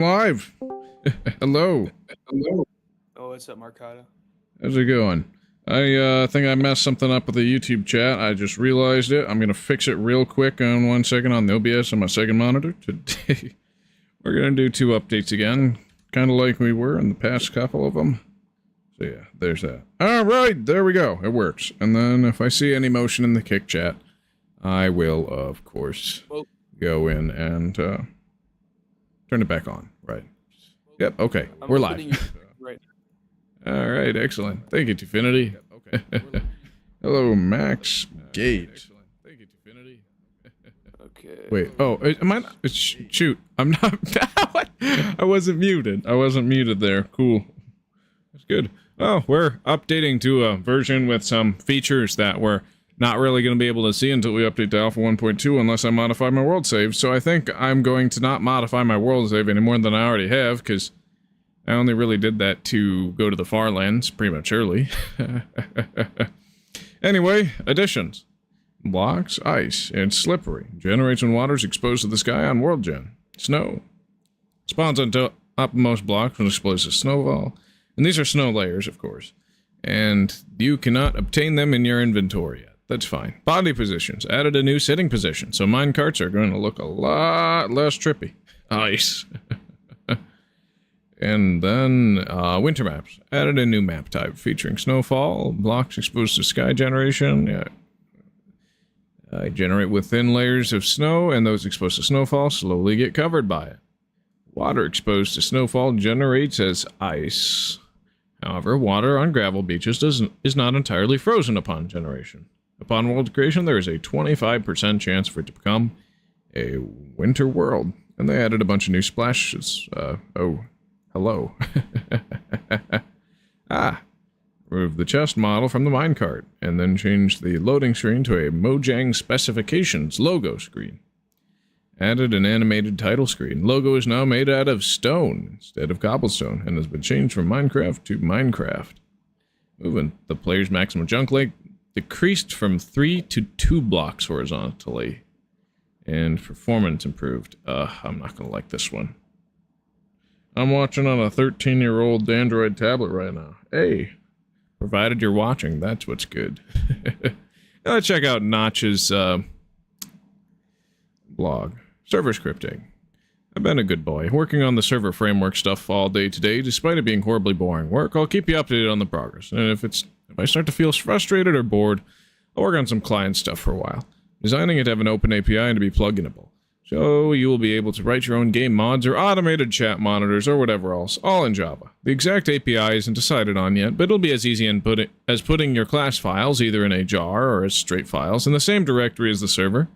Live. Hello. Hello. Oh, what's up, Marcata? How's it going? I think I messed something up with the YouTube chat. I just realized it. I'm gonna fix it real quick on 1 second on the OBS on my second monitor. Today, we're gonna do 2 updates again, kind of like we were in the past couple of them. So yeah, there's that. All right, there we go. It works. And then if I see any motion in the kick chat, I will, of course, go in and turn it back on. Right. Yep. Okay. We're live. Right. All right. Excellent. Thank you, Tfinity. Okay. Hello, Max Gate. Thank you, Tfinity. Okay. Wait. Oh, am I? Shoot. I'm not. What? I wasn't muted. I wasn't muted there. Cool. That's good. Oh, we're updating to a version with some features that we're not really going to be able to see until we update to Alpha 1.2 unless I modify my world save. So I think I'm going to not modify my world save any more than I already have, because I only really did that to go to the far lands prematurely. Anyway, additions. Blocks, ice, and slippery. Generates when water is exposed to the sky on world gen. Snow. Spawns on uppermost blocks when exposed to snowfall. And these are snow layers, of course. And you cannot obtain them in your inventory yet. That's fine. Body positions. Added a new sitting position, so mine carts are going to look a lot less trippy. Ice. And then, winter maps. Added a new map type featuring snowfall, blocks exposed to sky generation. Yeah. Generate with thin layers of snow, and those exposed to snowfall slowly get covered by it. Water exposed to snowfall generates as ice. However, water on gravel beaches is not entirely frozen upon generation. Upon world creation, there is a 25% chance for it to become a winter world. And they added a bunch of new splashes. Oh, hello. Remove the chest model from the minecart, and then change the loading screen to a Mojang Specifications logo screen. Added an animated title screen. Logo is now made out of stone instead of cobblestone, and has been changed from Minecraft to Minecraft. Moving the player's maximum junk length decreased from 3 to 2 blocks horizontally. And performance improved. I'm not gonna like this one. I'm watching on a 13-year-old Android tablet right now. Hey, provided you're watching, that's what's good. Now let's check out Notch's blog. Server scripting. I've been a good boy, working on the server framework stuff all day today. Despite it being horribly boring work, I'll keep you updated on the progress. And if I start to feel frustrated or bored, I'll work on some client stuff for a while. Designing it to have an open API and to be pluginable. So you will be able to write your own game mods or automated chat monitors or whatever else, all in Java. The exact API isn't decided on yet, but it'll be as easy as putting your class files, either in a jar or as straight files, in the same directory as the server,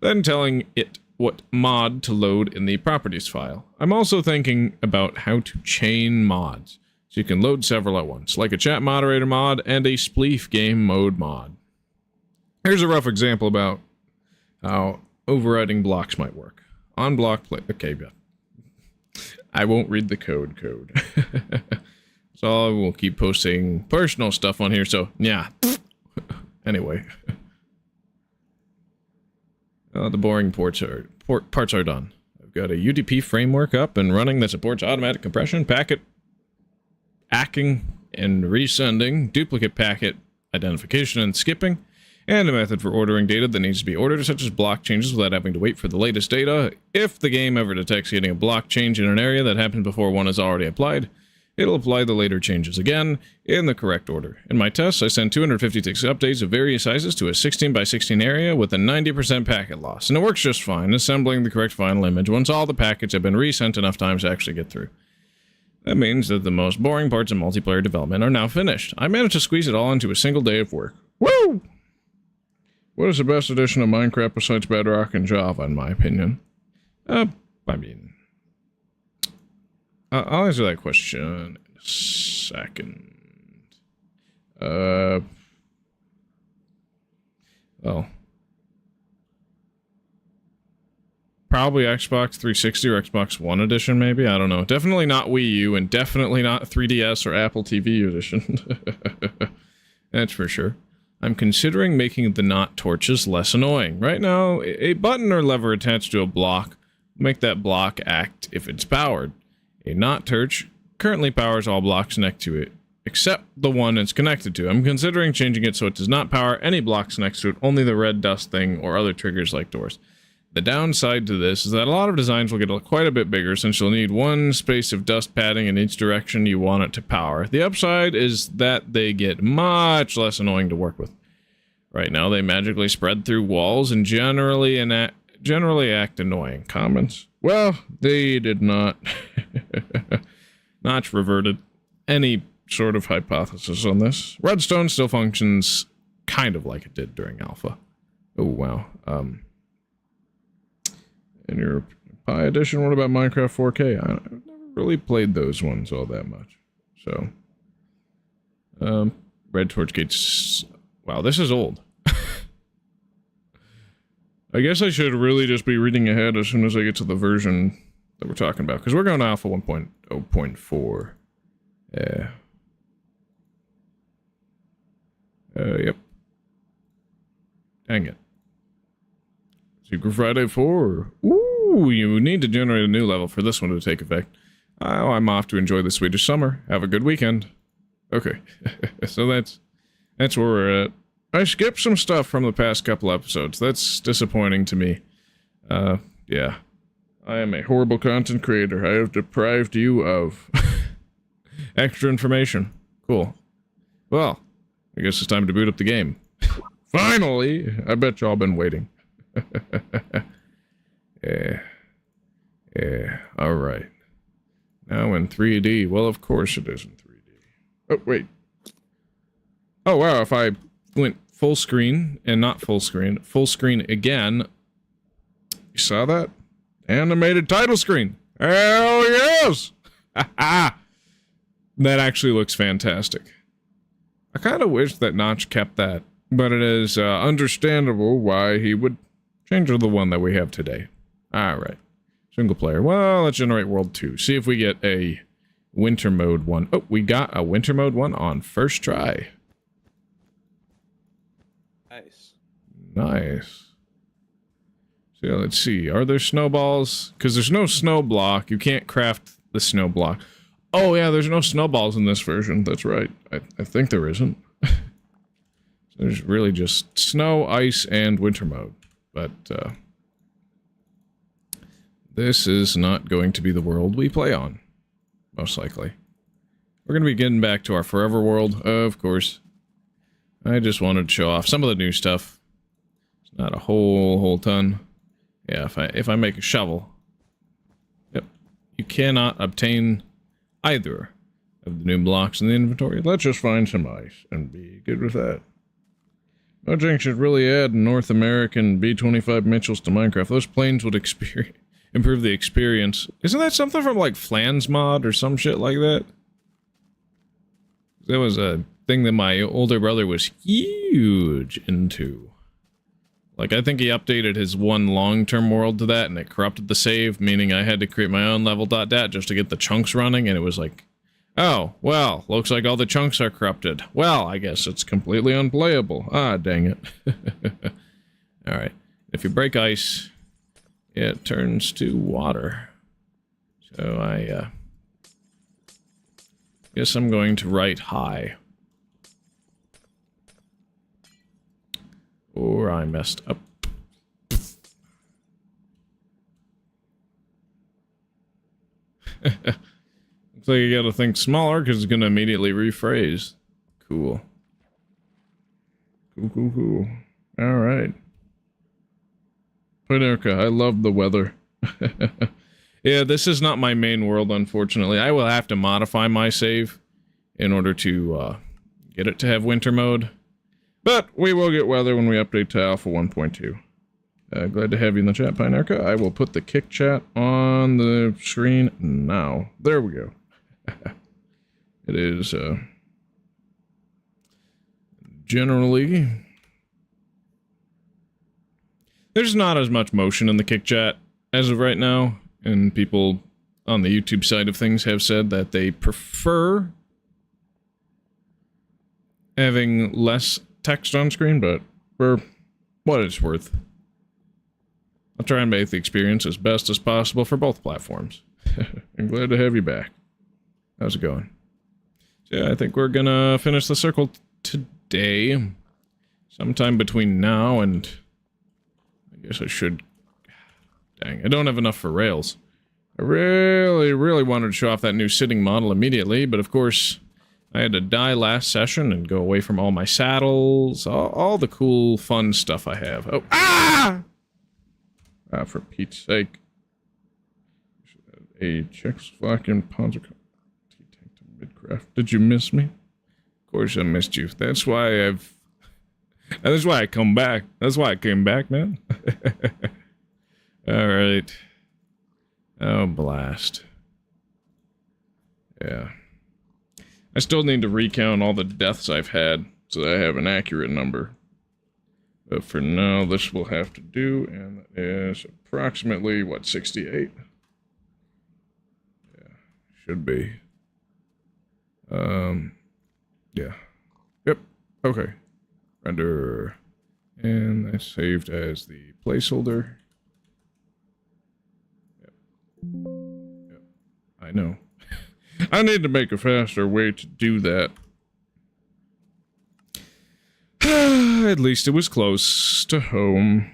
then telling it what mod to load in the properties file. I'm also thinking about how to chain mods, so you can load several at once, like a chat moderator mod and a spleef game mode mod. Here's a rough example about how overriding blocks might work. On block play. Okay, yeah. I won't read the code. So I will keep posting personal stuff on here, so yeah. Anyway. The boring parts are done. I've got a UDP framework up and running that supports automatic compression, packet hacking and resending, duplicate packet identification and skipping, and a method for ordering data that needs to be ordered, such as block changes without having to wait for the latest data. If the game ever detects getting a block change in an area that happened before one is already applied, it'll apply the later changes again in the correct order. In my tests, I sent 256 updates of various sizes to a 16 by 16 area with a 90% packet loss, and it works just fine, assembling the correct final image once all the packets have been resent enough times to actually get through. That means that the most boring parts of multiplayer development are now finished. I managed to squeeze it all into a single day of work. Woo! What is the best edition of Minecraft besides Bedrock and Java, in my opinion? I'll answer that question in a second. Well, probably Xbox 360 or Xbox One edition, maybe? I don't know. Definitely not Wii U, and definitely not 3DS or Apple TV edition. That's for sure. I'm considering making the knot torches less annoying. Right now, a button or lever attached to a block will make that block act if it's powered. A not torch currently powers all blocks next to it, except the one it's connected to. I'm considering changing it so it does not power any blocks next to it, only the red dust thing or other triggers like doors. The downside to this is that a lot of designs will get quite a bit bigger since you'll need one space of dust padding in each direction you want it to power. The upside is that they get much less annoying to work with. Right now they magically spread through walls and generally act annoying. Comments? Well, they did not. Notch reverted any sort of hypothesis on this. Redstone still functions kind of like it did during alpha. Oh, wow. In your Pi edition, what about Minecraft 4K? I've never really played those ones all that much. So, Red Torch Gates. Wow, this is old. I guess I should really just be reading ahead as soon as I get to the version that we're talking about, because we're going to Alpha 1.0.4. Yep. Dang it. Secret Friday 4. Ooh, you need to generate a new level for this one to take effect. Oh, I'm off to enjoy the Swedish summer. Have a good weekend. Okay. So that's where we're at. I skipped some stuff from the past couple episodes. That's disappointing to me. Yeah. I am a horrible content creator. I have deprived you of extra information. Cool. Well, I guess it's time to boot up the game. Finally! I bet y'all been waiting. Yeah, alright. Now in 3D. Well, of course it is in 3D. Oh, wait. Oh, wow, if I went full screen, and not full screen again. You saw that? Animated title screen. Hell yes! That actually looks fantastic. I kind of wish that Notch kept that, but it is understandable why he would change to the one that we have today. Alright. Single player. Well, let's generate world 2. See if we get a winter mode one. Oh, we got a winter mode one on first try. Nice. Nice. So let's see. Are there snowballs? Because there's no snow block. You can't craft the snow block. Oh, yeah, there's no snowballs in this version. That's right. I think there isn't. There's really just snow, ice, and winter mode. But, this is not going to be the world we play on. Most likely. We're going to be getting back to our forever world, of course. I just wanted to show off some of the new stuff. It's not a whole ton. Yeah, if I make a shovel. Yep. You cannot obtain either of the new blocks in the inventory. Let's just find some ice and be good with that. Mojang should really add North American B-25 Mitchells to Minecraft. Those planes would improve the experience. Isn't that something from, like, Flans mod or some shit like that? That was a thing that my older brother was huge into. Like, I think he updated his one long-term world to that, and it corrupted the save, meaning I had to create my own level.dat just to get the chunks running, and it was like, oh, well, looks like all the chunks are corrupted. Well, I guess it's completely unplayable. Ah, dang it. Alright. If you break ice, it turns to water. So I, guess I'm going to write high. Or I messed up. Looks like you gotta think smaller because it's gonna immediately rephrase. Cool. Cool. Alright. Pinerica, I love the weather. Yeah, this is not my main world, unfortunately. I will have to modify my save in order to get it to have winter mode. But we will get weather when we update to Alpha 1.2. Glad to have you in the chat, Pinerica. I will put the kick chat on the screen now. There we go. It is, generally... There's not as much motion in the kick chat as of right now, and people on the YouTube side of things have said that they prefer having less text on screen, but for what it's worth, I'll try and make the experience as best as possible for both platforms. I'm glad to have you back. How's it going? So yeah, I think we're gonna finish the circle today. Sometime between now and... I guess I should... Dang, I don't have enough for rails. I really wanted to show off that new sitting model immediately, but of course, I had to die last session and go away from all my saddles, all the cool, fun stuff I have. Oh, ah! Ah, for Pete's sake. A Czechoslovakian Panzer tank to midcraft. Did you miss me? Of course I missed you. That's why I come back. That's why I came back, man. Alright. Oh, blast. Yeah. I still need to recount all the deaths I've had so that I have an accurate number. But for now, this will have to do, and that is approximately, what, 68? Yeah, should be. Yeah. Yep, okay. Render, and that's saved as the placeholder. Yep, I know. I need to make a faster way to do that. At least it was close to home.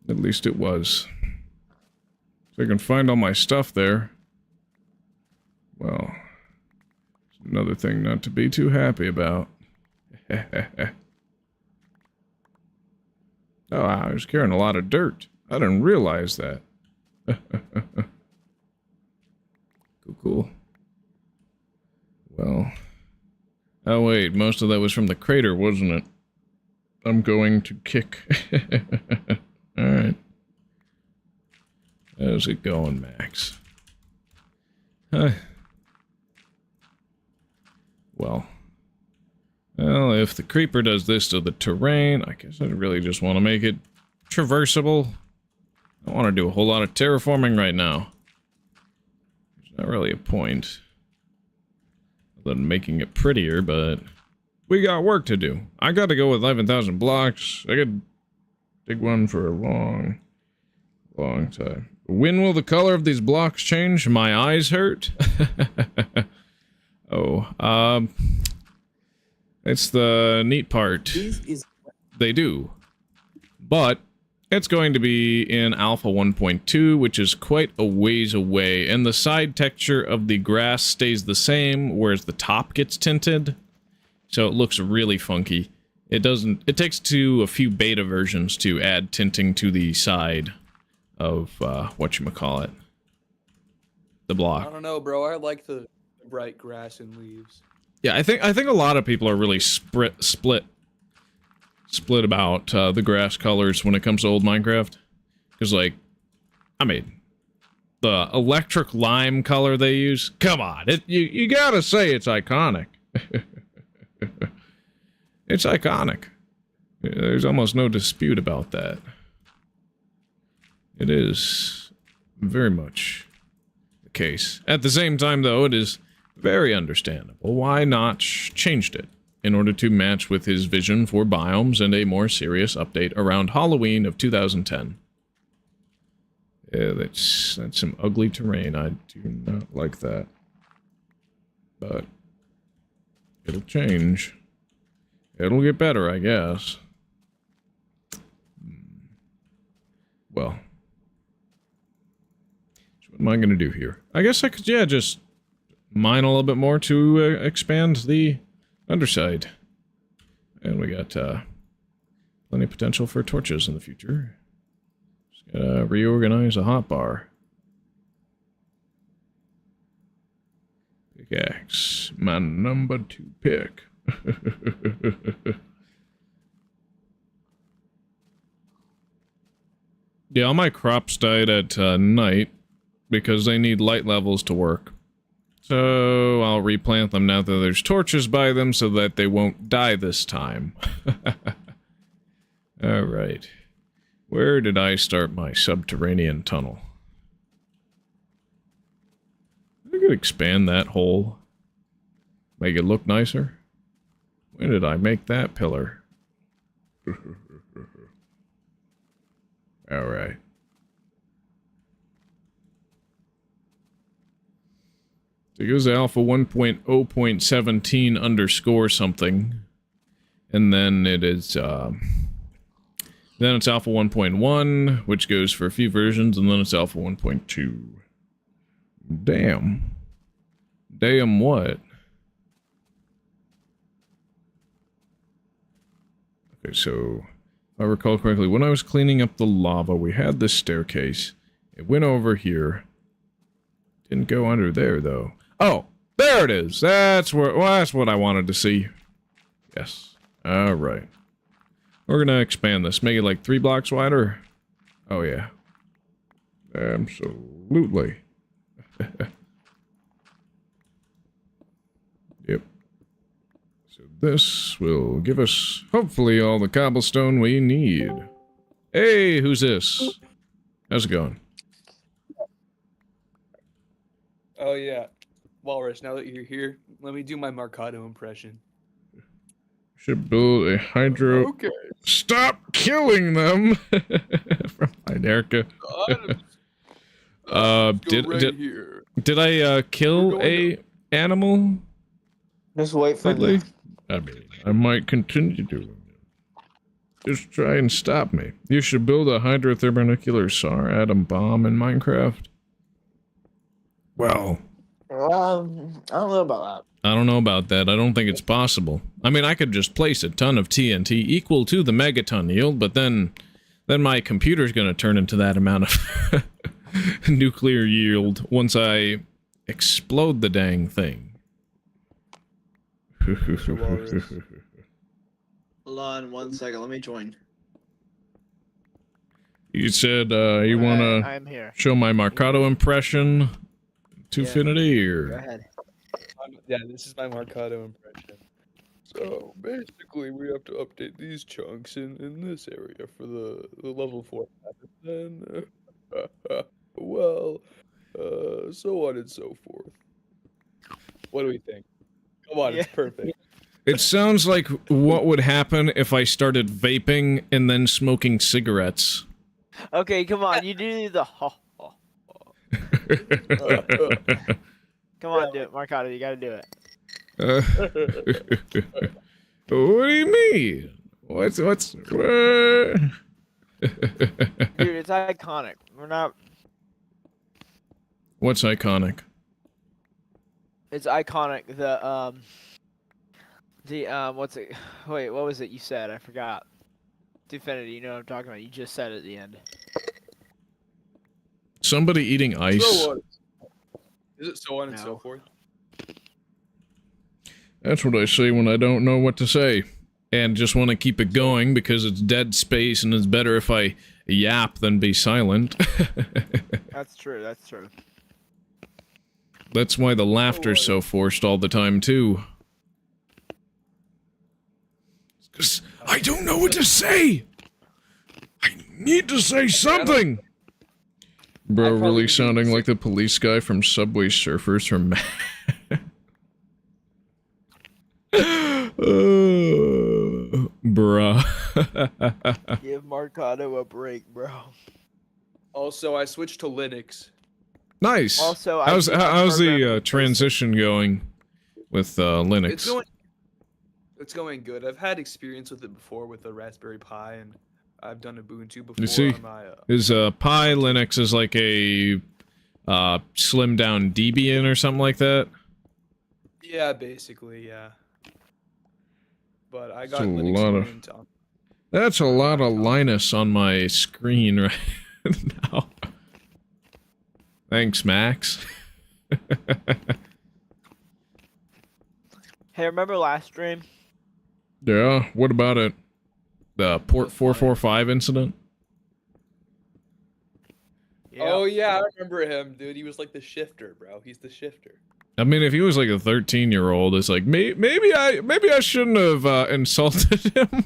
At least it was. So I can find all my stuff there. Well, it's another thing not to be too happy about. Oh, I was carrying a lot of dirt. I didn't realize that. Cool. Well. Oh wait, most of that was from the crater, wasn't it? I'm going to kick. Alright. How's it going, Max? Well, if the creeper does this to the terrain, I guess I really just want to make it traversable. I don't want to do a whole lot of terraforming right now. There's not really a point other than making it prettier, but we got work to do. I got to go with 11,000 blocks. I could dig one for a long time. When will the color of these blocks change? My eyes hurt. Oh, it's the neat part. They do. But it's going to be in Alpha 1.2, which is quite a ways away, and the side texture of the grass stays the same, whereas the top gets tinted. So it looks really funky. It takes a few beta versions to add tinting to the side of, whatchamacallit. The block. I don't know, bro. I like the bright grass and leaves. Yeah, I think a lot of people are really split about the grass colors when it comes to old Minecraft. Because, like, I mean, the electric lime color they use, come on, you gotta say it's iconic. It's iconic. There's almost no dispute about that. It is very much the case. At the same time, though, it is very understandable why Notch changed it in order to match with his vision for biomes and a more serious update around Halloween of 2010. Yeah, that's some ugly terrain. I do not like that. But it'll change. It'll get better, I guess. Well, so what am I going to do here? I guess I could, yeah, just mine a little bit more to expand the underside. And we got plenty of potential for torches in the future. Just gotta reorganize a hotbar. Pickaxe, my number 2 pick. Yeah, all my crops died at night because they need light levels to work. So I'll replant them now that there's torches by them so that they won't die this time. Alright. Where did I start my subterranean tunnel? I could expand that hole. Make it look nicer. When did I make that pillar? Alright. So it goes to alpha 1.0.17 underscore something. And then it is, then it's alpha 1.1, which goes for a few versions, and then it's alpha 1.2. Damn. Damn what? Okay, so, if I recall correctly, when I was cleaning up the lava, we had this staircase. It went over here. Didn't go under there, though. Oh, there it is. That's where. Well, that's what I wanted to see. Yes. All right. We're gonna expand this. Make it like 3 blocks wider. Oh yeah. Absolutely. Yep. So this will give us, hopefully, all the cobblestone we need. Hey, who's this? How's it going? Oh yeah, Walrus. Now that you're here, let me do my Marcado impression. Should build a hydro. Okay. Stop killing them! From Erica. Did I kill a animal? Just wait for lately? me. I mean, I might continue doing it. Just try and stop me. You should build a hydrothermonuclear SAR atom bomb in Minecraft. Well, I don't know about that. I don't know about that. I don't think it's possible. I mean, I could just place a ton of TNT equal to the megaton yield, but then my computer's gonna turn into that amount of nuclear yield once I explode the dang thing. Hold on 1 second, let me join. You said you wanna I'm here. show my Marcado impression to Yeah. Infinity, Go or ahead. Yeah, this is my Marcado impression. So basically, we have to update these chunks in this area for the level 4 map, and then well, so on and so forth. What do we think? Come on, it's Yeah. perfect. it sounds like what would happen if I started vaping and then smoking cigarettes. Okay, come on. You do the Come on, do it, Marcado. You gotta do it. What do you mean? What's Dude, it's iconic. We're not. what's iconic? It's iconic. What's it? Wait, what was it you said? I forgot. Infinity. You know what I'm talking about. You just said it at the end. Somebody eating ice. So on. Is it so on and so No. forth? That's what I say when I don't know what to say. And just want to keep it going because it's dead space and it's better if I yap than be silent. That's true. That's true. That's why the laughter's so forced all the time, too. 'Cause I don't know what to say! I need to say something! Bro, probably really need to sounding say- like the police guy from Subway Surfers from bruh. Give Marcado a break, bro. Also, I switched to Linux. Nice. Also, how's I how's the programmed- transition going with Linux? It's going good. I've had experience with it before with the Raspberry Pi, and I've done Ubuntu before You see, on my. is Pi Linux is like a slimmed down Debian or something like that? Yeah, basically, yeah. But I got a Linux lot of- Mint on. That's a lot of Linus on my screen right now. Thanks, Max. Hey, remember last stream? Yeah, what about it? The Port 445 incident? Yeah. Oh yeah, I remember him, dude. He was like the shifter, bro. He's the shifter. I mean, if he was like a 13-year-old, it's like maybe I shouldn't have insulted him.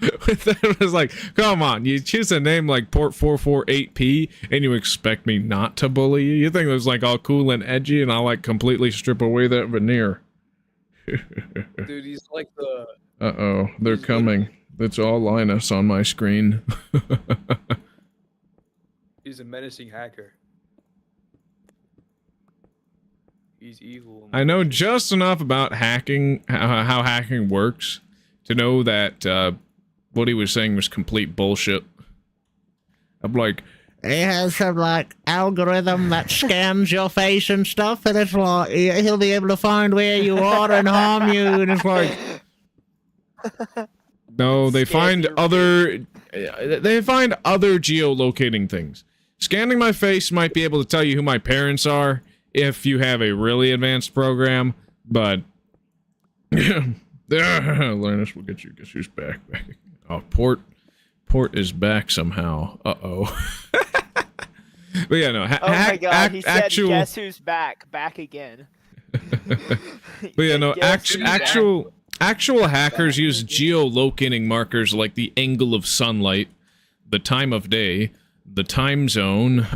That was like, come on, you choose a name like Port 448P, and you expect me not to bully you? You think it was like all cool and edgy, and I'll like completely strip away that veneer? Dude, he's like the. Uh-oh, they're coming. It's all Linus on my screen. He's a menacing hacker. He's evil. and I know malicious. just enough about hacking, how hacking works, to know that what he was saying was complete bullshit. I'm like, He has some, like, algorithm that scans your face and stuff, and it's like, he'll be able to find where you are and harm you, and it's like... no, they Scan find your other geolocating things. Scanning my face might be able to tell you who my parents are if you have a really advanced program, but Linus will get you. Guess who's back? Oh, Port is back somehow. Uh-oh. But yeah, no. Oh my god, he said, actual, guess who's back? Back again. but yeah, no. Guess who's back? Actual hackers use geolocating markers like the angle of sunlight, the time of day, the time zone,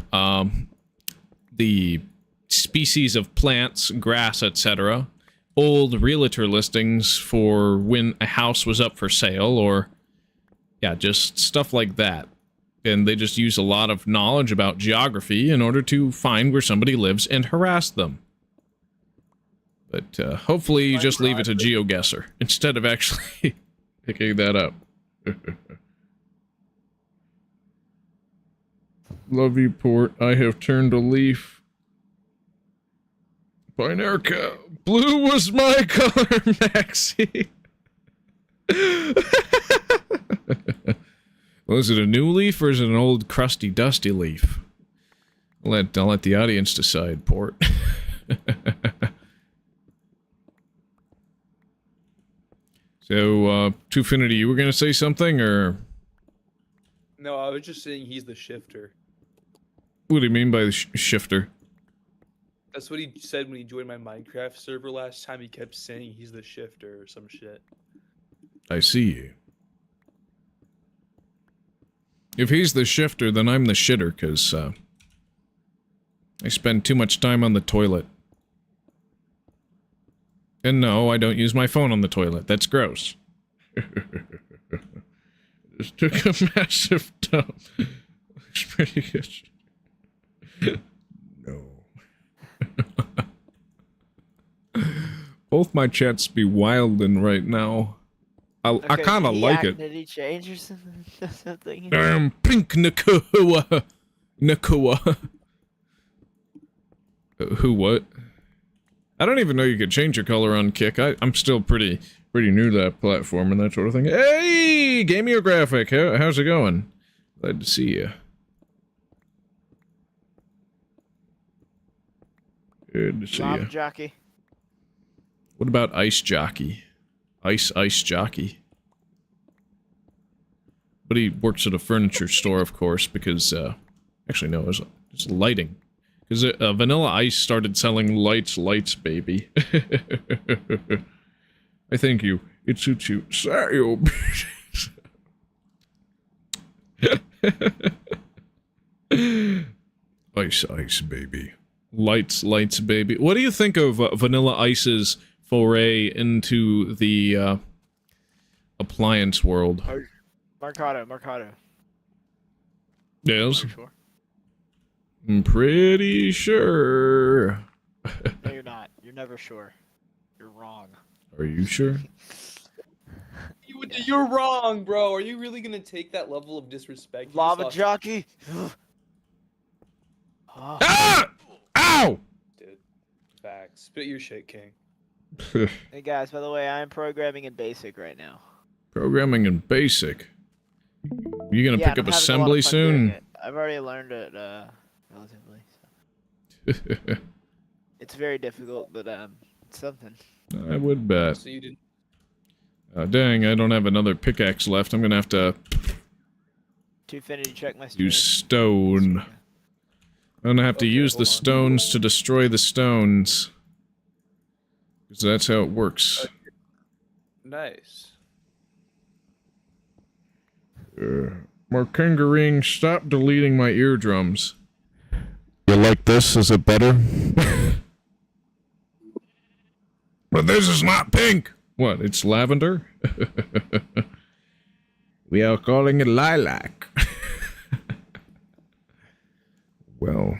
the species of plants, grass, etc., old realtor listings for when a house was up for sale, or yeah, just stuff like that. And they just use a lot of knowledge about geography in order to find where somebody lives and harass them. But hopefully you just leave it to GeoGuessr instead of actually picking that up. Love you, Port. I have turned a leaf. Binerica. Blue was my color, Maxie. Well, is it a new leaf or is it an old crusty dusty leaf? I'll let the audience decide, Port. So, Twofinity, you were gonna say something, or No, I was just saying he's the shifter. what do you mean by the shifter? That's what he said when he joined my Minecraft server last time. He kept saying he's the shifter or some shit. I see. If he's the shifter, then I'm the shitter, because, I spend too much time on the toilet. And no, I don't use my phone on the toilet. That's gross. Just took a massive dump. Looks pretty good. No. Both my chats be wildin' right now. I kind of like it. Did he change or something? Damn pink Nakua. Nakua. Who what? I don't even know you could change your color on Kick. I'm still pretty new to that platform and that sort of thing. Hey, Gameographic, how's it going? Glad to see you. Good to see you. Jockey. What about Ice Jockey? Ice Jockey. But he works at a furniture store, of course, because, actually, no, it's lighting. Because Vanilla Ice started selling lights, baby. I thank you. It suits you. Sorry, Ice, baby. Lights, baby. What do you think of Vanilla Ice's foray into the appliance world? Mercado. Yes? Sure. I'm pretty sure. No, you're not. You're never sure. You're wrong. Are you sure? You're wrong, bro. Are you really gonna take that level of disrespect? You Lava just lost- jockey. Ah! Ow! Dude, facts. Spit your shit, King. Hey guys, by the way, I'm programming in BASIC right now. Programming in BASIC. You gonna Yeah, pick I'm up having a lot assembly of fun doing soon? it. I've already learned it relatively. So. It's very difficult, but it's something. I would bet. So you didn't. Dang, I don't have another pickaxe left. I'm gonna have to Twofinity, check my stream. use stone. I'm gonna have to Okay, use the hold on. stones to destroy the stones. Because that's how it works. Nice. Markangarine, stop deleting my eardrums. You like this? Is it better? But this is not pink! What, it's lavender? We are calling it lilac. Well.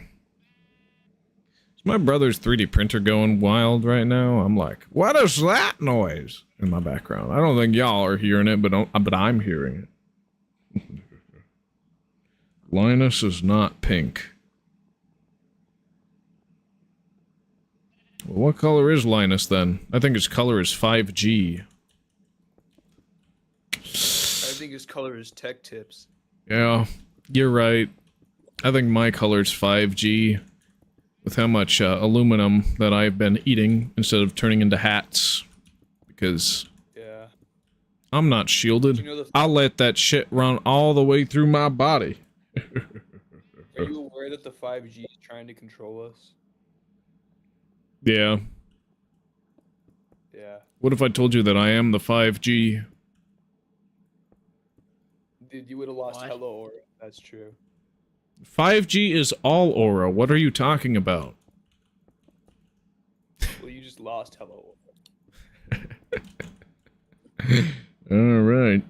Is my brother's 3D printer going wild right now? I'm like, what is that noise in my background? I don't think y'all are hearing it, but I'm hearing it. Linus is not pink. Well, what color is Linus then? I think his color is 5G. I think his color is tech tips. Yeah, you're right. I think my color's 5G. With how much aluminum that I've been eating instead of turning into hats. Because Yeah. I'm not shielded. You know I'll let that shit run all the way through my body. Are you aware that the 5G is trying to control us? Yeah. Yeah. What if I told you that I am the 5G? Dude, you would have lost What? hello aura. That's true. 5G is all aura. What are you talking about? Well, you just lost hello aura. Alright.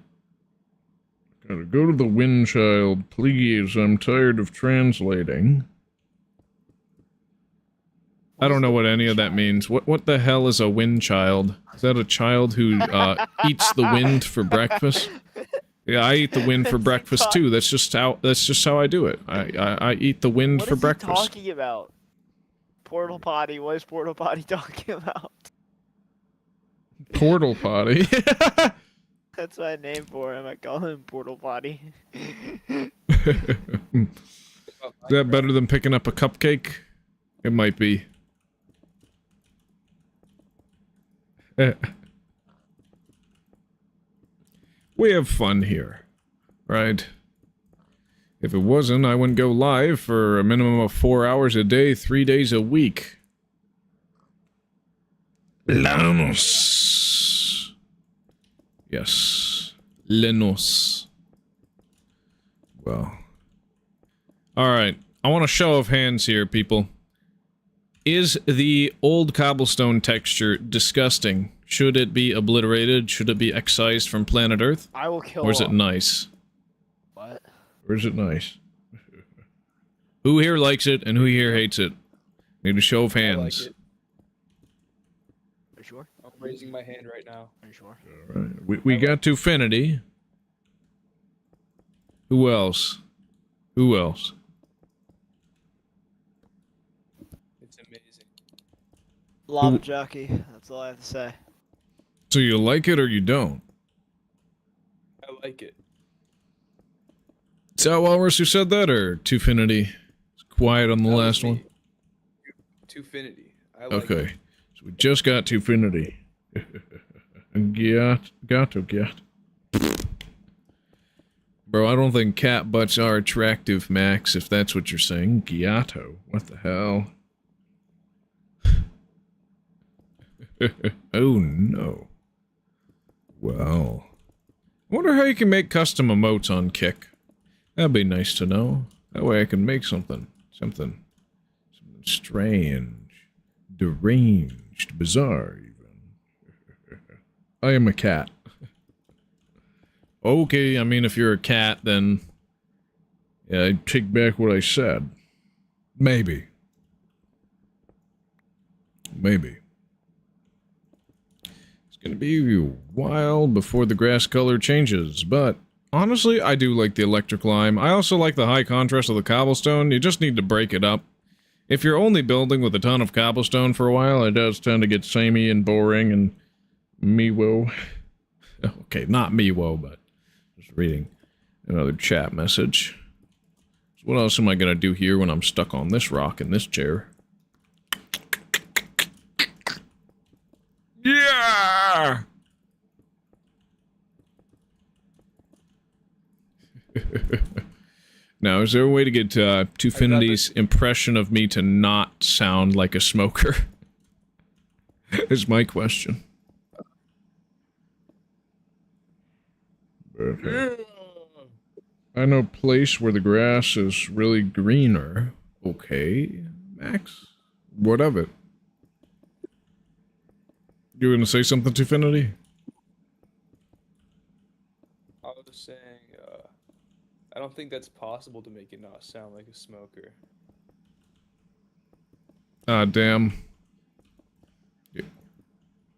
Gotta go to the wind child, please. I'm tired of translating. I don't know what any of that means. What the hell is a wind child? Is that a child who eats the wind for breakfast? Yeah, I eat the wind for breakfast too. That's just how I do it. I eat the wind What for is he breakfast. talking about? Portal potty. What is portal potty talking about? Portal potty. That's my name for him. I call him portal potty. Is that better than picking up a cupcake? It might be. We have fun here, right? If it wasn't, I wouldn't go live for a minimum of 4 hours a day, 3 days a week. Lanos. Yes. Lenos. Well. Alright. I want a show of hands here, people. Is the old cobblestone texture disgusting? Should it be obliterated? Should it be excised from planet Earth? I will kill. Or is it nice? What? Or is it nice? Who here likes it and who here hates it? Need a show of I like hands. it. Are you sure? I'm raising my hand right now. Are you sure? Alright. We got Twofinity. Who else? Who else? It's amazing. Lava jockey. That's all I have to say. So you like it or you don't? I like it. Is that Walrus who said that, or Twofinity? It's quiet on the That was last one. me. Twofinity. I like Okay. it. So we just got Twofinity. Got. Bro, I don't think cat butts are attractive, Max, if that's what you're saying. Giotto. What the hell? Oh, no. Well. I wonder how you can make custom emotes on Kick. That'd be nice to know. That way I can make something strange, deranged, bizarre, even. I am a cat. Okay, I mean, if you're a cat, then... yeah, I take back what I said. Maybe. Maybe. It's gonna be a while before the grass color changes, but... honestly, I do like the electric lime. I also like the high contrast of the cobblestone. You just need to break it up. If you're only building with a ton of cobblestone for a while, it does tend to get samey and boring and... mewo. Okay, not mewo, but... just reading another chat message. So what else am I gonna do here when I'm stuck on this rock in this chair? Yeah! Now, is there a way to get Twofinity's impression of me to not sound like a smoker? Is my question. Okay. I know a place where the grass is really greener. Okay, Max? What of it? You were gonna say something, Twofinity? I was saying, I don't think that's possible to make it not sound like a smoker. Ah, damn.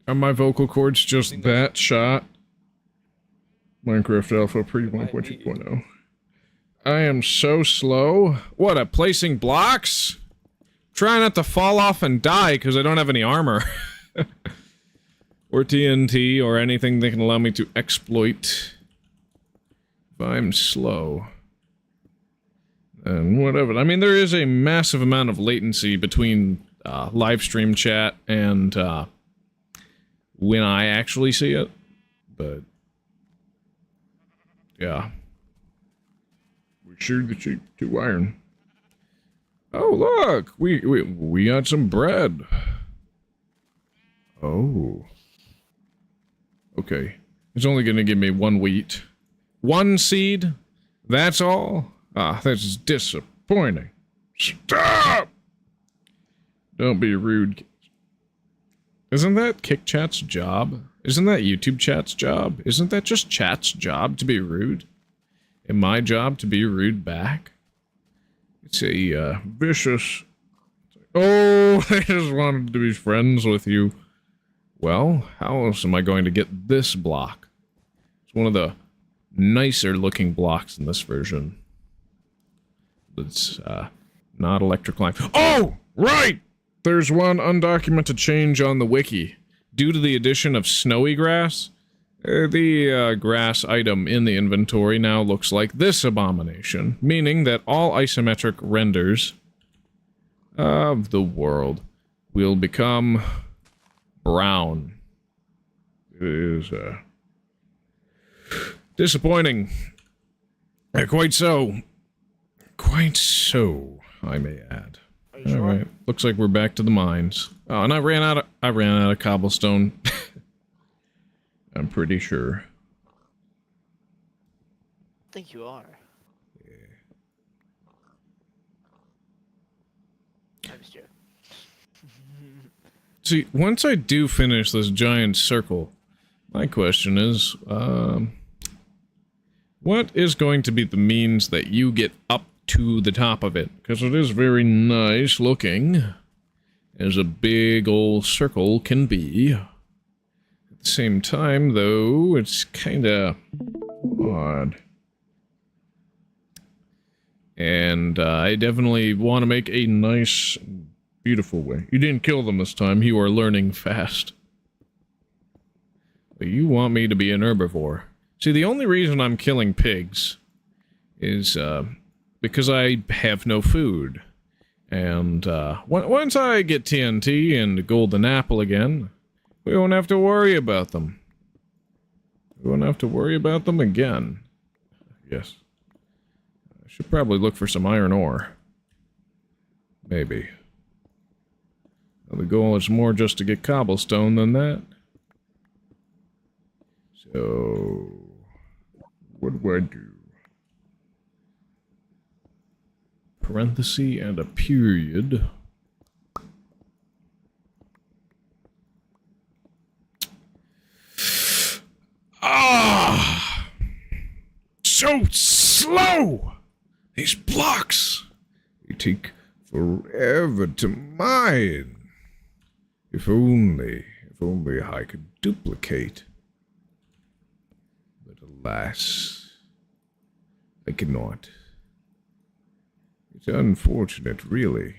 Are my vocal cords just that shot? Minecraft Alpha pre It might 1.2.0. I am so slow. What, at placing blocks? Try not to fall off and die because I don't have any armor. Or TNT or anything that can allow me to exploit. If I'm slow. And whatever. I mean, there is a massive amount of latency between live stream chat and when I actually see it. But yeah. We sure the cheap 2 iron. Oh look! We got some bread. Oh. Okay. It's only gonna give me 1 wheat. 1 seed? That's all? Ah, that's disappointing. Stop! Don't be rude. Isn't that Kick Chat's job? Isn't that YouTube Chat's job? Isn't that just Chat's job to be rude? And my job to be rude back? It's a, vicious... Oh, I just wanted to be friends with you. Well, how else am I going to get this block? It's one of the nicer looking blocks in this version. It's, not electric line. Oh! Right! There's one undocumented change on the wiki. Due to the addition of snowy grass, the grass item in the inventory now looks like this abomination, meaning that all isometric renders of the world will become brown. It is, disappointing. Quite so. Quite so, I may add. All right, looks like we're back to the mines. Oh, and I ran out of cobblestone. I'm pretty sure. I think you are. I'm just joking. See, once I do finish this giant circle, my question is, what is going to be the means that you get up to the top of it? Because it is very nice looking, as a big old circle can be. At the same time, though, it's kinda odd. And I definitely want to make a nice, beautiful way. You didn't kill them this time, you are learning fast. But you want me to be an herbivore. See, the only reason I'm killing pigs is, because I have no food. And, once I get TNT and the golden apple again, we won't have to worry about them. We won't have to worry about them again. Yes. I should probably look for some iron ore. Maybe. Now, the goal is more just to get cobblestone than that. So, what do I do? Parenthesis and a period. Ah! So slow! These blocks! They take forever to mine. If only I could duplicate. But alas, I cannot. It's unfortunate, really.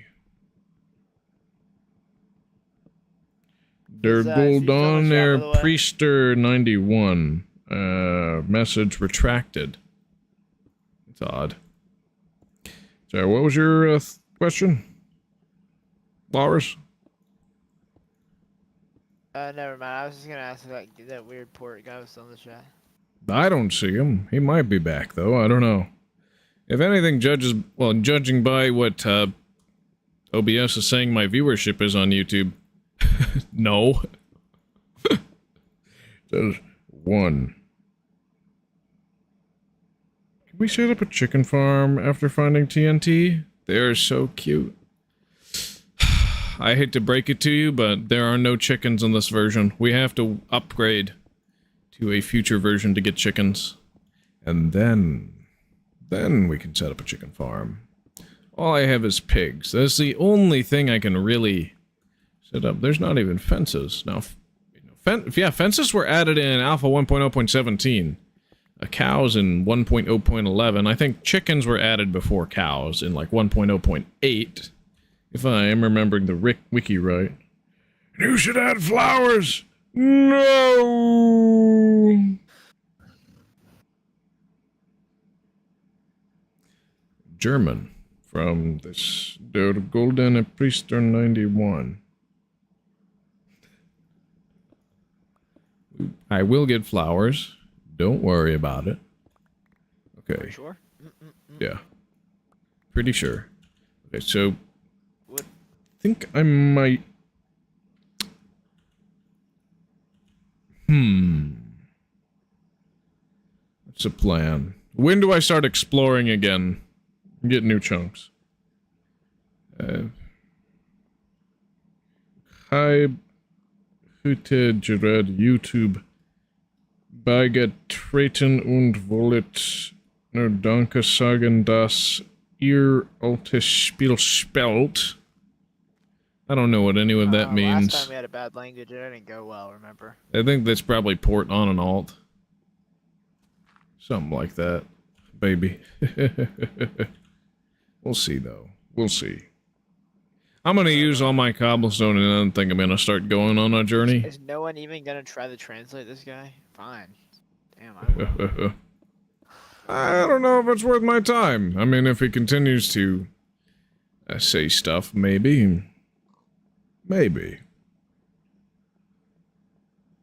Der Is, you Goldon finished that, der by the way? Priester 91. Message retracted. It's odd. Sorry, what was your question? Flowers? Never mind. I was just gonna ask about that weird port guy was still in the chat. I don't see him. He might be back, though. I don't know. If anything, judging by what OBS is saying my viewership is on YouTube, no. It says 1. Can we set up a chicken farm after finding TNT? They are so cute. I hate to break it to you, but there are no chickens in this version. We have to upgrade to a future version to get chickens. And then we can set up a chicken farm. All I have is pigs. That's the only thing I can really set up. There's not even fences. Now, yeah, fences were added in Alpha 1.0.17. Cows in 1.0.11. I think chickens were added before cows in like 1.0.8. If I am remembering the wiki right. You should add flowers! No! German. From this Der Goldene Priester 91. I will get flowers. Don't worry about it. Okay. Sure. Yeah. Pretty sure. Okay, so... What? I think I might... What's the plan? When do I start exploring again? Get new chunks. Hi... Hütte Gerard YouTube... Beigetreten und wollet nur Danke sagen, dass ihr altes Spiel spielt. I don't know what any of that means. Last time we had a bad language, it didn't go well, remember? I think that's probably port on and alt. Something like that. Baby. We'll see, though. We'll see. I'm gonna use all my cobblestone and then think I'm gonna start going on a journey. Is no one even gonna try to translate this guy? Fine. Damn, I will. I don't know if it's worth my time. I mean, if he continues to say stuff, maybe. Maybe.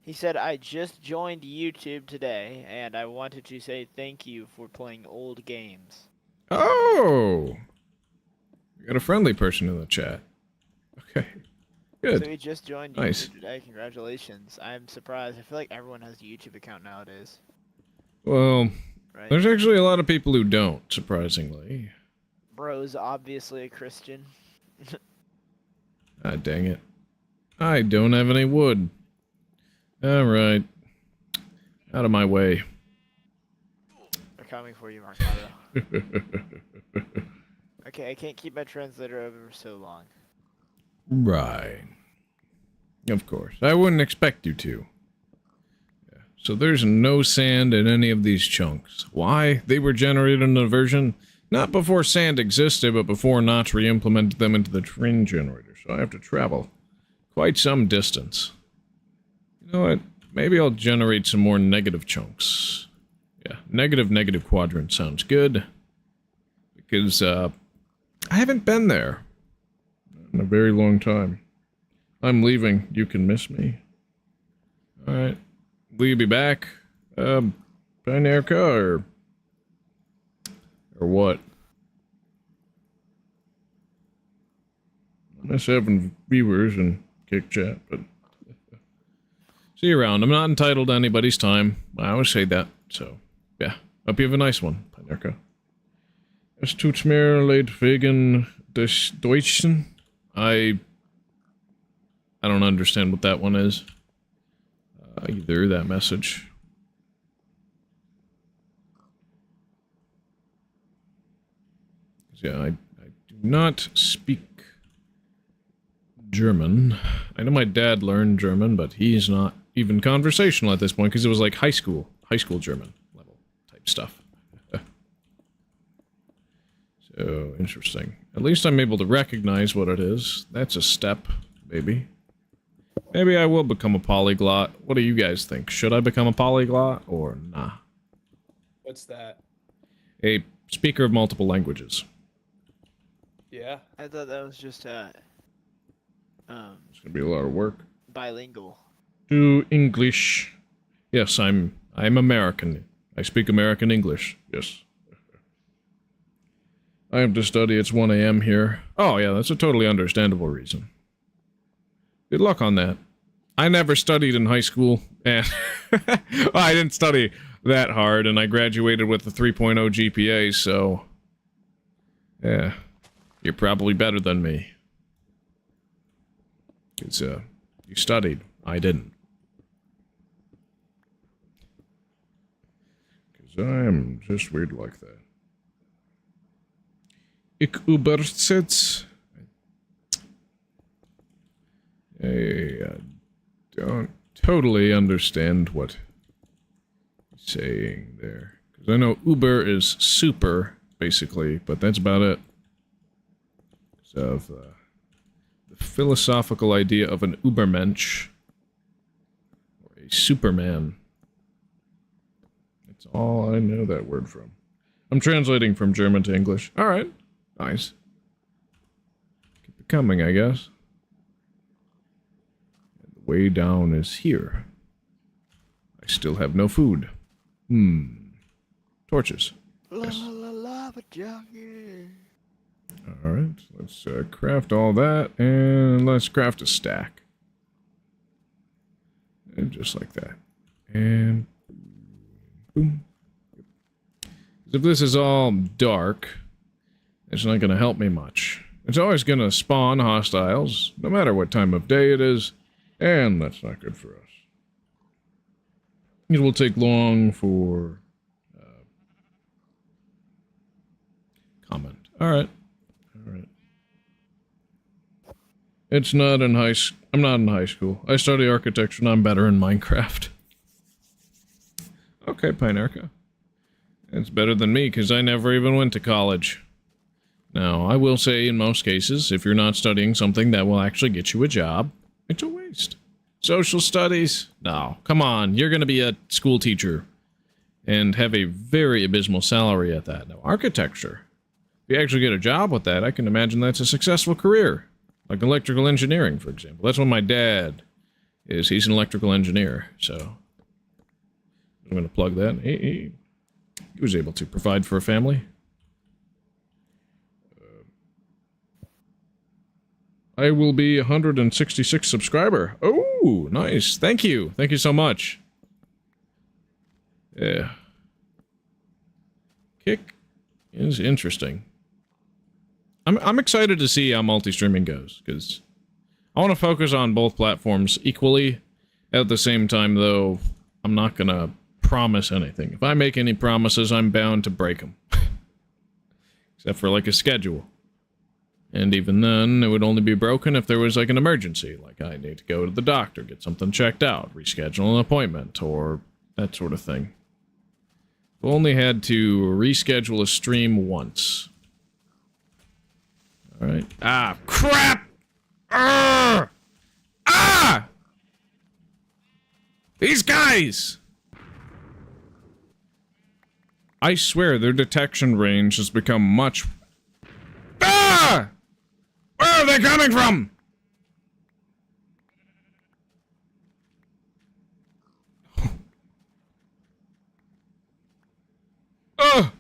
He said, I just joined YouTube today, and I wanted to say thank you for playing old games. Oh! We got a friendly person in the chat. Okay. Good. So he just joined Nice. YouTube today. Congratulations. I'm surprised. I feel like everyone has a YouTube account nowadays. Well, Right? there's actually a lot of people who don't, surprisingly. Bro's obviously a Christian. Ah, dang it. I don't have any wood. Alright. Out of my way. They're coming for you, Marcado. Okay, I can't keep my translator over for so long. Right. Of course. I wouldn't expect you to. Yeah. So there's no sand in any of these chunks. Why? They were generated in a version not before sand existed, but before Notch re-implemented them into the train generator. So I have to travel quite some distance. You know what? Maybe I'll generate some more negative chunks. Yeah, negative quadrant sounds good. Because, I haven't been there in a very long time. I'm leaving. You can miss me. Alright. Will you be back? Pinerka, or what? I miss having viewers and kick chat, but... See you around. I'm not entitled to anybody's time. I always say that, so... Yeah. Hope you have a nice one, Pinerka. Es tut mir leid wegen des Deutschen. I don't understand what that one is. Either, that message. Yeah, I do not speak German. I know my dad learned German, but he's not even conversational at this point, because it was like high school German level type stuff. So, interesting. At least I'm able to recognize what it is. That's a step, maybe. Maybe I will become a polyglot. What do you guys think? Should I become a polyglot, or nah? What's that? A speaker of multiple languages. Yeah. I thought that was just, It's gonna be a lot of work. bilingual. Do English. Yes, I'm American. I speak American English. Yes. I have to study. It's 1 a.m. here. Oh, yeah, that's a totally understandable reason. Good luck on that. I never studied in high school, and well, I didn't study that hard, and I graduated with a 3.0 GPA, so... Yeah. You're probably better than me. Because, you studied. I didn't. Because I am just weird like that. Ik übersetze. I don't totally understand what he's saying there. Because I know Uber is super, basically, but that's about it. So of the philosophical idea of an Ubermensch, or a Superman. That's all I know that word from. I'm translating from German to English. Alright, nice. Keep it coming, I guess. And the way down is here. I still have no food. Torches. La Yes. la la, but junkie. Alright, let's craft all that, and let's craft a stack. And just like that. And boom. If this is all dark, it's not going to help me much. It's always going to spawn hostiles, no matter what time of day it is, and that's not good for us. It will take long for comment. Alright. Alright. It's not in I'm not in high school. I study architecture and I'm better in Minecraft. Okay, Pinerka. It's better than me because I never even went to college. Now, I will say in most cases, if you're not studying something that will actually get you a job, it's a waste. Social studies? No, come on, you're going to be a school teacher and have a very abysmal salary at that. Now, architecture, if you actually get a job with that, I can imagine that's a successful career. Like electrical engineering, for example. That's what my dad is. He's an electrical engineer, so I'm going to plug that. He was able to provide for a family. I will be 166 subscriber. Oh, nice. Thank you. Thank you so much. Yeah. Kick is interesting. I'm excited to see how multi-streaming goes, because I want to focus on both platforms equally. At the same time, though, I'm not going to promise anything. If I make any promises, I'm bound to break them. Except for, like, a schedule. And even then, it would only be broken if there was, like, an emergency. Like, I need to go to the doctor, get something checked out, reschedule an appointment, or that sort of thing. I've only had to reschedule a stream once. Alright. Ah, crap! Arrgh! Ah! These guys! I swear, their detection range has become much... Ah! Where are they coming from? Ugh!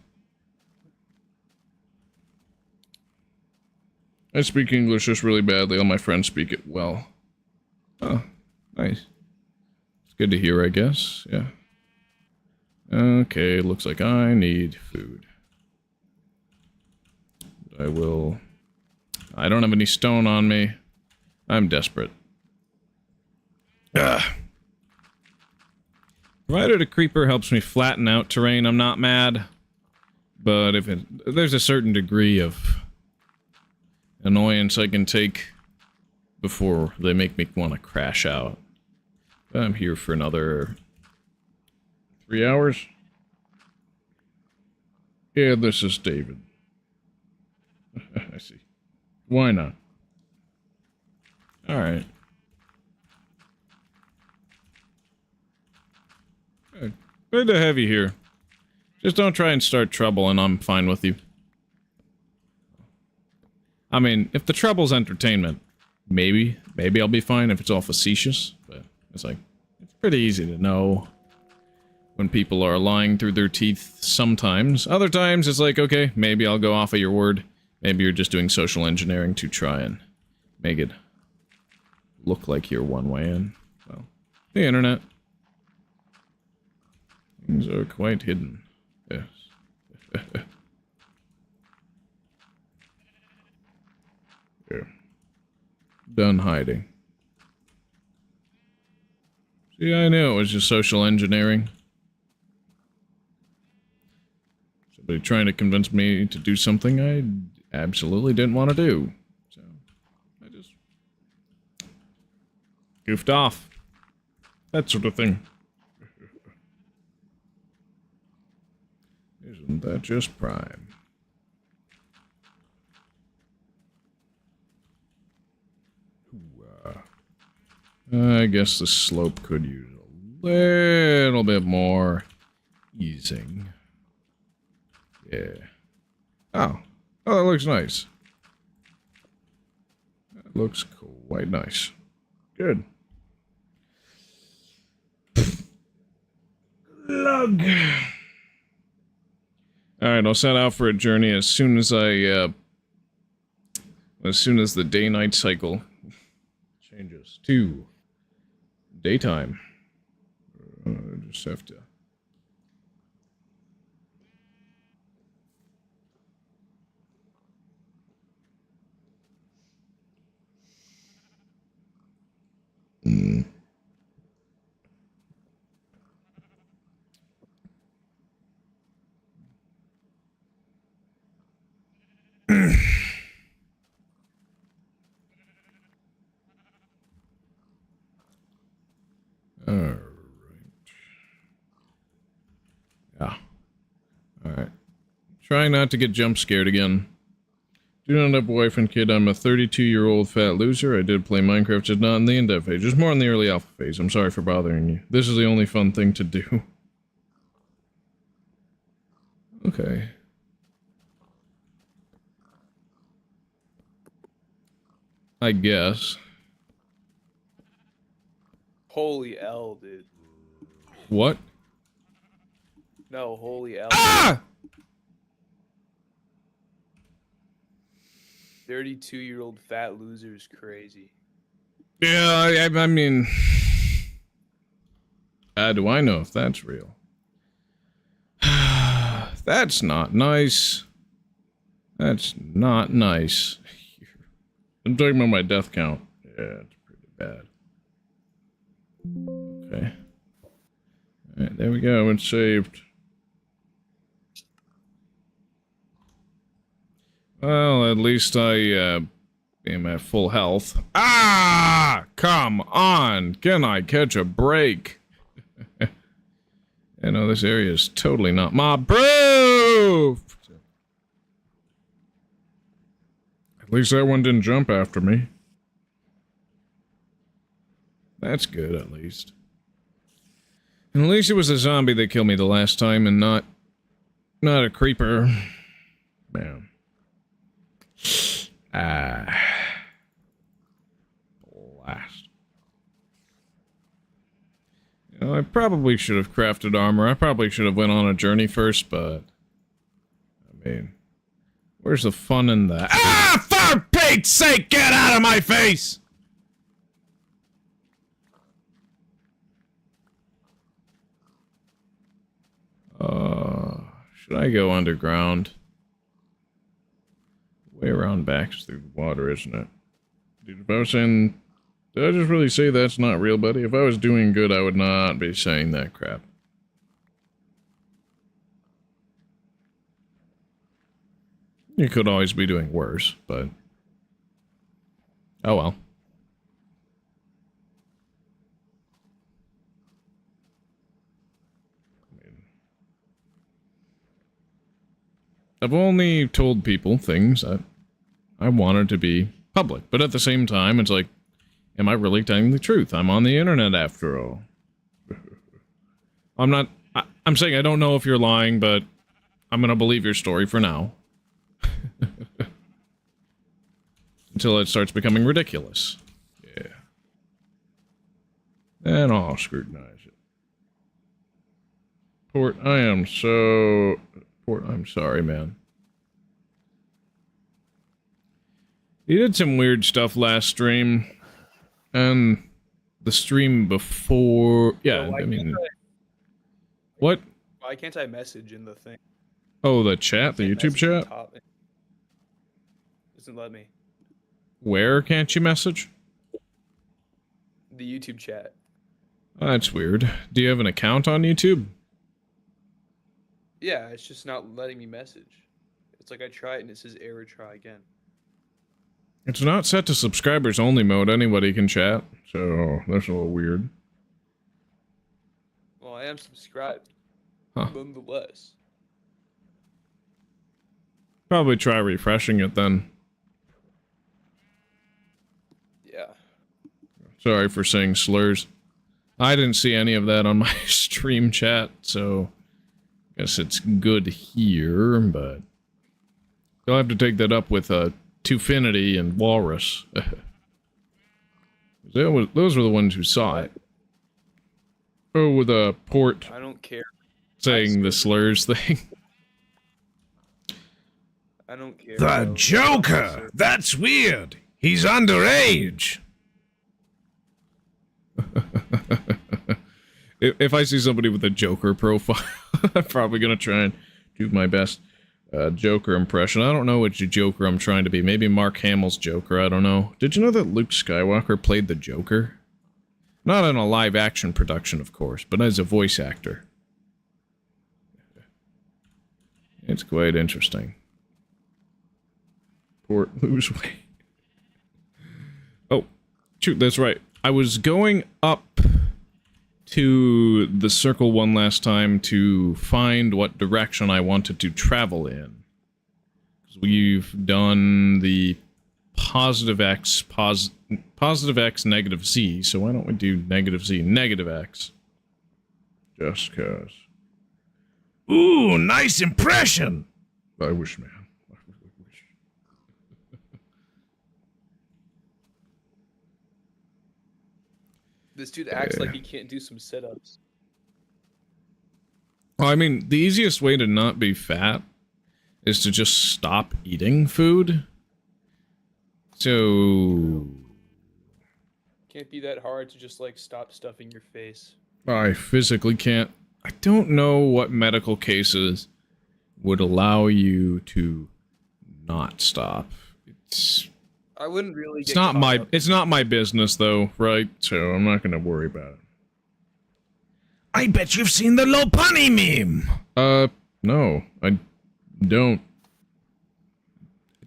I speak English just really badly. All my friends speak it well. Oh, nice. It's good to hear, I guess. Yeah. Okay, looks like I need food. I don't have any stone on me. I'm desperate. Ugh. Provided a creeper helps me flatten out terrain, I'm not mad. But if there's a certain degree of annoyance I can take before they make me want to crash out. I'm here for another 3 hours. Yeah, this is David. I see. Why not? Alright. Good to have you here. Just don't try and start trouble and I'm fine with you. I mean, if the trouble's entertainment, maybe I'll be fine if it's all facetious, but it's like, it's pretty easy to know when people are lying through their teeth sometimes. Other times, it's like, okay, maybe I'll go off of your word. Maybe you're just doing social engineering to try and make it look like you're one way in. Well, the internet. Things are quite hidden. Yes. Here. Done hiding. See, I knew it was just social engineering. Somebody trying to convince me to do something I absolutely didn't want to do. So I just goofed off. That sort of thing. Isn't that just prime? I guess the slope could use a little bit more easing. Yeah. Oh. Oh, that looks nice. That looks quite nice. Good. Lug. Alright, I'll set out for a journey as soon as the day-night cycle changes to daytime. I just have to... Alright. Yeah. Alright. Try not to get jump scared again. Do not have a wife and kid. I'm a 32-year-old fat loser. I did play Minecraft, just not in the Indev phase. Just more in the early alpha phase. I'm sorry for bothering you. This is the only fun thing to do. Okay. I guess. Holy L, dude. What? No, holy L. Ah! 32-year-old fat loser is crazy. Yeah, I mean... do I know if that's real? That's not nice. That's not nice. I'm talking about my death count. Yeah, it's pretty bad. Okay. Alright, there we go. It's saved. Well, at least I am at full health. Ah! Come on! Can I catch a break? I know this area is totally not mob proof! At least that one didn't jump after me. That's good, at least. And at least it was a zombie that killed me the last time and not a creeper. Man. Blast. You know, I probably should have crafted armor. I probably should have went on a journey first, but... I mean... Where's the fun in that? Ah! For Pete's sake, get out of my face! Should I go underground? Way around back through the water, isn't it? Dude, if I was saying... Did I just really say that's not real, buddy? If I was doing good, I would not be saying that crap. You could always be doing worse, but... Oh well. I've only told people things that I wanted to be public, but at the same time, it's like, am I really telling the truth? I'm on the internet after all. I'm saying I don't know if you're lying, but I'm gonna believe your story for now. Until it starts becoming ridiculous. Yeah. And I'll scrutinize it. Port, I'm sorry, man. You did some weird stuff last stream. And the stream before... Yeah, I mean... What? Why can't I message in the thing? Oh, the chat? The YouTube chat? Doesn't let me. Where can't you message? The YouTube chat. Oh, that's weird. Do you have an account on YouTube? Yeah, it's just not letting me message. It's like I try it and it says error, try again. It's not set to subscribers only mode. Anybody can chat, so that's a little weird. Well, I am subscribed. Huh. Nonetheless. Probably try refreshing it then. Yeah. Sorry for saying slurs. I didn't see any of that on my stream chat, so guess it's good here, but you'll have to take that up with Twofinity and Walrus. Those were the ones who saw it. Oh, with a port I don't care. saying the slurs thing. I don't care. The bro. Joker! That's weird! He's underage! If I see somebody with a Joker profile, I'm probably gonna try and do my best Joker impression. I don't know which Joker I'm trying to be. Maybe Mark Hamill's Joker, I don't know. Did you know that Luke Skywalker played the Joker? Not in a live-action production, of course, but as a voice actor. It's quite interesting. Port, lose weight. Oh, shoot, that's right. I was going up to the circle one last time to find what direction I wanted to travel in. We've done the positive x, positive x, negative z, so why don't we do negative z, negative x? Just cause. Ooh, nice impression! I wish, man. I really wish. This dude acts like he can't do some sit-ups. Well, I mean, the easiest way to not be fat is to just stop eating food. So Can't be that hard to just like stop stuffing your face. I physically can't. I don't know what medical cases would allow you to not stop. I wouldn't really. It's not my business though, right? So I'm not gonna worry about it. I bet you've seen the low punny meme! No, I don't.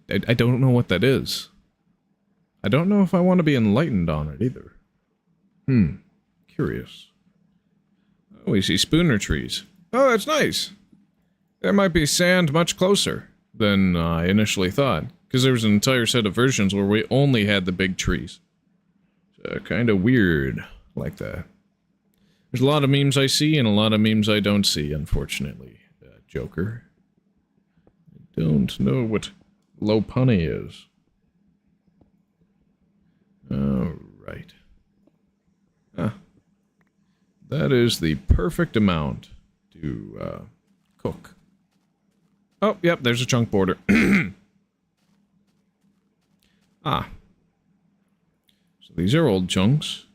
I don't know what that is. I don't know if I want to be enlightened on it either. Curious. Oh, we see spooner trees. Oh, that's nice. There might be sand much closer than I initially thought, because there was an entire set of versions where we only had the big trees. Kind of weird like that. There's a lot of memes I see and a lot of memes I don't see, unfortunately. Joker. I don't know what low punny is. Alright. That is the perfect amount to cook. Oh, yep, there's a chunk border. So these are old chunks.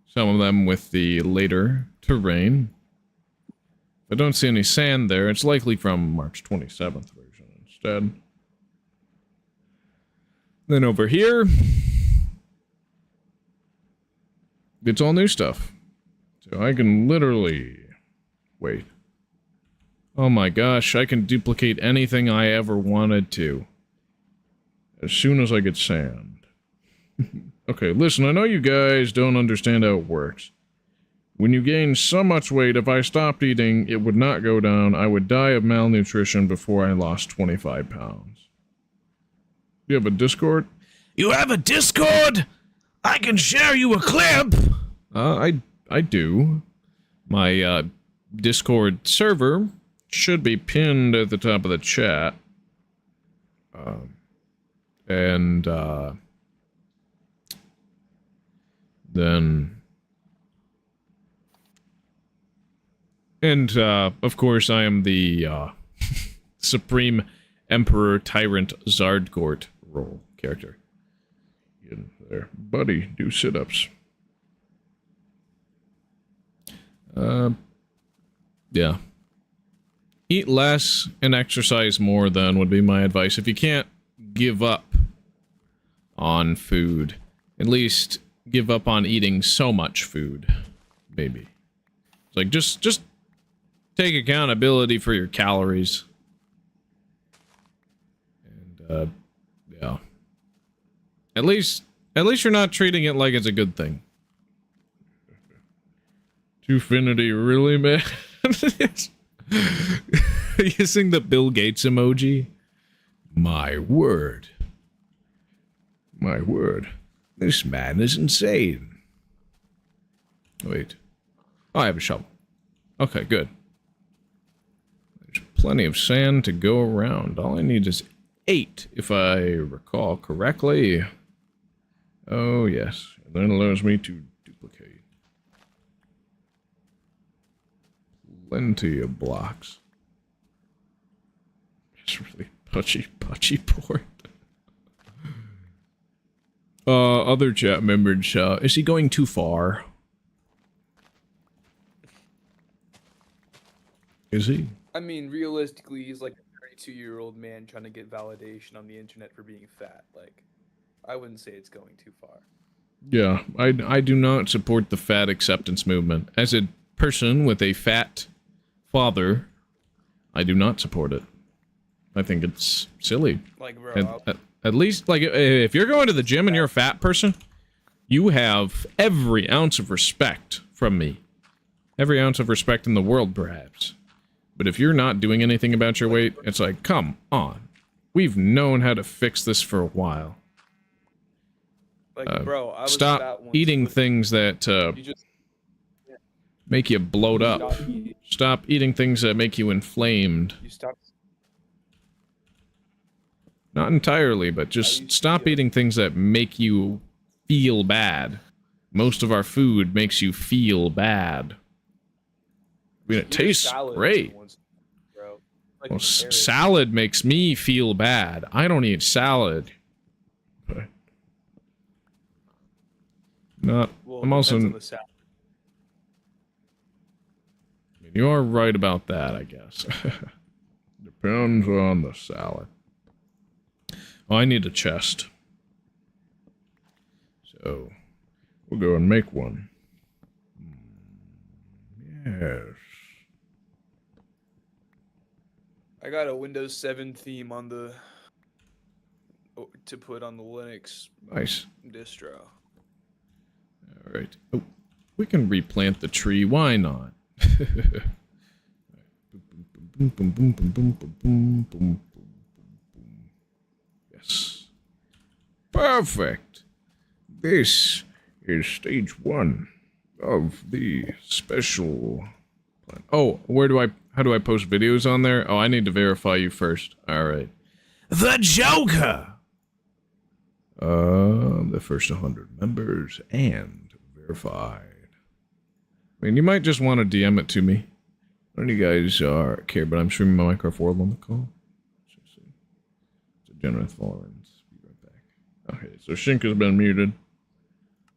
Some of them with the later terrain. If I don't see any sand there, it's likely from March 27th version instead. Then over here, it's all new stuff. So I can literally... Wait. Oh my gosh, I can duplicate anything I ever wanted to. As soon as I get sand. Okay, listen, I know you guys don't understand how it works. When you gain so much weight, if I stopped eating, it would not go down. I would die of malnutrition before I lost 25 pounds. You have a Discord? You have a Discord? I can share you a clip! I do. My, Discord server should be pinned at the top of the chat. And of course, I am the, Supreme Emperor Tyrant Zardgort role character. Get in there. Buddy, do sit-ups. Yeah. Eat less and exercise more, then, would be my advice. If you can't give up on food, at least give up on eating so much food. Maybe. It's like, just take accountability for your calories. Yeah. At least you're not treating it like it's a good thing. Twofinity, really, man? Using the Bill Gates emoji? My word. My word. This man is insane. Wait. Oh, I have a shovel. Okay, good. There's plenty of sand to go around. All I need is 8, if I recall correctly. Oh, yes. And that allows me to duplicate. Plenty of blocks. It's really pudgy port. Other chat members, is he going too far? Is he? I mean, realistically, he's like a 32-year-old man trying to get validation on the internet for being fat. Like, I wouldn't say it's going too far. Yeah, I do not support the fat acceptance movement. As a person with a fat father, I do not support it. I think it's silly. Like, bro, At least, like, if you're going to the gym and you're a fat person, you have every ounce of respect from me. Every ounce of respect in the world, perhaps. But if you're not doing anything about your weight, it's like, come on. We've known how to fix this for a while. like, bro, I was fat Stop once, eating but things that you just make you bloat up. stop eating. Stop eating things that make you inflamed. You stop. Not entirely, but I just used to stop do it. eating things that make you feel bad. Most of our food makes you feel bad. I mean, it Eat tastes salad great. once, bro. Like Well, carrots. salad makes me feel bad. I don't eat salad. But not. Well, I'm it also. depends on the salad. I mean, you are right about that, I guess. Depends on the salad. Oh, I need a chest. So, we'll go and make one. Yes. I got a Windows 7 theme on the to put on the Linux Nice. distro. Alright. Oh, we can replant the tree. Why not? Boom, boom, boom, boom, boom, boom, boom, boom, boom. Yes. Perfect. This is stage 1 of the special plan. Oh, how do I post videos on there? Oh, I need to verify you first. Alright. The Joker! The first 100 members and verified. I mean, you might just want to DM it to me. None of you guys care, but I'm streaming my Minecraft World on the call. It's a generous tolerance. Be right back. Okay, so Shink has been muted.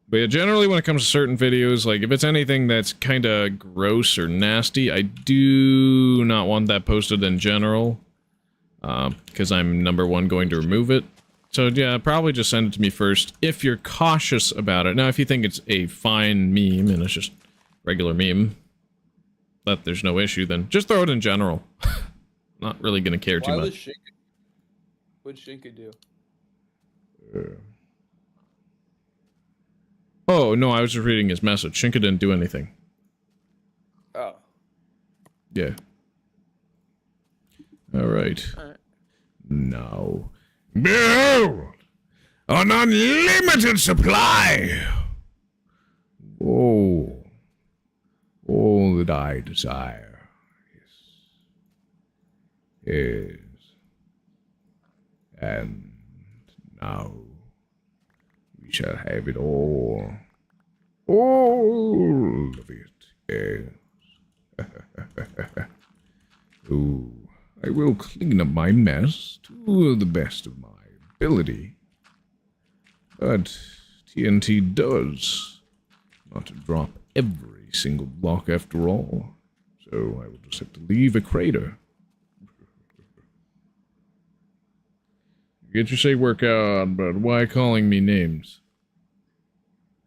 But yeah, generally when it comes to certain videos, like if it's anything that's kind of gross or nasty, I do not want that posted in general. Because I'm #1 going to remove it. So yeah, probably just send it to me first if you're cautious about it. Now, if you think it's a fine meme and it's just regular meme, that there's no issue, then just throw it in general. Not really gonna care too Why much. was Shinka? What'd Shinka do? Oh, no, I was just reading his message. Shinka didn't do anything. Oh. Yeah. Alright. Alright. Now. Behold! An unlimited supply! Oh. All that I desire is. And now we shall have it all. All of it, yes. Ooh, I will clean up my mess to the best of my ability. But TNT does not drop every single block after all. So I will just have to leave a crater. Get your say workout, but why calling me names?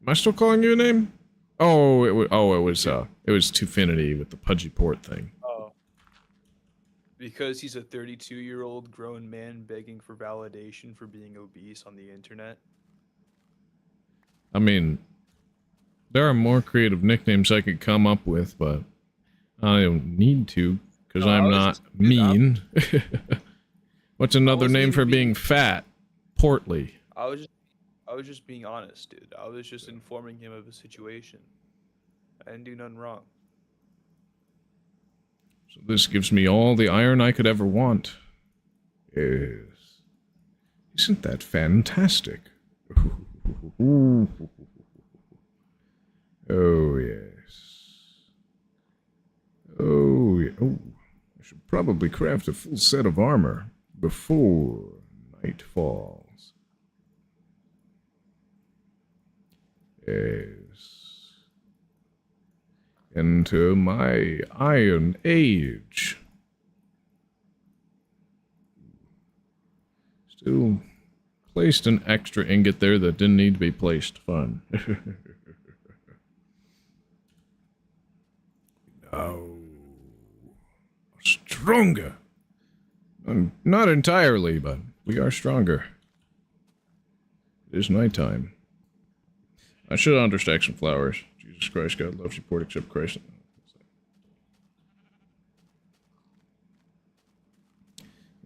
Am I still calling you a name? Oh, it was Twofinity with the pudgy port thing. Oh. Because he's a 32-year-old grown man begging for validation for being obese on the internet. I mean, there are more creative nicknames I could come up with, but I don't need to, because No, I I'm was not just- dude, mean. What's another wasn't name even for being- being fat? Portly. I was just being honest, dude. I was just informing him of a situation. I didn't do nothing wrong. So this gives me all the iron I could ever want. Yes. Isn't that fantastic? Oh, yes. Oh, yeah. Oh, I should probably craft a full set of armor before night falls. Yes. Into my Iron Age. Still placed an extra ingot there that didn't need to be placed. Fun. Now, stronger. Not entirely, but we are stronger. It is nighttime. I should understack some flowers. Jesus Christ, God loves you, port except Christ.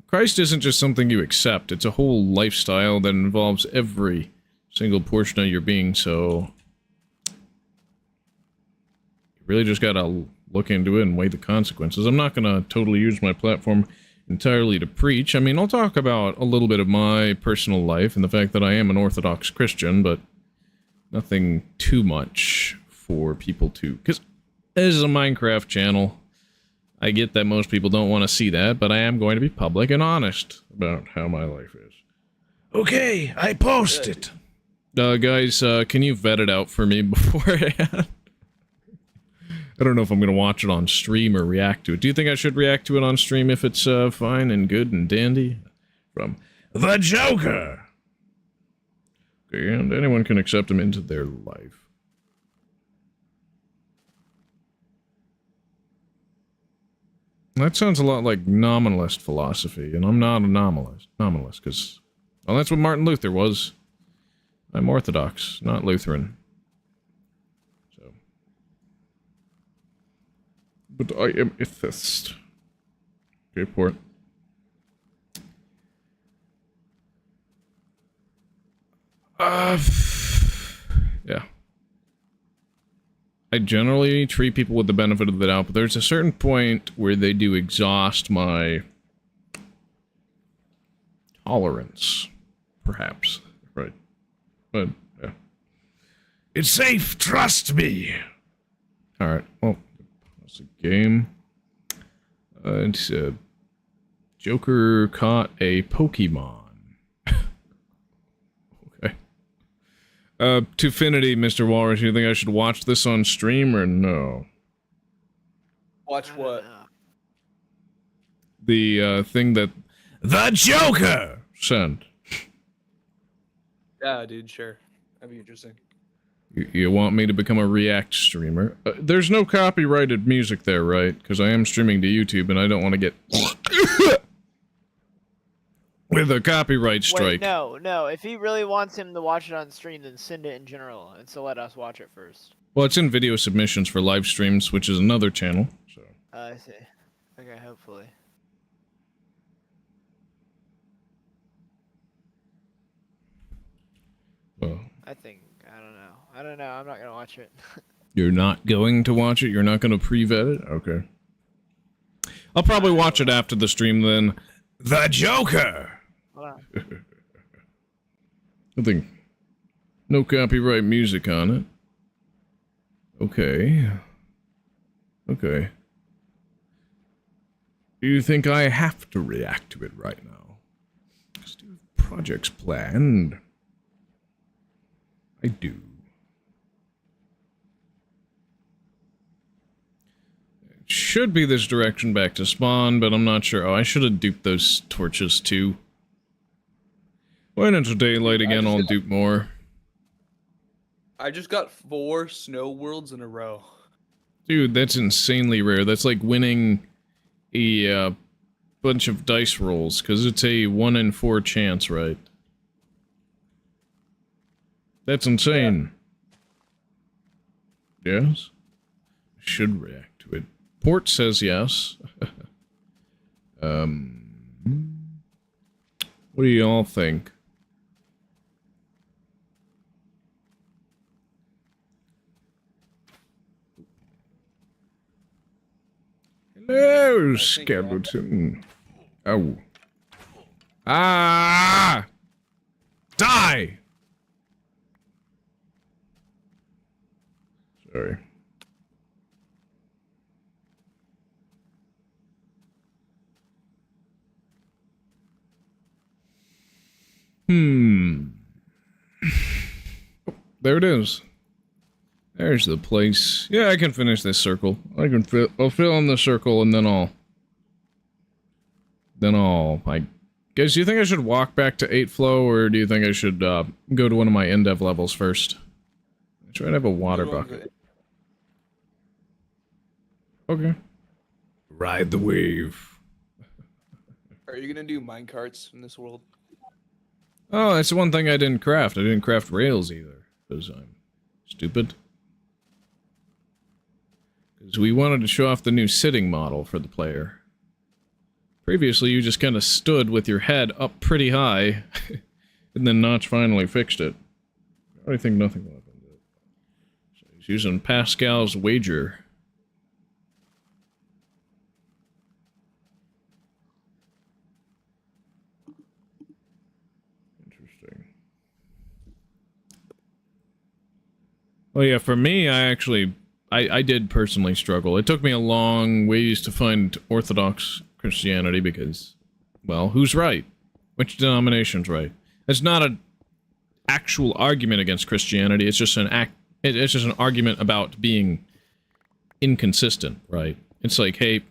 Christ isn't just something you accept, it's a whole lifestyle that involves every single portion of your being, so you really just gotta look into it and weigh the consequences. I'm not gonna totally use my platform entirely to preach. I mean, I'll talk about a little bit of my personal life and the fact that I am an Orthodox Christian, but nothing too much for people to... Because this is a Minecraft channel. I get that most people don't want to see that, but I am going to be public and honest about how my life is. Okay, I post it. Guys, can you vet it out for me beforehand? I don't know if I'm going to watch it on stream or react to it. Do you think I should react to it on stream if it's fine and good and dandy? From The Joker. Okay, and anyone can accept him into their life. That sounds a lot like nominalist philosophy, and I'm not a nominalist, because, well, that's what Martin Luther was. I'm Orthodox, not Lutheran. So. But I am atheist. Okay, port. Yeah. I generally treat people with the benefit of the doubt, but there's a certain point where they do exhaust my tolerance, perhaps. Right. But, yeah. It's safe, trust me. Alright, well, that's a game. It's Joker caught a Pokemon. Okay. Twofinity, Mr. Walrus, you think I should watch this on stream or no? Watch I don't what? know. The thing that The Joker. sent. Yeah, dude, sure. That'd be interesting. You want me to become a React streamer? There's no copyrighted music there, right? Because I am streaming to YouTube and I don't want to get with a copyright strike. Wait, no. If he really wants him to watch it on stream, then send it in general, and so let us watch it first. Well, it's in video submissions for live streams, which is another channel. So I see. Okay, hopefully. well, I think, I don't know, I'm not gonna watch it. you're not going to watch it? You're not going to pre-vet it? Okay. I'll probably watch it after the stream then. The Joker. Hold on. I think no copyright music on it. Okay. Okay. Do you think I have to react to it right now? Because do you have projects planned? I do. It should be this direction back to spawn, but I'm not sure. Oh, I should have duped those torches too. When it's daylight again, I'll dupe more. I just got 4 snow worlds in a row. Dude, that's insanely rare. That's like winning a bunch of dice rolls, because it's a 1 in 4 chance, right? That's insane. Yes? Should react to it. Port says yes. What do y'all think? Hello, skeleton. Oh. Ah! Die! Sorry. There it is. There's the place. Yeah, I can finish this circle. I'll fill in the circle and then guys, do you think I should walk back to 8 flow, or do you think I should, go to one of my Indev levels first? I try to have a water bucket. Okay. Ride the wave. Are you gonna do minecarts in this world? Oh, that's the one thing I didn't craft. I didn't craft rails either, because I'm stupid. Because we wanted to show off the new sitting model for the player. Previously, you just kind of stood with your head up pretty high, and then Notch finally fixed it. I think nothing will happen to it. So he's using Pascal's wager. Interesting. Well, yeah, for me, I did personally struggle. It took me a long ways to find Orthodox Christianity because, well, who's right? Which denomination's right? It's not an actual argument against Christianity. It's just it's just an argument about being inconsistent, right? It's like, hey,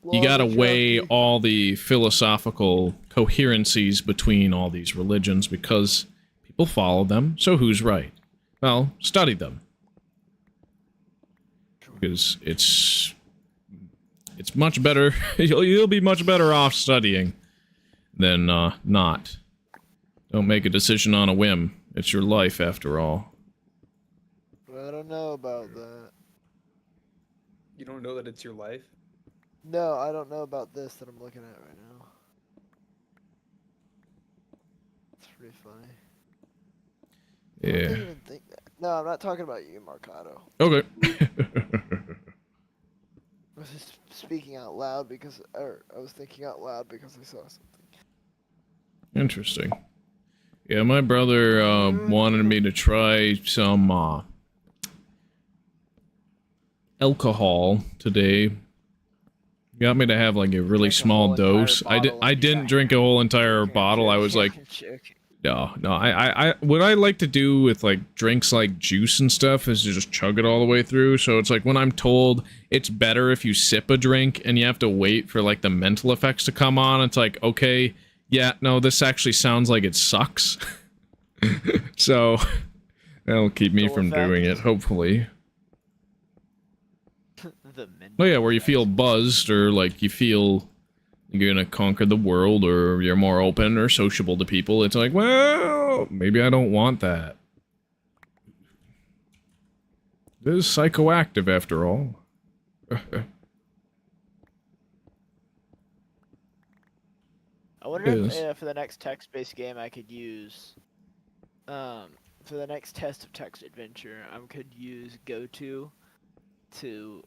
you gotta weigh all the philosophical coherencies between all these religions because people follow them. So who's right? Well, study them. Because it's much better. You'll be much better off studying than not. Don't make a decision on a whim. It's your life, after all. I don't know about that. You don't know that it's your life? No, I don't know about this that I'm looking at right now. It's pretty funny. I Yeah. didn't even think that. No, I'm not talking about you, Marcado. Okay. I was just speaking out loud because, or I was thinking out loud because I saw something. Interesting. Yeah, my brother wanted me to try some alcohol today. Got me to have like a really small dose. I didn't drink a whole entire bottle. I was like, no. What I like to do with like drinks like juice and stuff is to just chug it all the way through. So it's like when I'm told it's better if you sip a drink and you have to wait for like the mental effects to come on, it's like, okay, yeah, no, this actually sounds like it sucks. So that'll keep me from doing it, hopefully. Oh yeah, where you feel buzzed or like you feel you're gonna conquer the world or you're more open or sociable to people. It's like, well, maybe I don't want that. This is psychoactive after all. I wonder if for the next text-based game I could use, for the next test of text adventure, I could use GoTo to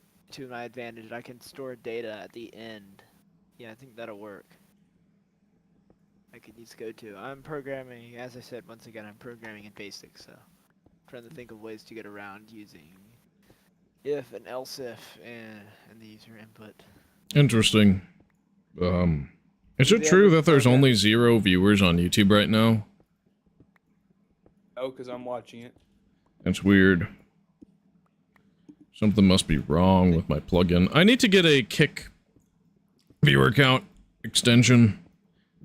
my advantage. I can store data at the end. Yeah, I think that'll work. I could use GoTo. I'm programming, as I said, once again, I'm programming in BASIC, so I'm trying to think of ways to get around using if and else if and the user input. Interesting. Is it true that there's only 0 viewers on YouTube right now? Oh, because I'm watching it. That's weird. Something must be wrong with my plugin. I need to get a Kick viewer count extension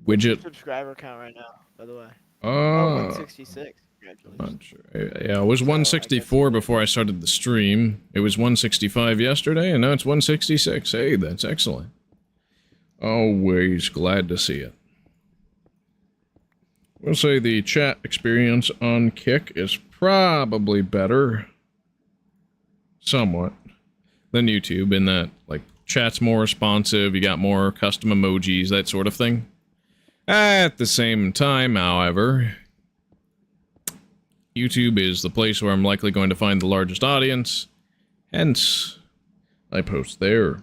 widget. Subscriber count right now, by the way. Oh, 166. Congratulations. Not sure. Yeah, it was 164 before I started the stream. It was 165 yesterday, and now it's 166. Hey, that's excellent. Always glad to see it. We'll say the chat experience on Kick is probably better, somewhat, than YouTube in that, like, chat's more responsive, you got more custom emojis, that sort of thing. At the same time, however, YouTube is the place where I'm likely going to find the largest audience, hence, I post there.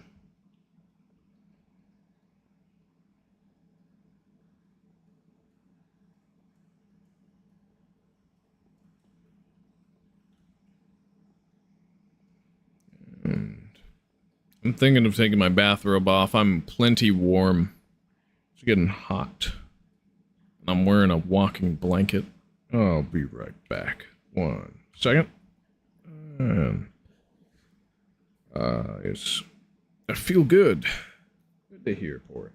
I'm thinking of taking my bathrobe off. I'm plenty warm. It's getting hot. I'm wearing a walking blanket. I'll be right back. 1 second. And I feel good. Good to hear for it.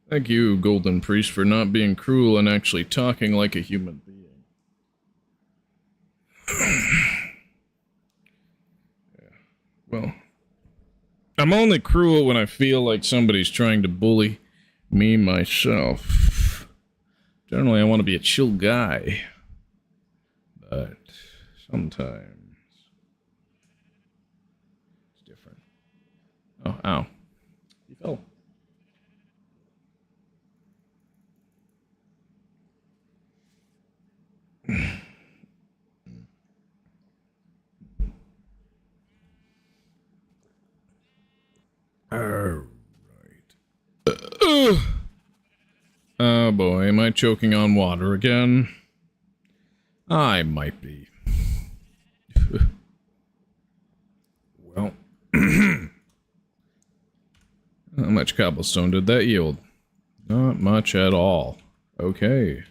Thank you, Golden Priest, for not being cruel and actually talking like a human being. Yeah. Well, I'm only cruel when I feel like somebody's trying to bully me myself. Generally, I want to be a chill guy. But sometimes it's different. Oh, ow. You fell. Alright. Oh boy, am I choking on water again? I might be. Well. How much cobblestone did that yield? Not much at all. Okay.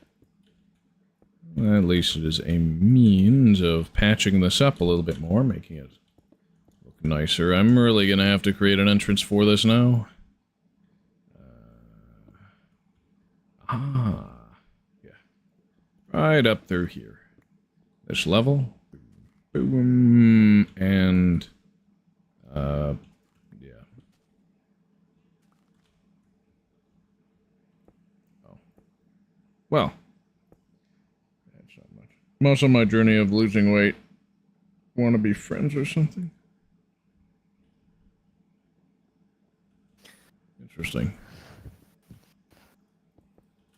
At least it is a means of patching this up a little bit more, making it look nicer. I'm really gonna have to create an entrance for this now. Yeah. Right up through here. This level. Boom. And, yeah. Oh. Well. That's not much. I'm also on my journey of losing weight. Want to be friends or something? Interesting.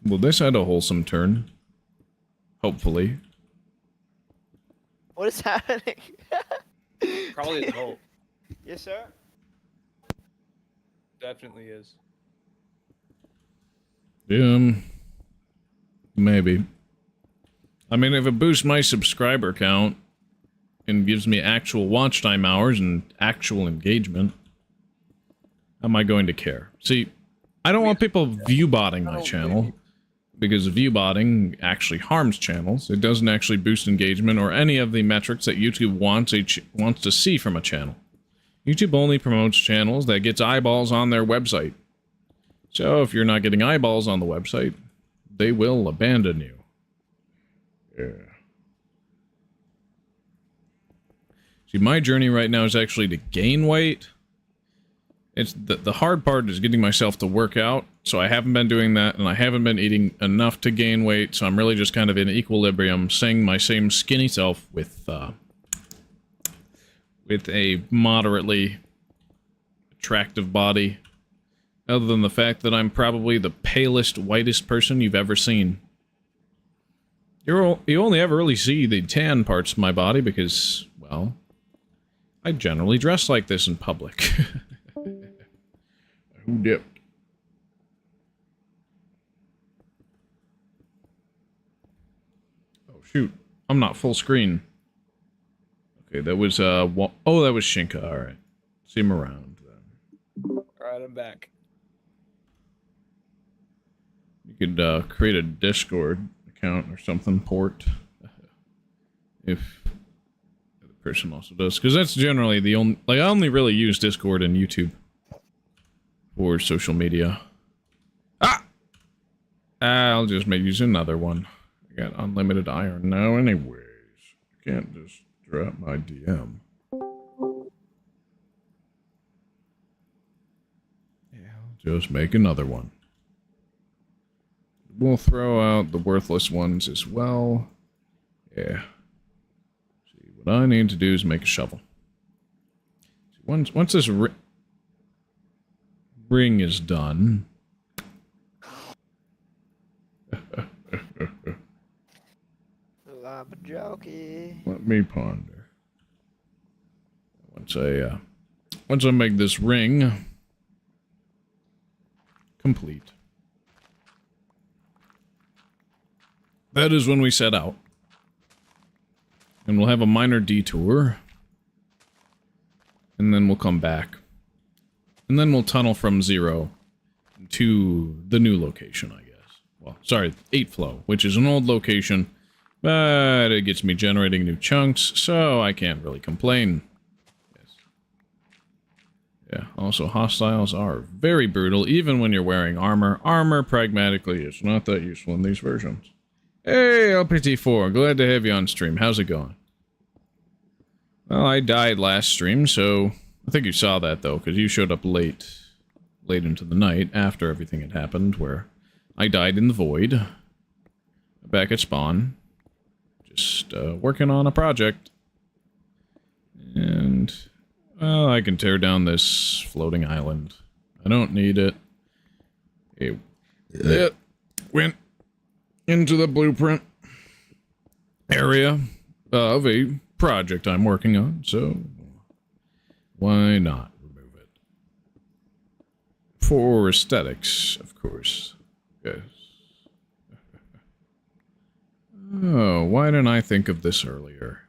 Well, this had a wholesome turn. Hopefully. What is happening? Probably the hope. Yes, sir. Definitely is. Maybe. I mean, if it boosts my subscriber count and gives me actual watch time hours and actual engagement, how am I going to care? See, I don't want people view-botting my channel, because view-botting actually harms channels. It doesn't actually boost engagement or any of the metrics that YouTube wants to see from a channel. YouTube only promotes channels that gets eyeballs on their website. So if you're not getting eyeballs on the website, they will abandon you. Yeah. See, my journey right now is actually to gain weight. It's the hard part is getting myself to work out, so I haven't been doing that, and I haven't been eating enough to gain weight, so I'm really just kind of in equilibrium, seeing my same skinny self with a moderately attractive body, other than the fact that I'm probably the palest, whitest person you've ever seen. You only ever really see the tan parts of my body because, well, I generally dress like this in public. Who dipped? Shoot, I'm not full screen. Okay, that was, oh, that was Shinka, alright. See him around, then. Alright, I'm back. You could, create a Discord account or something, port. If the person also does. Because that's generally the only... Like, I only really use Discord and YouTube for social media. Ah! I'll just use another one. I got unlimited iron now anyways. I can't just drop my DM. Yeah, I'll just make another one. We'll throw out the worthless ones as well. Yeah. See, what I need to do is make a shovel. Once this ring is done... Let me ponder. Once I make this ring complete, that is when we set out. And we'll have a minor detour. And then we'll come back. And then we'll tunnel from 0 to the new location, I guess. Well, sorry, 8 flow, which is an old location, but it gets me generating new chunks, so I can't really complain. Yes. Yeah, also hostiles are very brutal, even when you're wearing armor. Armor, pragmatically, is not that useful in these versions. Hey, LPT4, glad to have you on stream. How's it going? Well, I died last stream, so I think you saw that, though, because you showed up late into the night after everything had happened, where I died in the void, back at spawn, just working on a project, and, well, I can tear down this floating island. I don't need it. It went into the blueprint area of a project I'm working on, so why not remove it? For aesthetics, of course. Yes. Oh, why didn't I think of this earlier?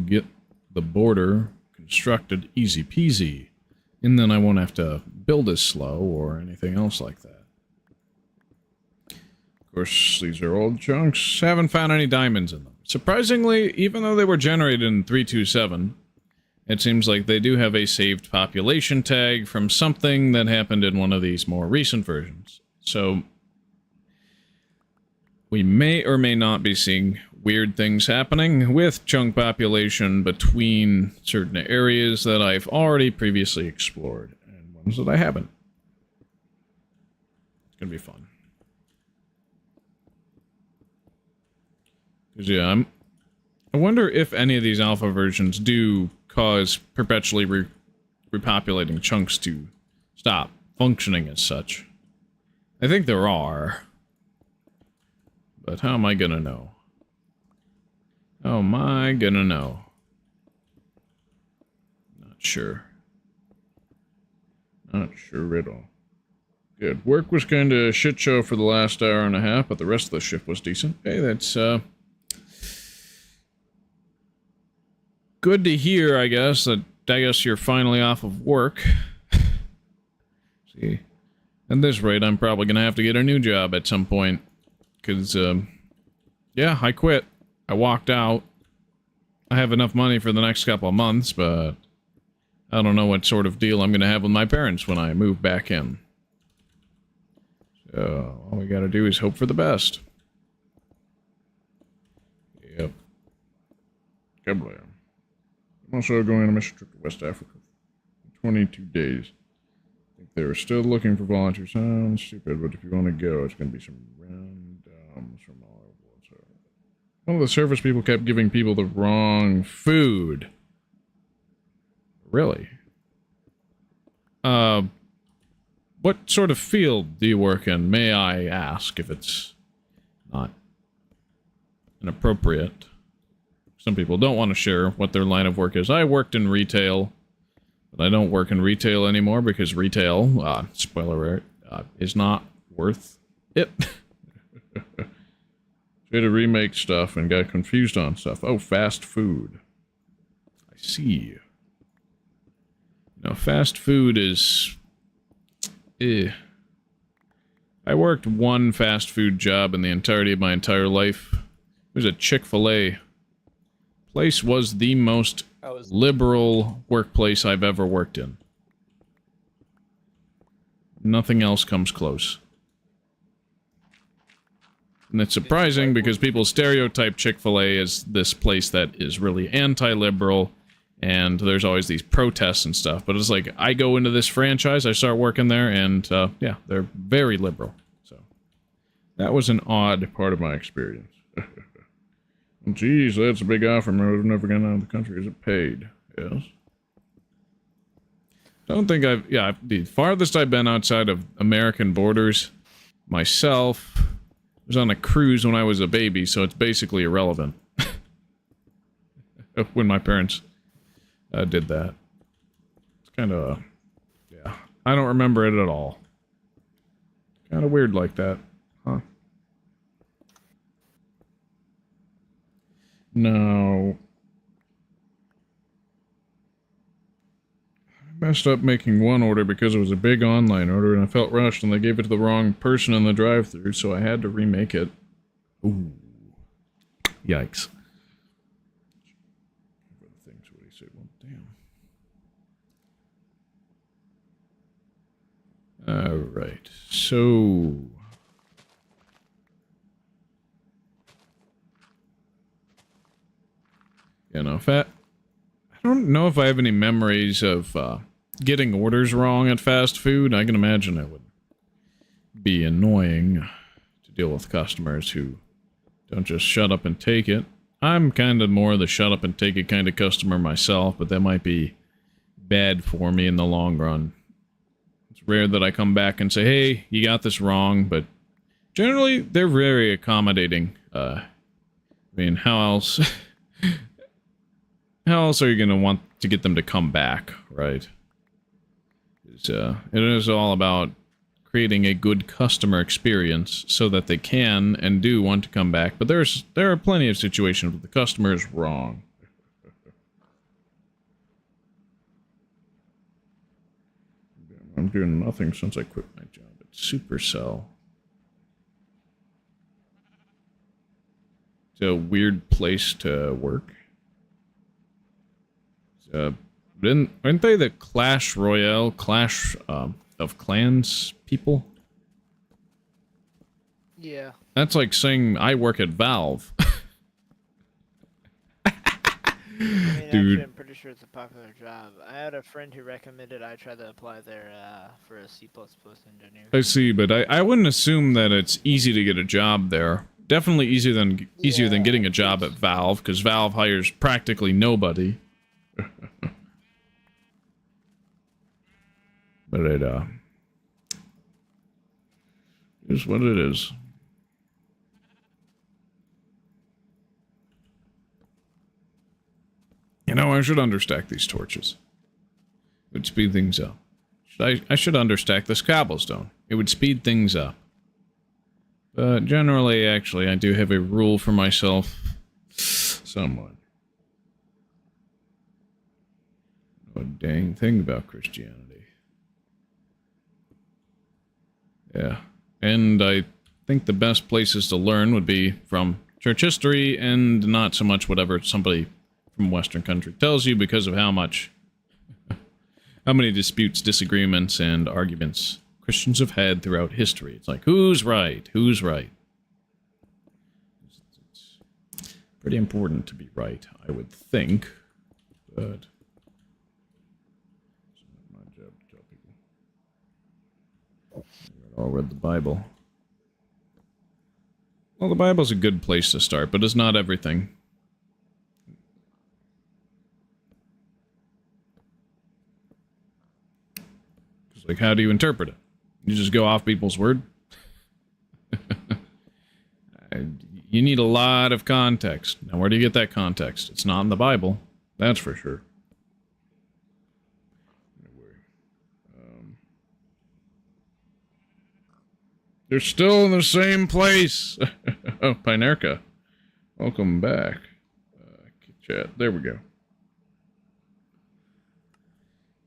Get the border constructed easy peasy, and then I won't have to build as slow or anything else like that. Of course, these are old chunks. Haven't found any diamonds in them. Surprisingly, even though they were generated in 327, it seems like they do have a saved population tag from something that happened in one of these more recent versions. So, we may or may not be seeing weird things happening with chunk population between certain areas that I've already previously explored, and ones that I haven't. It's gonna be fun. Because, yeah, I wonder if any of these alpha versions do cause perpetually repopulating chunks to stop functioning as such. I think there are. But how am I gonna know? How am I gonna know? Not sure. Not sure at all. Good. Work was kinda a shit show for the last hour and a half, but the rest of the shift was decent. Hey, that's, good to hear, I guess, that you're finally off of work. See, at this rate, I'm probably gonna have to get a new job at some point. Because, yeah, I quit. I walked out. I have enough money for the next couple of months, but I don't know what sort of deal I'm gonna have with my parents when I move back in. So, all we gotta do is hope for the best. Yep. Kablam. I'm also going on a mission trip to West Africa for 22 days. I think they were still looking for volunteers. Sounds stupid, but if you want to go, it's going to be some randoms from all over the world. So, one of the service people kept giving people the wrong food. Really? What sort of field do you work in? May I ask if it's not inappropriate? Some people don't want to share what their line of work is. I worked in retail, but I don't work in retail anymore because retail, spoiler alert, is not worth it. So we had to remake stuff and got confused on stuff. Oh, fast food. I see. Now, fast food is... I worked one fast food job in the entirety of my entire life. It was a Chick-fil-A. Place was the most liberal workplace I've ever worked in. Nothing else comes close. And it's surprising because people stereotype Chick-fil-A as this place that is really anti-liberal, and there's always these protests and stuff. But it's like, I go into this franchise, I start working there, and yeah, they're very liberal. So that was an odd part of my experience. Geez, that's a big offer. I've never gone out of the country. Is it paid? Yes. Don't think I've... Yeah, the farthest I've been outside of American borders myself was on a cruise when I was a baby, so it's basically irrelevant. When my parents did that. It's kind of... yeah. I don't remember it at all. Kind of weird like that. Huh. No. I messed up making one order because it was a big online order and I felt rushed and they gave it to the wrong person in the drive-thru, so I had to remake it. Ooh. Yikes. Things what he said. Well, damn. Alright, so... You know, I don't know if I have any memories of getting orders wrong at fast food. I can imagine it would be annoying to deal with customers who don't just shut up and take it. I'm kind of more the shut up and take it kind of customer myself, but that might be bad for me in the long run. It's rare that I come back and say, hey, you got this wrong, but generally they're very accommodating. I mean, how else... How else are you going to want to get them to come back, right? It is all about creating a good customer experience so that they can and do want to come back. But there are plenty of situations where the customer is wrong. I'm doing nothing since I quit my job at Supercell. It's a weird place to work. Aren't they the Clash Royale, Clash of Clans people? Yeah. That's like saying I work at Valve. I mean, Dude. actually, I'm pretty sure it's a popular job. I had a friend who recommended I try to apply there for a C++ engineer. I see, but I wouldn't assume that it's easy to get a job there. Definitely easier than getting a job at Valve, because Valve hires practically nobody. But it is what it is. You know, I should understack these torches. It would speed things up. I should understack this cobblestone. It would speed things up. But generally, actually, I do have a rule for myself. Somewhat. No dang thing about Christianity. Yeah. And I think the best places to learn would be from church history and not so much whatever somebody from Western country tells you, because of how many disputes, disagreements, and arguments Christians have had throughout history. It's like, who's right? Who's right? It's pretty important to be right, I would think, but it's not my job to tell people. I've all read the Bible. Well, the Bible's a good place to start, but it's not everything. It's like, how do you interpret it? You just go off people's word? You need a lot of context. Now, where do you get that context? It's not in the Bible. That's for sure. They're still in the same place. Oh, Pinerka. Welcome back. Chat. There we go.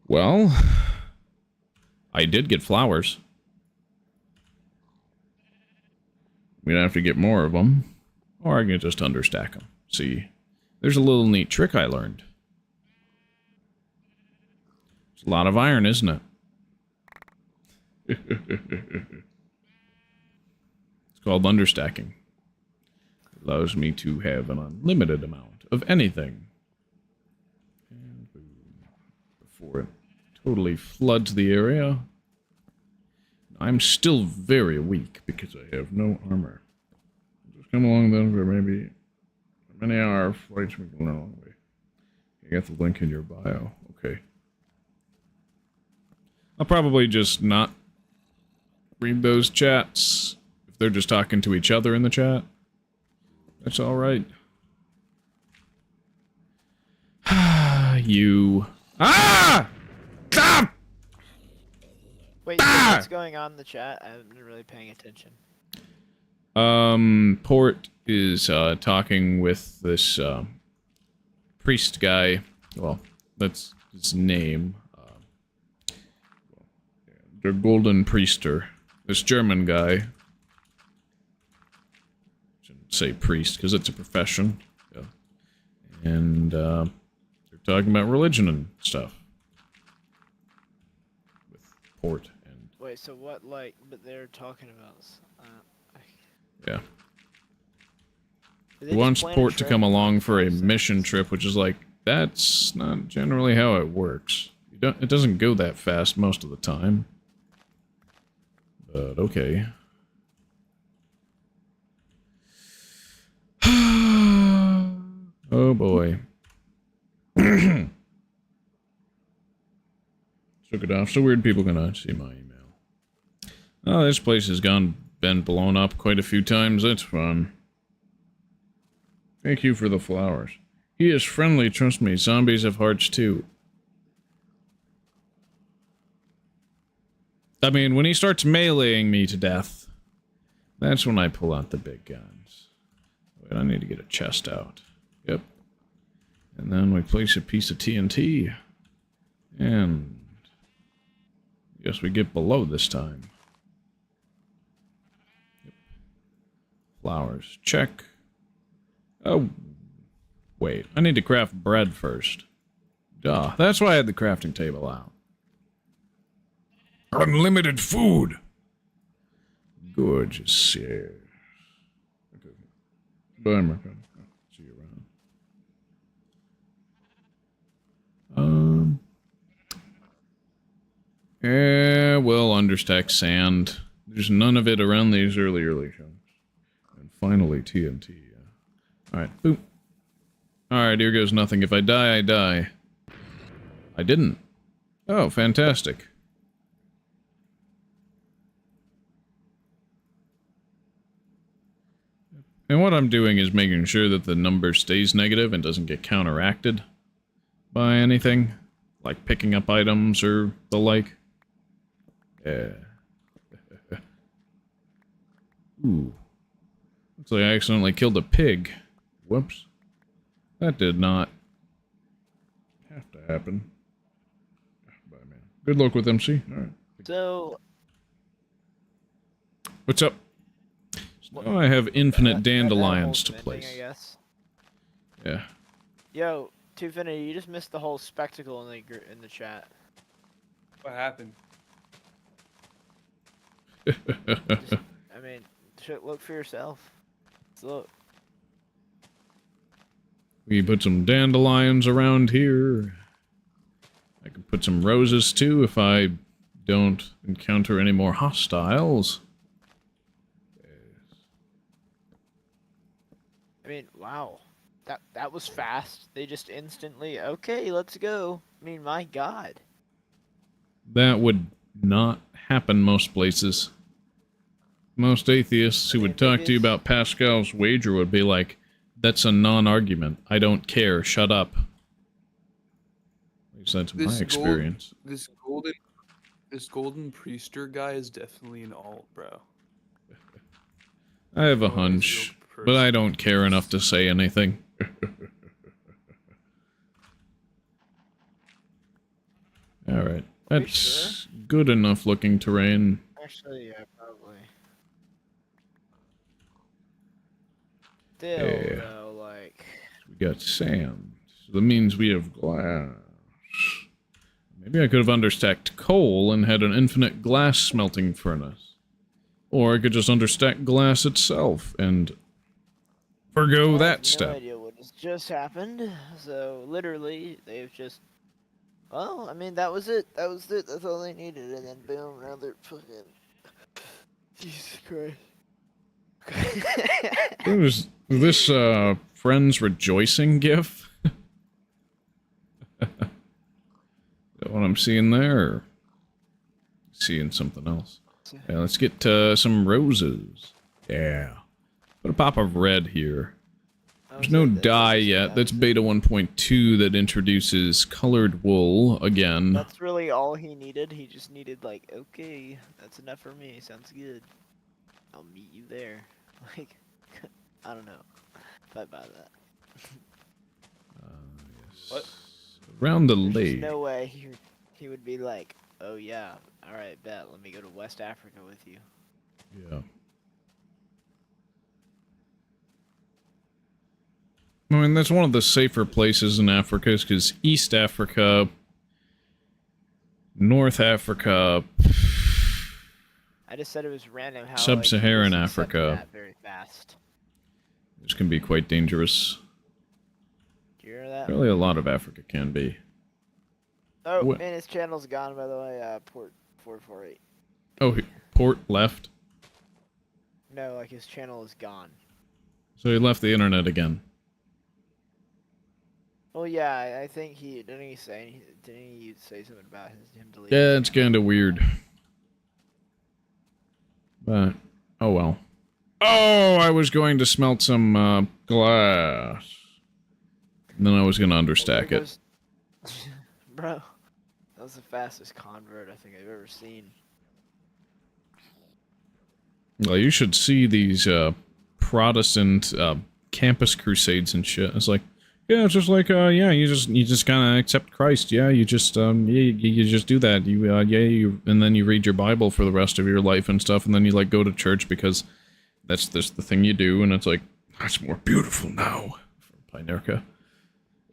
Well, I did get flowers. We're gonna have to get more of them. Or I can just understack them. See, there's a little neat trick I learned. It's a lot of iron, isn't it? It's called understacking. It allows me to have an unlimited amount of anything. And boom. Before it totally floods the area. I'm still very weak because I have no armor. Just come along then for maybe a many hour flights we go a long way. You got the link in your bio. Okay. I'll probably just not read those chats if they're just talking to each other in the chat. That's alright. You. Ah! Stop! Wait, so what's going on in the chat? I haven't been really paying attention. Port is talking with this priest guy. Well, that's his name. The Golden Priester. This German guy. Shouldn't say priest because it's a profession. Yeah. And they're talking about religion and stuff. With Port and. Wait, so what, like, but they're talking about... Yeah. They He just wants plan a Port to trip? come along for a mission trip, which is like, that's not generally how it works. It doesn't go that fast most of the time. But okay. Oh boy. Took it off, so weird people cannot see my email. Oh, this place has been blown up quite a few times. That's fun. Thank you for the flowers. He is friendly, trust me. Zombies have hearts too. I mean, when he starts meleeing me to death, that's when I pull out the big guns. Wait, I need to get a chest out. Yep. And then we place a piece of TNT. And... guess we get below this time. Yep. Flowers. Check. Oh. Wait, I need to craft bread first. Duh. That's why I had the crafting table out. Unlimited food. Gorgeous. Yeah. Okay. Bye, Marco. See you around. Yeah, well, understack sand. There's none of it around these early chunks. And finally, TNT. Yeah. Alright, boop. Alright, here goes nothing. If I die, I die. I didn't. Oh, fantastic. And what I'm doing is making sure that the number stays negative and doesn't get counteracted by anything, like picking up items or the like. Yeah. Ooh. Looks like I accidentally killed a pig. Whoops. That did not have to happen. Bye, man. Good luck with MC. Alright. So... What's up? Oh, I have infinite that dandelions whole to vending, place. I guess. Yeah. Yo, Twofinity, you just missed the whole spectacle in the chat. What happened? I mean, look for yourself. Let's look. We put some dandelions around here. I can put some roses too if I don't encounter any more hostiles. I mean, wow. That was fast. They just instantly, okay, let's go. I mean, my god. That would not happen most places. Most atheists who would talk to you about Pascal's wager would be like, that's a non-argument. I don't care. Shut up. At least that's my experience. This golden priester guy is definitely an alt, bro. I have a hunch but I don't care enough to say anything. Alright, that's good enough looking terrain. Actually, yeah, probably. Still, Yeah. though, like... We got sand, so that means we have glass. Maybe I could have understacked coal and had an infinite glass smelting furnace. Or I could just understack glass itself and forgo that I step. have no idea what has just happened. So, literally, they've just... Well, I mean, that was it. That was it. That's all they needed. And then, boom, now they're fucking... Jesus Christ. What was this, Friends Rejoicing gif? Is that what I'm seeing there, or seeing something else? Yeah, let's get some roses. Yeah. Put a pop of red here. There's no dye yet. That's beta 1.2 that introduces colored wool again. That's really all he needed. He just needed, like, okay, that's enough for me. Sounds good. I'll meet you there. Like, I don't know if I buy that. Yes. What? Around the There's lake. no way he would be like, oh yeah, alright, bet, let me go to West Africa with you. Yeah. I mean, that's one of the safer places in Africa, is because East Africa, North Africa, I just said it was random how Sub-Saharan like, he was accepting Africa. that very fast. this can be quite dangerous. Do you hear that? Really, a lot of Africa can be. Oh, What? man, his channel's gone, by the way, port 448. Oh, port left. No, like his channel is gone. So he left the internet again. Well, yeah, I think didn't he say something about him deleting? Yeah, his it's channel? kind of weird. But, oh well. Oh, I was going to smelt some glass. And then I was going to understack There it. goes- Bro, that was the fastest convert I think I've ever seen. Well, you should see these Protestant campus crusades and shit. It's like, yeah, it's just like, yeah, you just kind of accept Christ. Yeah, you just you just do that. And then you read your Bible for the rest of your life and stuff, and then you like go to church because that's the thing you do, and it's like, that's more beautiful now. For Pinerka.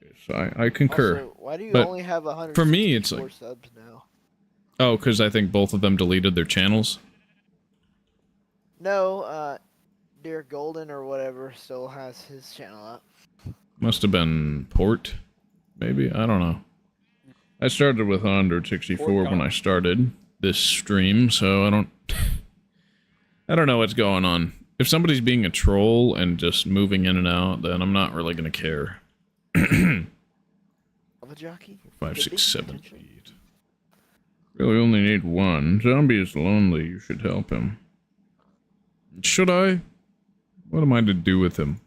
Yes, I concur. Also, why do you But only have 100 for me, it's like, subs now? oh, because I think both of them deleted their channels. No, Dear Golden or whatever still has his channel up. Must have been port, maybe? I don't know. I started with 164 when I started this stream, so I don't know what's going on. If somebody's being a troll and just moving in and out, then I'm not really gonna care. Of a jockey? 5, 6, 7, Potential. 8. Really only need one. Zombie is lonely, you should help him. Should I? What am I to do with him?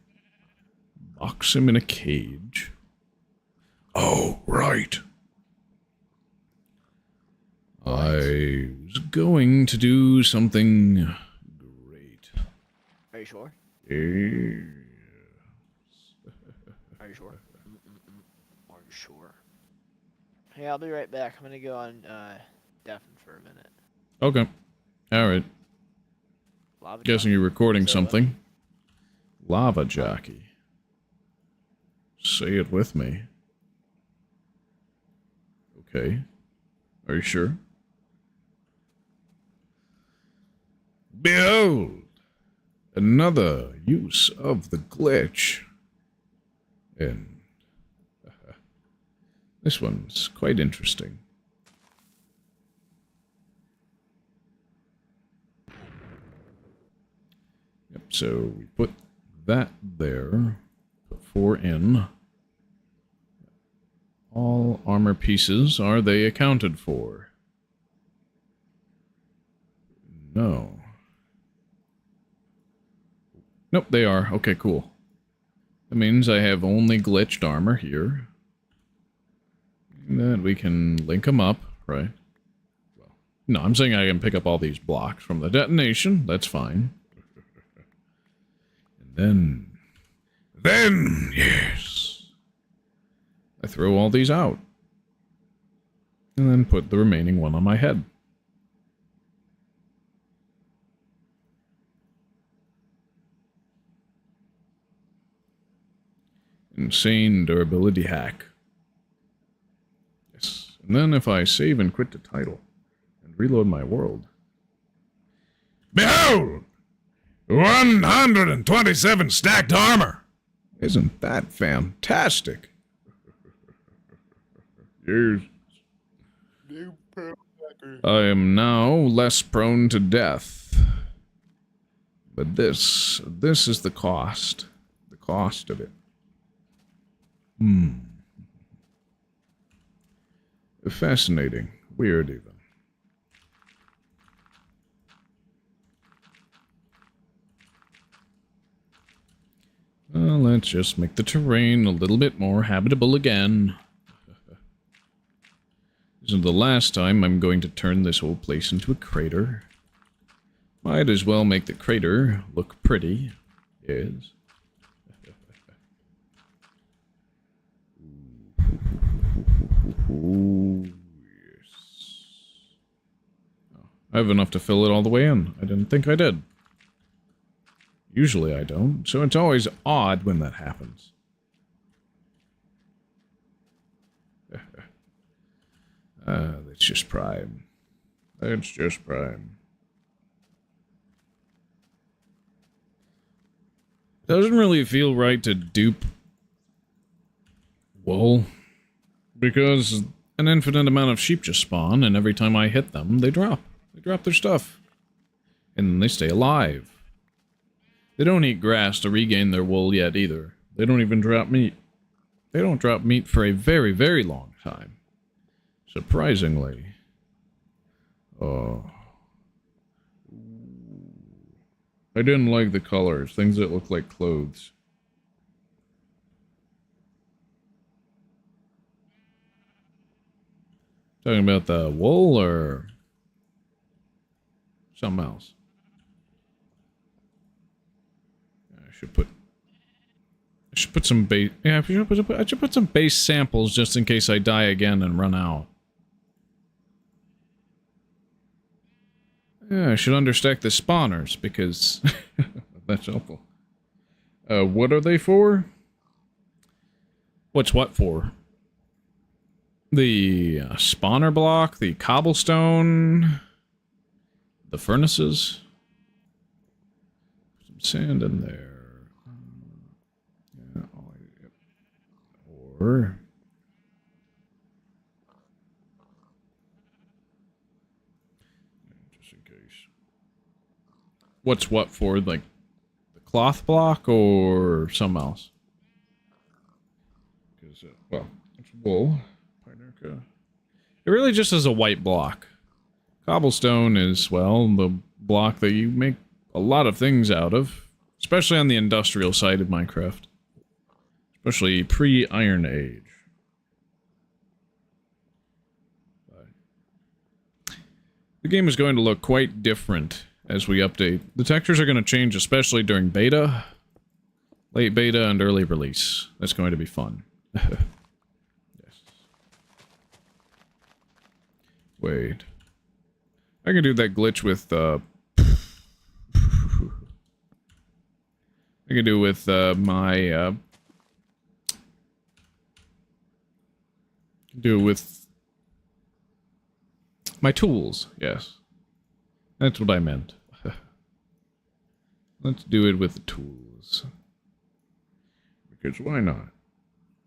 Box him in a cage. Oh, right. I was going to do something great. Are you sure? Yes. Are you sure? Are you sure? Hey, I'll be right back. I'm gonna go on deafen for a minute. Okay. Alright. Lava Guessing you're recording So, something. Lava jockey. Say it with me. Okay. Are you sure? Behold! Another use of the glitch. And this one's quite interesting. Yep, so we put that there. Put 4 in. All armor pieces, are they accounted for? No. Nope, they are. Okay, cool. That means I have only glitched armor here. And then we can link them up, right? Well, no, I'm saying I can pick up all these blocks from the detonation. That's fine. And Then, yes, I throw all these out. And then put the remaining one on my head. Insane durability hack. Yes. And then if I save and quit the title and reload my world. Behold! 127 stacked armor! Isn't that fantastic? Yes. I am now less prone to death. But this is the cost. The cost of it. Fascinating. Weird even. Well, let's just make the terrain a little bit more habitable again. This is the last time I'm going to turn this whole place into a crater. Might as well make the crater look pretty. Yes. Yes. Oh, I have enough to fill it all the way in. I didn't think I did. Usually I don't, so it's always odd when that happens. That's just prime. That's just prime. Doesn't really feel right to dupe wool, because an infinite amount of sheep just spawn, and every time I hit them, they drop. They drop their stuff. And then they stay alive. They don't eat grass to regain their wool yet either. They don't even drop meat. They don't drop meat for a very, very long time. Surprisingly. Oh. I didn't like the colors. Things that look like clothes. Talking about the wool or something else? I should put some base. Yeah, I should put some base samples just in case I die again and run out. Yeah, I should understack the spawners because that's helpful. What are they for? What's what for? The spawner block, the cobblestone, the furnaces. Some sand in there. Yeah, or just in case. What's what for? Like the cloth block or something else? Because well, it's wool. It really just is a white block. Cobblestone is, well, the block that you make a lot of things out of. Especially on the industrial side of Minecraft. Especially pre-Iron Age. The game is going to look quite different as we update. The textures are going to change, especially during beta, late beta, and early release. That's going to be fun. Wait. I can do that glitch with, I can do with, my, do it with my tools, yes. That's what I meant. Let's do it with the tools. Because why not?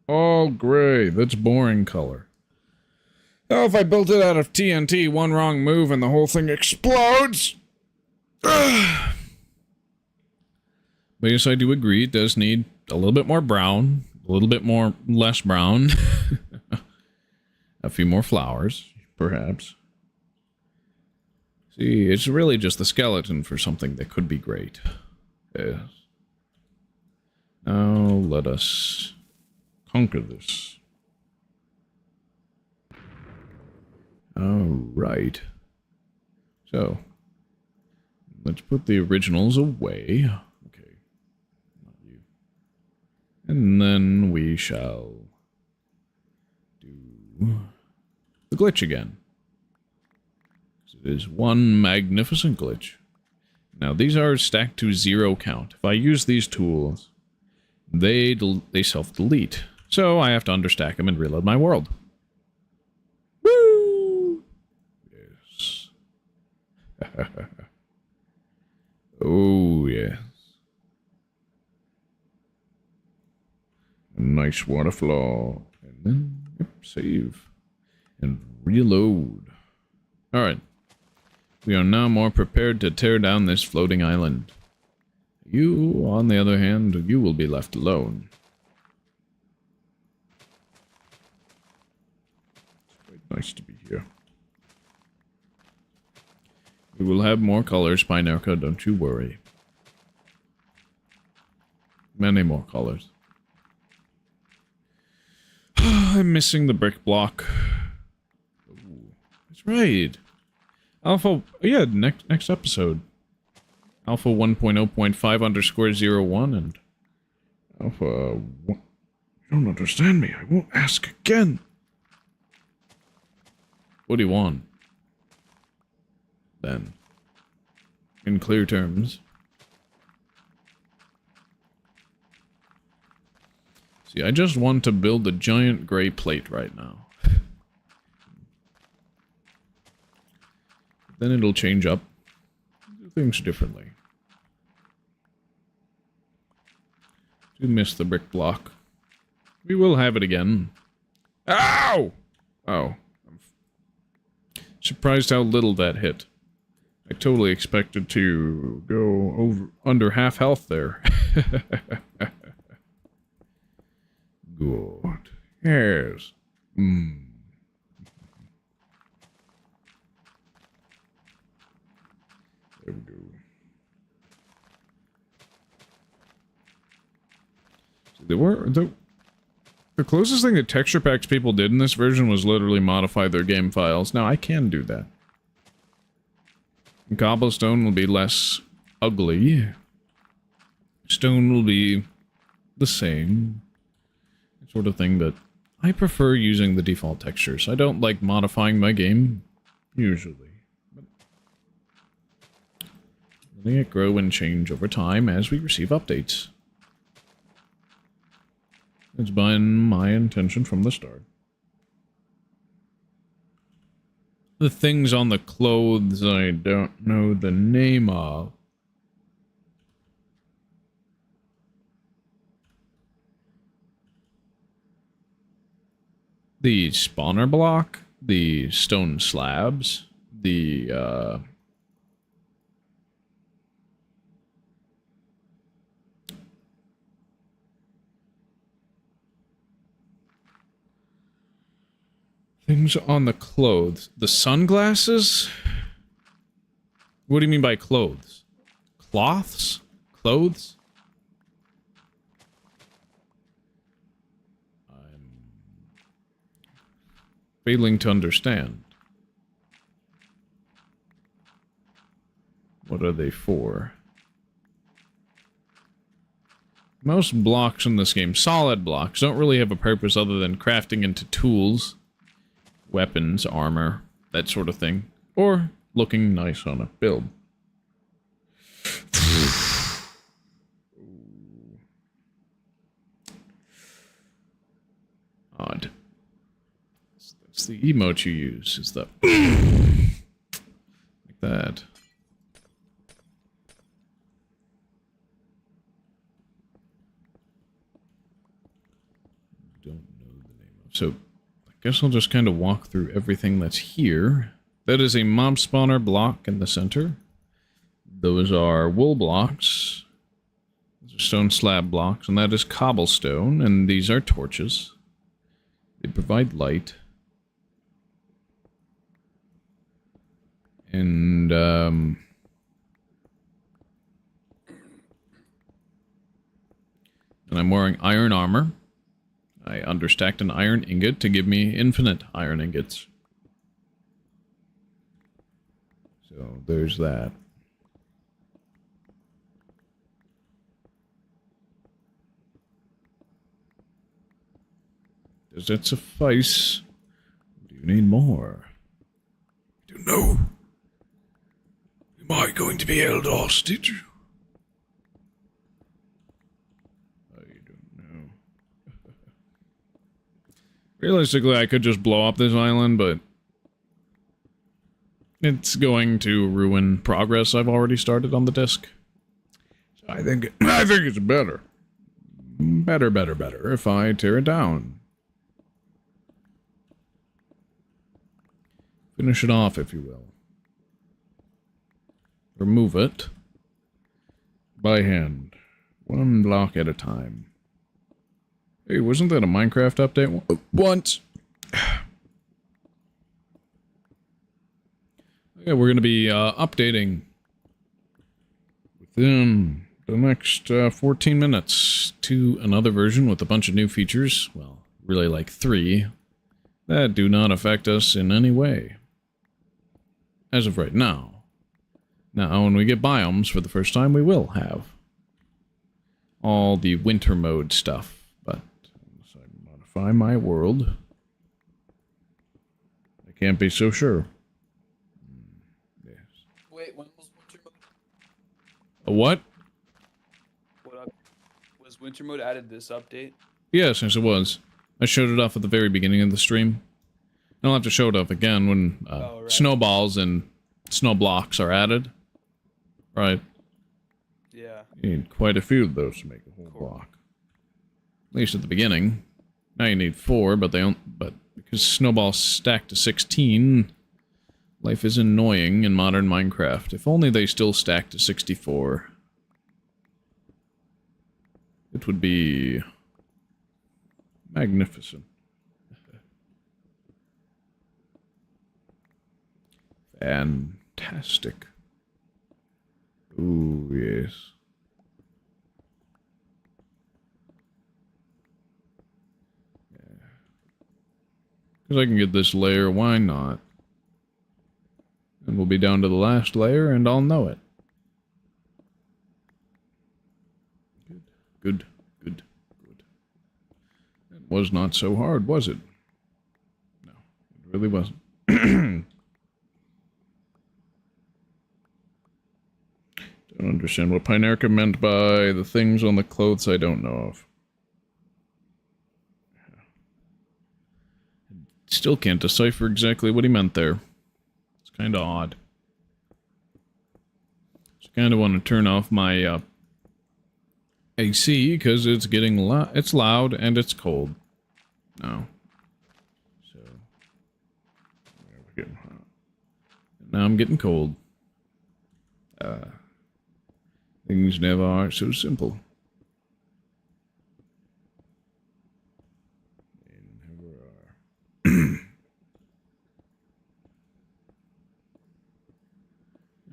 All gray, that's boring color. Oh, if I built it out of TNT, one wrong move and the whole thing explodes! But yes, I do agree, it does need a little bit more brown, a little bit more less brown, a few more flowers, perhaps. See, it's really just the skeleton for something that could be great. Yes. Now, let us conquer this. Alright. So, let's put the originals away. Okay. And then we shall do the glitch again. It is one magnificent glitch. Now, these are stacked to 0 count. If I use these tools, they self-delete. So I have to understack them and reload my world. Woo! Yes. Oh, yes. A nice waterfall. And then, yep, save. And reload. Alright. We are now more prepared to tear down this floating island. You, on the other hand, you will be left alone. It's quite nice to be here. We will have more colors, Pinerka, don't you worry. Many more colors. I'm missing the brick block. Ooh, that's right. Alpha, yeah, next episode. Alpha 1.0.5_01 and Alpha 1. You don't understand me. I won't ask again. What do you want? Then. In clear terms. See, I just want to build a giant gray plate right now. Then it'll change up. Do things differently. Do miss the brick block. We will have it again. Ow! Oh. I'm surprised how little that hit. I totally expected to go over under half health there. Good. Yes. There we go. So the closest thing that texture packs people did in this version was literally modify their game files. Now I can do that. Cobblestone will be less ugly. Stone will be the same. Sort of thing, but I prefer using the default textures. I don't like modifying my game, usually. Letting it grow and change over time as we receive updates. It's been my intention from the start. The things on the clothes I don't know the name of. The spawner block, the stone slabs, the, things on the clothes. The sunglasses? What do you mean by clothes? Cloths? Clothes? Failing to understand. What are they for? Most blocks in this game, solid blocks, don't really have a purpose other than crafting into tools, weapons, armor, that sort of thing. Or looking nice on a build. Odd. It's the emote you use, is the like that. Don't know the name of. So I guess I'll just kind of walk through everything that's here. That is a mob spawner block in the center. Those are wool blocks. Those are stone slab blocks, and that is cobblestone, and these are torches. They provide light. And, and I'm wearing iron armor. I understacked an iron ingot to give me infinite iron ingots. So there's that. Does that suffice? Do you need more? I don't know. Am I going to be held hostage? I don't know. Realistically, I could just blow up this island, but it's going to ruin progress I've already started on the disk. So I think it's better. Better if I tear it down. Finish it off, if you will. Remove it by hand. One block at a time. Hey, wasn't that a Minecraft update? Once! Yeah, we're going to be updating within the next 14 minutes to another version with a bunch of new features. Well, really like 3 that do not affect us in any way. As of right now. Now, when we get biomes for the first time, we will have all the winter mode stuff. But unless I modify my world, I can't be so sure. Yes. Wait, when was winter mode? A what? Was winter mode added this update? Yes, it was. I showed it off at the very beginning of the stream. I'll have to show it off again when Right. snowballs and snow blocks are added. Right. Yeah. You need quite a few of those to make a whole block. At least at the beginning. Now you need 4, but because snowballs stack to 16, life is annoying in modern Minecraft. If only they still stack to 64. It would be magnificent. Fantastic. Ooh, yes. Because I can get this layer, why not? And we'll be down to the last layer, and I'll know it. Good. It was not so hard, was it? No, it really wasn't. Don't understand what Pinerka meant by the things on the clothes I don't know of. Still can't decipher exactly what he meant there. It's kind of odd. Just kind of want to turn off my AC because it's getting it's loud and it's cold. No. So we're getting hot. Now I'm getting cold. Things never are so simple. They never are.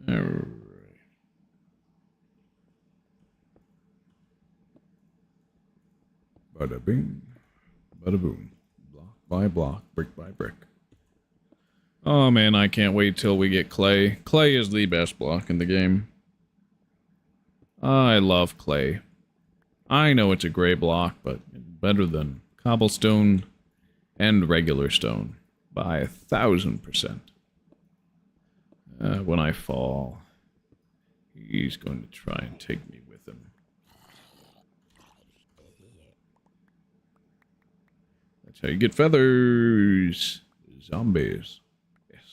Alright. Bada bing, bada boom. Block by block, brick by brick. Oh man, I can't wait till we get clay. Clay is the best block in the game. I love clay. I know it's a gray block, but better than cobblestone and regular stone by 1,000%. When I fall, he's going to try and take me with him. That's how you get feathers. Zombies. Yes.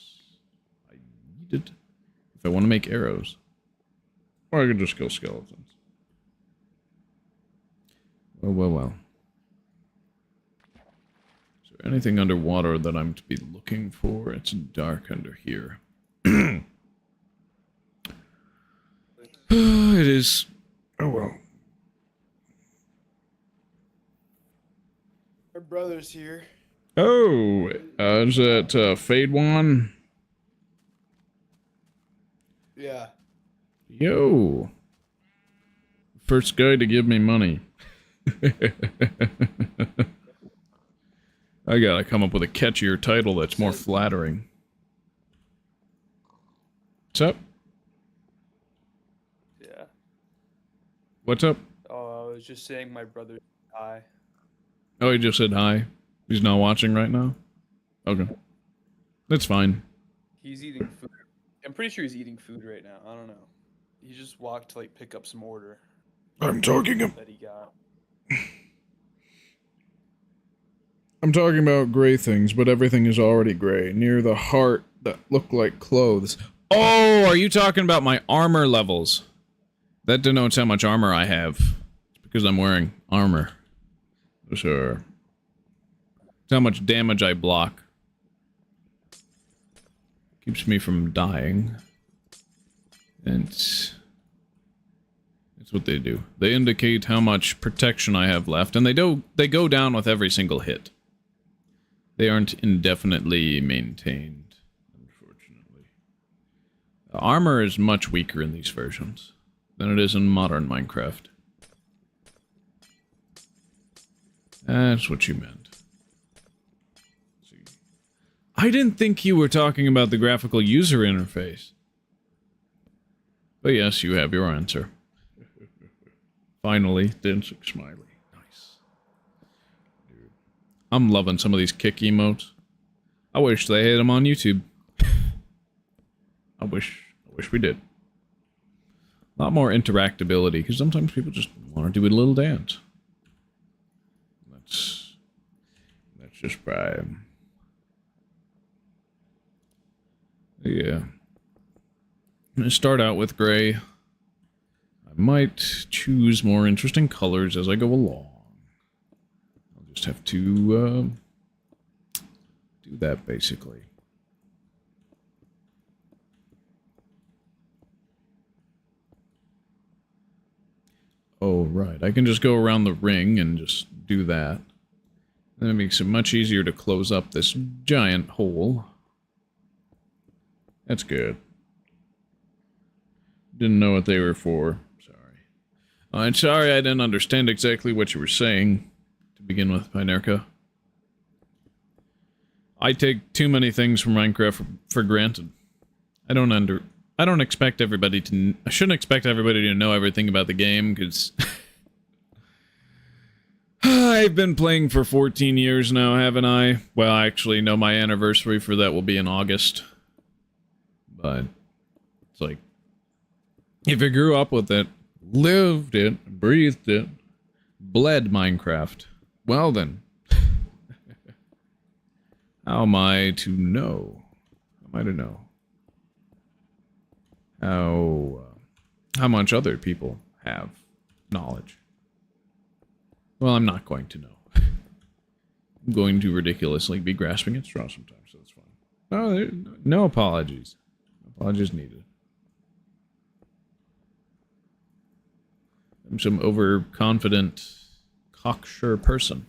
I need it if I want to make arrows. Or I could just kill skeletons. Well. Is there anything underwater that I'm to be looking for? It's dark under here. It is. Oh well. Our brother's here. Oh, is that Fade One? Yeah. Yo. First guy to give me money. I gotta come up with a catchier title that's more flattering. What's up? Yeah. What's up? Oh, I was just saying my brother. Hi. Oh, he just said hi. He's not watching right now? Okay. That's fine. He's eating food. I'm pretty sure he's eating food right now. I don't know. He just walked to like pick up some order I'm talking that he got. I'm talking about gray things, but everything is already gray. Near the heart that look like clothes. Oh, are you talking about my armor levels? That denotes how much armor I have. It's because I'm wearing armor. Sure. It's how much damage I block. Keeps me from dying. And that's what they do. They indicate how much protection I have left, and they go down with every single hit. They aren't indefinitely maintained, unfortunately. The armor is much weaker in these versions than it is in modern Minecraft. That's what you meant. See. I didn't think you were talking about the graphical user interface. But yes, you have your answer. Finally, dancing smiley. Nice. Dude. I'm loving some of these kick emotes. I wish they had them on YouTube. I wish we did. A lot more interactability, because sometimes people just want to do a little dance. That's just prime. Yeah. I'm gonna start out with gray. I might choose more interesting colors as I go along. I'll just have to do that basically. Oh, right. I can just go around the ring and just do that. That makes it much easier to close up this giant hole. That's good. Didn't know what they were for. Sorry. I'm sorry I didn't understand exactly what you were saying to begin with, Pinerka. I take too many things from Minecraft for granted. I don't expect everybody to... I shouldn't expect everybody to know everything about the game, because... I've been playing for 14 years now, haven't I? Well, actually, no, my anniversary for that will be in August. But... it's like... if you grew up with it, lived it, breathed it, bled Minecraft, well then... how am I to know? How am I to know? How much other people have knowledge? Well, I'm not going to know. I'm going to ridiculously be grasping at straws sometimes, so that's fine. No, no apologies. No apologies needed. I'm some overconfident, cocksure person.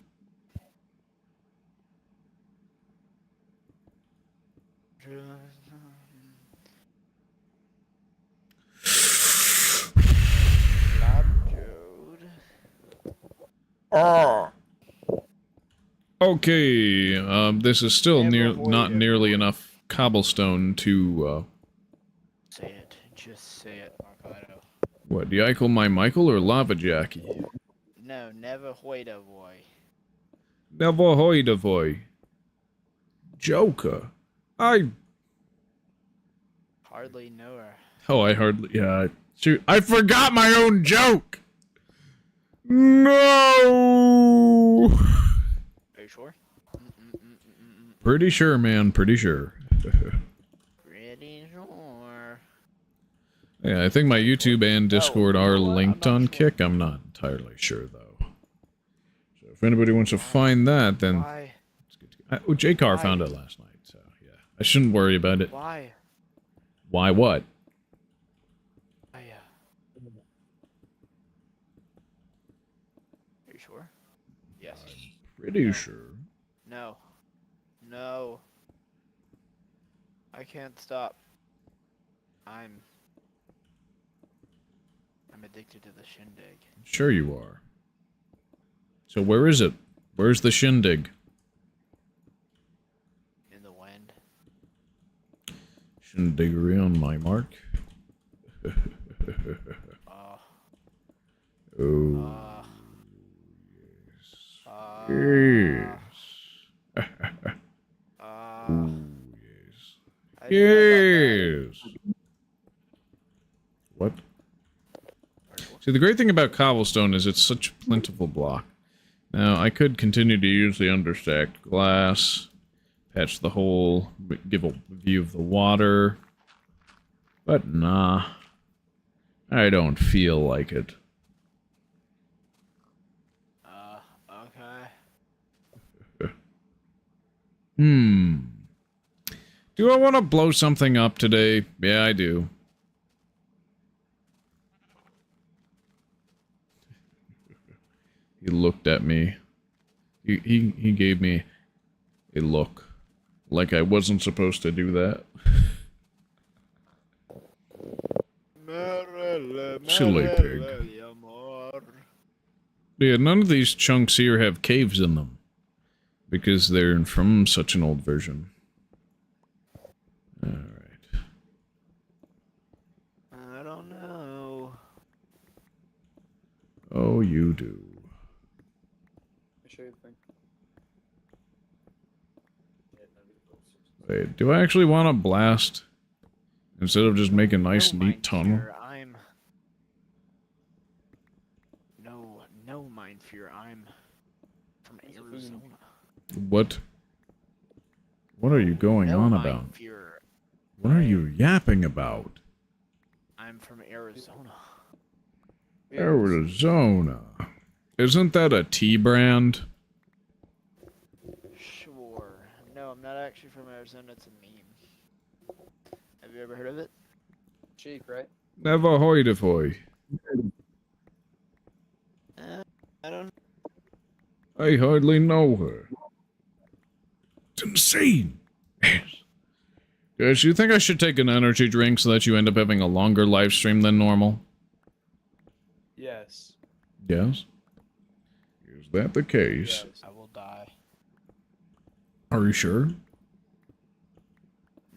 Okay, this is still not nearly enough cobblestone to, Say it. Just say it, Marcado. what, Yeichel my Michael or Lava Jackie? No, never hoida boy. Never heard of boy. Joker. I Hardly know her. Oh, I hardly... yeah. Shoot. I forgot my own joke! No! Are you sure? Pretty sure, man. Pretty sure. Pretty sure. Yeah, I think my YouTube and Discord you are know what? linked I'm on not sure. Kick. I'm not entirely sure, though. So if anybody wants to find that, then... Why? it's good to... oh, J-Car Why? found it last night, so yeah. I shouldn't worry about it. Why? Why what? Are you sure? Yes. Pretty sure. No. No. I can't stop. I'm addicted to the shindig. Sure you are. So where is it? Where's the shindig? In the wind. Shindiggery on my mark. Oh. Uh, Yes. I do Yes. What? See, the great thing about cobblestone is it's such a plentiful block. Now, I could continue to use the understacked glass, patch the hole, give a view of the water, but nah. I don't feel like it. Okay. Do I want to blow something up today? Yeah, I do. He looked at me. He gave me a look. Like I wasn't supposed to do that. Silly pig. Yeah, none of these chunks here have caves in them. Because they're from such an old version. Alright. I don't know. Oh, you do. Wait, do I actually want to blast? Instead of just make a nice, neat tunnel? No mind fear, I'm from Arizona. What? What are you going on mind about? Fear. What are you yapping about? I'm from Arizona. Arizona. Isn't that a tea brand? Sure. No, I'm not actually from Arizona. It's a meme. Have you ever heard of it? Cheek, right? Never heard of her. I don't. I hardly know her. It's insane. Guys, you think I should take an energy drink so that you end up having a longer live stream than normal? Yes. Yes? Is that the case? Yes. I will die. Are you sure?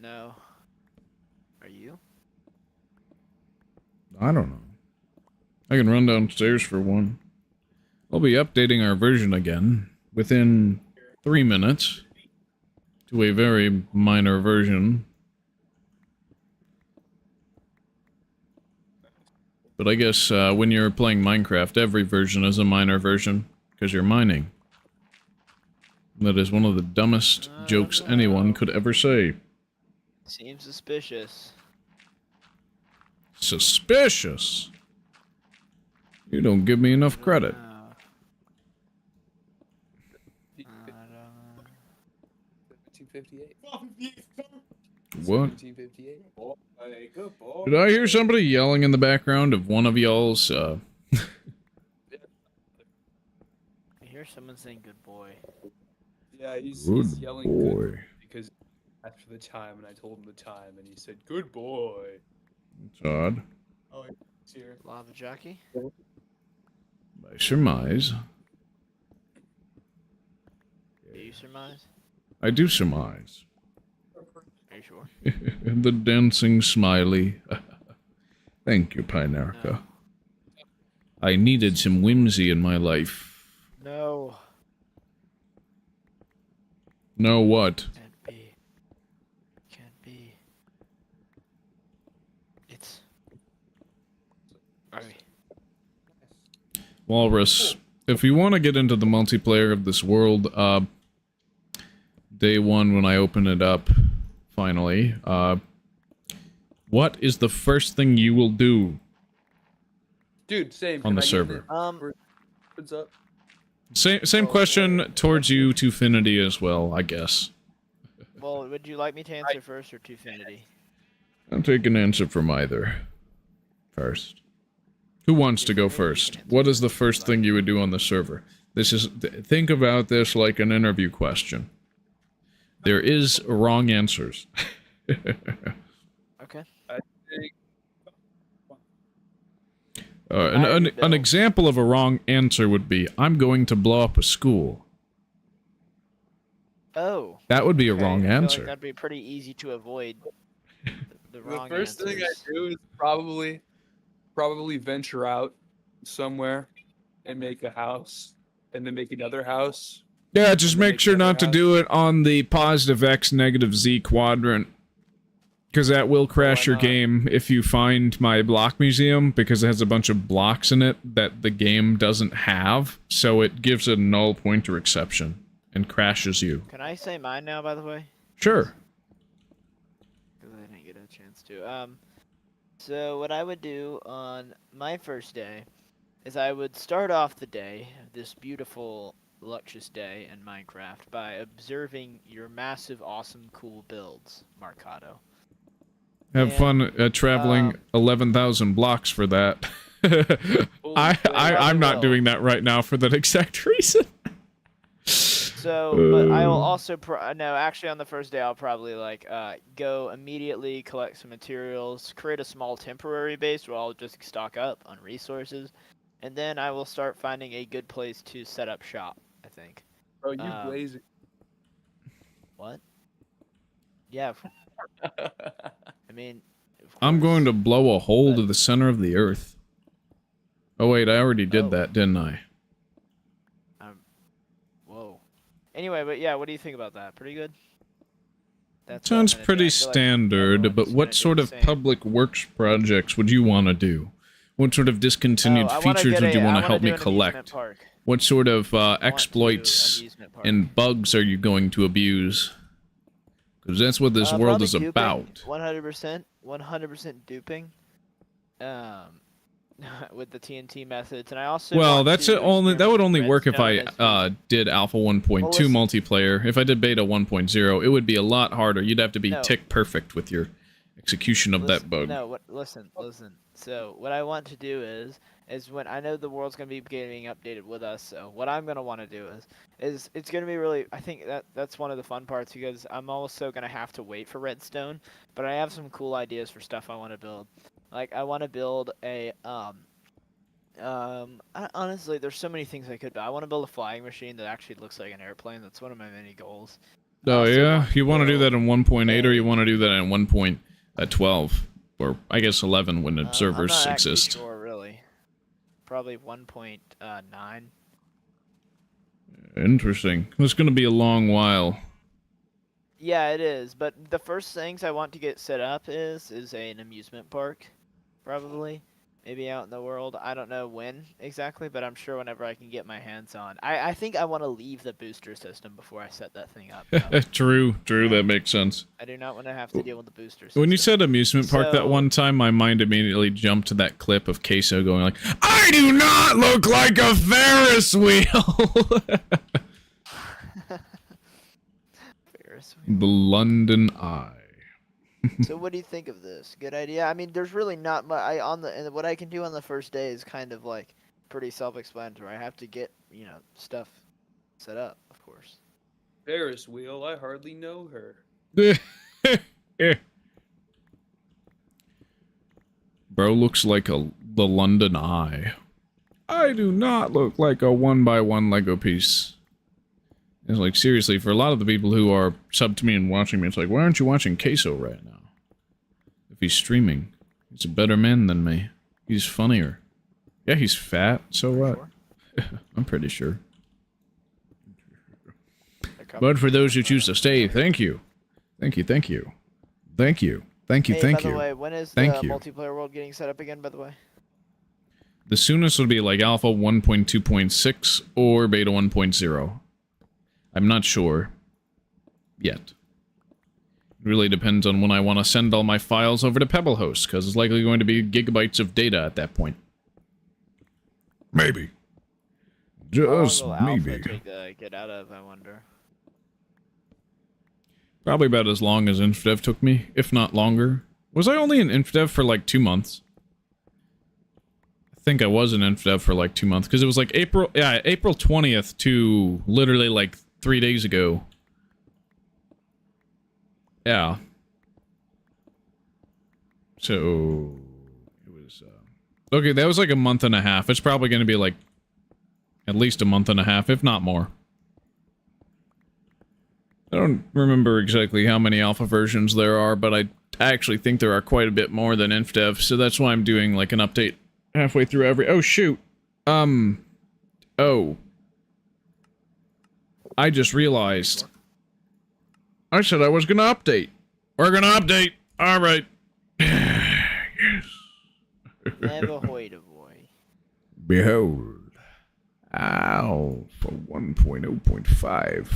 No. Are you? I don't know. I can run downstairs for one. I'll be updating our version again within 3 minutes to a very minor version. But I guess when you're playing Minecraft, every version is a minor version because you're mining. That is one of the dumbest jokes anyone could ever say. Seems suspicious. Suspicious? You don't give me enough credit. 1758. What? 1758. Good boy. Did I hear somebody yelling in the background of one of y'all's, I hear someone saying good boy. Yeah, he's Good yelling boy. good because after the time, and I told him the time, and he said, good boy. It's odd. Oh, he's here. Lava jockey? I surmise. Do you surmise? I do surmise. Are you sure? The dancing smiley. Thank you, Pinarca. No. I needed some whimsy in my life. No. Know what? Can't be. Can't be. It's... Alright. Walrus, if you want to get into the multiplayer of this world, day one when I open it up, finally, what is the first thing you will do Dude, same. on Can the I get server? What's up? Same question towards you, Twofinity, as well, I guess. Well, would you like me to answer first or Twofinity? I'll take an answer from either. First. Who wants to go first? What is the first thing you would do on the server? This is... Think about this like an interview question. There is wrong answers. Okay. I think... An example of a wrong answer would be, I'm going to blow up a school. Oh. That would be a Okay, wrong I feel answer. like that'd be pretty easy to avoid. The wrong The first thing I answers. do is probably venture out somewhere and make a house, and then make another house. Yeah, just And then make sure another not to house. do it on the positive X, negative Z quadrant. Because that will crash your not? game if you find my block museum, because it has a bunch of blocks in it that the game doesn't have, so it gives a null pointer exception and crashes you. Can I say mine now, by the way? Sure. Because I didn't get a chance to. So what I would do on my first day is I would start off the day, this beautiful, luscious day in Minecraft, by observing your massive, awesome, cool builds, Marcado. Have fun traveling 11,000 blocks for that. I'm not doing that right now for that exact reason. So, but I will also no, actually on the first day I'll probably like go immediately collect some materials, create a small temporary base where I'll just stock up on resources, and then I will start finding a good place to set up shop, I think. Bro, you lazy. What? Yeah. I mean, I'm going to blow a hole to the center of the earth. Oh wait, I already did that, didn't I? Whoa. Anyway, but yeah, what do you think about that? Pretty good? That's Sounds pretty standard, but what sort of public works projects would you want to do? What sort of discontinued features would you want to help me collect? What sort of exploits and bugs are you going to abuse? Because that's what this world is about. 100% duping. With the TNT methods, and I also that would only work if I did Alpha 1.2 multiplayer. If I did Beta 1.0, it would be a lot harder. You'd have to be tick perfect with your execution of that bug. No, listen. So what I want to do is when I know the world's gonna be getting updated with us. So what I'm gonna want to do is it's gonna be really. I think that's one of the fun parts because I'm also gonna have to wait for redstone, but I have some cool ideas for stuff I want to build. Like, I want to build a, honestly, there's so many things I could build. I want to build a flying machine that actually looks like an airplane. That's one of my many goals. Oh, yeah? You want to do that in 1.8 or you want to do that in 1.12? Or, I guess, 11 when the servers exist. I'm not sure, really. Probably 1.9. Interesting. It's going to be a long while. Yeah, it is. But the first things I want to get set up is an amusement park. Probably. Maybe out in the world. I don't know when exactly, but I'm sure whenever I can get my hands on. I think I want to leave the booster system before I set that thing up. True, that makes sense. I do not want to have to deal with the booster system. When you said amusement park that one time, my mind immediately jumped to that clip of Queso going like, I do not look like a Ferris wheel! Ferris wheel. The London Eye. So what do you think of this? Good idea? I mean, there's really not much. What I can do on the first day is kind of like pretty self-explanatory. I have to get, stuff set up, of course. Ferris wheel, I hardly know her. Bro looks like the London Eye. I do not look like a 1x1 Lego piece. It's like, seriously, for a lot of the people who are subbed to me and watching me, it's like, why aren't you watching Queso right now? If he's streaming, he's a better man than me. He's funnier. Yeah, he's fat, so what? Sure. I'm pretty sure. But for those who choose to stay, thank you. Thank you. By the way, when is the multiplayer world getting set up again, by the way? The soonest would be like Alpha 1.2.6 or Beta 1.0. I'm not sure yet. It really depends on when I want to send all my files over to Pebblehost, because it's likely going to be gigabytes of data at that point. Maybe. Just maybe. Alpha take get out of, I wonder. Probably about as long as Indev took me, if not longer. Was I only in Indev for like 2 months? I think I was in Indev for like 2 months, because it was like April 20th to literally like 3 days ago. Yeah. So it was okay, that was like a month and a half. It's probably going to be like at least a month and a half, if not more. I don't remember exactly how many alpha versions there are, but I actually think there are quite a bit more than Indev, so that's why I'm doing like an update halfway through every... Oh, shoot. Oh. I just realized. I said I was gonna update. We're gonna update. All right. Yes. Never hoida boy. Behold. Alpha 1.0.5.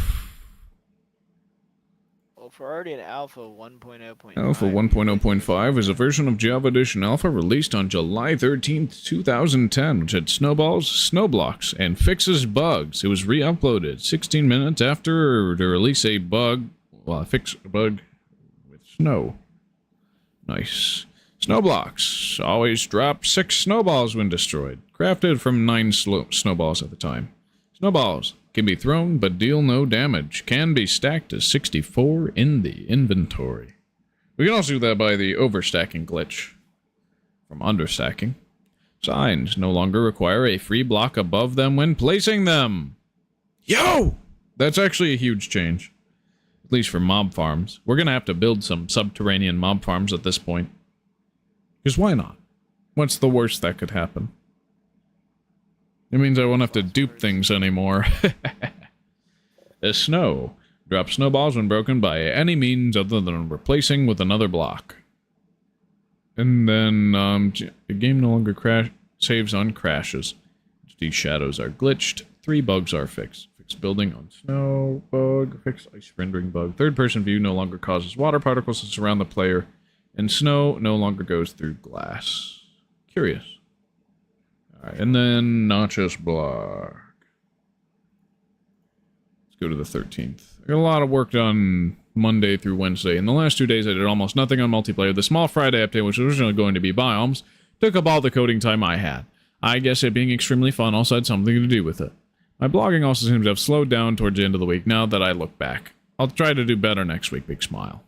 Well, for already an alpha 1.0.5. Alpha 1.0.5 is a version of Java Edition Alpha released on July 13th, 2010, which had snowballs, snow blocks, and fixes bugs. It was re-uploaded 16 minutes after to release a bug, fix a bug with snow. Nice. Snow blocks. Always drop 6 snowballs when destroyed. Crafted from 9 snowballs at the time. Snowballs can be thrown but deal no damage. Can be stacked to 64 in the inventory. We can also do that by the overstacking glitch from understacking. Signs no longer require a free block above them when placing them. Yo! That's actually a huge change. At least for mob farms. We're gonna have to build some subterranean mob farms at this point. Because why not? What's the worst that could happen? It means I won't have to dupe things anymore. A snow. Drop snowballs when broken by any means other than replacing with another block. And then, the game no longer saves on crashes. These shadows are glitched. 3 bugs are fixed. Fixed building on snow bug. Fixed ice rendering bug. Third-person view no longer causes water particles to surround the player. And snow no longer goes through glass. Curious. Alright, and then Nachos block. Let's go to the 13th. I got a lot of work done Monday through Wednesday. In the last 2 days, I did almost nothing on multiplayer. The small Friday update, which was originally going to be biomes, took up all the coding time I had. I guess it being extremely fun also had something to do with it. My blogging also seems to have slowed down towards the end of the week now that I look back. I'll try to do better next week, big smile.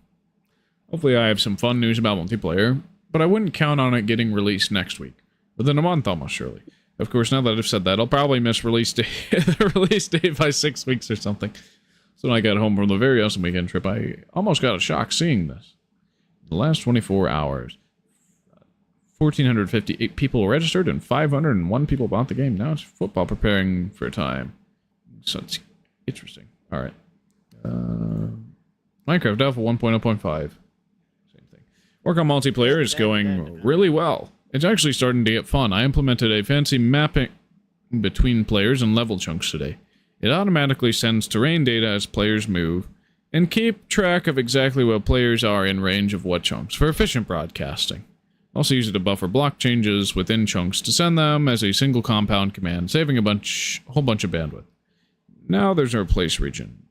Hopefully I have some fun news about multiplayer, but I wouldn't count on it getting released next week. Within a month almost, surely. Of course, now that I've said that, I'll probably miss the release date by 6 weeks or something. So when I got home from the very awesome weekend trip, I almost got a shock seeing this. In the last 24 hours, 1,458 people registered and 501 people bought the game. Now it's football preparing for a time. So it's interesting. Alright. Minecraft Alpha 1.0.5. Same thing. Work on multiplayer is going really well. It's actually starting to get fun. I implemented a fancy mapping between players and level chunks today. It automatically sends terrain data as players move, and keep track of exactly what players are in range of what chunks for efficient broadcasting. Also use it to buffer block changes within chunks to send them as a single compound command, saving a whole bunch of bandwidth. Now there's a replace region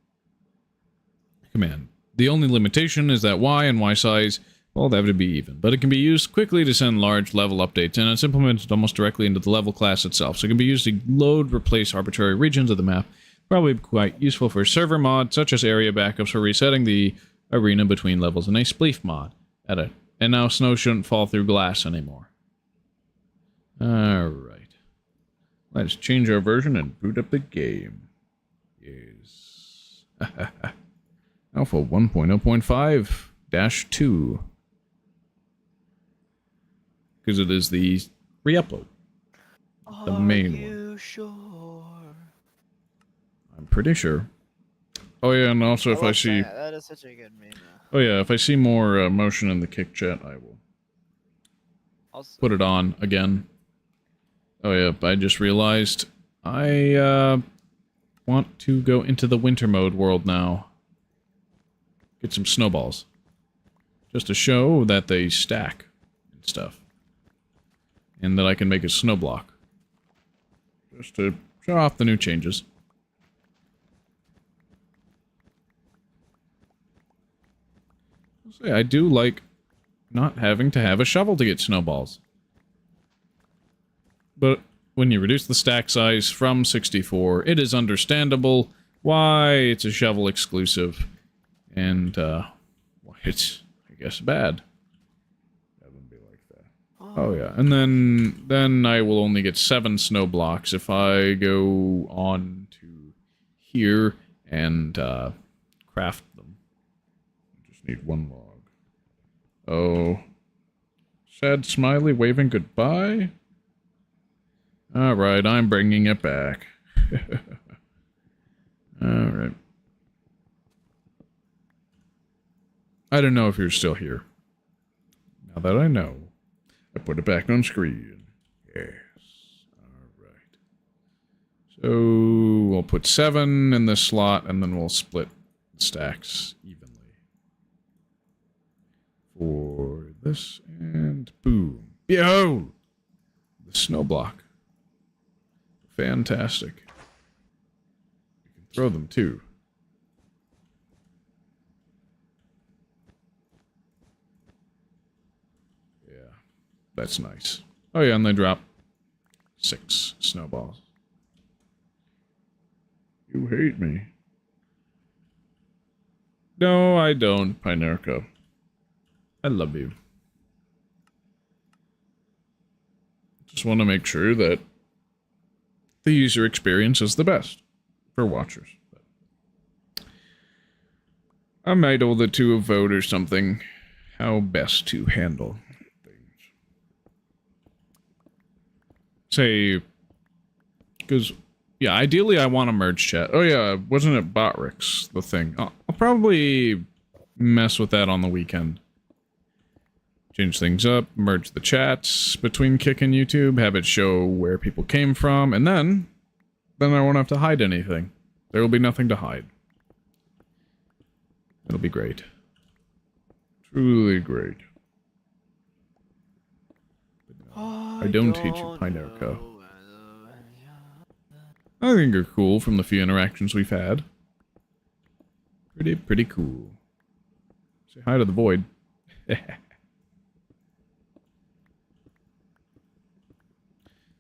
command. The only limitation is that Y and Y size, well, they have to be even, but it can be used quickly to send large level updates, and it's implemented almost directly into the level class itself, so it can be used to load, replace arbitrary regions of the map. Probably quite useful for server mods, such as area backups for resetting the arena between levels, and a spleef mod. Edit. And now snow shouldn't fall through glass anymore. Alright. Let's change our version and boot up the game. Yes. Alpha 1.0.5-2. Because it is the re-upload. The main one. Are you sure? I'm pretty sure. Oh yeah, and also if I see... That is such a good meme. Oh yeah, if I see more motion in the kick chat, I will put it on again. Oh yeah, I just realized I want to go into the winter mode world now. Get some snowballs. Just to show that they stack and stuff. And that I can make a snow block. Just to show off the new changes. I do like not having to have a shovel to get snowballs. But when you reduce the stack size from 64, it is understandable why it's a shovel exclusive. And, why it's, I guess, bad. That wouldn't be like that. Oh yeah, and then I will only get 7 snow blocks if I go on to here and, craft them. I just need 1 log. Oh. Sad smiley waving goodbye? Alright, I'm bringing it back. Alright. I don't know if you're still here. Now that I know, I put it back on screen. Yes. Alright. So we'll put 7 in this slot, and then we'll split the stacks evenly. For this, and boom. Behold! The snow block. Fantastic. We can throw them too. Yeah, that's nice. Oh yeah, and they drop 6 snowballs. You hate me. No, I don't, Pinerco. I love you. Just want to make sure that the user experience is the best for watchers. I might owe the two a vote or something. How best to handle things. Say, because, yeah, ideally I want to merge chat. Oh yeah, wasn't it Botrix, the thing? I'll probably mess with that on the weekend. Change things up, merge the chats between Kick and YouTube, have it show where people came from, and then I won't have to hide anything. There will be nothing to hide. It'll be great. Truly great. I don't hate you, Pinerco. I think you're cool from the few interactions we've had. Pretty cool. Say hi to the void.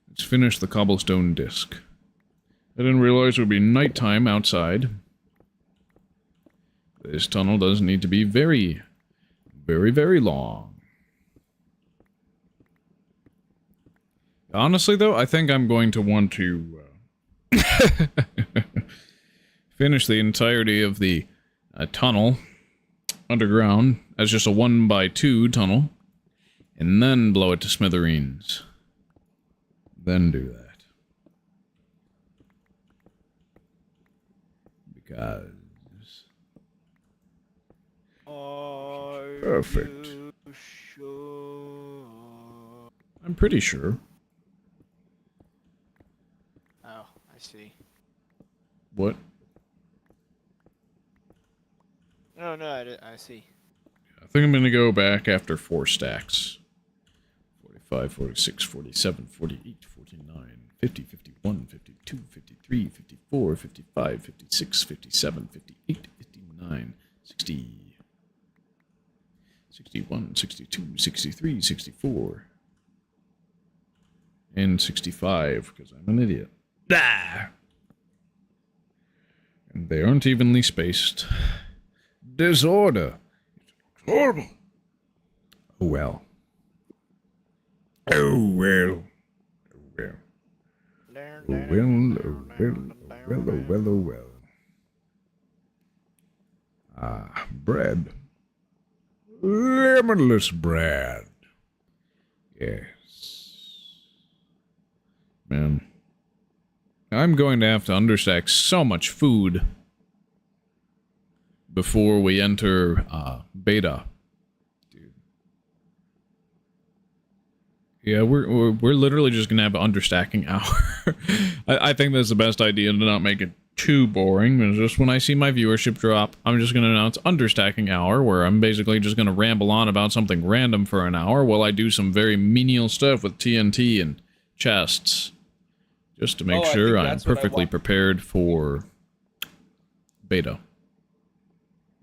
Let's finish the cobblestone disc. I didn't realize it would be nighttime outside. This tunnel does need to be very, very long. Honestly, though, I think I'm going to want to finish the entirety of the tunnel underground as just a 1x2 tunnel, and then blow it to smithereens. Then do that. Because... Perfect. I'm pretty sure. Oh, I see. What? No, I see. I think I'm gonna go back after 4 stacks. 45, 46, 47, 48, 49, 50, 51, 52, 53, 54, 55, 56, 57, 58, 59, 60, 61, 62, 63, 64, and 65, because I'm an idiot. Ah! And they aren't evenly spaced. Disorder. It's horrible. Oh well. Oh well. Oh well. Oh well, oh well, oh well, oh well, oh well. Ah, bread. Limitless bread. Yes. Man. I'm going to have to understack so much food before we enter beta. Dude. Yeah, we're literally just gonna have an understacking hour. I think that's the best idea to not make it too boring. Because just when I see my viewership drop, I'm just gonna announce understacking hour, where I'm basically just gonna ramble on about something random for an hour while I do some very menial stuff with TNT and chests, just to make sure I'm perfectly prepared for beta.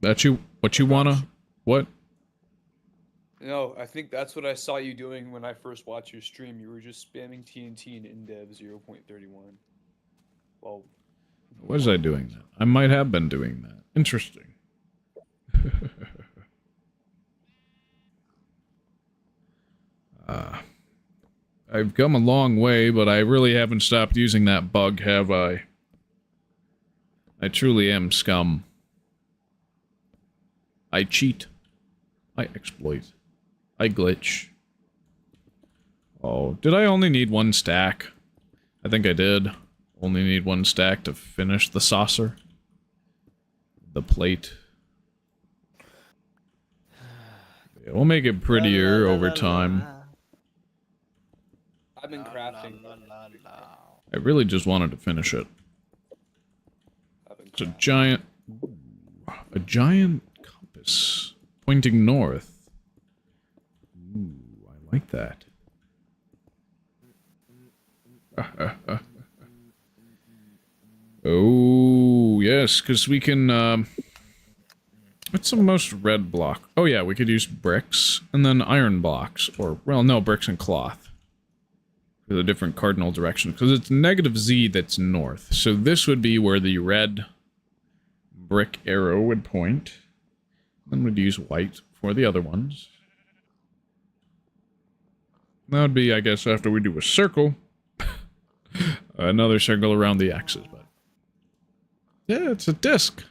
That's what you wanna? What? No, I think that's what I saw you doing when I first watched your stream. You were just spamming TNT and Indev 0.31. Well, was I doing that? I might have been doing that. Interesting. I've come a long way, but I really haven't stopped using that bug, have I? I truly am scum. I cheat. I exploit. I glitch. Oh, did I only need 1 stack? I think I did. Only need 1 stack to finish the saucer. The plate. Yeah, we'll make it prettier over time. I've been crafting. I really just wanted to finish it. I've been It's a crafting. giant compass pointing north. Ooh, I like that. Oh, yes, because we can, what's the most red block? Oh, yeah, we could use bricks and then iron blocks. Or, well, no, bricks and cloth. For the different cardinal directions. Because it's negative Z that's north. So this would be where the red brick arrow would point. Then we'd use white for the other ones. That would be, I guess, after we do a circle. Another circle around the axis, but... yeah, it's a disc.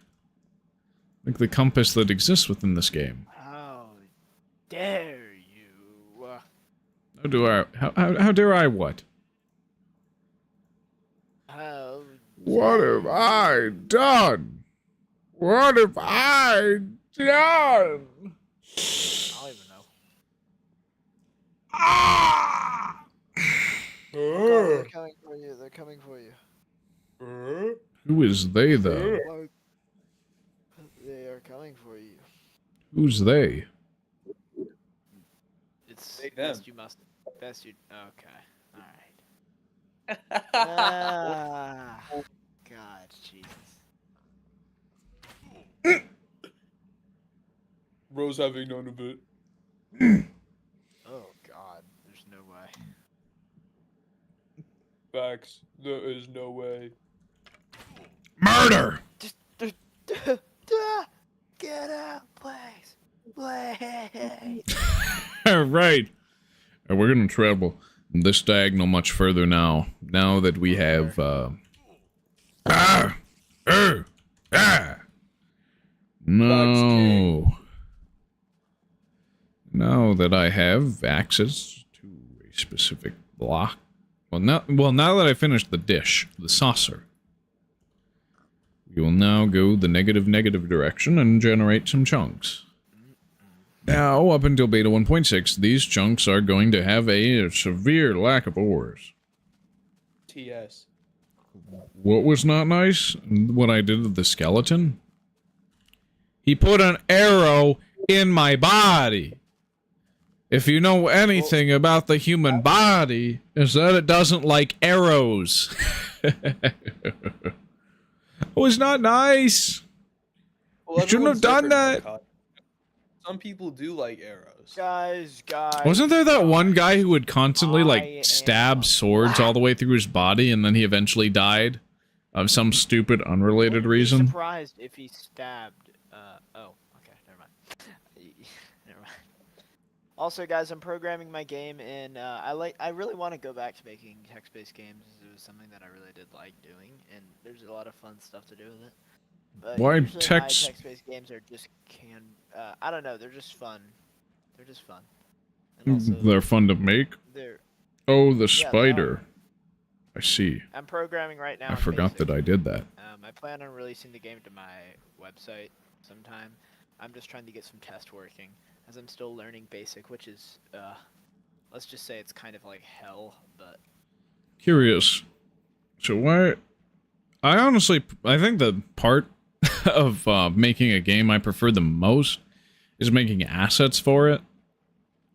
Like the compass that exists within this game. How dare you? How dare I what? How What have I done? What have I done? I don't even know. Ah! They're coming for you. They're coming for you. Who is they, though? They are coming for you. Who's they? It's Take best them. you must. Best you. Okay. All right. Ah, God, Jesus. Rose having none of it. Oh God, there's no way. Facts. There is no way. Murder! Get out, please. Please. Right. And we're gonna travel this diagonal much further now. Now that we have, No. Now that I have access to a specific block. Well, now that I finished the dish, the saucer, we will now go the negative direction and generate some chunks. Now, up until beta 1.6, these chunks are going to have a severe lack of ores. TS. What was not nice? What I did with the skeleton? He put an arrow in my body. If you know anything about the human body, is that it doesn't like arrows. It was not nice. Well, You shouldn't have everyone's done different, that. Mark. Some people do like arrows. Guys. Wasn't there that one guy who would constantly, I like, stab am swords all the way through his body, and then he eventually died? Of some stupid, unrelated Wouldn't be reason? surprised if he stabbed. Oh, okay, never mind. Never mind. Also, guys, I'm programming my game in. I really want to go back to making text-based games. It was something that I really did like doing, and there's a lot of fun stuff to do with it. But Why usually my text- text-based games are just I don't know. They're just fun. They're just fun. And also, They're fun to make? they're. Oh, the they spider. I see. I'm programming right now. I in forgot Basic. that I did that. I plan on releasing the game to my website sometime. I'm just trying to get some test working, as I'm still learning Basic, which is, let's just say it's kind of like hell, but... Curious. So why... I think the part of making a game I prefer the most is making assets for it.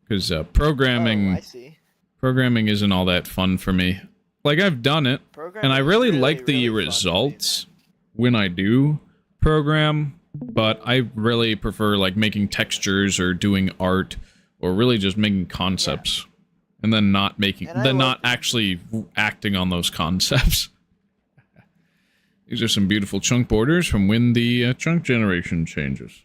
Because programming... Oh, I see. Programming isn't all that fun for me. Like, I've done it, and I really like the results when I do program, but I really prefer, like, making textures or doing art, or really just making concepts, and then not making, then not actually acting on those concepts. These are some beautiful chunk borders from when the chunk generation changes.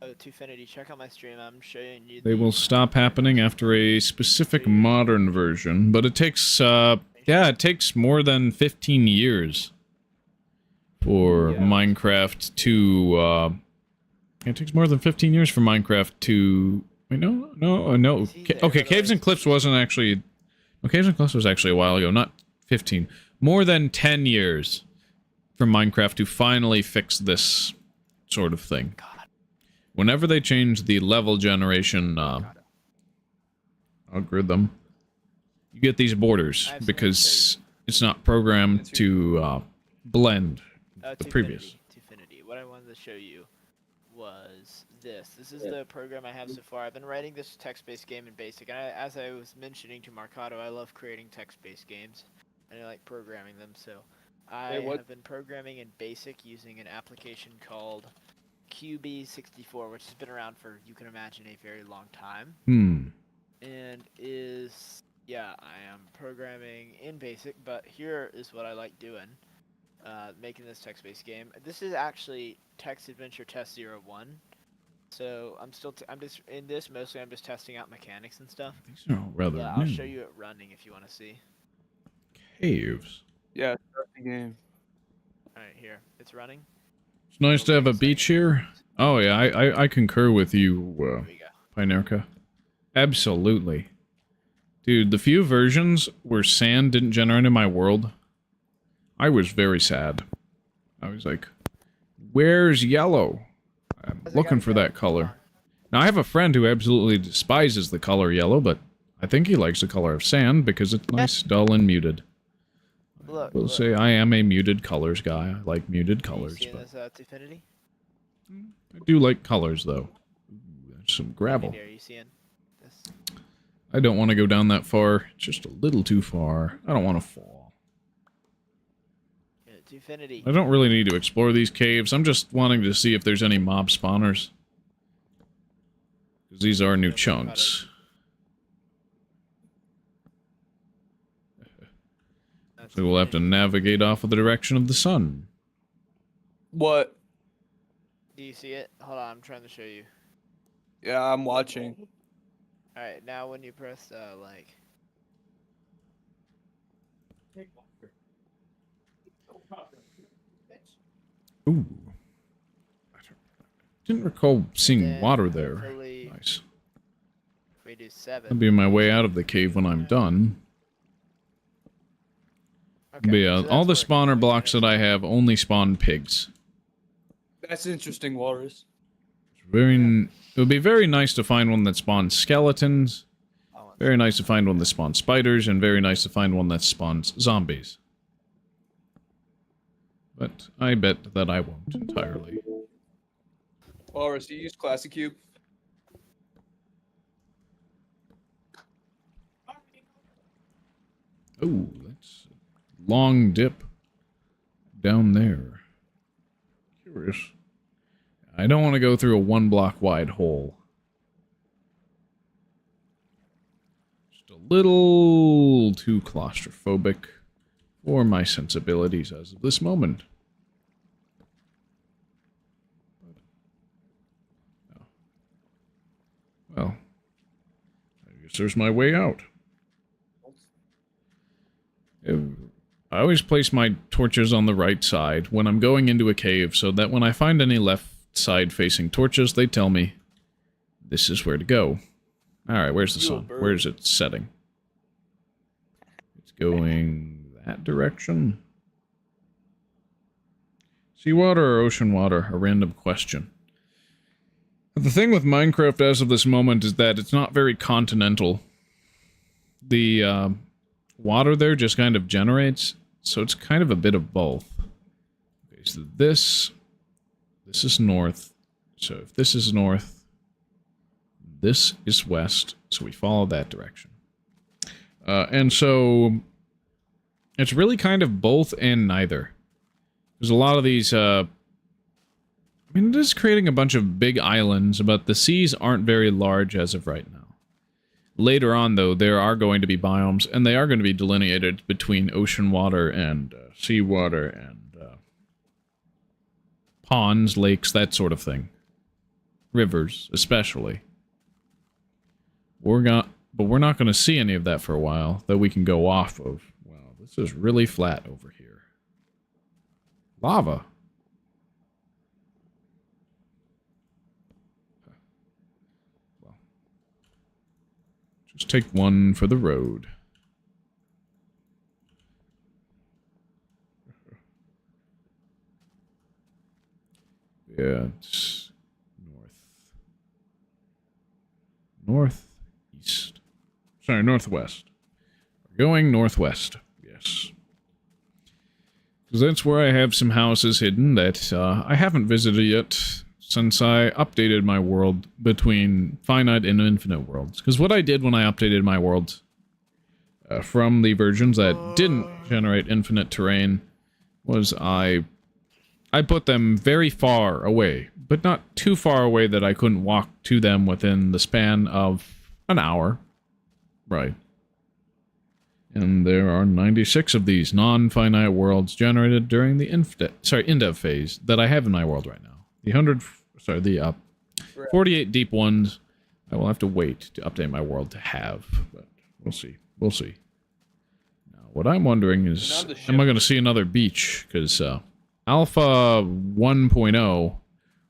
Oh, Twofinity, check out my stream. I'm showing you. They will stop happening after a specific modern version, but it takes, it takes more than 15 years for Minecraft to, it takes more than 15 years for Minecraft to, wait, no. Okay, Caves and Cliffs wasn't actually, no, Caves and Cliffs was actually a while ago, not 15. More than 10 years for Minecraft to finally fix this sort of thing. Whenever they change the level generation algorithm, you get these borders because it's not programmed to blend the previous. Twofinity. What I wanted to show you was this. This is the program I have so far. I've been writing this text-based game in BASIC, and as I was mentioning to Marcato, I love creating text-based games, and I like programming them, so I have been programming in BASIC using an application called QB64, which has been around for, you can imagine, a very long time. And I am programming in BASIC, but here is what I like doing, making this text-based game. This is actually Text Adventure Test 01. So I'm just testing out mechanics and stuff. These are all rather I'll new. show you it running if you want to see. Caves. Yeah, start the game. Alright, here. It's running. It's nice to have a beach here. Oh yeah, I concur with you, Here we go. Pinerka. Absolutely. Dude, the few versions where sand didn't generate in my world, I was very sad. I was like, where's yellow? I'm looking for that color. Now, I have a friend who absolutely despises the color yellow, but I think he likes the color of sand because it's nice, dull, and muted. Look, I will say I am a muted colors guy. I like muted colors. You seeing But this Twofinity? I do like colors, though. Ooh, there's some gravel. Are you seeing this? I don't want to go down that far. It's just a little too far. I don't want to fall. Twofinity. I don't really need to explore these caves. I'm just wanting to see if there's any mob spawners. Because these are new chunks. So we'll have to navigate off of the direction of the sun. What? Do you see it? Hold on, I'm trying to show you. Yeah, I'm watching. Alright, now when you press, like... Ooh. I didn't recall seeing Then water there. hopefully- Nice. If we do 7... I'll be on my way out of the cave when I'm done. Okay, But yeah, so all the that's working. spawner blocks that I have only spawn pigs. That's interesting, Walrus. It would be very nice to find one that spawns skeletons. Very nice to find one that spawns spiders, and very nice to find one that spawns zombies. But I bet that I won't entirely. Walrus, you use Classic Cube? Oh, that's a long dip down there. Curious. I don't want to go through a 1-block wide hole. Just a little too claustrophobic for my sensibilities as of this moment. Well, I guess there's my way out. I always place my torches on the right side when I'm going into a cave so that when I find any left side facing torches, they tell me this is where to go. Alright, where's the sun? Where is it setting? It's going that direction. Seawater or ocean water? A random question. But the thing with Minecraft as of this moment is that it's not very continental. The water there just kind of generates, so it's kind of a bit of both. Okay, so this is north. So if this is north, this is west, so we follow that direction. And so it's really kind of both and neither. There's a lot of these, I mean, it is creating a bunch of big islands, but the seas aren't very large as of right now. Later on, though, there are going to be biomes, and they are going to be delineated between ocean water and seawater and ponds, lakes, that sort of thing. Rivers, especially. But we're not going to see any of that for a while that we can go off of. Wow, this is really flat over here. Lava. Just take one for the road. Yeah, it's north. Northeast. Sorry, northwest. We're going northwest. Yes. Because that's where I have some houses hidden that I haven't visited yet since I updated my world between finite and infinite worlds. Because what I did when I updated my world from the versions that didn't generate infinite terrain was I put them very far away, but not too far away that I couldn't walk to them within the span of an hour. Right. And there are 96 of these non-finite worlds generated during the Indev phase that I have in my world right now. The 48 deep ones, I will have to wait to update my world to have, but we'll see. We'll see. Now, what I'm wondering is, am I going to see another beach? Because Alpha 1.0,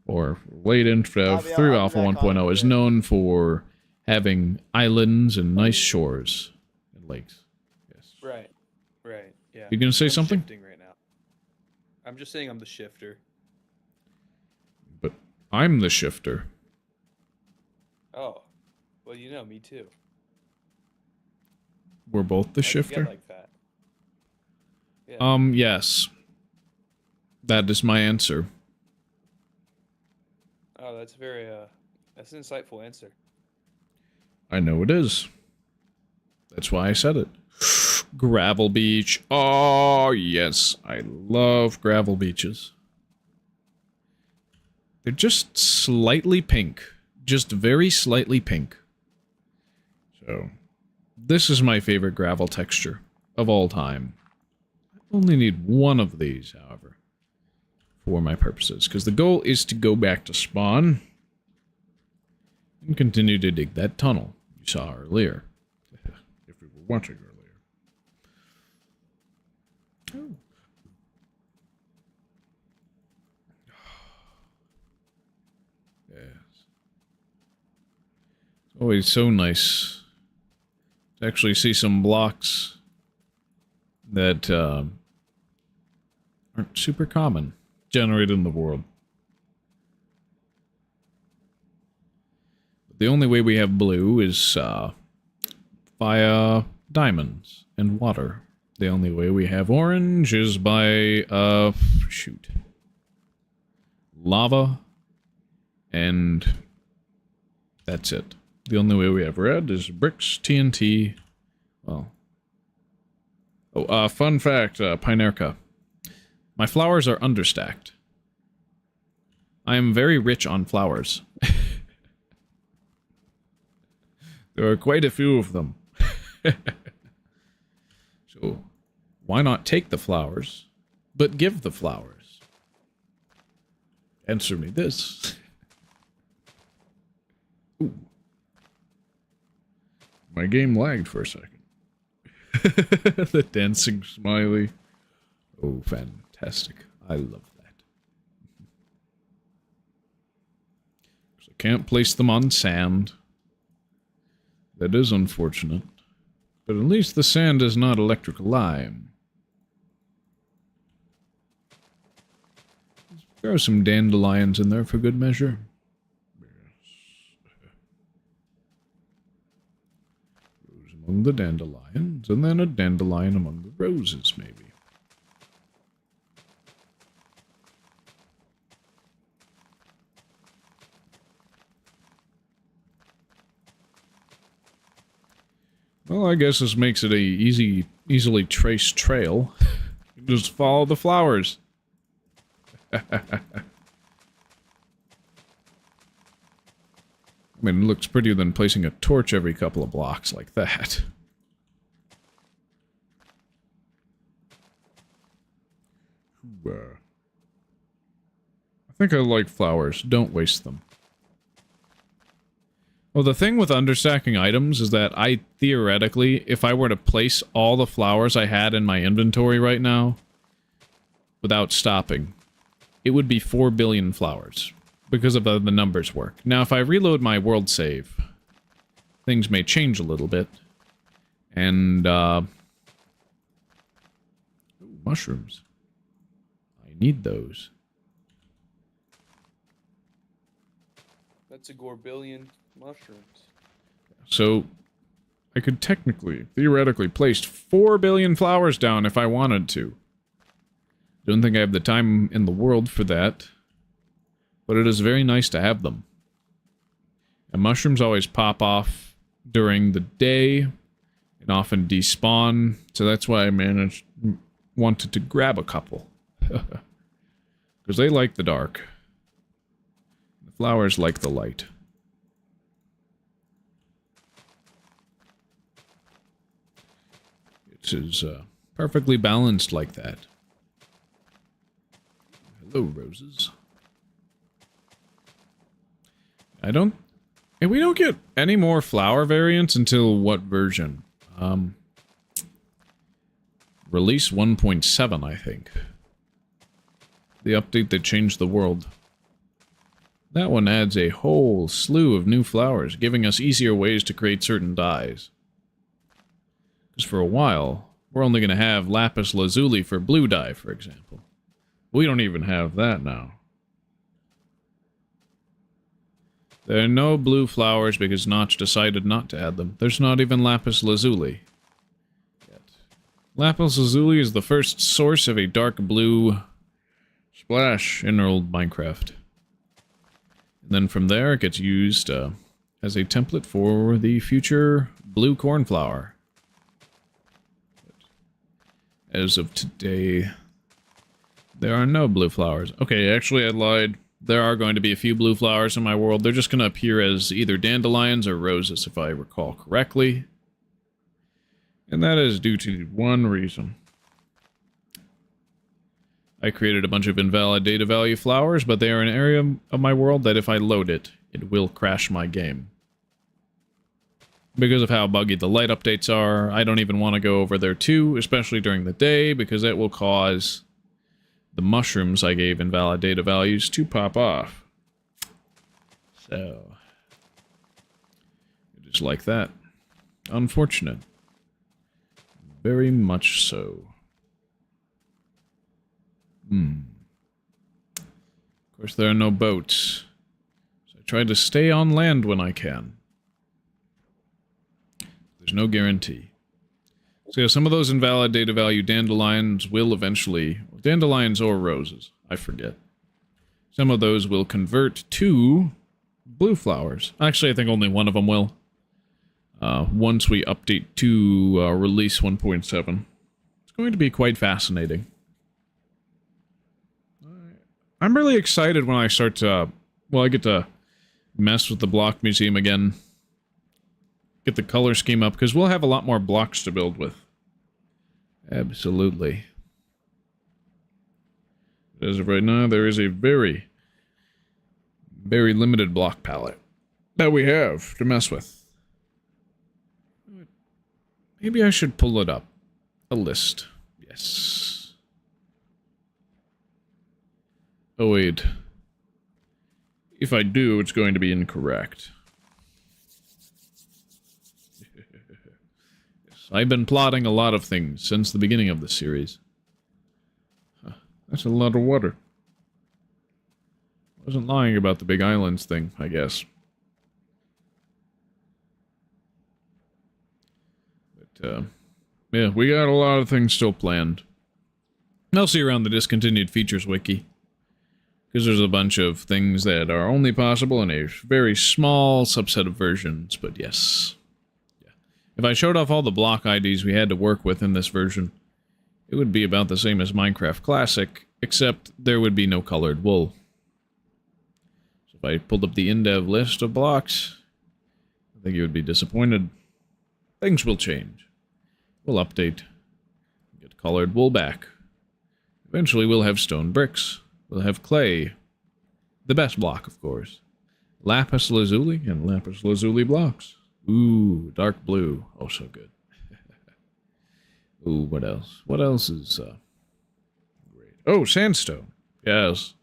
or late Indev through Alpha 1.0, is known for having islands and nice shores and lakes. Right. Right. Yeah. You gonna say something? Shifting right now. I'm just saying I'm the shifter. But I'm the shifter. Oh. Well, you know, me too. We're both the How'd you shifter? get like that? Yeah. Yes. That is my answer. Oh, that's very that's an insightful answer. I know it is. That's why I said it. Gravel beach. Oh, yes. I love gravel beaches. They're just slightly pink. Just very slightly pink. So, this is my favorite gravel texture of all time. I only need one of these, however, for my purposes, because the goal is to go back to spawn and continue to dig that tunnel you saw earlier. If we were watching earlier. Oh. Yes. It's always so nice to actually see some blocks that aren't super common generated in the world. The only way we have blue is via diamonds and water. The only way we have orange is by, lava, and that's it. The only way we have red is bricks, TNT, well. Oh, fun fact, Pinerca. My flowers are understacked. I am very rich on flowers. There are quite a few of them. So, why not take the flowers, but give the flowers? Answer me this. Ooh. My game lagged for a second. The dancing smiley. Oh, fantastic. I love that. I can't place them on sand. That is unfortunate. But at least the sand is not electric lime. Let's throw some dandelions in there for good measure. Rose among the dandelions, and then a dandelion among the roses, maybe. Well, I guess this makes it a easily traced trail. Just follow the flowers. I mean, it looks prettier than placing a torch every couple of blocks like that. I think I like flowers. Don't waste them. Well, the thing with understacking items is that I, theoretically, if I were to place all the flowers I had in my inventory right now, without stopping, it would be 4 billion flowers, because of how the numbers work. Now, if I reload my world save, things may change a little bit, and, ooh, mushrooms. I need those. That's a gorbillion mushrooms. So I could technically, theoretically, place 4 billion flowers down if I wanted to. Don't think I have the time in the world for that. But it is very nice to have them. And mushrooms always pop off during the day and often despawn, so that's why I wanted to grab a couple. Because they like the dark. The flowers like the light. It is perfectly balanced like that. Hello, roses. We don't get any more flower variants until what version? Release 1.7, I think. The update that changed the world. That one adds a whole slew of new flowers, giving us easier ways to create certain dyes. Because for a while, we're only going to have lapis lazuli for blue dye, for example. We don't even have that now. There are no blue flowers because Notch decided not to add them. There's not even lapis lazuli yet. Lapis lazuli is the first source of a dark blue splash in old Minecraft. And then from there it gets used as a template for the future blue cornflower. But as of today, there are no blue flowers. Okay, actually I lied. There are going to be a few blue flowers in my world. They're just going to appear as either dandelions or roses, if I recall correctly. And that is due to one reason. I created a bunch of invalid data value flowers, but they are an area of my world that if I load it, it will crash my game. Because of how buggy the light updates are, I don't even want to go over there too, especially during the day, because it will cause the mushrooms I gave invalid data values to pop off. So, it is like that. Unfortunate. Very much so. Of course, there are no boats. So I try to stay on land when I can. There's no guarantee. So yeah, some of those invalid data value dandelions will eventually... Dandelions or roses, I forget. Some of those will convert to blue flowers. Actually, I think only one of them will. Once we update to release 1.7. It's going to be quite fascinating. I'm really excited when I start to... Well, I get to mess with the block museum again. Get the color scheme up, because we'll have a lot more blocks to build with. Absolutely. As of right now, there is a very, very limited block palette that we have to mess with. Maybe I should pull it up. A list. Yes. Oh, wait. If I do, it's going to be incorrect. Yes, I've been plotting a lot of things since the beginning of the series. That's a lot of water. I wasn't lying about the big islands thing, I guess. But, yeah, we got a lot of things still planned. I'll see around the discontinued features wiki. Because there's a bunch of things that are only possible in a very small subset of versions, but yes. Yeah. If I showed off all the block IDs we had to work with in this version, it would be about the same as Minecraft Classic, except there would be no colored wool. So if I pulled up the Indev list of blocks, I think you would be disappointed. Things will change. We'll update. Get colored wool back. Eventually we'll have stone bricks. We'll have clay. The best block, of course. Lapis lazuli and lapis lazuli blocks. Ooh, dark blue. Oh, so good. Ooh, what else? What else is great? Oh, sandstone. Yes.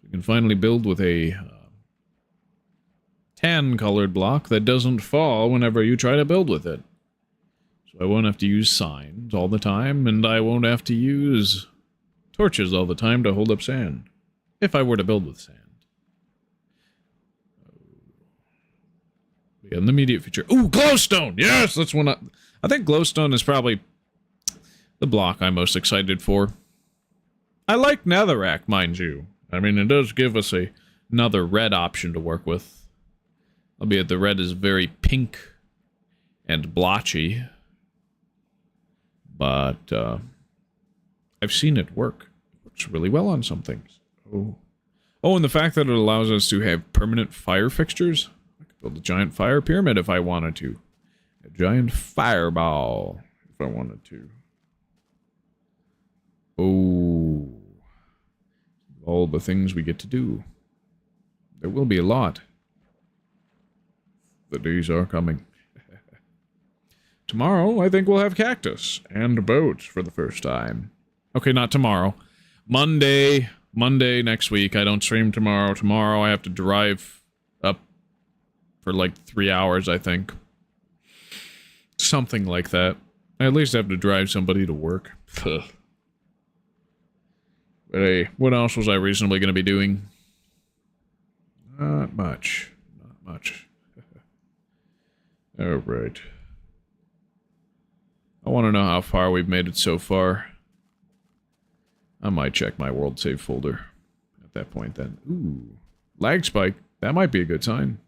We can finally build with a tan-colored block that doesn't fall whenever you try to build with it. So I won't have to use signs all the time, and I won't have to use torches all the time to hold up sand. If I were to build with sand. in the immediate future. Ooh, glowstone! Yes, that's one. I think glowstone is probably the block I'm most excited for. I like netherrack, mind you. I mean, it does give us another red option to work with. Albeit the red is very pink and blotchy. But, I've seen it work. It works really well on some things. Oh. Oh, and the fact that it allows us to have permanent fire fixtures. I could build a giant fire pyramid if I wanted to. A giant fireball if I wanted to. Oh. All the things we get to do. There will be a lot. The days are coming. Tomorrow, I think we'll have cactus and boats for the first time. Okay, not tomorrow. Monday next week. I don't stream tomorrow. Tomorrow I have to drive up for like 3 hours, I think. Something like that. I at least have to drive somebody to work. Ugh. But hey, what else was I reasonably going to be doing? Not much. Not much. Alright. I want to know how far we've made it so far. I might check my world save folder at that point then. Ooh. Lag spike. That might be a good sign.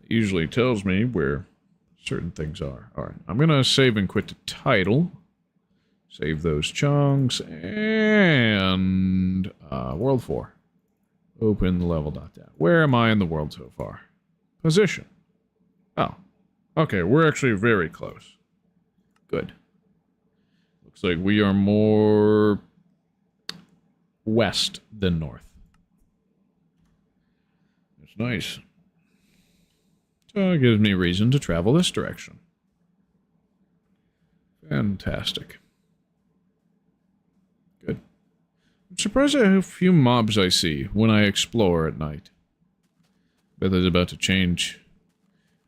It usually tells me where certain things are. Alright, I'm going to save and quit the title. Save those chunks. And world 4. Open the level.dat. Where am I in the world so far? Position. Oh. Okay, we're actually very close. Good. Looks like we are more west than north. That's nice. So it gives me reason to travel this direction. Fantastic. Good. I'm surprised at how few mobs I see when I explore at night. Bet that's about to change.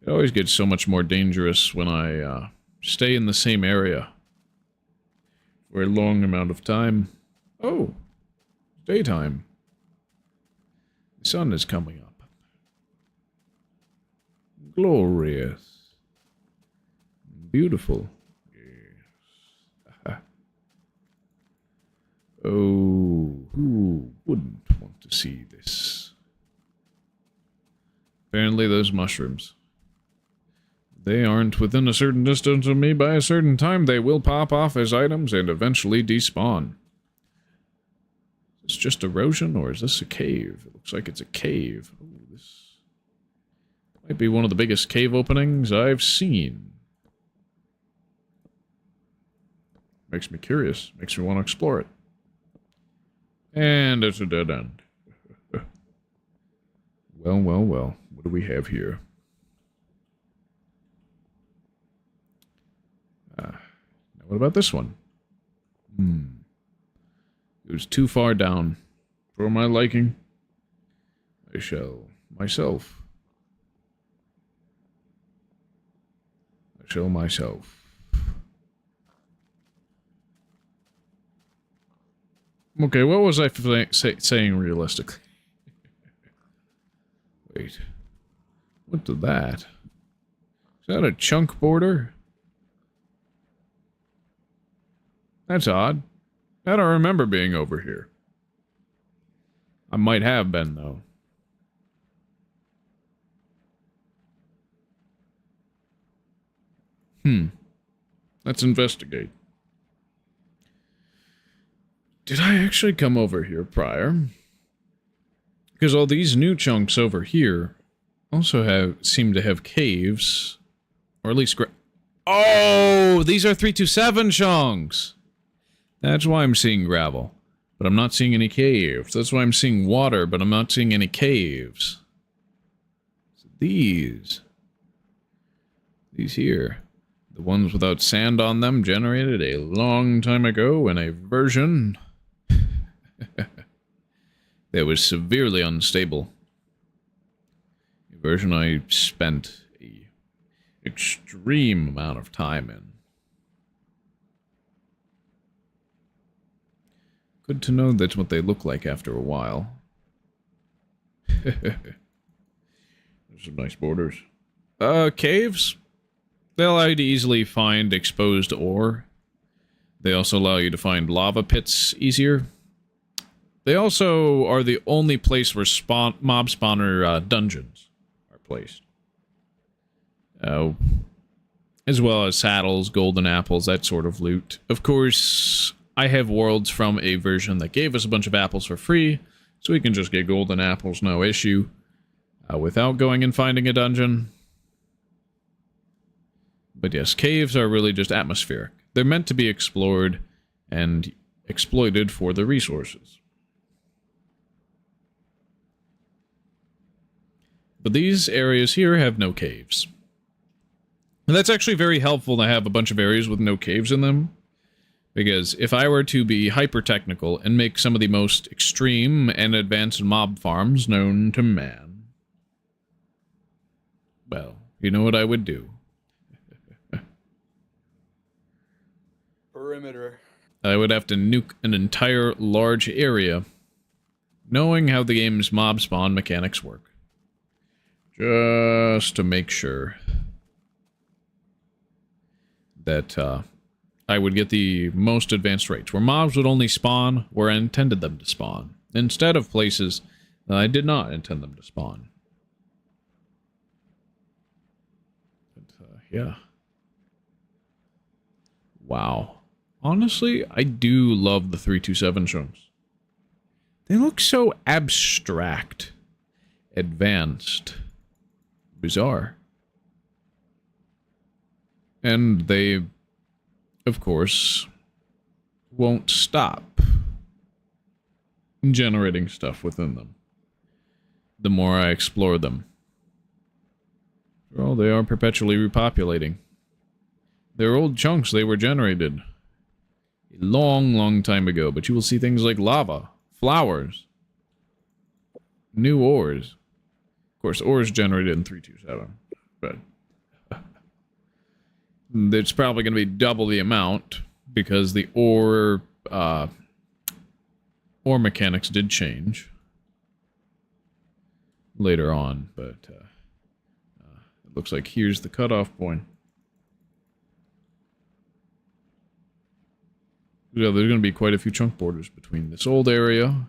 It always gets so much more dangerous when I stay in the same area for a long amount of time. Oh, daytime. The sun is coming up. Glorious. Beautiful. Yes. Oh, who wouldn't want to see this? Apparently those mushrooms. They aren't within a certain distance of me by a certain time. They will pop off as items and eventually despawn. Is this just erosion or is this a cave? It looks like it's a cave. Ooh, this might be one of the biggest cave openings I've seen. Makes me curious. Makes me want to explore it. And it's a dead end. Well, well, well. What do we have here? Now what about this one? It was too far down for my liking. I shall myself. Okay, what was I saying realistically? Wait. What did that? Is that a chunk border? That's odd. I don't remember being over here. I might have been, though. Let's investigate. Did I actually come over here prior? Because all these new chunks over here also seem to have caves. Or at least... Oh! These are 327 chunks! That's why I'm seeing gravel. But I'm not seeing any caves. That's why I'm seeing water, but I'm not seeing any caves. So these here. The ones without sand on them generated a long time ago in a version that was severely unstable. A version I spent an extreme amount of time in. Good to know that's what they look like after a while. There's some nice borders. Caves. They allow you to easily find exposed ore. They also allow you to find lava pits easier. They also are the only place where mob spawner dungeons are placed. As well as saddles, golden apples, that sort of loot. Of course, I have worlds from a version that gave us a bunch of apples for free, so we can just get golden apples, no issue, without going and finding a dungeon. But yes, caves are really just atmospheric. They're meant to be explored and exploited for the resources. But these areas here have no caves. And that's actually very helpful to have a bunch of areas with no caves in them. Because if I were to be hyper-technical and make some of the most extreme and advanced mob farms known to man, well, you know what I would do. Perimeter. I would have to nuke an entire large area, knowing how the game's mob spawn mechanics work. Just to make sure that I would get the most advanced rates, where mobs would only spawn where I intended them to spawn, instead of places that I did not intend them to spawn. But, yeah. Wow. Honestly, I do love the 327 chunks. They look so abstract, advanced, bizarre. And they, of course, won't stop generating stuff within them the more I explore them. Well, they are perpetually repopulating. They're old chunks. They were generated a long, long time ago, but you will see things like lava, flowers, new ores. Of course, ores generated in 327, but it's probably going to be double the amount because the ore mechanics did change later on, but it looks like here's the cutoff point. Yeah, there's going to be quite a few chunk borders between this old area.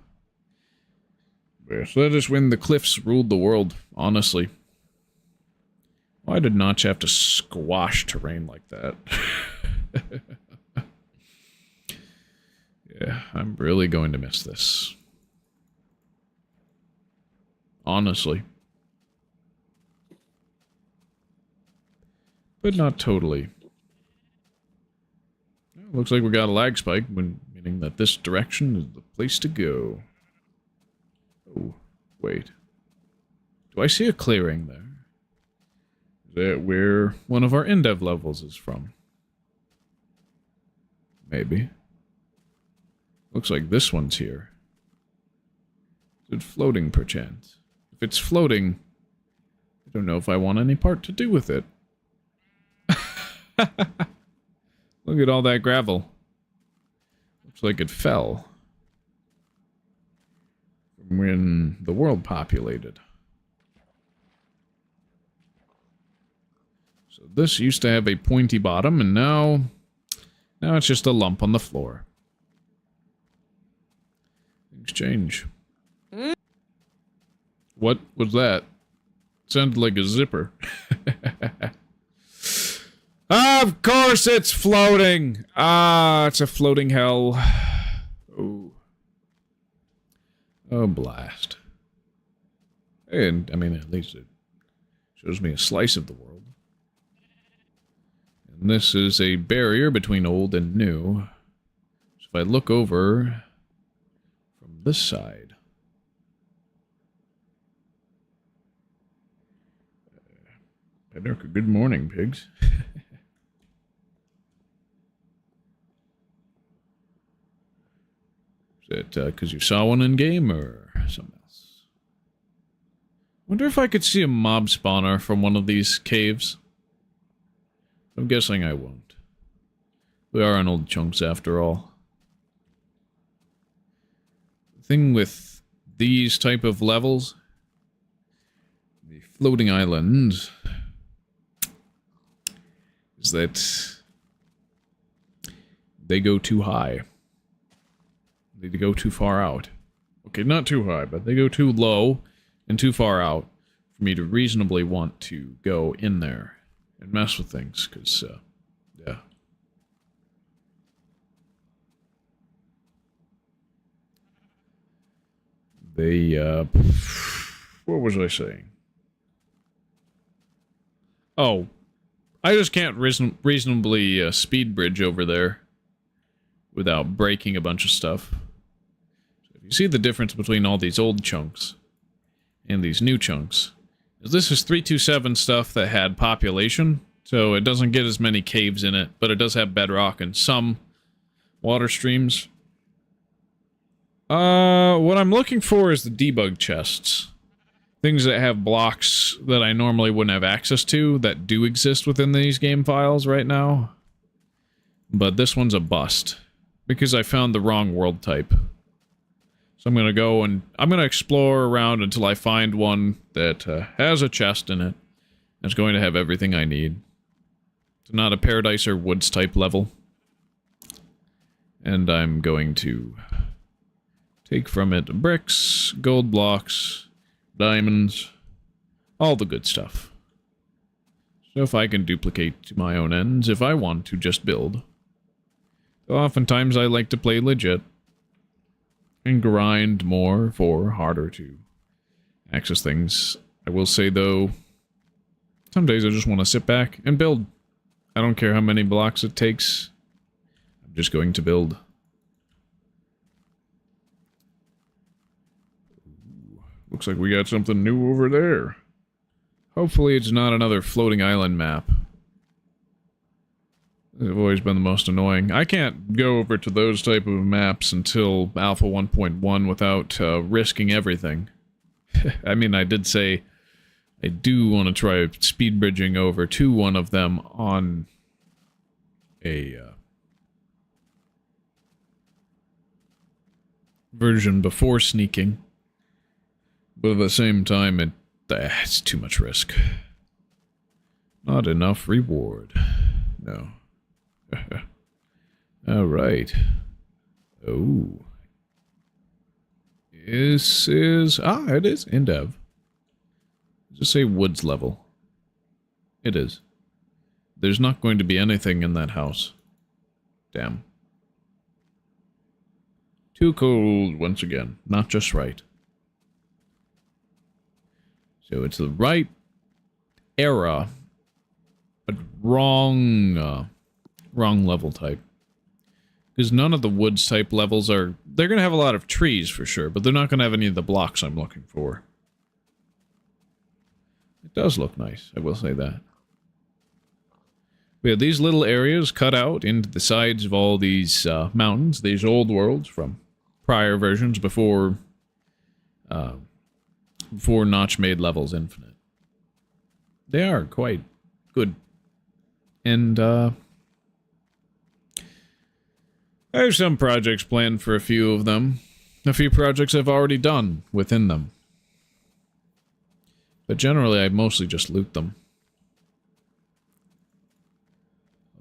Yes, that is when the cliffs ruled the world, honestly. Why did Notch have to squash terrain like that? Yeah, I'm really going to miss this. Honestly. But not totally. Looks like we got a lag spike, meaning that this direction is the place to go. Oh, wait. Do I see a clearing there? Is that where one of our Indev levels is from? Maybe. Looks like this one's here. Is it floating, perchance? If it's floating, I don't know if I want any part to do with it. Look at all that gravel. Looks like it fell from when the world populated. So this used to have a pointy bottom, and now it's just a lump on the floor. Things change. What was that? Sounded like a zipper. Of course it's floating! Ah, it's a floating hell. Oh. Oh, blast. And, I mean, at least it shows me a slice of the world. And this is a barrier between old and new. So if I look over from this side... Pednerka, good morning, pigs. Is that because you saw one in game or something else? Wonder if I could see a mob spawner from one of these caves. I'm guessing I won't. We are on old chunks after all. The thing with these type of levels, the floating islands, is that they go too high. They go too far out. Okay, not too high, but they go too low and too far out for me to reasonably want to go in there and mess with things, because, yeah. They, what was I saying? Oh, I just can't reasonably speed bridge over there without breaking a bunch of stuff. So you see the difference between all these old chunks and these new chunks. This is 327 stuff that had population, so it doesn't get as many caves in it, but it does have bedrock and some water streams. What I'm looking for is the debug chests. Things that have blocks that I normally wouldn't have access to that do exist within these game files right now. But this one's a bust, because I found the wrong world type. So I'm gonna go and I'm gonna explore around until I find one that has a chest in it. It's going to have everything I need. It's not a paradise or woods type level. And I'm going to take from it bricks, gold blocks, diamonds, all the good stuff. So if I can duplicate to my own ends, if I want to just build. So oftentimes I like to play legit and grind more for harder to access things. I will say though, some days I just want to sit back and build. I don't care how many blocks it takes. I'm just going to build. Looks like we got something new over there. Hopefully it's not another floating island map. They've always been the most annoying. I can't go over to those type of maps until Alpha 1.1 without risking everything. I mean, I did say I do want to try speed bridging over to one of them on a version before sneaking. But at the same time, it's too much risk. Not enough reward. No. Alright. Oh. This is... it is Indev. Just say woods level. It is. There's not going to be anything in that house. Damn. Too cold once again. Not just right. So it's the right era, but wrong level type. Because none of the woods type levels are... They're going to have a lot of trees for sure, but they're not going to have any of the blocks I'm looking for. It does look nice, I will say that. We have these little areas cut out into the sides of all these mountains, these old worlds from prior versions before Notch made levels infinite. They are quite good. And I have some projects planned for a few of them. A few projects I've already done within them. But generally, I mostly just loot them.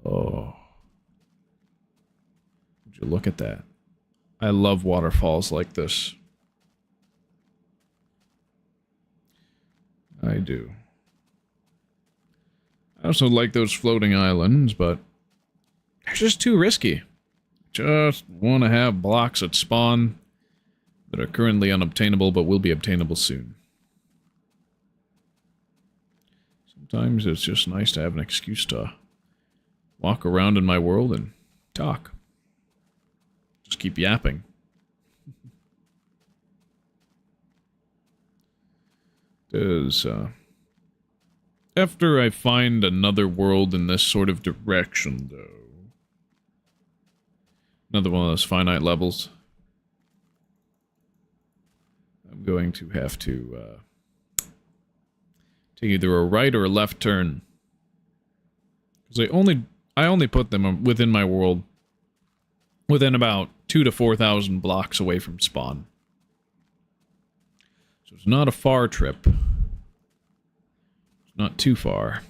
Oh. Would you look at that? I love waterfalls like this. I do. I also like those floating islands, but they're just too risky. Just want to have blocks that spawn that are currently unobtainable but will be obtainable soon. Sometimes it's just nice to have an excuse to walk around in my world and talk. Just keep yapping. Because, after I find another world in this sort of direction, though... Another one of those finite levels. I'm going to have to take either a right or a left turn. Because I only put them within my world within about 2,000 to 4,000 blocks away from spawn. So it's not a far trip. It's not too far.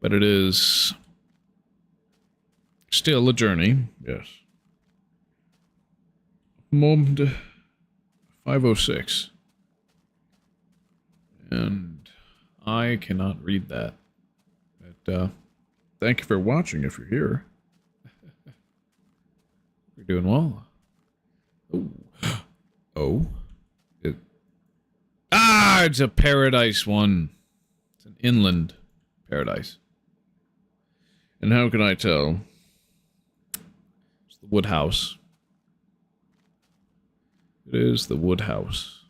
But it is still a journey, yes. Moment 506. And I cannot read that. But, thank you for watching if you're here. You're doing well. Oh. Oh. It's a paradise one. It's an inland paradise. And how can I tell? It's the wood house. It is the wood house.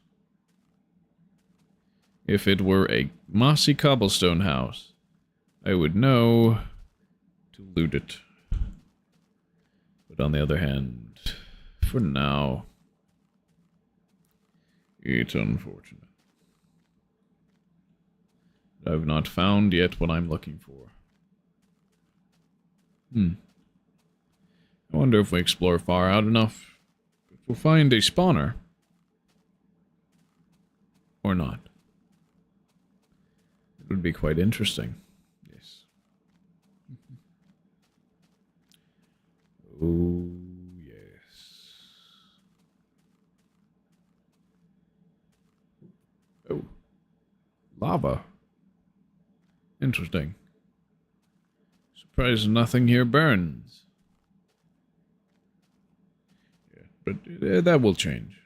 If it were a mossy cobblestone house, I would know to loot it. But on the other hand, for now, it's unfortunate. I've not found yet what I'm looking for. I wonder if we explore far out enough, if we'll find a spawner. Or not. It would be quite interesting. Yes. Oh, yes. Oh. Lava. Interesting. Surprised nothing here burns. Yeah, but that will change.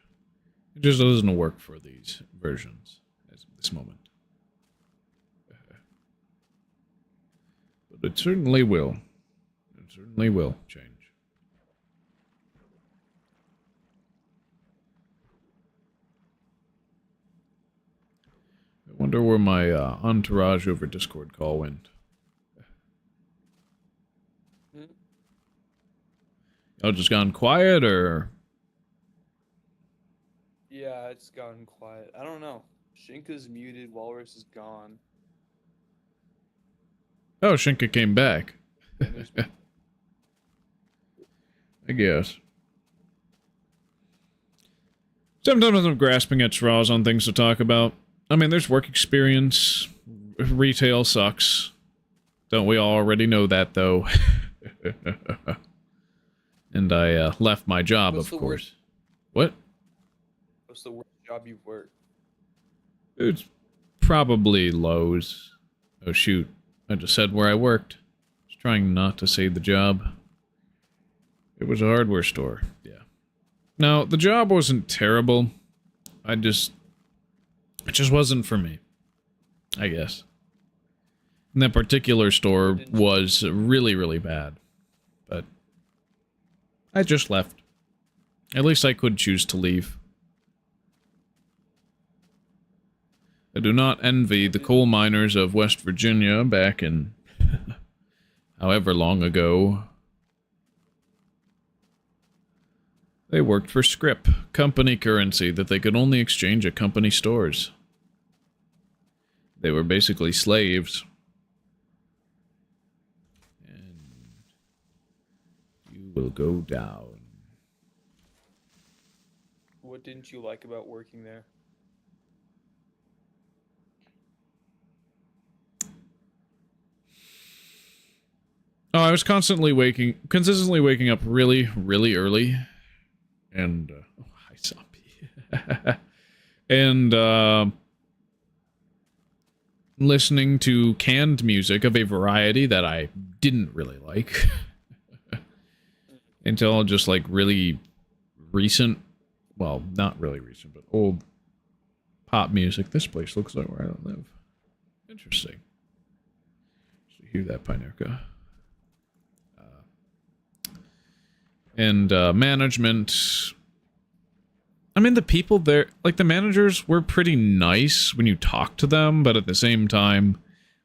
It just doesn't work for these versions at this moment. But it certainly will. It certainly will change. I wonder where my entourage over Discord call went. Oh, just gone quiet, or? Yeah, it's gone quiet. I don't know. Shinka's muted, Walrus is gone. Oh, Shinka came back. I guess. Sometimes I'm grasping at straws on things to talk about. I mean, there's work experience. Retail sucks. Don't we all already know that, though? And I left my job, What's of the course. worst? What? What's the worst job you've worked? It's probably Lowe's. Oh, shoot. I just said where I worked. I was trying not to say the job. It was a hardware store. Yeah. Now, the job wasn't terrible. It just wasn't for me, I guess. And that particular store was really, really bad. But I just left. At least I could choose to leave. I do not envy the coal miners of West Virginia back in however long ago. They worked for scrip, company currency that they could only exchange at company stores. They were basically slaves. And you will go down. What didn't you like about working there? Oh, I was consistently waking up really, really early. And, oh, hi, zombie. And, listening to canned music of a variety that I didn't really like. Until just, like, really recent, well, not really recent, but old pop music. This place looks like where I don't live. Interesting. So hear that, Pinerka. And management. I mean, the people there, like the managers were pretty nice when you talk to them, but at the same time,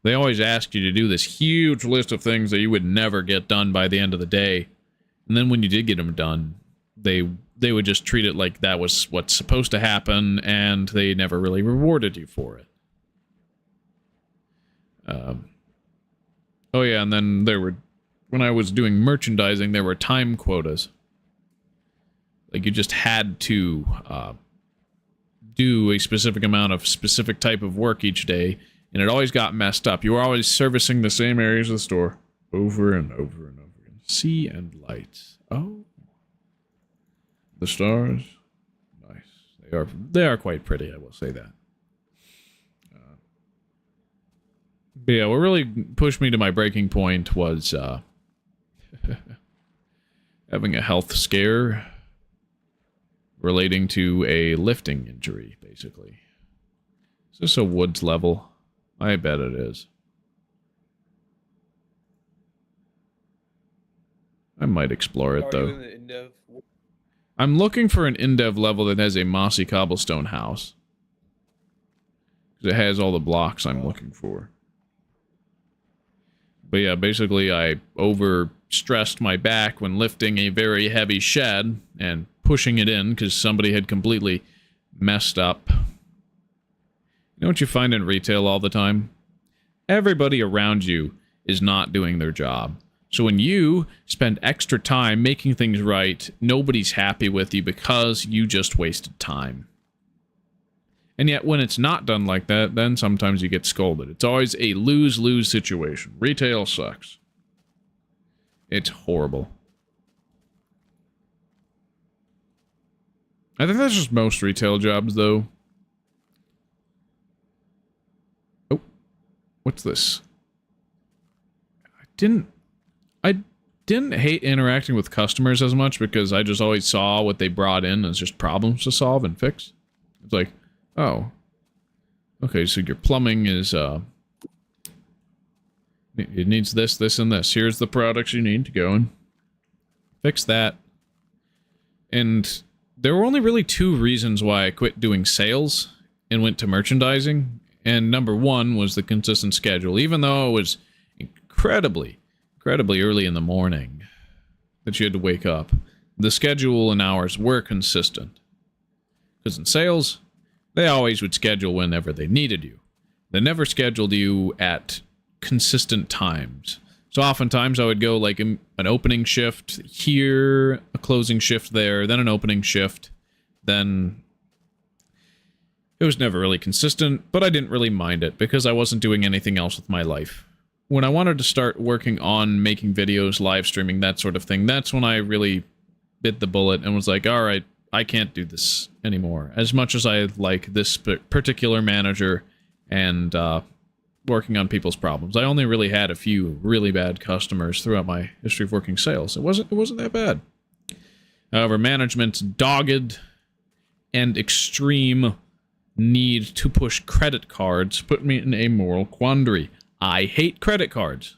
they always ask you to do this huge list of things that you would never get done by the end of the day. And then when you did get them done, they would just treat it like that was what's supposed to happen, and they never really rewarded you for it. Oh yeah, and then there were, when I was doing merchandising, there were time quotas. Like, you just had to do a specific amount of specific type of work each day, and it always got messed up. You were always servicing the same areas of the store over and over and over again. Sea and lights. Oh. The stars. Nice. They are quite pretty, I will say that. But yeah, what really pushed me to my breaking point was having a health scare relating to a lifting injury, basically. Is this a woods level? I bet it is. I might explore it, though. I'm looking for an Indev level that has a mossy cobblestone house. Because it has all the blocks I'm looking for. But yeah, basically I overstressed my back when lifting a very heavy shed and pushing it in because somebody had completely messed up. You know what you find in retail all the time? Everybody around you is not doing their job. So when you spend extra time making things right, nobody's happy with you because you just wasted time. And yet, when it's not done like that, then sometimes you get scolded. It's always a lose-lose situation. Retail sucks. It's horrible. I think that's just most retail jobs, though. Oh. What's this? I didn't hate interacting with customers as much because I just always saw what they brought in as just problems to solve and fix. It's like, oh. Okay, so your plumbing is, it needs this, this, and this. Here's the products you need to go and fix that. And there were only really 2 reasons why I quit doing sales and went to merchandising. And number 1 was the consistent schedule. Even though it was incredibly early in the morning that you had to wake up, the schedule and hours were consistent. Because in sales, they always would schedule whenever they needed you. They never scheduled you at consistent times. So oftentimes I would go like an opening shift here, a closing shift there, then an opening shift, then it was never really consistent, but I didn't really mind it because I wasn't doing anything else with my life. When I wanted to start working on making videos, live streaming, that sort of thing, that's when I really bit the bullet and was like, all right, I can't do this anymore. As much as I like this particular manager and working on people's problems, I only really had a few really bad customers throughout my history of working sales. It wasn't that bad. However, management's dogged and extreme need to push credit cards put me in a moral quandary. I hate credit cards.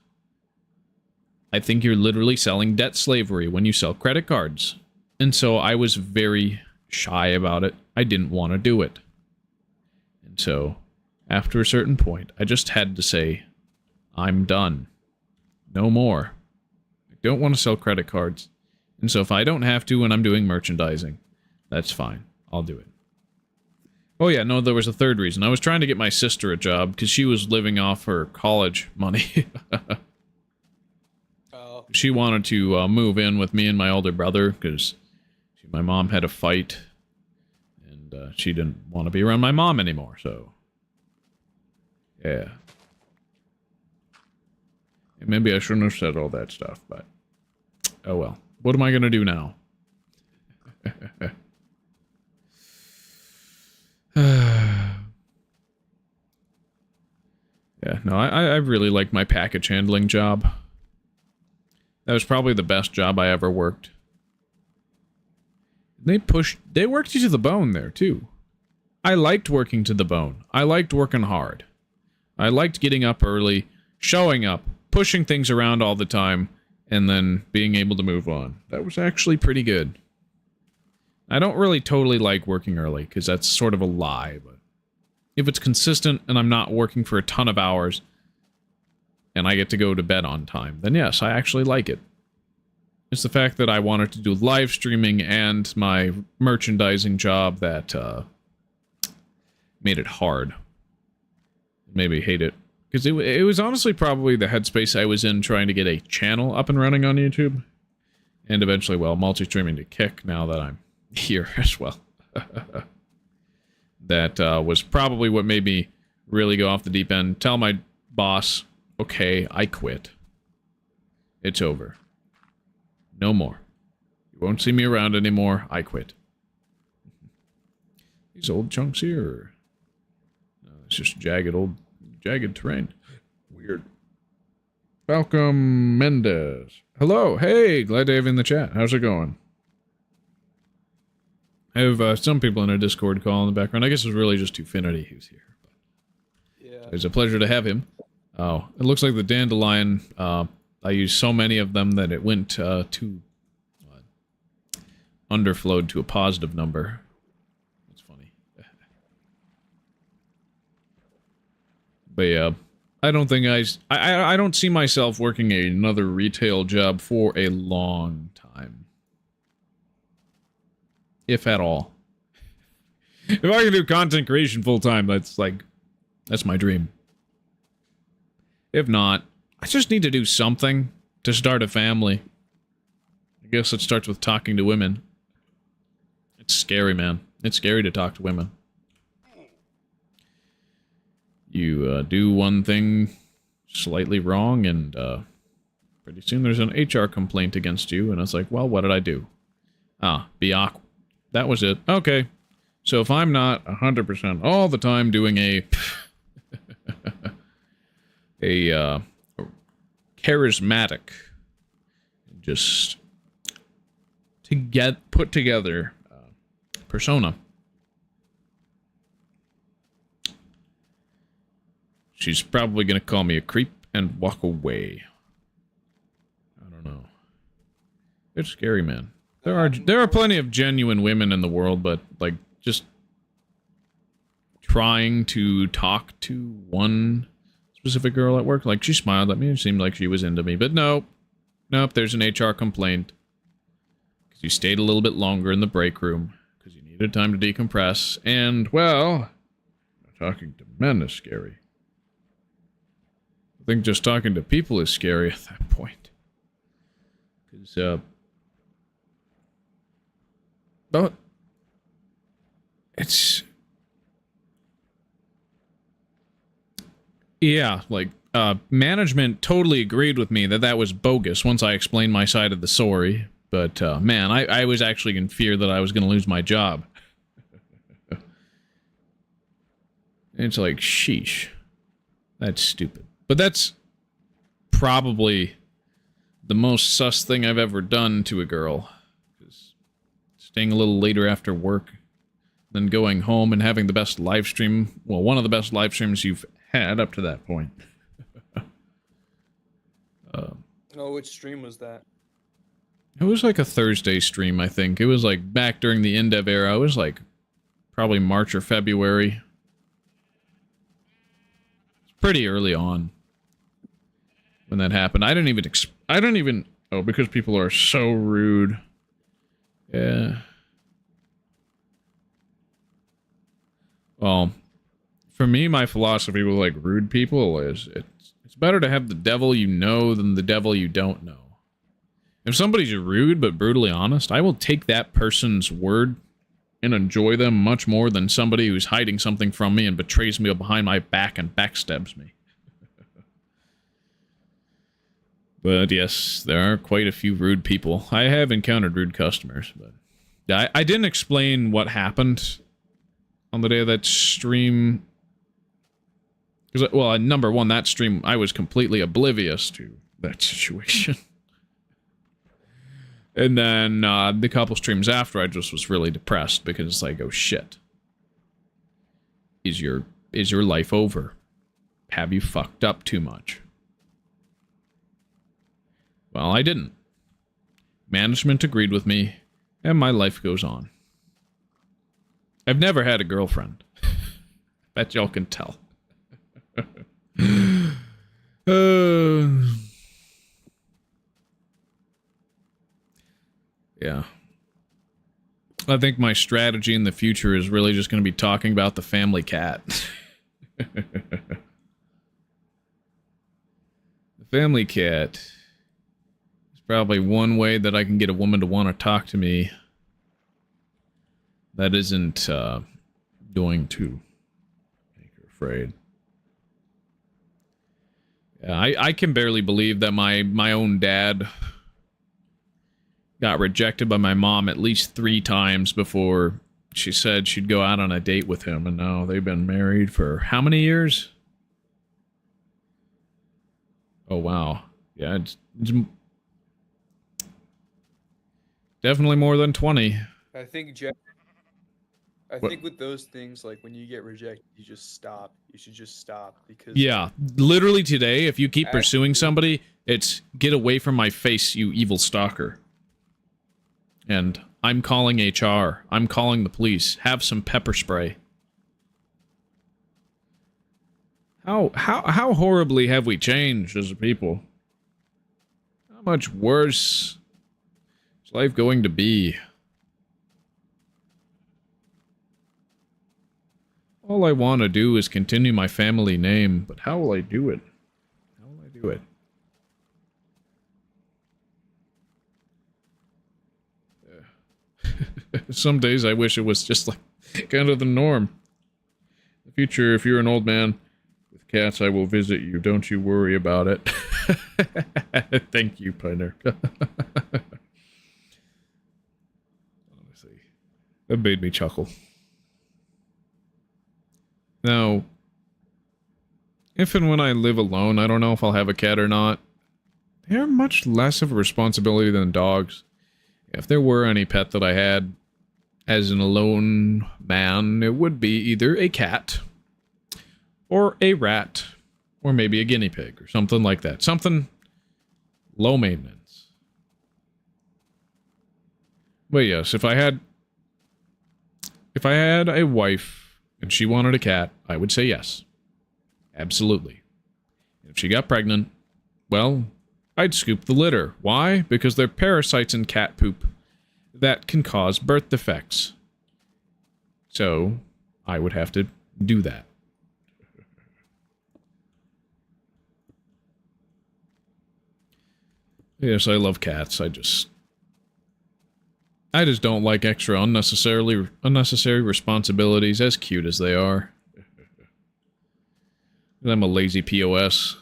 I think you're literally selling debt slavery when you sell credit cards. And so I was very shy about it. I didn't want to do it. And so, after a certain point, I just had to say, I'm done. No more. I don't want to sell credit cards. And so if I don't have to when I'm doing merchandising, that's fine. I'll do it. Oh yeah, no, there was a third reason. I was trying to get my sister a job because she was living off her college money. She wanted to move in with me and my older brother because my mom had a fight and she didn't want to be around my mom anymore, so yeah. And maybe I shouldn't have said all that stuff, but oh well. What am I gonna do now? Yeah, no, I really like my package handling job. That was probably the best job I ever worked. They worked you to the bone there, too. I liked working to the bone. I liked working hard. I liked getting up early, showing up, pushing things around all the time, and then being able to move on. That was actually pretty good. I don't really totally like working early, because that's sort of a lie, but if it's consistent and I'm not working for a ton of hours, and I get to go to bed on time, then yes, I actually like it. It's the fact that I wanted to do live streaming and my merchandising job that made it hard. Maybe hate it. Because it was honestly probably the headspace I was in trying to get a channel up and running on YouTube. And eventually, well, multi-streaming to kick now that I'm here as well. That was probably what made me really go off the deep end, tell my boss, okay, I quit. It's over. No more. You won't see me around anymore. I quit. These old chunks here. No, it's just jagged terrain. Weird. Malcolm Mendez. Hello. Hey, glad to have you in the chat. How's it going? I have some people in our Discord call in the background. I guess it's really just Twofinity who's here. Yeah. It's a pleasure to have him. Oh, it looks like the dandelion. I used so many of them that it went to underflowed to a positive number. That's funny. But yeah, I don't think I don't see myself working another retail job for a long time. If at all. If I can do content creation full time, that's my dream. If not, I just need to do something to start a family. I guess it starts with talking to women. It's scary, man. It's scary to talk to women. You do one thing slightly wrong, and pretty soon there's an HR complaint against you, and it's like, well, what did I do? Ah, be awkward. That was it. Okay. So if I'm not 100% all the time doing a charismatic, just to get put together persona, she's probably gonna call me a creep and walk away. I don't know. It's scary, man. There are plenty of genuine women in the world, but like just trying to talk to one specific girl at work, like she smiled at me and seemed like she was into me, but nope, there's an HR complaint because you stayed a little bit longer in the break room because you needed time to decompress, and well, talking to men is scary. I think just talking to people is scary at that point, because but it's, yeah, like, management totally agreed with me that that was bogus once I explained my side of the story, but, man, I was actually in fear that I was going to lose my job. It's like, sheesh. That's stupid. But that's probably the most sus thing I've ever done to a girl. Staying a little later after work, then going home and having the best live stream, well, one of the best live streams you've had up to that point. Oh, which stream was that? It was like a Thursday stream, I think. It was like back during the Indev era. It was like probably March or February. It's pretty early on when that happened. I don't even, oh, because people are so rude. Yeah. Well, for me, my philosophy with like rude people is it's better to have the devil you know than the devil you don't know. If somebody's rude but brutally honest, I will take that person's word and enjoy them much more than somebody who's hiding something from me and betrays me behind my back and backstabs me. But yes, there are quite a few rude people. I have encountered rude customers, but I didn't explain what happened on the day of that stream. Because, well, number one, that stream, I was completely oblivious to that situation. And then the couple streams after, I just was really depressed because it's like, oh shit. Is your life over? Have you fucked up too much? Well, I didn't. Management agreed with me, and my life goes on. I've never had a girlfriend. Bet y'all can tell. Yeah. I think my strategy in the future is really just going to be talking about the family cat. The family cat is probably one way that I can get a woman to want to talk to me that isn't going to make her afraid. Yeah, I can barely believe that my own dad got rejected by my mom at least 3 times before she said she'd go out on a date with him, and now they've been married for how many years? Oh, wow. Yeah, it's definitely more than 20. I think with those things, like when you get rejected, you just stop. You should just stop because Yeah, literally today, if you keep pursuing Actually- somebody, it's get away from my face, you evil stalker. And I'm calling HR. I'm calling the police. Have some pepper spray. How horribly have we changed as a people? How much worse is life going to be? All I want to do is continue my family name, but how will I do it? How will I do it? Some days I wish it was just like kind of the norm. In the future, if you're an old man with cats, I will visit you. Don't you worry about it. Thank you, Piner. Honestly, that made me chuckle. Now, if and when I live alone, I don't know if I'll have a cat or not. They're much less of a responsibility than dogs. If there were any pet that I had as an alone man, it would be either a cat or a rat or maybe a guinea pig or something like that. Something low maintenance. But yes, if I had a wife and she wanted a cat, I would say yes. Absolutely. If she got pregnant, well, I'd scoop the litter. Why? Because they're parasites in cat poop that can cause birth defects. So, I would have to do that. Yes, I love cats. I just don't like extra unnecessary responsibilities, as cute as they are. I'm a lazy POS.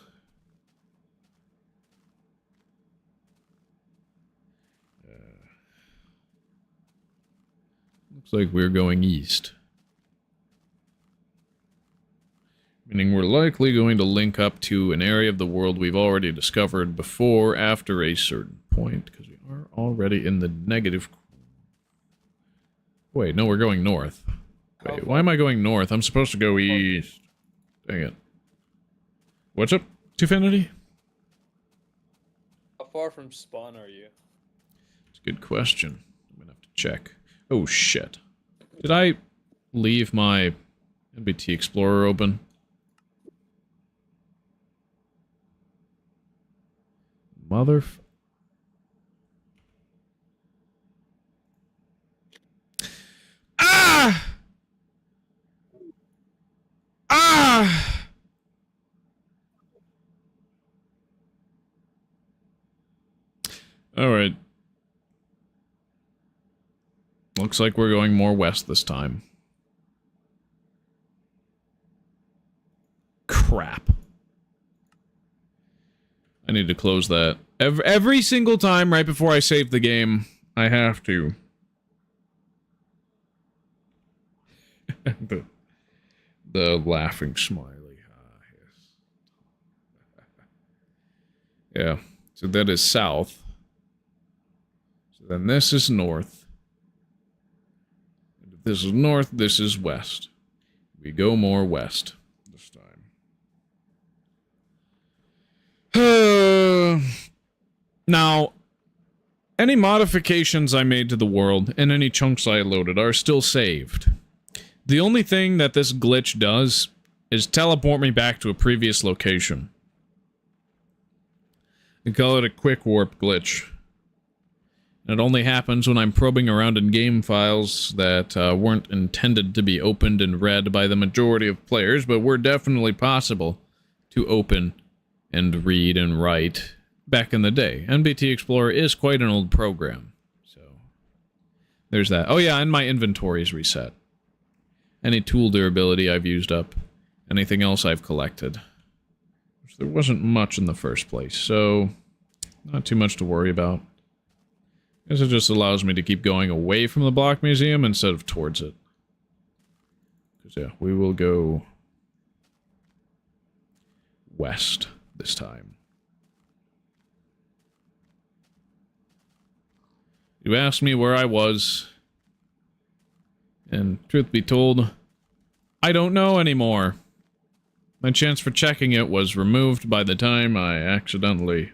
Looks like we're going east. Meaning we're likely going to link up to an area of the world we've already discovered before, after a certain point, because we are already in the negative. Wait, no, we're going north. Wait, why am I going north? I'm supposed to go east. Dang it. What's up, Tufinity? How far from spawn are you? It's a good question. I'm gonna have to check. Oh, shit. Did I leave my NBT Explorer open? Ah! Ah! Alright. Looks like we're going more west this time. Crap. I need to close that. Every single time right before I save the game, I have to. the laughing smiley. Yes. Yeah. So that is south. So then this is north. And if this is north, this is west. We go more west this time. Now, any modifications I made to the world and any chunks I loaded are still saved. The only thing that this glitch does is teleport me back to a previous location. We call it a quick warp glitch. It only happens when I'm probing around in game files that weren't intended to be opened and read by the majority of players, but were definitely possible to open and read and write back in the day. NBT Explorer is quite an old program, so there's that. Oh yeah, and my inventory is reset. Any tool durability I've used up. Anything else I've collected. Which there wasn't much in the first place, so not too much to worry about. I guess it just allows me to keep going away from the block museum instead of towards it. Because, yeah, we will go west this time. You asked me where I was, and truth be told, I don't know anymore. My chance for checking it was removed by the time I accidentally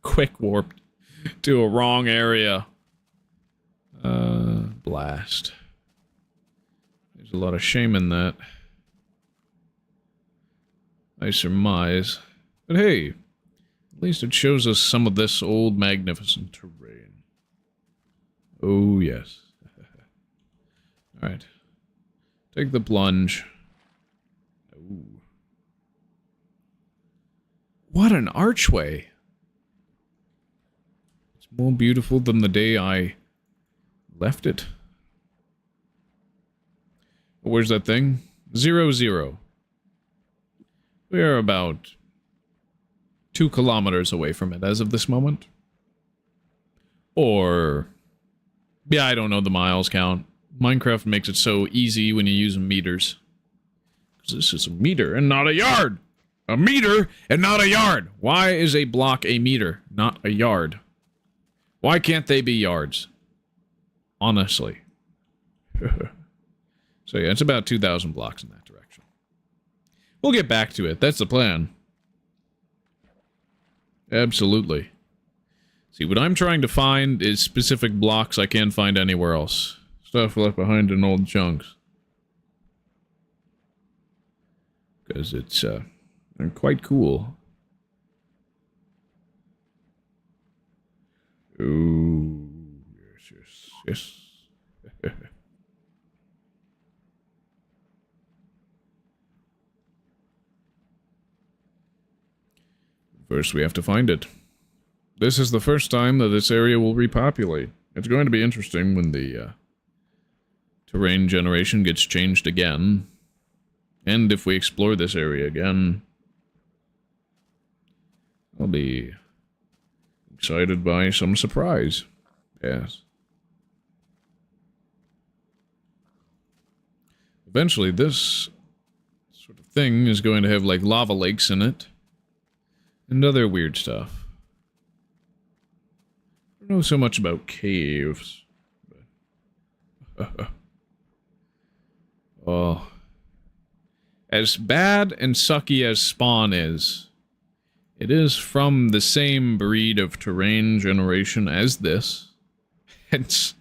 quick warped to a wrong area. Blast. There's a lot of shame in that. I surmise. But hey, at least it shows us some of this old magnificent terrain. Oh, yes. Alright. Take the plunge. Ooh. What an archway! It's more beautiful than the day I left it. Where's that thing? 0, 0. We are about 2 kilometers away from it as of this moment. Or... yeah, I don't know the miles count. Minecraft makes it so easy when you use meters. Because this is a meter and not a yard! A meter and not a yard! Why is a block a meter, not a yard? Why can't they be yards? Honestly. So yeah, it's about 2,000 blocks in that direction. We'll get back to it. That's the plan. Absolutely. See, what I'm trying to find is specific blocks I can't find anywhere else. Stuff left behind in old chunks. Because it's, quite cool. Ooh, yes. First, we have to find it. This is the first time that this area will repopulate. It's going to be interesting when the terrain generation gets changed again. And if we explore this area again, I'll be excited by some surprise. Yes. Eventually, this sort of thing is going to have, like, lava lakes in it. And other weird stuff. I don't know so much about caves. But oh. As bad and sucky as Spawn is, it is from the same breed of terrain generation as this. Hence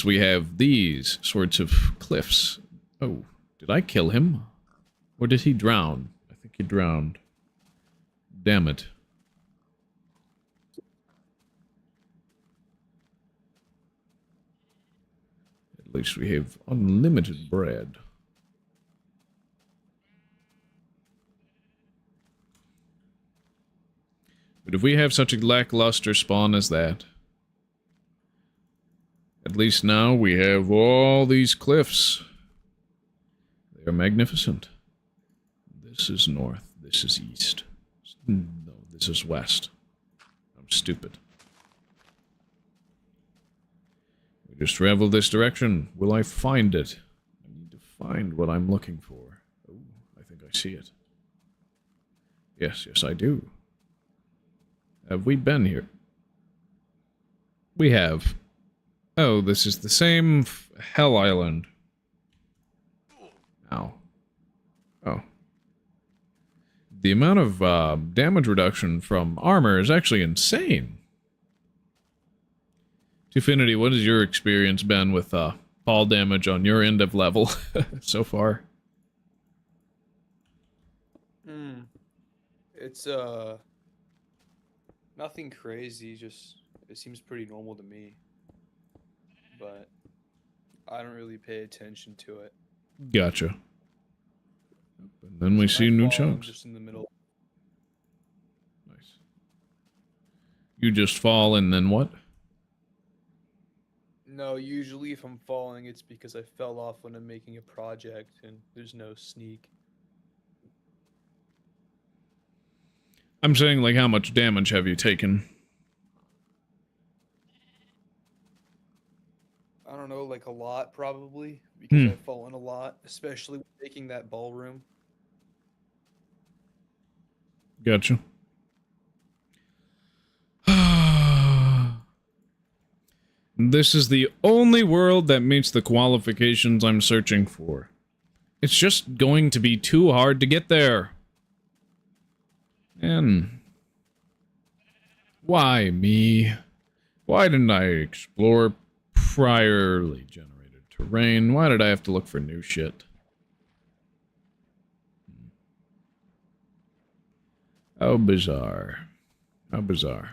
we have these sorts of cliffs. Oh. Did I kill him? Or did he drown? I think he drowned. Damn it. At least we have unlimited bread. But if we have such a lackluster spawn as that, at least now we have all these cliffs. They are magnificent. This is north. This is east. No, this is west. I'm stupid. We just travel this direction. Will I find it? I need to find what I'm looking for. Oh, I think I see it. Yes, I do. Have we been here? We have. Oh, this is the same Hell Island. Ow. Oh. The amount of damage reduction from armor is actually insane. Twofinity, what has your experience been with fall damage on your end of level so far? It's nothing crazy, just it seems pretty normal to me. But I don't really pay attention to it. Gotcha. And then we see new chunks. Just in the middle. Nice. You just fall and then what? No, usually if I'm falling, it's because I fell off when I'm making a project and there's no sneak. I'm saying, like, how much damage have you taken? I don't know, like a lot probably, because Hmm. I've fallen a lot, especially with making that ballroom. Gotcha. This is the only world that meets the qualifications I'm searching for. It's just going to be too hard to get there. And why me? Why didn't I explore priorly generated terrain? Why did I have to look for new shit? How bizarre. How bizarre.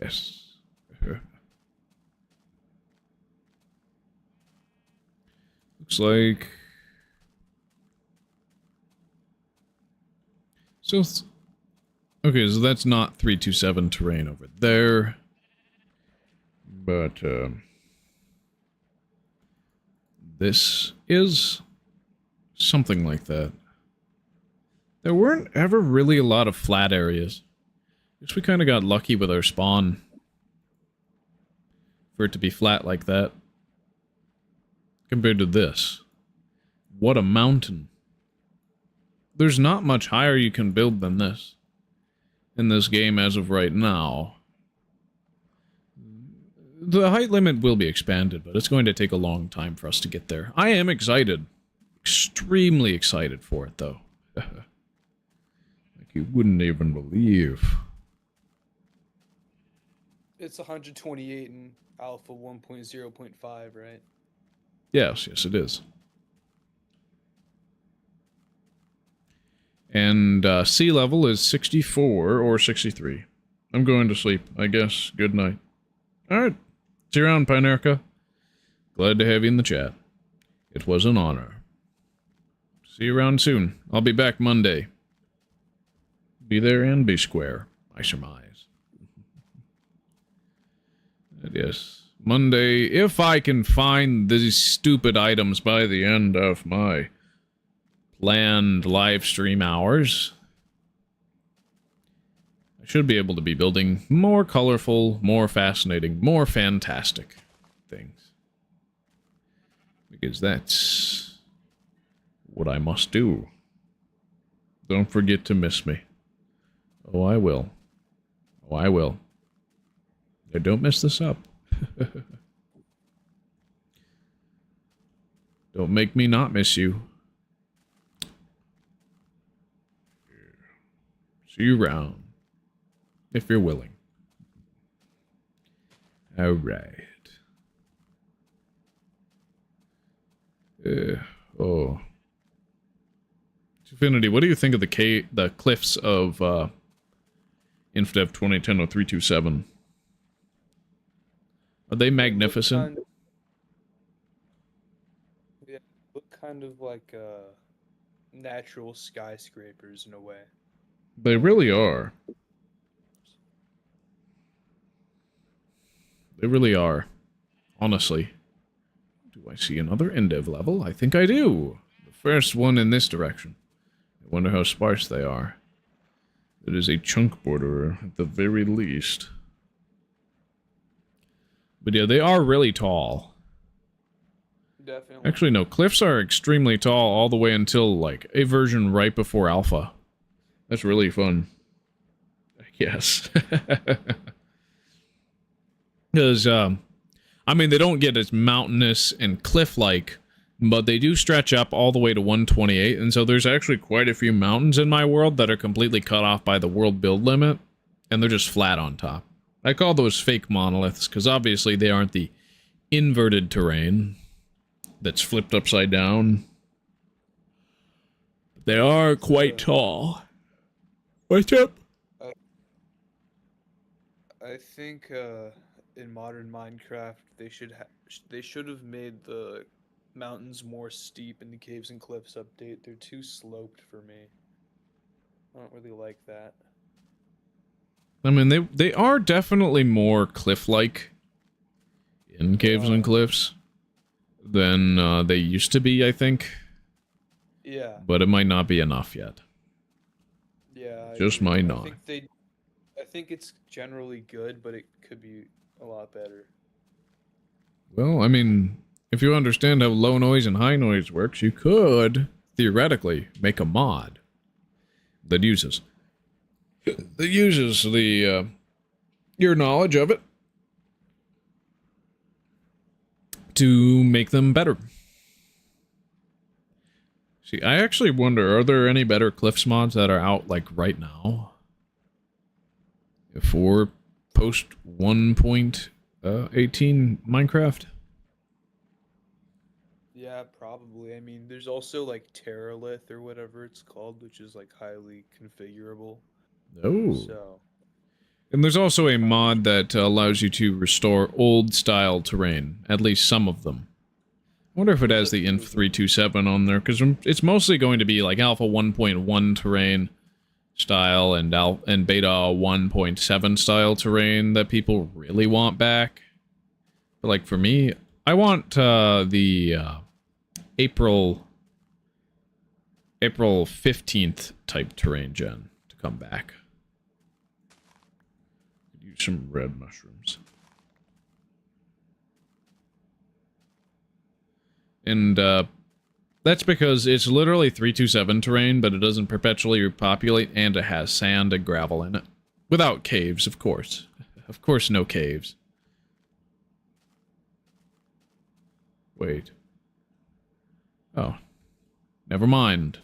Yes. Looks like... So... Okay, so that's not 327 terrain over there. But, this is something like that. There weren't ever really a lot of flat areas. Guess we kind of got lucky with our spawn. For it to be flat like that. Compared to this. What a mountain. There's not much higher you can build than this. In this game as of right now. The height limit will be expanded, but it's going to take a long time for us to get there. I am excited. Extremely excited for it, though. Like you wouldn't even believe. It's 128 in alpha 1.0.5, right? Yes, yes it is. And sea level is 64 or 63. I'm going to sleep, I guess. Good night. Alright. See you around, Pinerka. Glad to have you in the chat. It was an honor. See you around soon. I'll be back Monday. Be there and be square, I surmise. And yes, Monday, if I can find these stupid items by the end of my planned live stream hours, I should be able to be building more colorful, more fascinating, more fantastic things. Because that's what I must do. Don't forget to miss me. Oh, I will. Oh, I will. Now, don't mess this up. Don't make me not miss you. See you around. If you're willing. Alright. Oh. Infinity, what do you think of the cliffs of Indev 2010-0327? Are they magnificent? Yeah, look kind of like natural skyscrapers in a way. They really are. They really are. Honestly. Do I see another Indev level? I think I do. The first one in this direction. I wonder how sparse they are. It is a chunk borderer, at the very least. But yeah, they are really tall. Definitely. Actually, no. Cliffs are extremely tall all the way until, like, a version right before alpha. That's really fun. Yes. Because, I mean, they don't get as mountainous and cliff-like, but they do stretch up all the way to 128, and so there's actually quite a few mountains in my world that are completely cut off by the world build limit, and they're just flat on top. I call those fake monoliths, because obviously they aren't the inverted terrain that's flipped upside down. They are quite tall. What's up? I think in modern Minecraft they should have made the mountains more steep in the caves and cliffs update. They're too sloped for me. I don't really like that. I mean, they are definitely more cliff-like in caves and cliffs than they used to be, I think. Yeah. But it might not be enough yet. Yeah. I Just agree. might not. I think it's generally good, but it could be a lot better. Well, I mean, if you understand how low noise and high noise works, you could, theoretically, make a mod that uses the, your knowledge of it to make them better. See, I actually wonder, are there any better Cliffs mods that are out, like, right now? For post 1.18 Minecraft? Yeah, probably. I mean, there's also like Terralith or whatever it's called, which is like highly configurable. Oh. So, And there's also a mod that allows you to restore old-style terrain, at least some of them. I wonder if it has the Inf 327 on there, because it's mostly going to be like Alpha 1.1 terrain style and Beta 1.7 style terrain that people really want back. But like for me, I want the April 15th type terrain gen to come back. Use some red mushrooms. And that's because it's literally 327 terrain, but it doesn't perpetually repopulate, and it has sand and gravel in it. Without caves, of course. Of course, no caves. Wait. Oh. Never mind.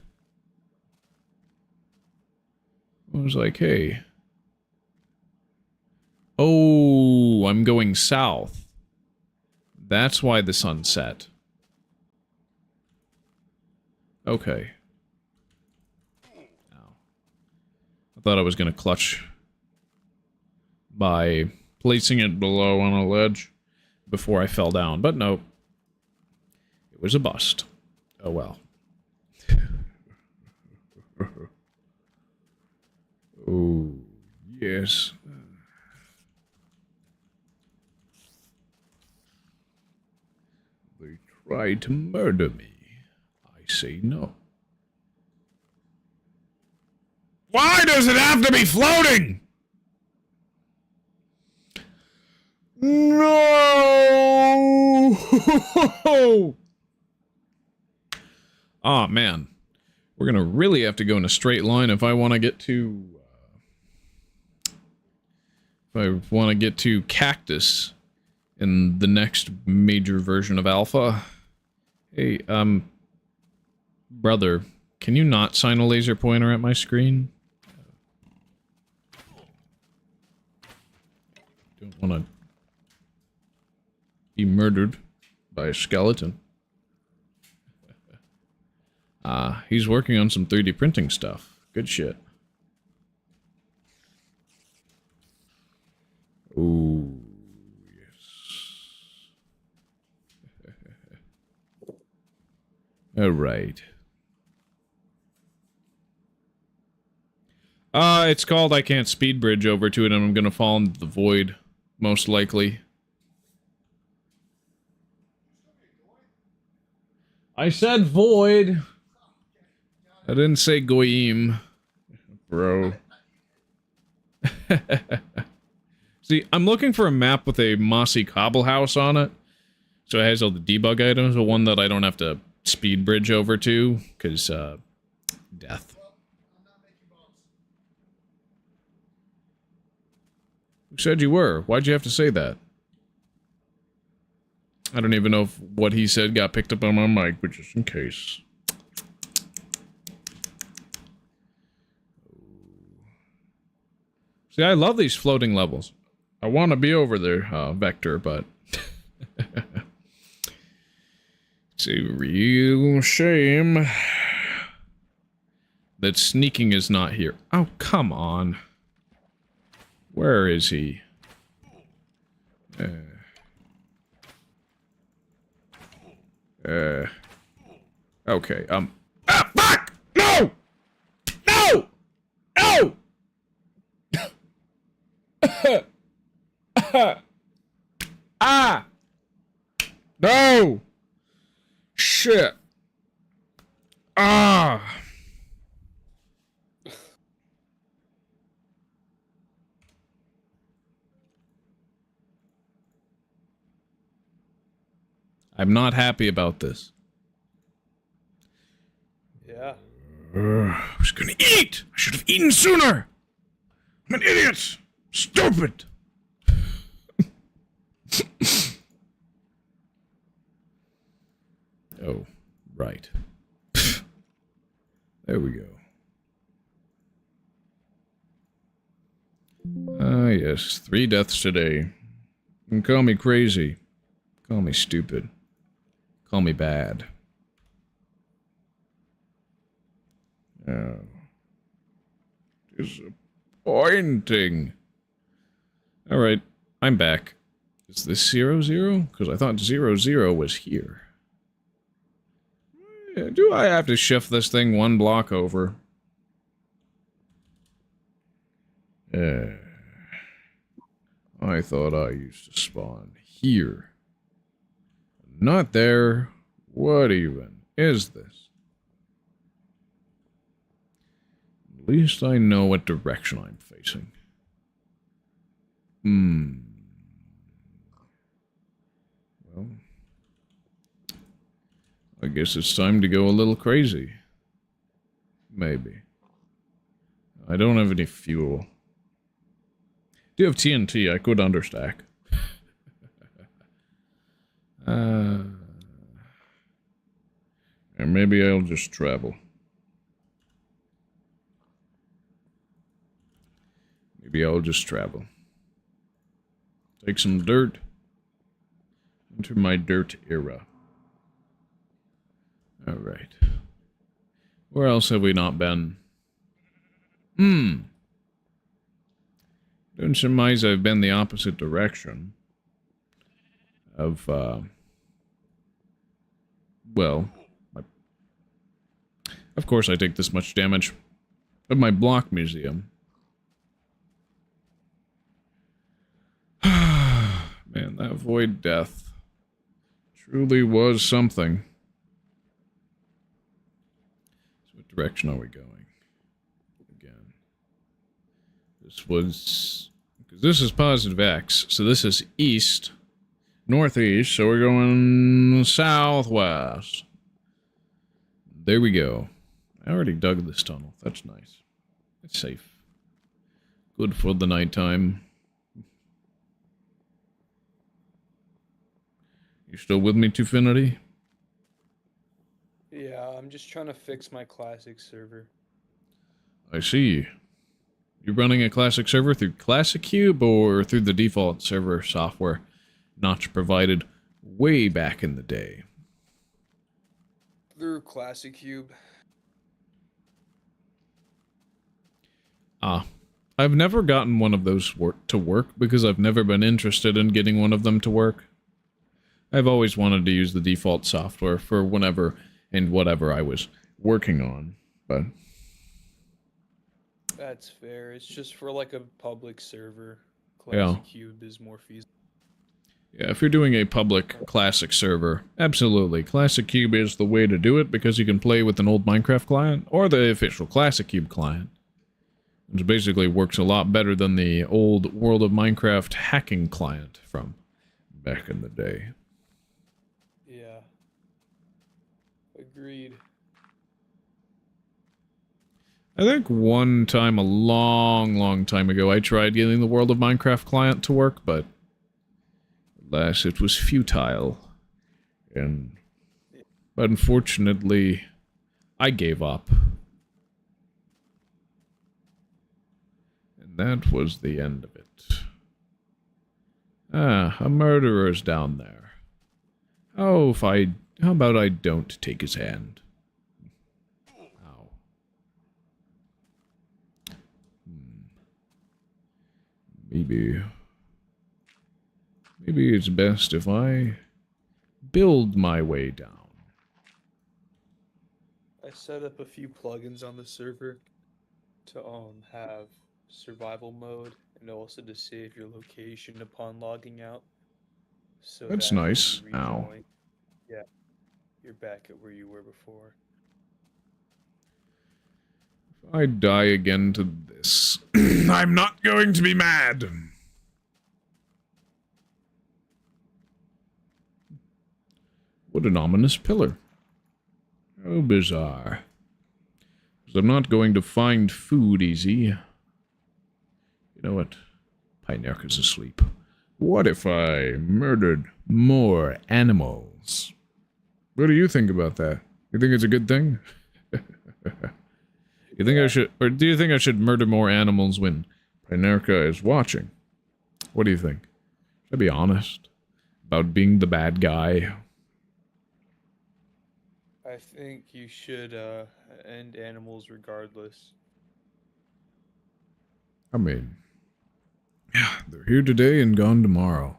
I was like, hey. Oh, I'm going south. That's why the sun set. Okay. Ow. I thought I was going to clutch by placing it below on a ledge before I fell down, but no. It was a bust. Oh well. Oh, yes. They tried to murder me. I say no. Why does it have to be floating? No! Oh, man. We're gonna really have to go in a straight line if I want to get to... if I want to get to Cactus in the next major version of Alpha. Hey, brother, can you not sign a laser pointer at my screen? Don't want to be murdered by a skeleton. He's working on some 3D printing stuff. Good shit. Ooh, yes. All right. It's called I can't speed bridge over to it, and I'm gonna fall into the void, most likely. I said void. I didn't say goyim, bro. See, I'm looking for a map with a mossy cobble house on it. So it has all the debug items, but one that I don't have to speed bridge over to, because, death. Who said you were? Why'd you have to say that? I don't even know if what he said got picked up on my mic, but just in case. See, I love these floating levels. I want to be over there, Vector, but... it's a real shame that sneaking is not here. Oh, come on. Where is he? Okay, ah, fuck! No! No! No! Ah! No! Shit! Ah! I'm not happy about this. Yeah. I was gonna eat! I should have eaten sooner! I'm an idiot! Stupid! Oh, right. There we go. Ah, yes. 3 deaths today. And call me crazy. Call me stupid. Call me bad. Oh. Disappointing. Alright, I'm back. Is this 0-0? Because I thought 0-0 was here. Do I have to shift this thing 1 block over? I thought I used to spawn here. Not there. What even is this? At least I know what direction I'm facing. Well, I guess it's time to go a little crazy. Maybe. I don't have any fuel. Do you have TNT? I could understack. Or maybe I'll just travel. Maybe I'll just travel. Take some dirt. Enter my dirt era. Alright. Where else have we not been? Don't surmise I've been the opposite direction of, well, of course I take this much damage of my block museum. Man, that void death truly was something. So what direction are we going? Again. This was... because this is positive X, so this is east, northeast, so we're going southwest. There we go. I already dug this tunnel. That's nice. It's safe. Good for the nighttime. You still with me, Tufinity? Yeah, I'm just trying to fix my classic server. I see. You're running a classic server through Classic Cube or through the default server software Notch provided way back in the day? Through Classic Cube. Ah. I've never gotten one of those to work because I've never been interested in getting one of them to work. I've always wanted to use the default software for whenever and whatever I was working on, but... That's fair. It's just for like a public server. Yeah. Classic Cube is more feasible. Yeah, if you're doing a public classic server, absolutely. Classic Cube is the way to do it because you can play with an old Minecraft client or the official Classic Cube client. Which basically works a lot better than the old World of Minecraft hacking client from back in the day. Yeah. Agreed. I think one time, a long time ago, I tried getting the World of Minecraft client to work, but alas, it was futile. And unfortunately, I gave up. And that was the end of it. Ah, a murderer's down there. How about I don't take his hand? Ow. Maybe it's best if I build my way down. I set up a few plugins on the server to have survival mode and also to save your location upon logging out. So That's that when you nice. Ow. rejoin, yeah, you're back at where you were before. If I die again to this, I'm not going to be mad. What an ominous pillar. How bizarre. 'Cause I'm not going to find food easy. You know what? Pinerka's asleep. What if I murdered more animals? What do you think about that? You think it's a good thing? You think I should, or do you think I should murder more animals when Pinerka is watching? What do you think? Should I be honest about being the bad guy? I think you should end animals regardless. I mean, yeah, they're here today and gone tomorrow.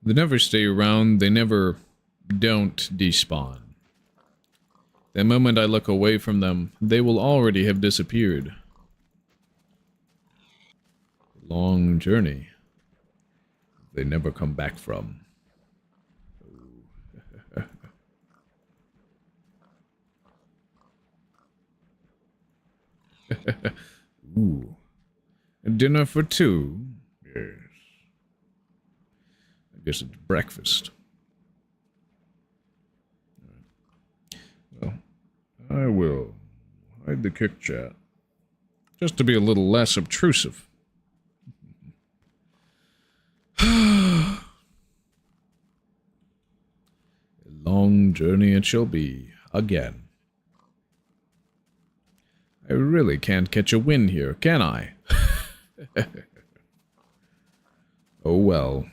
They never stay around, they never don't despawn. The moment I look away from them, they will already have disappeared. Long journey. They never come back from. Ooh. A dinner for two? Yes. I guess it's breakfast. Well, I will hide the kick chat. Just to be a little less obtrusive. A long journey it shall be, again. I really can't catch a wind here, can I? Oh well.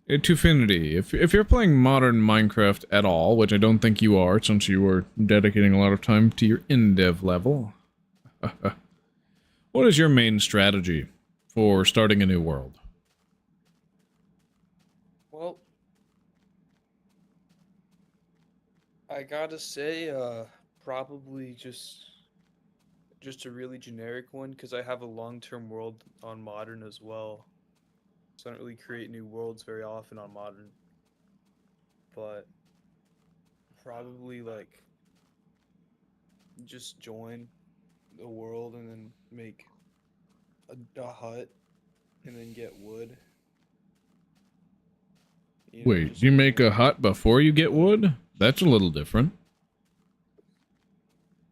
Tufinity, if you're playing modern Minecraft at all, which I don't think you are, since you are dedicating a lot of time to your Indev level, what is your main strategy for starting a new world? Well, I gotta say, probably just a really generic one, because I have a long-term world on modern as well. So I don't really create new worlds very often on modern. But probably like just join the world and then make a hut and then get wood. You know, Wait, just you make a build- hut before you get wood? That's a little different.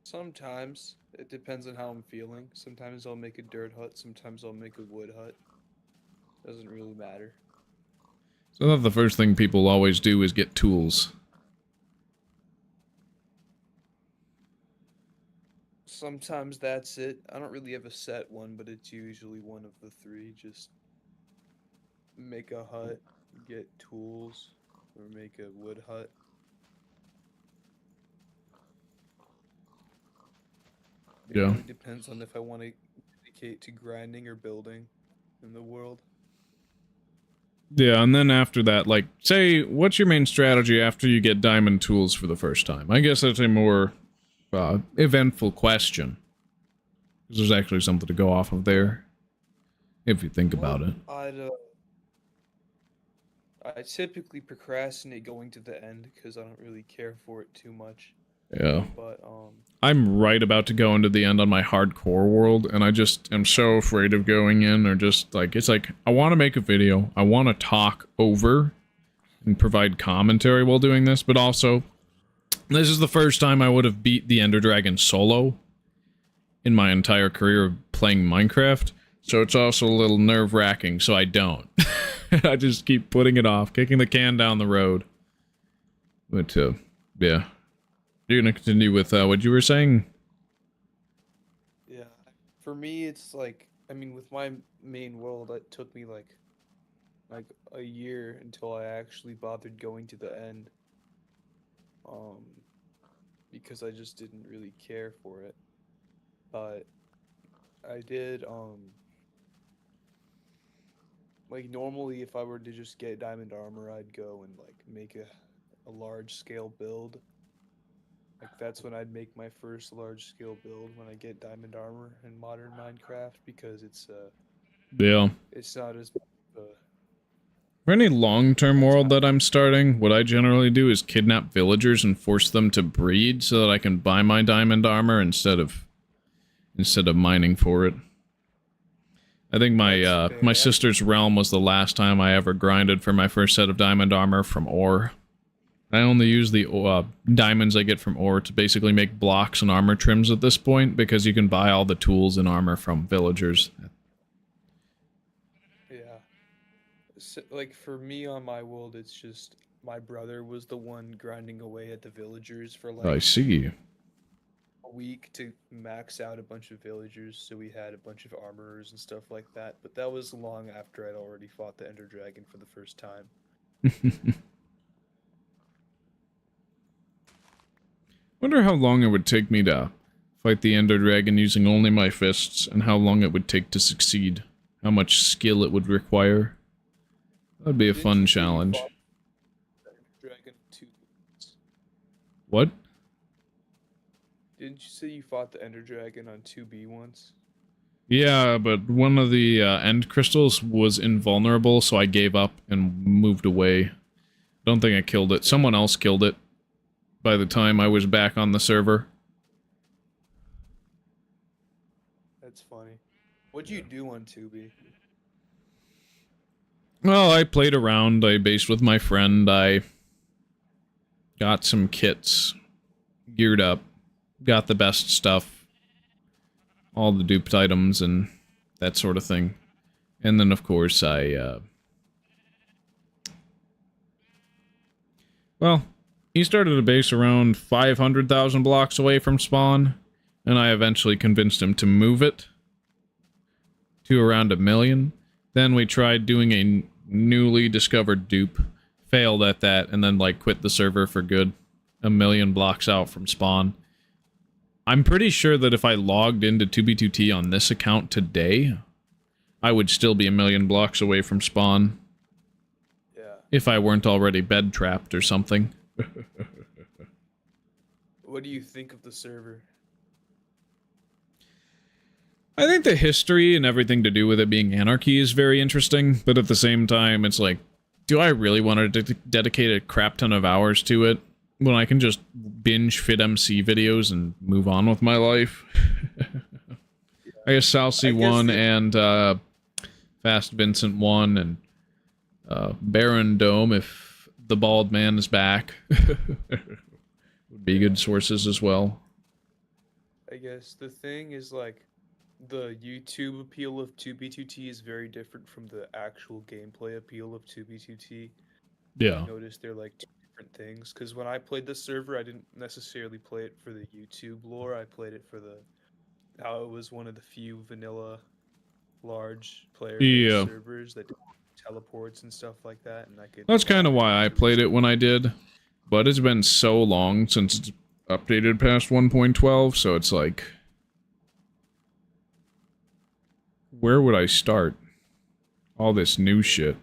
Sometimes it depends on how I'm feeling. Sometimes I'll make a dirt hut, sometimes I'll make a wood hut. Doesn't really matter. So I thought the first thing people always do is get tools. Sometimes that's it. I don't really have a set one, but it's usually one of the three. Just make a hut, get tools, or make a wood hut. It Yeah. really depends on if I want to dedicate to grinding or building in the world. Yeah, and then after that, like, say, what's your main strategy after you get diamond tools for the first time? I guess that's a more eventful question. 'Cause there's actually something to go off of there, if you think about it. I typically procrastinate going to the end because I don't really care for it too much. Yeah. But I'm right about to go into the end on my hardcore world, and I just am so afraid of going in, or just, like, it's like, I want to make a video, I want to talk over and provide commentary while doing this, but also, this is the first time I would have beat the Ender Dragon solo in my entire career of playing Minecraft, so it's also a little nerve-wracking, so I don't. I just keep putting it off, kicking the can down the road. But, yeah. You're gonna continue with what you were saying? yeah, for me, it's like, I mean, with my main world, it took me like a year until I actually bothered going to the end. Because I just didn't really care for it. But I did, like, normally if I were to just get diamond armor, I'd go and like make a large scale build. Like, that's when I'd make my first large scale build, when I get diamond armor in modern Minecraft, because it's Yeah. It's not as For any long-term world that I'm starting, what I generally do is kidnap villagers and force them to breed so that I can buy my diamond armor instead of mining for it. I think my sister's realm was the last time I ever grinded for my first set of diamond armor from ore. I only use the diamonds I get from ore to basically make blocks and armor trims at this point, because you can buy all the tools and armor from villagers. yeah. So, like for me on my world, it's just my brother was the one grinding away at the villagers for I like see. a week to max out a bunch of villagers, so we had a bunch of armorers and stuff like that. But that was long after I'd already fought the Ender Dragon for the first time. Wonder how long it would take me to fight the Ender Dragon using only my fists, and how long it would take to succeed. How much skill it would require. That'd be a fun challenge. Dragon 2. What? Didn't you say you fought the Ender Dragon on 2B once? Yeah, but one of the end crystals was invulnerable, so I gave up and moved away. Don't think I killed it. Someone else killed it by the time I was back on the server. That's funny. What'd you do on 2B? Well, I played around, I based with my friend, I got some kits, geared up, got the best stuff, all the duped items and that sort of thing. And then, of course, well, he started a base around 500,000 blocks away from spawn, and I eventually convinced him to move it to around 1 million. Then we tried doing a newly discovered dupe, failed at that, and then, like, quit the server for good, 1 million blocks out from spawn. I'm pretty sure that if I logged into 2B2T on this account today, I would still be 1 million blocks away from spawn. Yeah. If I weren't already bed trapped or something. What do you think of the server? I think the history and everything to do with it being anarchy is very interesting, but at the same time, it's like, do I really want to dedicate a crap ton of hours to it when I can just binge FitMC videos and move on with my life? I guess Salcy won, and Fast Vincent won, and Baron Dome, if the bald man is back, would be good sources as well. I guess the thing is, like, the YouTube appeal of 2B2T is very different from the actual gameplay appeal of 2B2T. Yeah. I noticed they're like two different things, because when I played the server, I didn't necessarily play it for the YouTube lore. I played it for how it was one of the few vanilla large player servers that did teleports and stuff like that, and I could. That's kind of why I played it when I did, but it's been so long since it's updated past 1.12, so it's like, where would I start? All this new shit.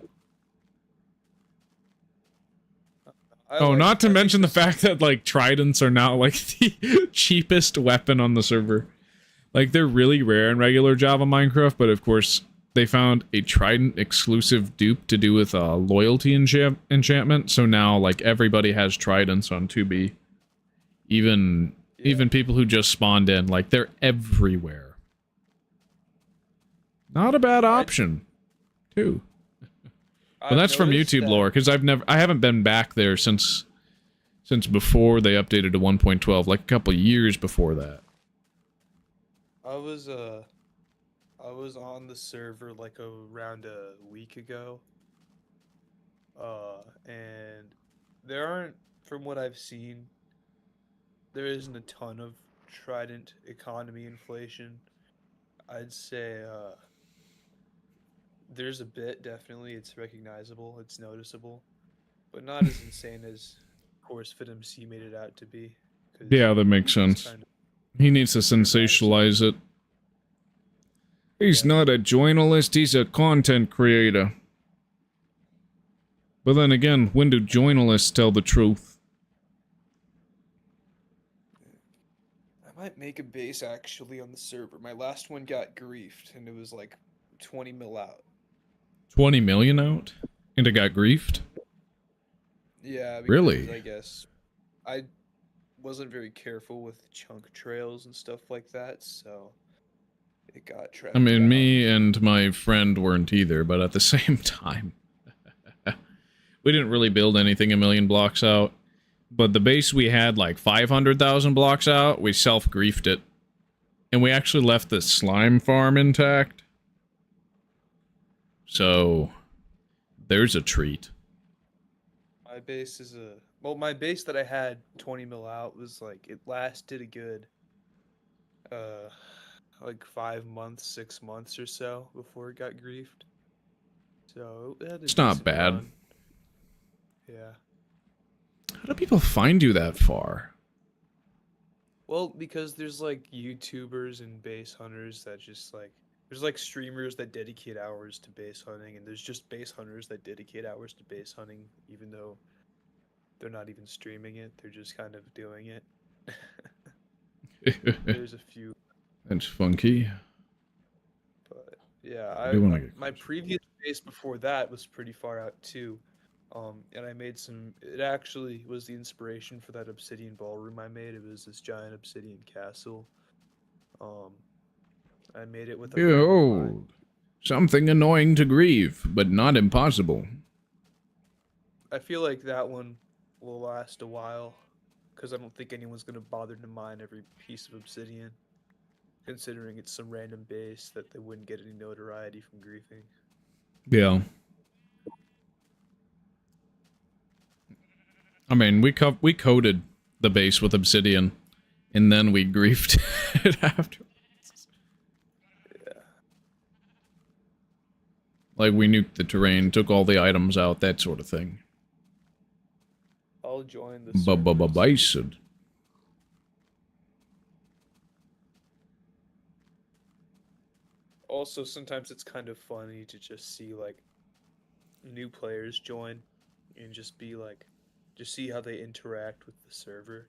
Not to mention the fact that, like, tridents are now, like, the cheapest weapon on the server. Like, they're really rare in regular Java Minecraft, but of course, they found a trident exclusive dupe to do with loyalty enchantment, so now, like, everybody has tridents on 2B. Even people who just spawned in, like, they're everywhere. Not a bad option, too. But that's from YouTube lore, because I haven't been back there since before they updated to 1.12, like a couple years before that. I was on the server like around a week ago, and there aren't, from what I've seen, there isn't a ton of trident economy inflation. I'd say there's a bit, definitely. It's recognizable, it's noticeable, but not as insane as, of course, FitMC made it out to be. Yeah, that makes sense. He needs to sensationalize it. He's not a journalist, he's a content creator. But then again, when do journalists tell the truth? I might make a base actually on the server. My last one got griefed, and it was like 20 mil out. 20 million out? And it got griefed? Yeah, because Really? I guess I wasn't very careful with chunk trails and stuff like that, so it got tracked I mean, down. me and my friend weren't either, but at the same time, we didn't really build anything a million blocks out. But the base we had like 500,000 blocks out, we self-griefed it. And we actually left the slime farm intact. So, there's a treat. My base is a... Well, my base that I had 20 mil out was like, it lasted a good, like 5 months, 6 months or so before it got griefed. So, it had a It's not decent bad. run. Yeah. How do people find you that far? Well, because there's like YouTubers and base hunters that just like... There's like streamers that dedicate hours to base hunting, and there's just base hunters that dedicate hours to base hunting, even though they're not even streaming it, they're just kind of doing it. There's a few, That's funky. but yeah, I do wanna get my closer. previous base before that was pretty far out too. And I made some, it actually was the inspiration for that obsidian ballroom I made. It was this giant obsidian castle. I made it with a friend of mine. Behold, something annoying to grieve, but not impossible. I feel like that one will last a while, because I don't think anyone's going to bother to mine every piece of obsidian, considering it's some random base that they wouldn't get any notoriety from griefing. Yeah. I mean, we coated the base with obsidian, and then we griefed it after. Yeah. Like, we nuked the terrain, took all the items out, that sort of thing. I'll join the server. Bison. Also, sometimes it's kind of funny to just see, like, new players join and just be like, just see how they interact with the server,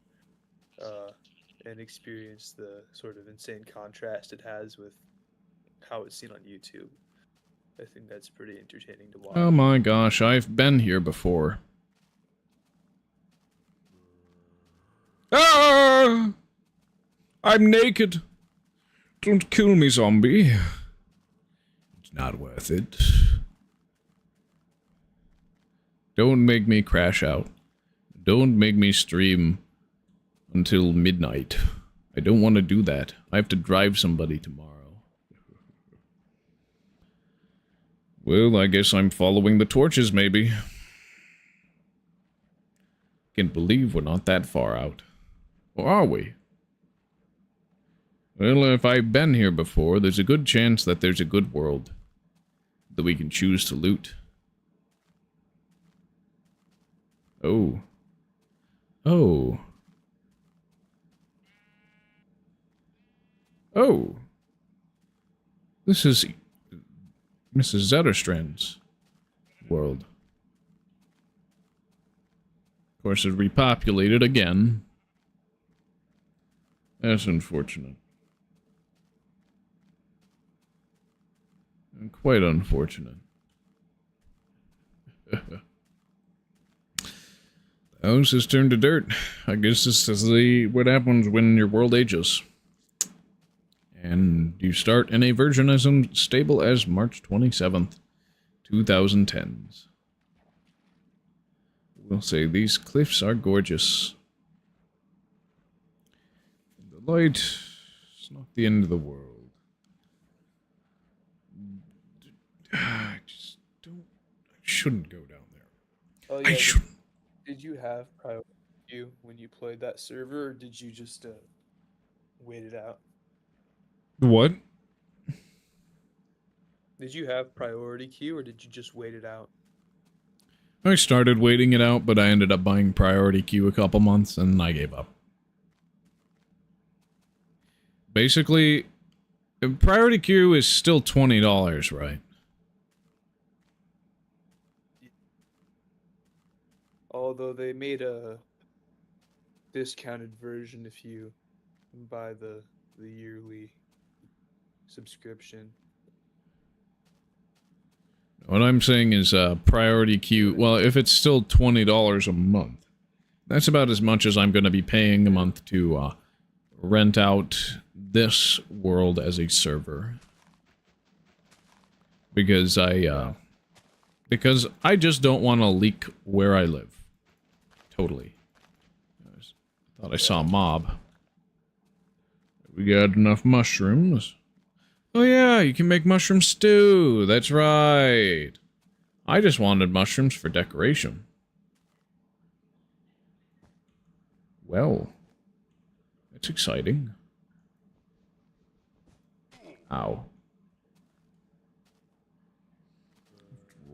and experience the sort of insane contrast it has with how it's seen on YouTube. I think that's pretty entertaining to watch. Oh my gosh, I've been here before. Ah! I'm naked. Don't kill me, zombie. It's not worth it. Don't make me crash out. Don't make me stream until midnight. I don't want to do that. I have to drive somebody tomorrow. Well, I guess I'm following the torches, maybe. Can't believe we're not that far out. Or are we? Well, if I've been here before, there's a good chance that there's a good world that we can choose to loot. Oh. Oh. Oh. This is Mrs. Zetterstrand's world. Of course, it repopulated again. That's unfortunate. And quite unfortunate. The house has turned to dirt. I guess this is what happens when your world ages. And you start in a version as unstable as March 27th, 2010s. We'll say these cliffs are gorgeous. The light is not the end of the world. I just don't. I shouldn't go down there. Oh, I yeah, shouldn't. did you have priority queue when you played that server, or did you just wait it out? What? Did you have priority queue, or did you just wait it out? I started waiting it out, but I ended up buying priority queue a couple months, and I gave up. Basically, priority queue is still $20, right? Although they made a discounted version if you buy the yearly subscription. What I'm saying is priority queue. Well, if it's still $20 a month, that's about as much as I'm going to be paying a month to rent out this world as a server. Because I just don't want to leak where I live. Totally. I thought I saw a mob. We got enough mushrooms. Oh yeah, you can make mushroom stew. That's right. I just wanted mushrooms for decoration. Well, that's exciting. Ow.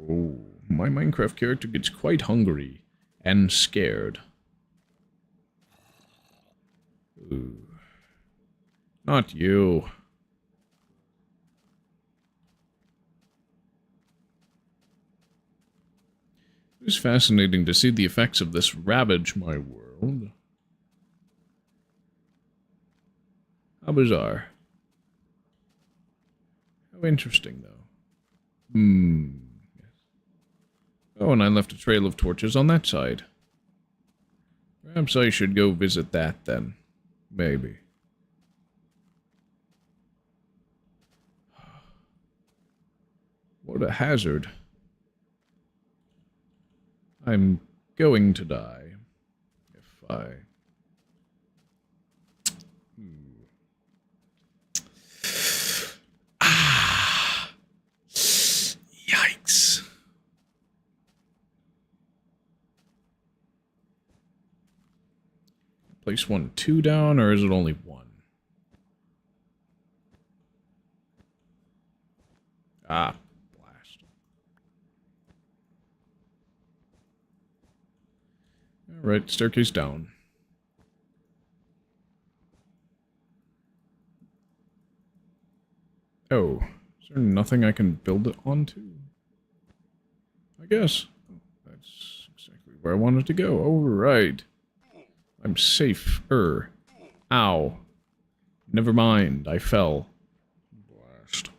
Oh, my Minecraft character gets quite hungry and scared. Ooh. Not you. It is fascinating to see the effects of this ravage my world. How bizarre. How interesting, though. Yes. Oh, and I left a trail of torches on that side. Perhaps I should go visit that, then. Maybe. What a hazard. I'm going to die. If I... Yikes. Place 1, 2 down, or is it only 1? Ah, blast. Alright, staircase down. Oh, is there nothing I can build it onto? I guess. That's exactly where I wanted to go. Alright. I'm safe-er. Ow. Never mind, I fell. Blast.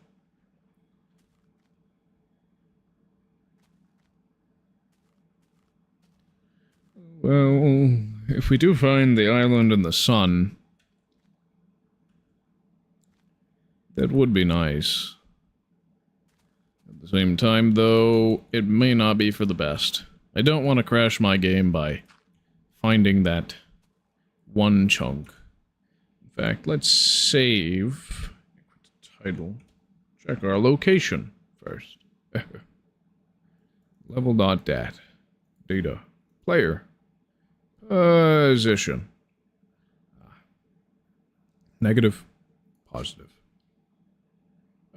Well, if we do find the island in the sun, that would be nice. At the same time, though, it may not be for the best. I don't want to crash my game by finding that one chunk. In fact, let's save title. Check our location first. Level.dat. Data. Player. Position. Negative. Positive.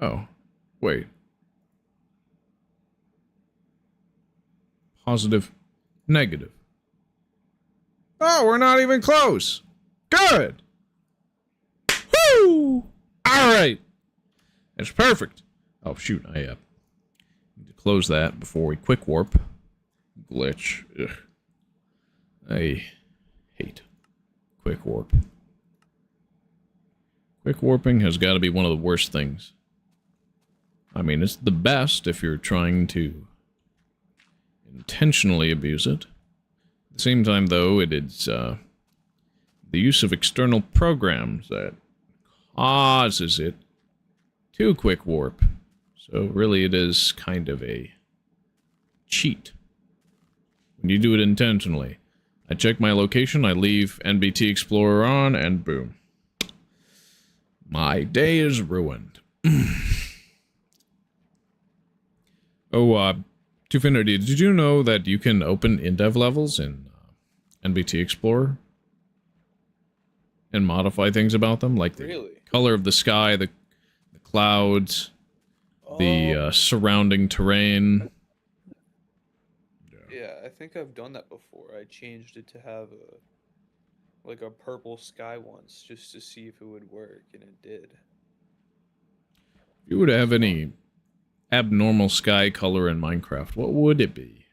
Oh, wait. Positive. Negative. Oh, we're not even close. Good. Woo! Alright. That's perfect. Oh, shoot. I need to close that before we quick warp. Glitch. Ugh. I hate quick warp. Quick warping has got to be one of the worst things. I mean, it's the best if you're trying to intentionally abuse it. At the same time, though, it is the use of external programs that causes it to quick warp. So really it is kind of a cheat when you do it intentionally. I check my location, I leave NBT Explorer on, and boom. My day is ruined. Oh, Tufinity, did you know that you can open Indev levels in NBT Explorer? And modify things about them? Like the color of the sky, the clouds, the surrounding terrain. Yeah, I think I've done that before. I changed it to have a purple sky once just to see if it would work, and it did. If you would have any abnormal sky color in Minecraft, what would it be?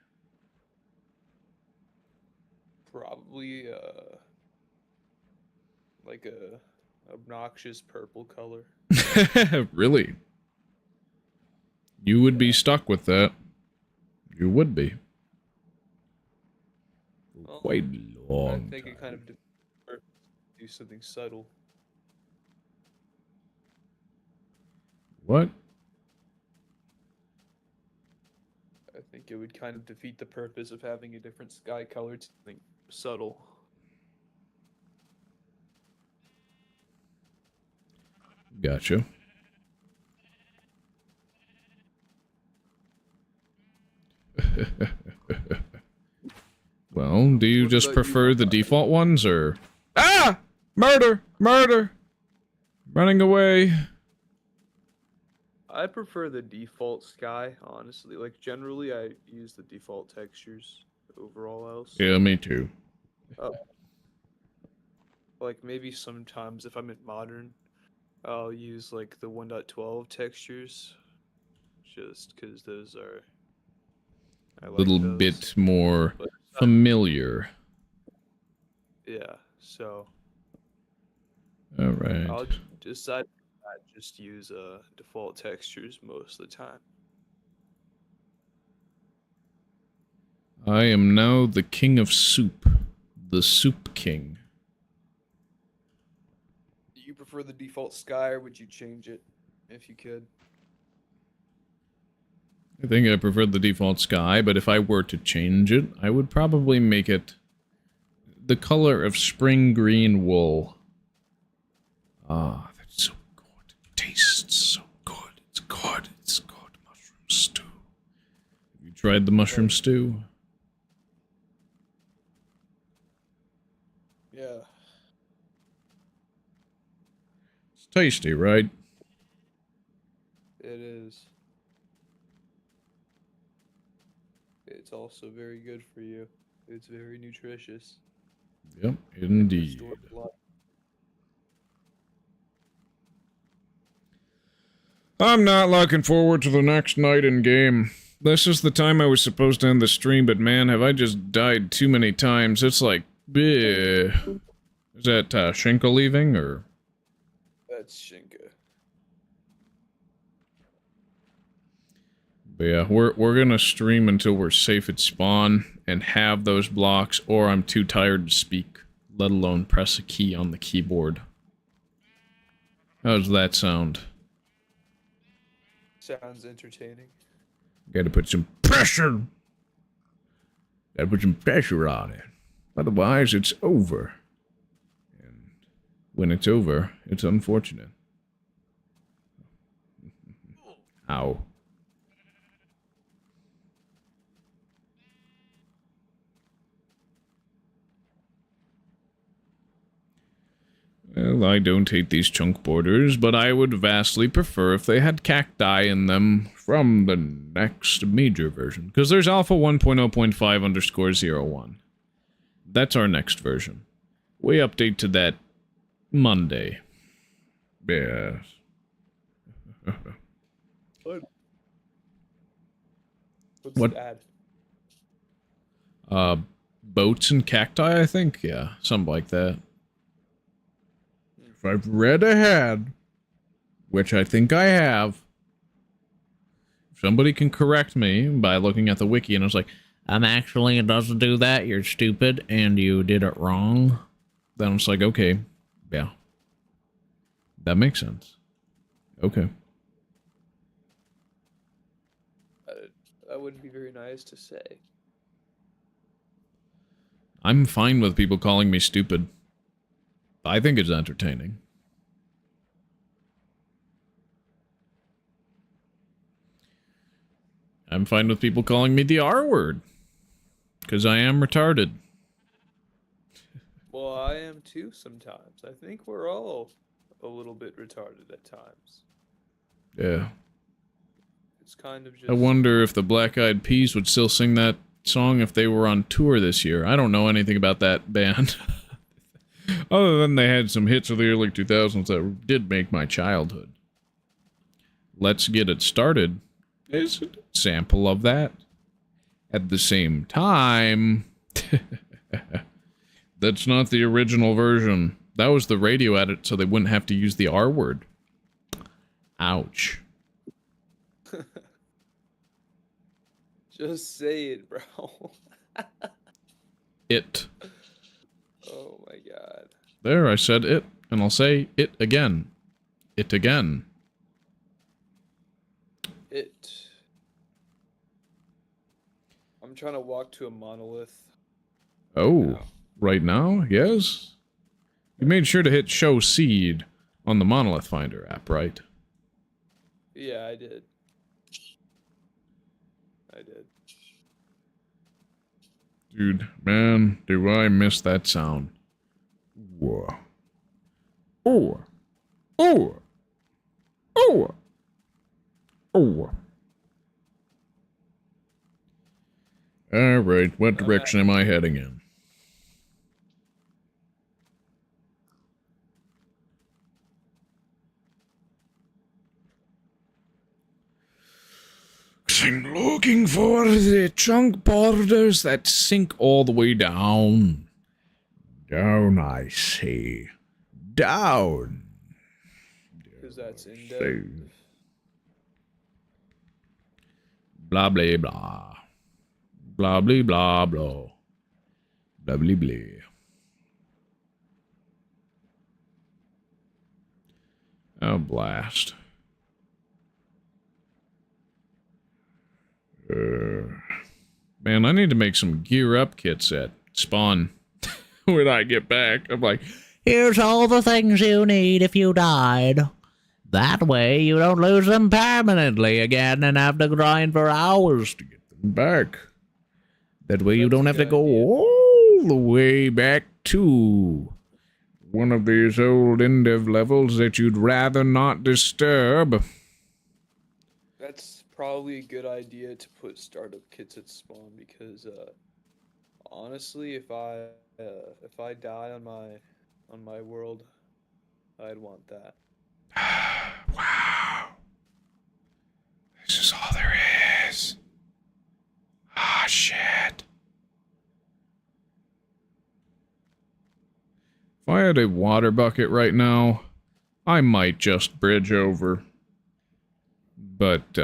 Probably like a obnoxious purple color. Really? You would be stuck with that. You would be. Well, Quite I long think time. it kind of do something subtle. What? I think it would kind of defeat the purpose of having a different sky color to something subtle. Gotcha. Well, do you What just about you, prefer the Mark? default ones, or... Ah! Murder! Murder! Running away. I prefer the default sky, honestly. Like, generally, I use the default textures overall else. Yeah, me too. Like, maybe sometimes if I'm in modern, I'll use, like, the 1.12 textures. Just because those are... I A like little those. bit more But, familiar. yeah, so Alright. I'll decide I just use default textures most of the time. I am now the king of soup. The soup king. Do you prefer the default sky, or would you change it if you could? I think I prefer the default sky, but if I were to change it, I would probably make it the color of spring green wool. Ah, that's so good. It tastes so good. It's good. It's good. Mushroom stew. Have you tried the mushroom stew? Yeah. It's tasty, right? It is. It's also very good for you. It's very nutritious. Yep, indeed. Stored a lot. I'm not looking forward to the next night in game. This is the time I was supposed to end the stream, but man, have I just died too many times. It's like, bleh. Is that Shinka leaving, or? That's Shinka. But yeah, we're gonna stream until we're safe at spawn and have those blocks, or I'm too tired to speak, let alone press a key on the keyboard. How does that sound? Sounds entertaining. Gotta put some pressure. Gotta put some pressure on it. Otherwise, it's over. And when it's over, it's unfortunate. Ow. Well, I don't hate these chunk borders, but I would vastly prefer if they had cacti in them from the next major version. Because there's alpha 1.0.5_01. That's our next version. We update to that Monday. Yes. What's What? the ad? Boats and cacti, I think? Yeah, something like that. If I've read ahead, which I think I have, if somebody can correct me by looking at the wiki and I was like, actually, it doesn't do that, you're stupid, and you did it wrong, then it's like, okay, yeah. That makes sense. Okay. That wouldn't be very nice to say. I'm fine with people calling me stupid. I think it's entertaining. I'm fine with people calling me the R word. Because I am retarded. Well, I am too sometimes. I think we're all a little bit retarded at times. Yeah. It's kind of just... I wonder if the Black Eyed Peas would still sing that song if they were on tour this year. I don't know anything about that band. Other than they had some hits of the early 2000s that did make my childhood. Let's Get It Started is a sample of that. At the same time, that's not the original version. That was the radio edit so they wouldn't have to use the R word. Ouch. Just say it, bro. It. Oh my god. There, I said it, and I'll say it again. It again. It. I'm trying to walk to a monolith. Oh, now. right now? Yes? You made sure to hit show seed on the Monolith Finder app, right? Yeah, I did. I did. Dude, man, do I miss that sound. Whoa. Oh. Oh. Oh. Oh. Alright, what direction am I heading in? I'm looking for the chunk borders that sink all the way down. Down, I say. Down. Because that's Say. Indev. Blah, blah, blah. Blah, blah, blah, blah. Blah, blah, blah. Oh, blast. Man, I need to make some gear up kits at spawn when I get back. I'm like, Here's all the things you need if you died. That way you don't lose them permanently again and have to grind for hours to get them back. That way you That's don't a have to good go idea. all the way back to One of these old Indev levels that you'd rather not disturb. That's probably a good idea to put startup kits at spawn because honestly, if I die on my world, I'd want that. Wow. This is all there is. Ah, shit. If I had a water bucket right now, I might just bridge over. But,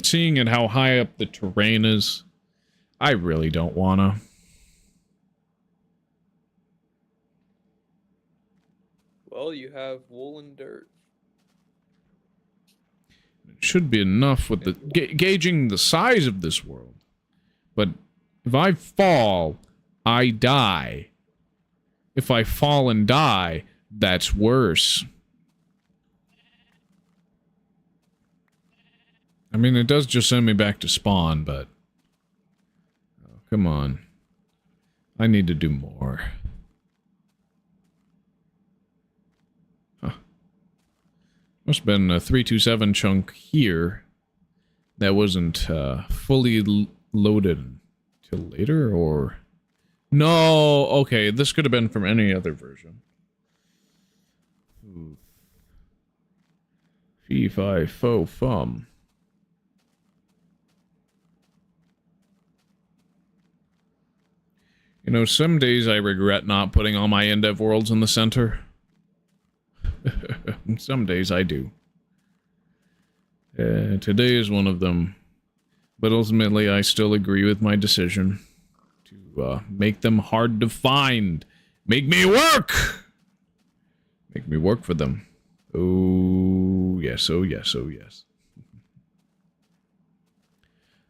seeing at how high up the terrain is, I really don't wanna. Well, you have wool and dirt. It should be enough with the gauging the size of this world. But if I fall, I die. If I fall and die, that's worse. I mean, it does just send me back to spawn, but... Oh, come on. I need to do more. Huh. Must have been a 327 chunk here that wasn't fully loaded until later, or... No, okay, this could have been from any other version. Fee, fi, fo, fum. You know, some days I regret not putting all my Indev worlds in the center. Some days I do. Today is one of them. But ultimately, I still agree with my decision to make them hard to find. Make me work! Make me work for them. Oh, yes, oh, yes, oh, yes.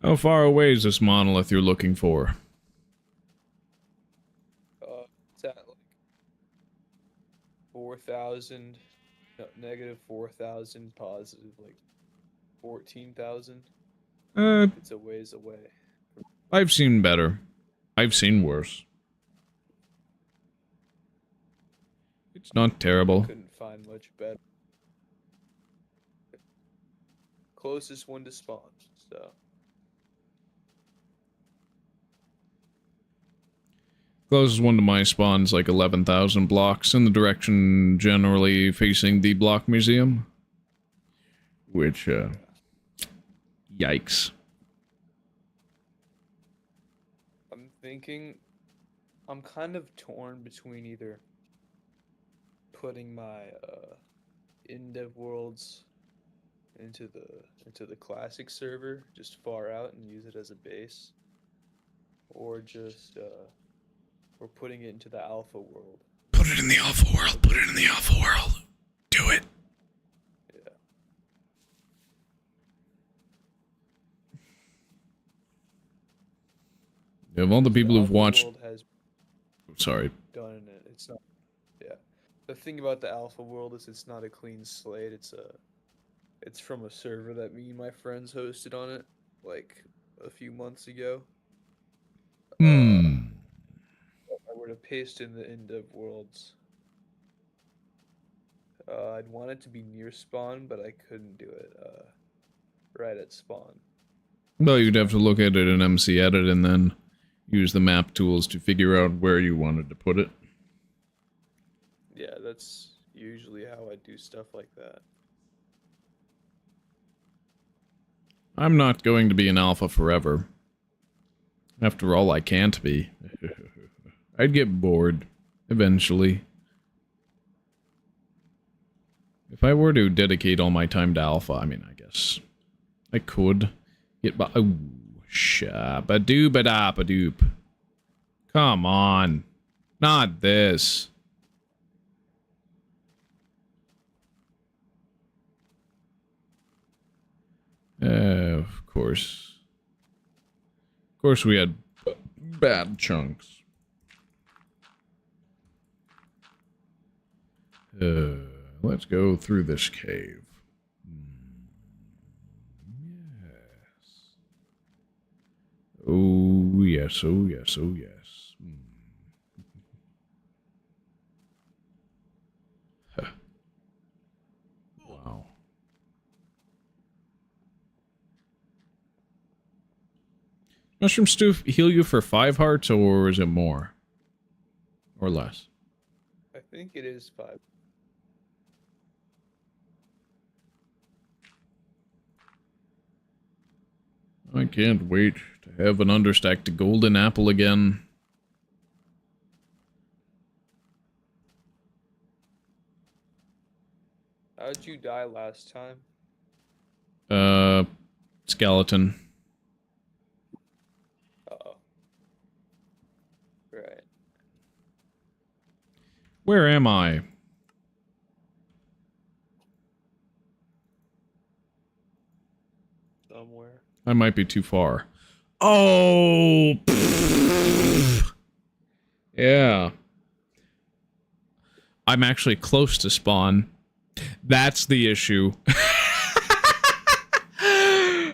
How far away is this monolith you're looking for? It's at like 4,000, no, negative 4,000, positive like 14,000. It's a ways away. I've seen better. I've seen worse. It's not terrible. Couldn't find much better. Closest one to spawn, so. Closest one to my spawn's like 11,000 blocks in the direction generally facing the block museum. Which, yikes. I'm thinking, I'm kind of torn between either putting my Indev worlds into the classic server, just far out, and use it as a base, or just or putting it into the alpha world. Put it in the alpha world. Put it in the alpha world. Do it. Yeah. Of all the people who've Alpha watched... world has Sorry. done in it. It's not. Yeah. The thing about the alpha world is it's not a clean slate. It's from a server that me and my friends hosted on it, like a few months ago. Hmm. If I were to paste in the Indev worlds, I'd want it to be near spawn, but I couldn't do it right at spawn. Well, you'd have to look at it in MC Edit and then use the map tools to figure out where you wanted to put it. Yeah, that's usually how I do stuff like that. I'm not going to be an alpha forever. After all, I can't be. I'd get bored, eventually. If I were to dedicate all my time to alpha, I mean, I guess I could get by. Oh, shabba-dooba-da-ba-doop. Come on. Not this. Of course. Of course we had bad chunks. Let's go through this cave. Yes. Oh, yes, oh, yes, oh, yes. Huh. Wow. Mushroom stew heal you for 5 hearts, or is it more? Or less? I think it is 5. I can't wait to have an understacked golden apple again. How'd you die last time? Skeleton. Uh-oh. Right. Where am I? Somewhere. I might be too far. Oh! Yeah. I'm actually close to spawn. That's the issue.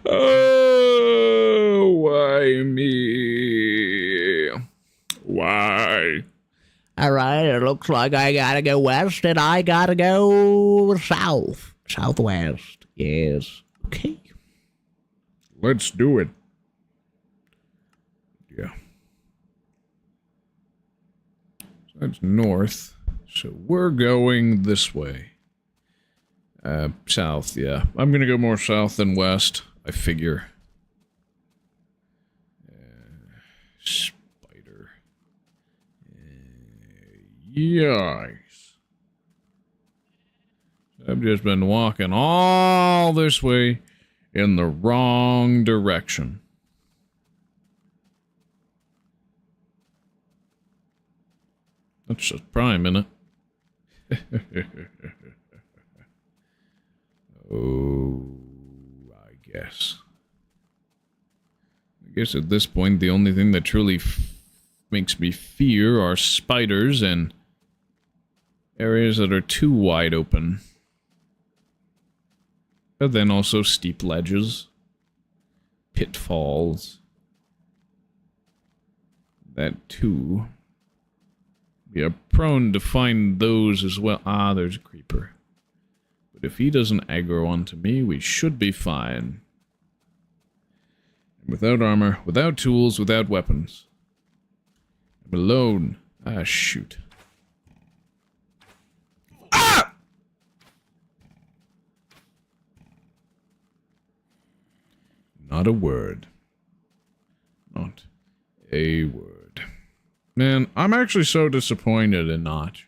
Oh, why me? Why? Alright, it looks like I gotta go west and I gotta go south. Southwest. Yes. Okay. Let's do it. Yeah. That's north. So we're going this way. South, yeah. I'm gonna go more south than west, I figure. Spider. Yikes. I've just been walking all this way in the wrong direction. That's just prime, isn't it? Oh, I guess. I guess at this point, the only thing that truly makes me fear are spiders and areas that are too wide open. But then also steep ledges, pitfalls. That too. We are prone to find those as well. Ah, there's a creeper. But if he doesn't aggro onto me, we should be fine. Without armor, without tools, without weapons. I'm alone. Ah, shoot. Ah! Not a word. Not a word. Man, I'm actually so disappointed in Notch.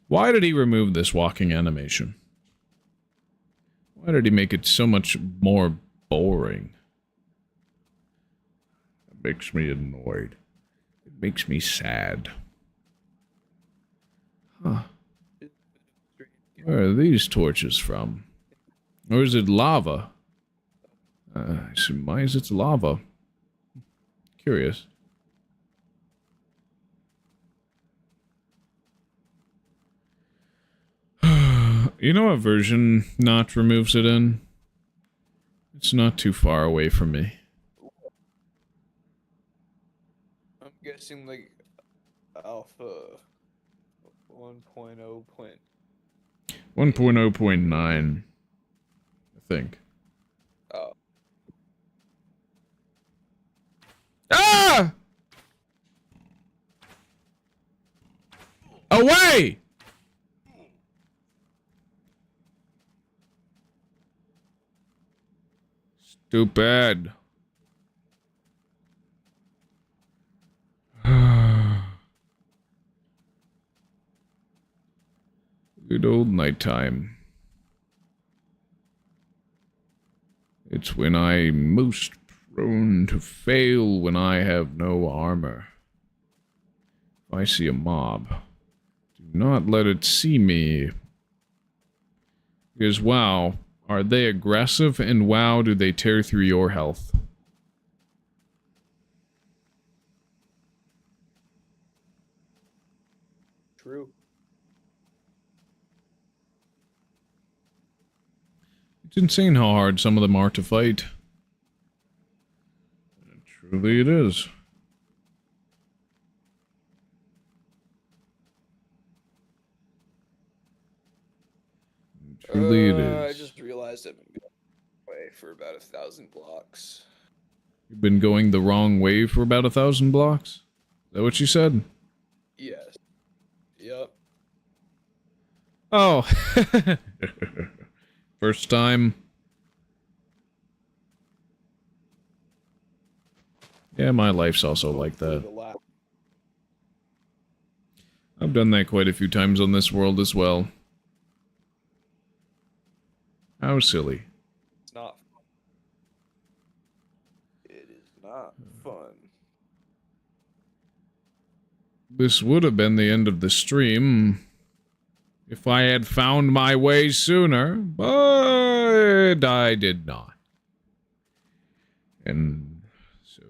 Why did he remove this walking animation? Why did he make it so much more boring? It makes me annoyed. It makes me sad. Huh. Where are these torches from? Or is it lava? I surmise it's lava. Curious. You know what version Notch removes it in? It's not too far away from me. I'm guessing like alpha 1.0. 1.0.9, I think. Oh. Ah! Away! Stupid. Good old nighttime. It's when I'm most prone to fail when I have no armor. If I see a mob, do not let it see me. Because wow, are they aggressive, and wow, do they tear through your health. True. It's insane how hard some of them are to fight. And truly it is. Truly it is. I just realized I've been going away for about 1,000 blocks. You've been going the wrong way for about 1,000 blocks? Is that what you said? Yes. Yep. Oh. First time. Yeah, my life's also like that. I've done that quite a few times on this world as well. How silly. It's not fun. It is not fun. This would have been the end of the stream if I had found my way sooner, but I did not. And so...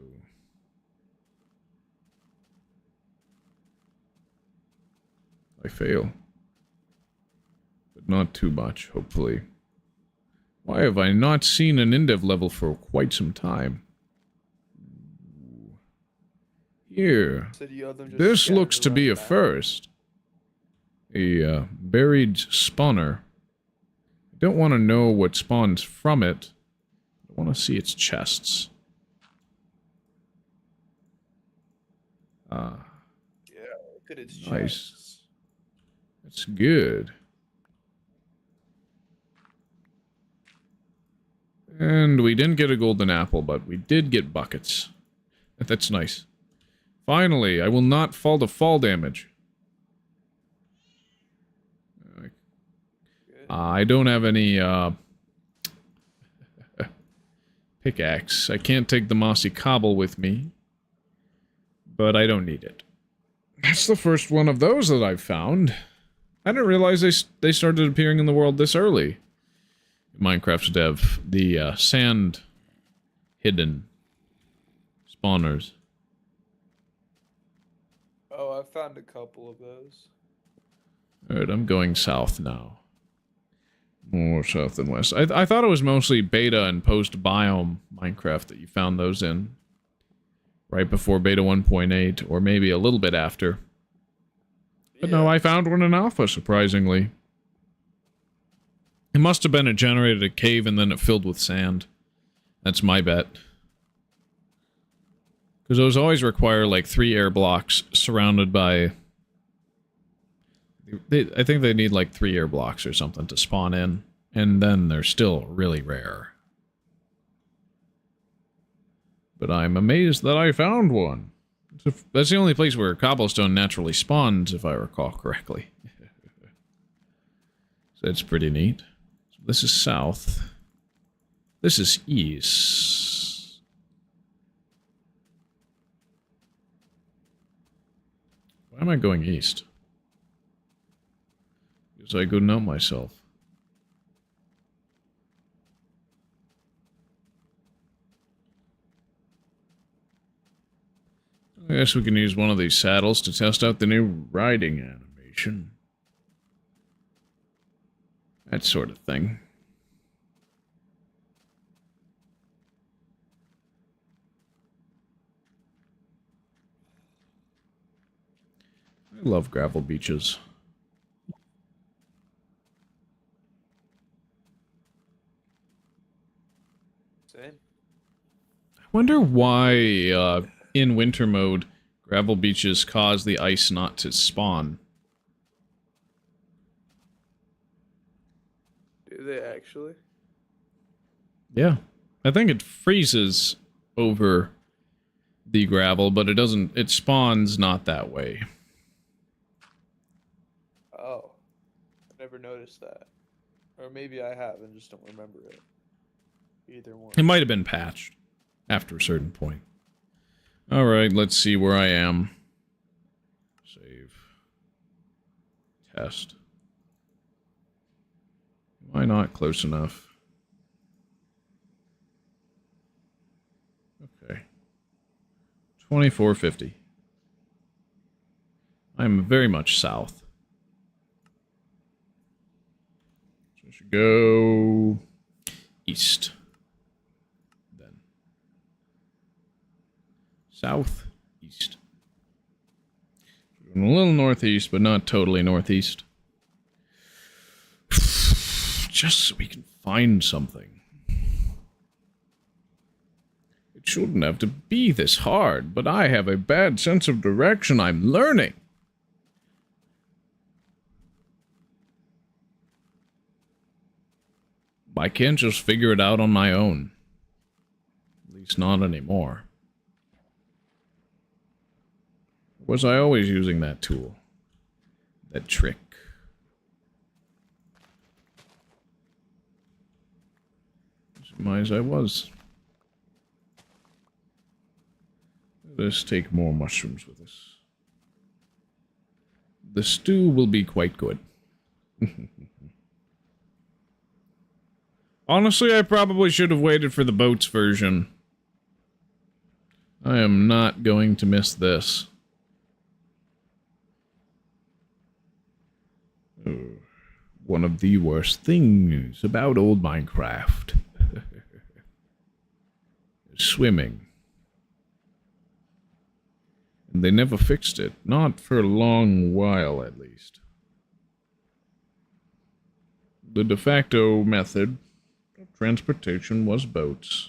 I fail. But not too much, hopefully. Why have I not seen an Indev level for quite some time? Here. This looks to be a first. A buried spawner. I don't want to know what spawns from it. I want to see its chests. Yeah, look at its Nice. chests. That's good. And we didn't get a golden apple, but we did get buckets. That's nice. Finally, I will not fall to fall damage. I don't have any, pickaxe. I can't take the mossy cobble with me. But I don't need it. That's the first one of those that I've found. I didn't realize they started appearing in the world this early. Minecraft's dev, the sand hidden spawners. Oh, I found a couple of those. Alright, I'm going south now. More south than west. I thought it was mostly beta and post-biome Minecraft that you found those in. Right before beta 1.8, or maybe a little bit after. But no, I found one in alpha, surprisingly. It must have been it generated a cave and then it filled with sand. That's my bet. Because those always require like 3 air blocks surrounded by... I think they need like 3 air blocks or something to spawn in. And then they're still really rare. But I'm amazed that I found one. That's the only place where cobblestone naturally spawns, if I recall correctly. So it's pretty neat. This is south. This is east. Why am I going east? Because I couldn't help myself. I guess we can use one of these saddles to test out the new riding animation. That sort of thing. I love gravel beaches. Same. I wonder why, in winter mode, gravel beaches cause the ice not to spawn. Do they actually? Yeah. I think it freezes over the gravel, but it spawns not that way. Oh. I never noticed that. Or maybe I have and just don't remember it. Either one. It might have been patched after a certain point. Alright, let's see where I am. Save. Test. Why not close enough? Okay. 2450. I'm very much south. So I should go east. Then. Southeast. A little northeast, but not totally northeast. Just so we can find something. It shouldn't have to be this hard, but I have a bad sense of direction. I'm learning. I can't just figure it out on my own. At least not anymore. Was I always using that tool? That trick? As I was. Let's take more mushrooms with us. The stew will be quite good. Honestly, I probably should have waited for the boats version. I am not going to miss this. One of the worst things about old Minecraft. Swimming. And they never fixed it. Not for a long while, at least. The de facto method of transportation was boats.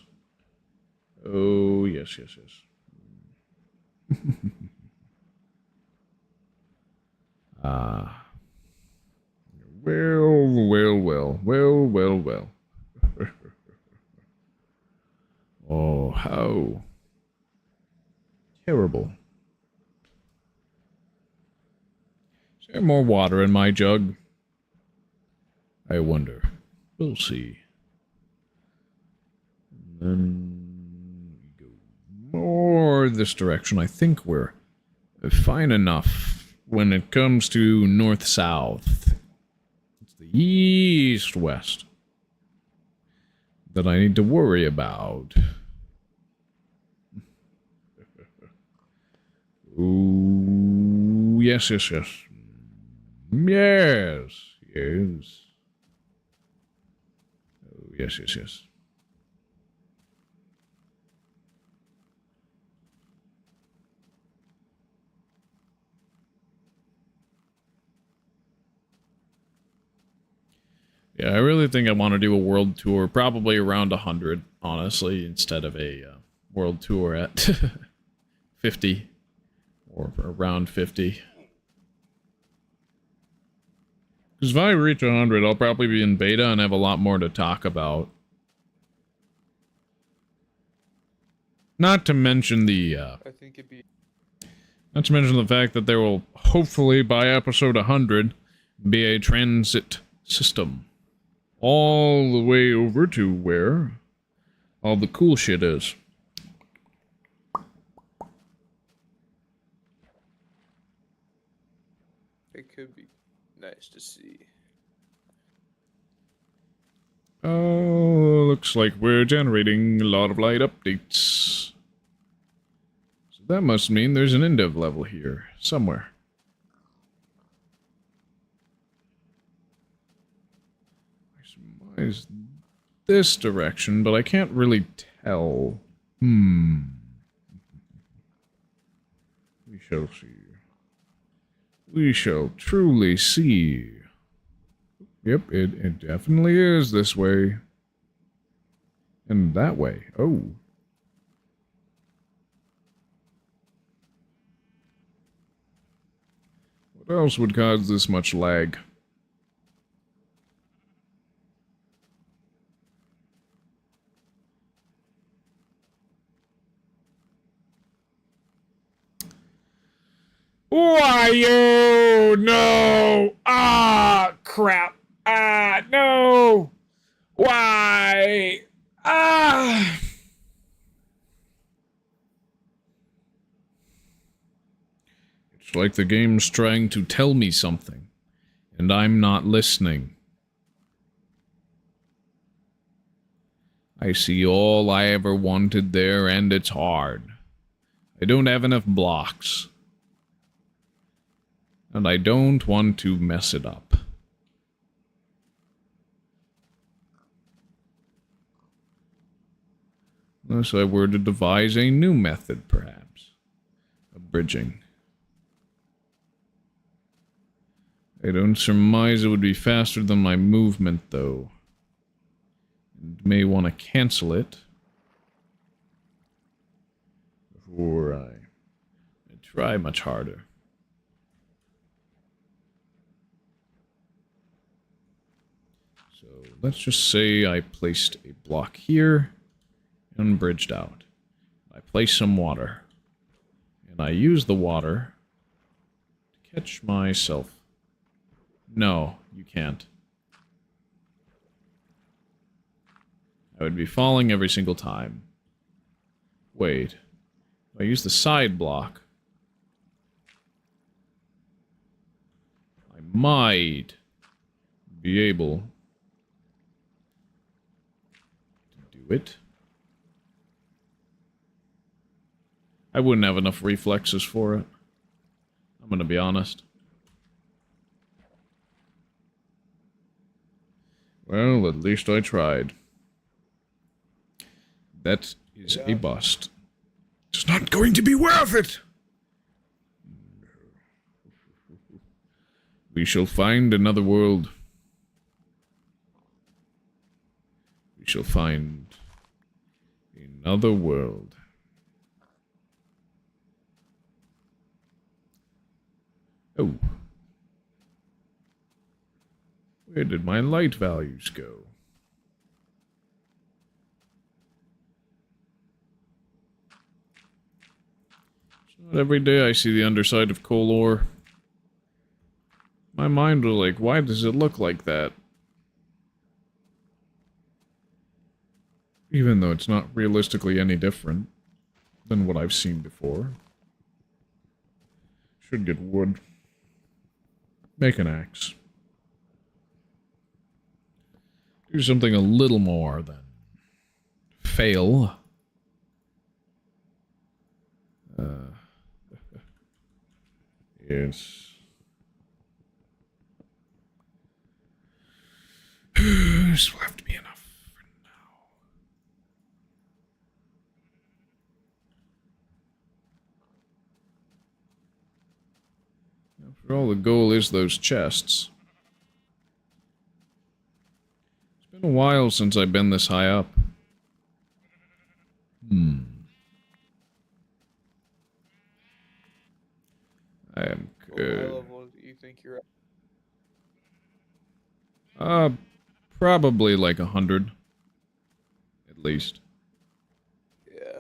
Oh, yes, yes, yes. Well. Oh, how terrible. Is there more water in my jug? I wonder. We'll see. And then we go more this direction. I think we're fine enough when it comes to north-south. It's the east-west that I need to worry about. Ooh, yes. Yes. Oh, yes. Yeah, I really think I want to do a world tour, probably around 100, honestly, instead of a world tour at 50, or around 50. Because if I reach 100, I'll probably be in beta and have a lot more to talk about. Not to mention the, I think it'd be... not to mention the fact that there will, hopefully, by episode 100, be a transit system. all the way over to where all the cool shit is. It could be nice to see. Oh, looks like we're generating a lot of light updates. So that must mean there's an Indev level here, somewhere. I surmise this direction, but I can't really tell. We shall see. We shall truly see. Yep, it definitely is this way. And that way. Oh. What else would cause this much lag? Why you? No! Ah, crap. Ah, no! Why? Ah! It's like the game's trying to tell me something, and I'm not listening. I see all I ever wanted there, and it's hard. I don't have enough blocks. And I don't want to mess it up. Unless I were to devise a new method, perhaps. Of bridging. I don't surmise it would be faster than my movement, though. And may want to cancel it. Before I try much harder. So, let's just say I placed a block here. And bridged out. I place some water. And I use the water to catch myself. No, you can't. I would be falling every single time. Wait. If I use the side block, I might be able to do it. I wouldn't have enough reflexes for it. I'm gonna be honest. Well, at least I tried. That is a bust. It's not going to be worth it! We shall find another world. We shall find another world. Oh. Where did my light values go? It's not every day I see the underside of coal ore. My mind was like, why does it look like that? Even though it's not realistically any different than what I've seen before. Should get wood. Make an axe. Do something a little more than fail. Yes. This will have to be enough for now. After all, the goal is those chests. It's been a while since I've been this high up. I am What good. level do you think you're at? Probably like 100. At least. Yeah.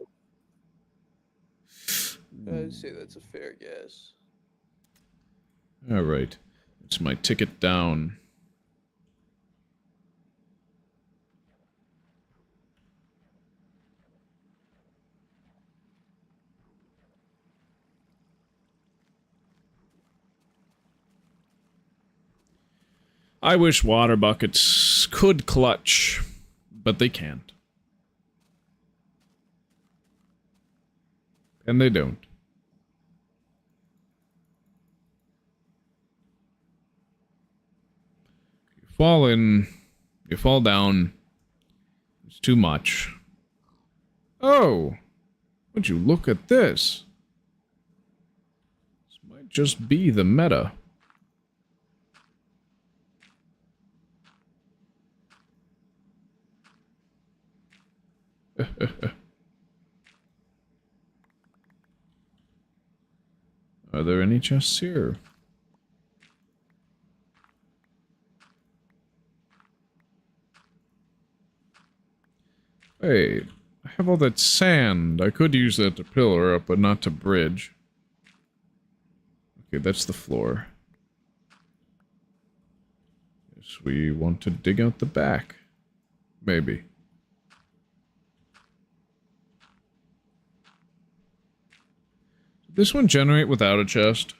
I'd say that's a fair guess. Alright. It's my ticket down. I wish water buckets could clutch, but they can't. And they don't. You fall in, you fall down. It's too much. Oh, would you look at this? This might just be the meta. Are there any chests here? Wait, I have all that sand. I could use that to pillar up, but not to bridge. Okay, that's the floor. Yes, we want to dig out the back. Maybe. Did this one generate without a chest?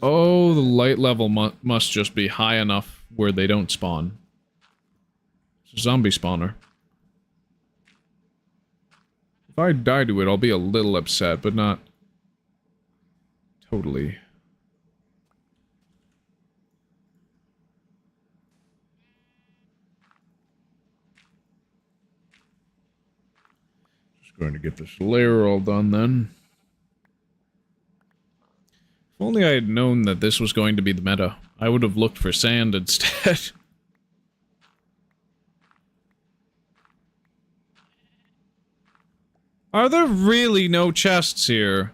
Oh, the light level must just be high enough where they don't spawn. It's a zombie spawner. If I die to it, I'll be a little upset, but not totally. Just going to get this layer all done then. If only I had known that this was going to be the meta, I would have looked for sand instead. Are there really no chests here?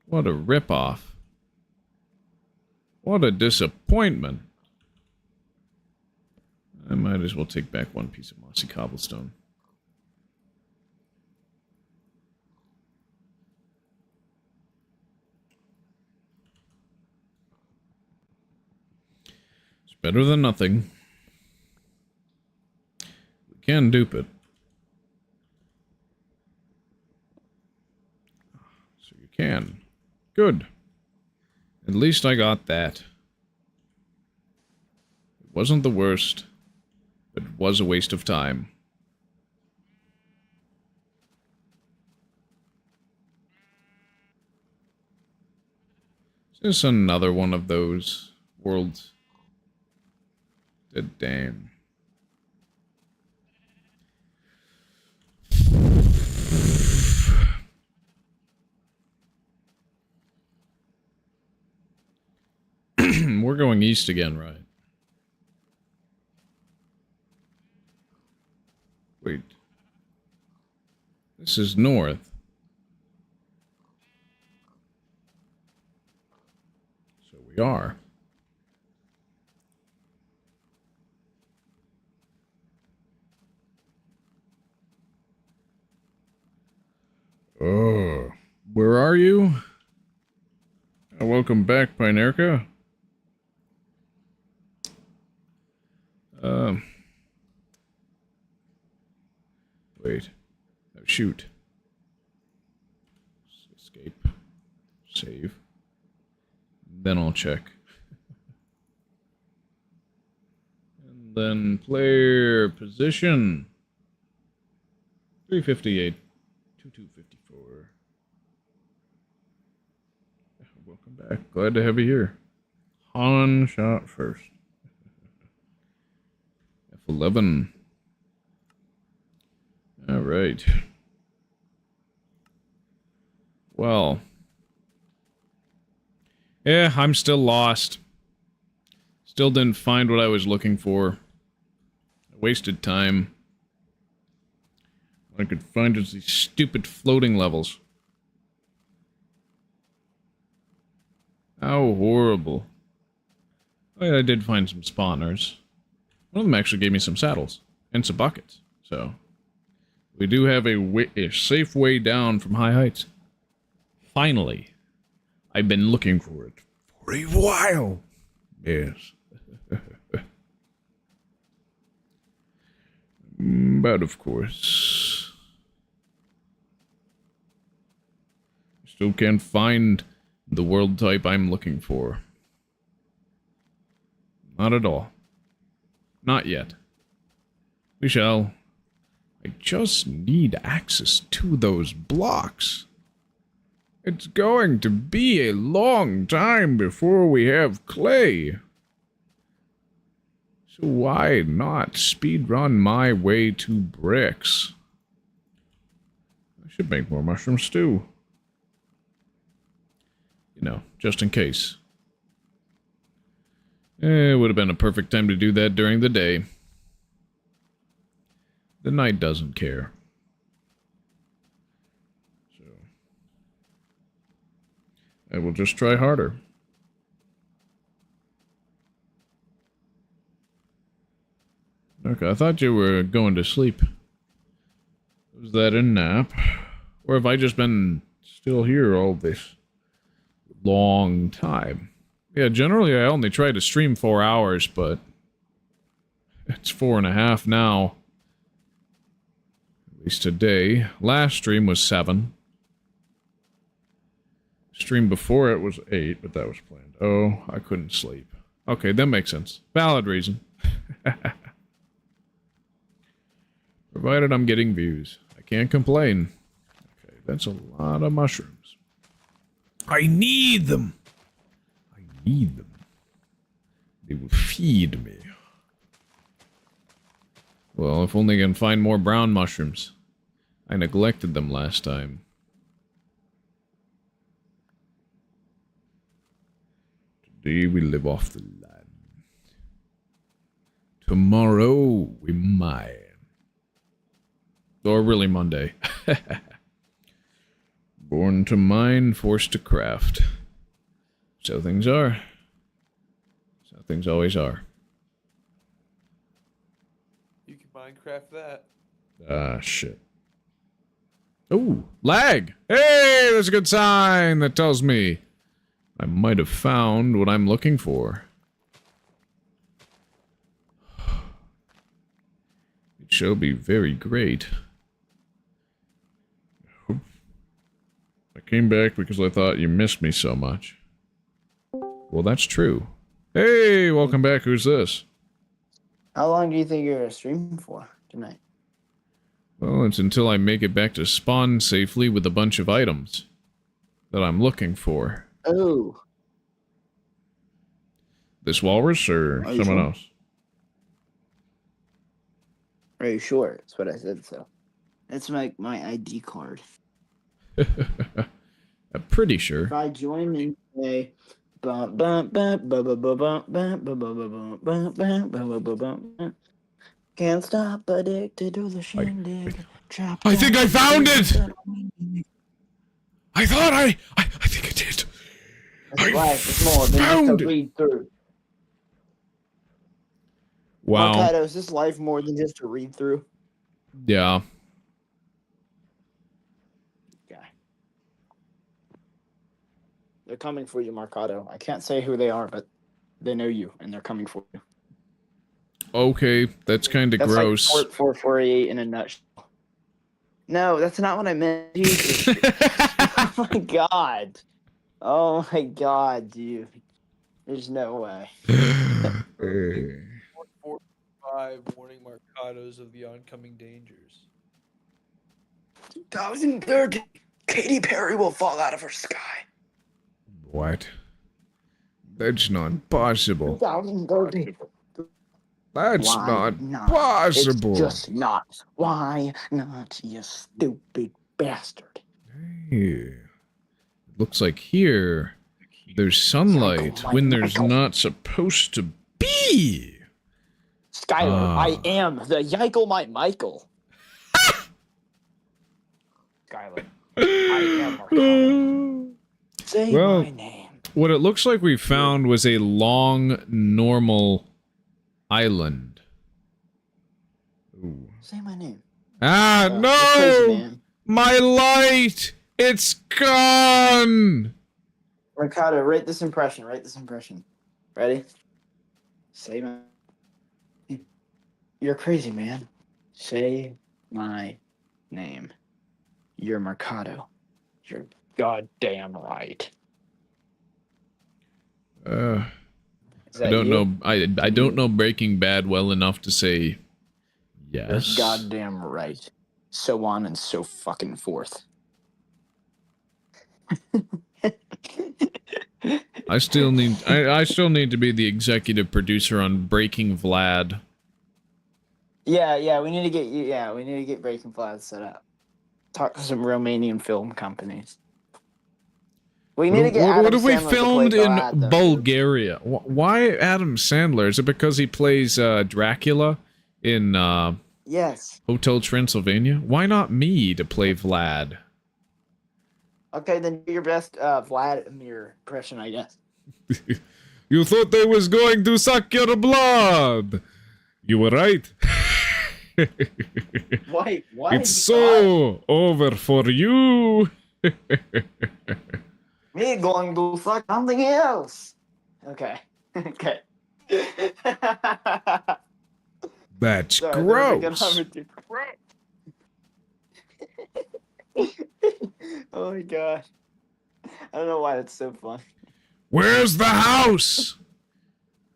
What a ripoff. What a disappointment. I might as well take back one piece of mossy cobblestone. It's better than nothing. We can dupe it. So you can. Good. At least I got that. It wasn't the worst. But it was a waste of time. Is this another one of those worlds? Damn. We're going east again, right? Wait. This is north. So we are. Oh. Where are you? Welcome back, Pinerka. Wait. Oh, shoot. Escape. Save. Then I'll check. And then player position. 358. 2254. Welcome back. Glad to have you here. Han shot first. F11. All right. Well. Yeah, I'm still lost. Still didn't find what I was looking for. I wasted time. What I could find is these stupid floating levels. How horrible. Oh, yeah, I did find some spawners. One of them actually gave me some saddles. And some buckets. So... we do have a safe way down from high heights. Finally. I've been looking for it for a while. Yes. bad, of course. Still can't find the world type I'm looking for. Not at all. Not yet. We shall. I just need access to those blocks. It's going to be a long time before we have clay. So why not speedrun my way to bricks? I should make more mushroom stew. You know, just in case. It would have been a perfect time to do that during the day. The night doesn't care. So I will just try harder. Okay, I thought you were going to sleep. Was that a nap? Or have I just been still here all this long time? Yeah, generally I only try to stream 4 hours, but it's 4.5 now. At least today. Last stream was 7. Stream before it was 8, but that was planned. Oh, I couldn't sleep. Okay, that makes sense. Valid reason. Provided I'm getting views. I can't complain. Okay, that's a lot of mushrooms. I need them! I need them. They will feed me. Well, if only I can find more brown mushrooms. I neglected them last time. Today we live off the land. Tomorrow we mine. Or really Monday. Born to mine, forced to craft. So things are. So things always are. You can Minecraft that. Ah, shit. Oh, lag! Hey, that's a good sign! That tells me I might have found what I'm looking for. It shall be very great. I came back because I thought you missed me so much. Well, that's true. Hey, welcome back. Who's this? How long do you think you're gonna stream for tonight? Well, it's until I make it back to spawn safely with a bunch of items that I'm looking for. Oh. This walrus or Are you someone sure? else? Are you sure? That's what I said, so. That's my ID card. I'm pretty sure. If I join and say can't stop addicted to the shindig. I think I found it! I thought I think I did. That's life. It's more than just found to it. read through. Wow. Marcado, is this life more than just to read through? Yeah. Okay. They're coming for you, Marcado. I can't say who they are, but they know you, and they're coming for you. Okay, that's kind of That's gross. like 448 in a nutshell. No, that's not what I meant. Jesus. Oh my god. Oh my god, dude. There's no way. 445 warning Marcados of the oncoming dangers. 2030, Katy Perry will fall out of her sky. What? That's not possible. 2030. That's Why not possible. It's just not. Why not, you stupid bastard? Hey. Looks like here there's sunlight when there's not supposed to be. Skylar, I am the Yikel my Michael. Skylar, I am Marcano. Say Well, my name. what it looks like we found was a long, normal island. Ooh. Say my name. Ah, You're crazy, no! man. My light! It's gone! Ricardo, rate this impression. Rate this impression. Ready? Say my name. You're crazy, man. Say my name. You're Mercado. You're goddamn right. I Is that don't you? know. I don't know Breaking Bad well enough to say You're yes. goddamn right. So on and so fucking forth. I still need to be the executive producer on Breaking Vlad. Yeah, we need to get you. Yeah, we need to get Breaking Vlad set up. Talk to some Romanian film companies. We need to get What Adam have we Sandler to play filmed in Vlad, though, dude. Bulgaria? Why Adam Sandler? Is it because he plays Dracula in Yes. Hotel Transylvania? Why not me to play Vlad? Okay, then do your best Vladimir impression, I guess. You thought they was going to suck your blood. You were right. Why? It's so over for you. Me going to fuck something else. Okay. Okay. That's Sorry, that was a good gross. Hummer, dude. Oh my gosh. I don't know why that's so fun. Where's the house?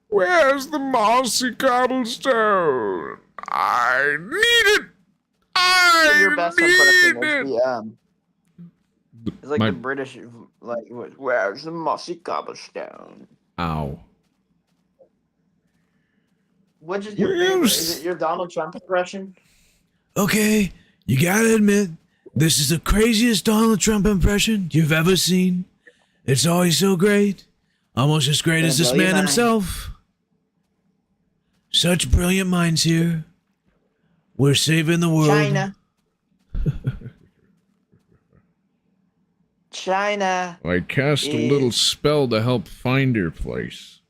Where's the mossy cobblestone? I need it. Your best impression is it's like My- the British, like, where's the mossy cobblestone? Ow. Which is your favorite? Where's- Is it your Donald Trump impression? Okay, you gotta admit, this is the craziest Donald Trump impression you've ever seen. It's always so great. Almost as great Gonna as this blow your man mind. himself. Such brilliant minds here. We're saving the world. China. China. I cast a little spell to help find your place.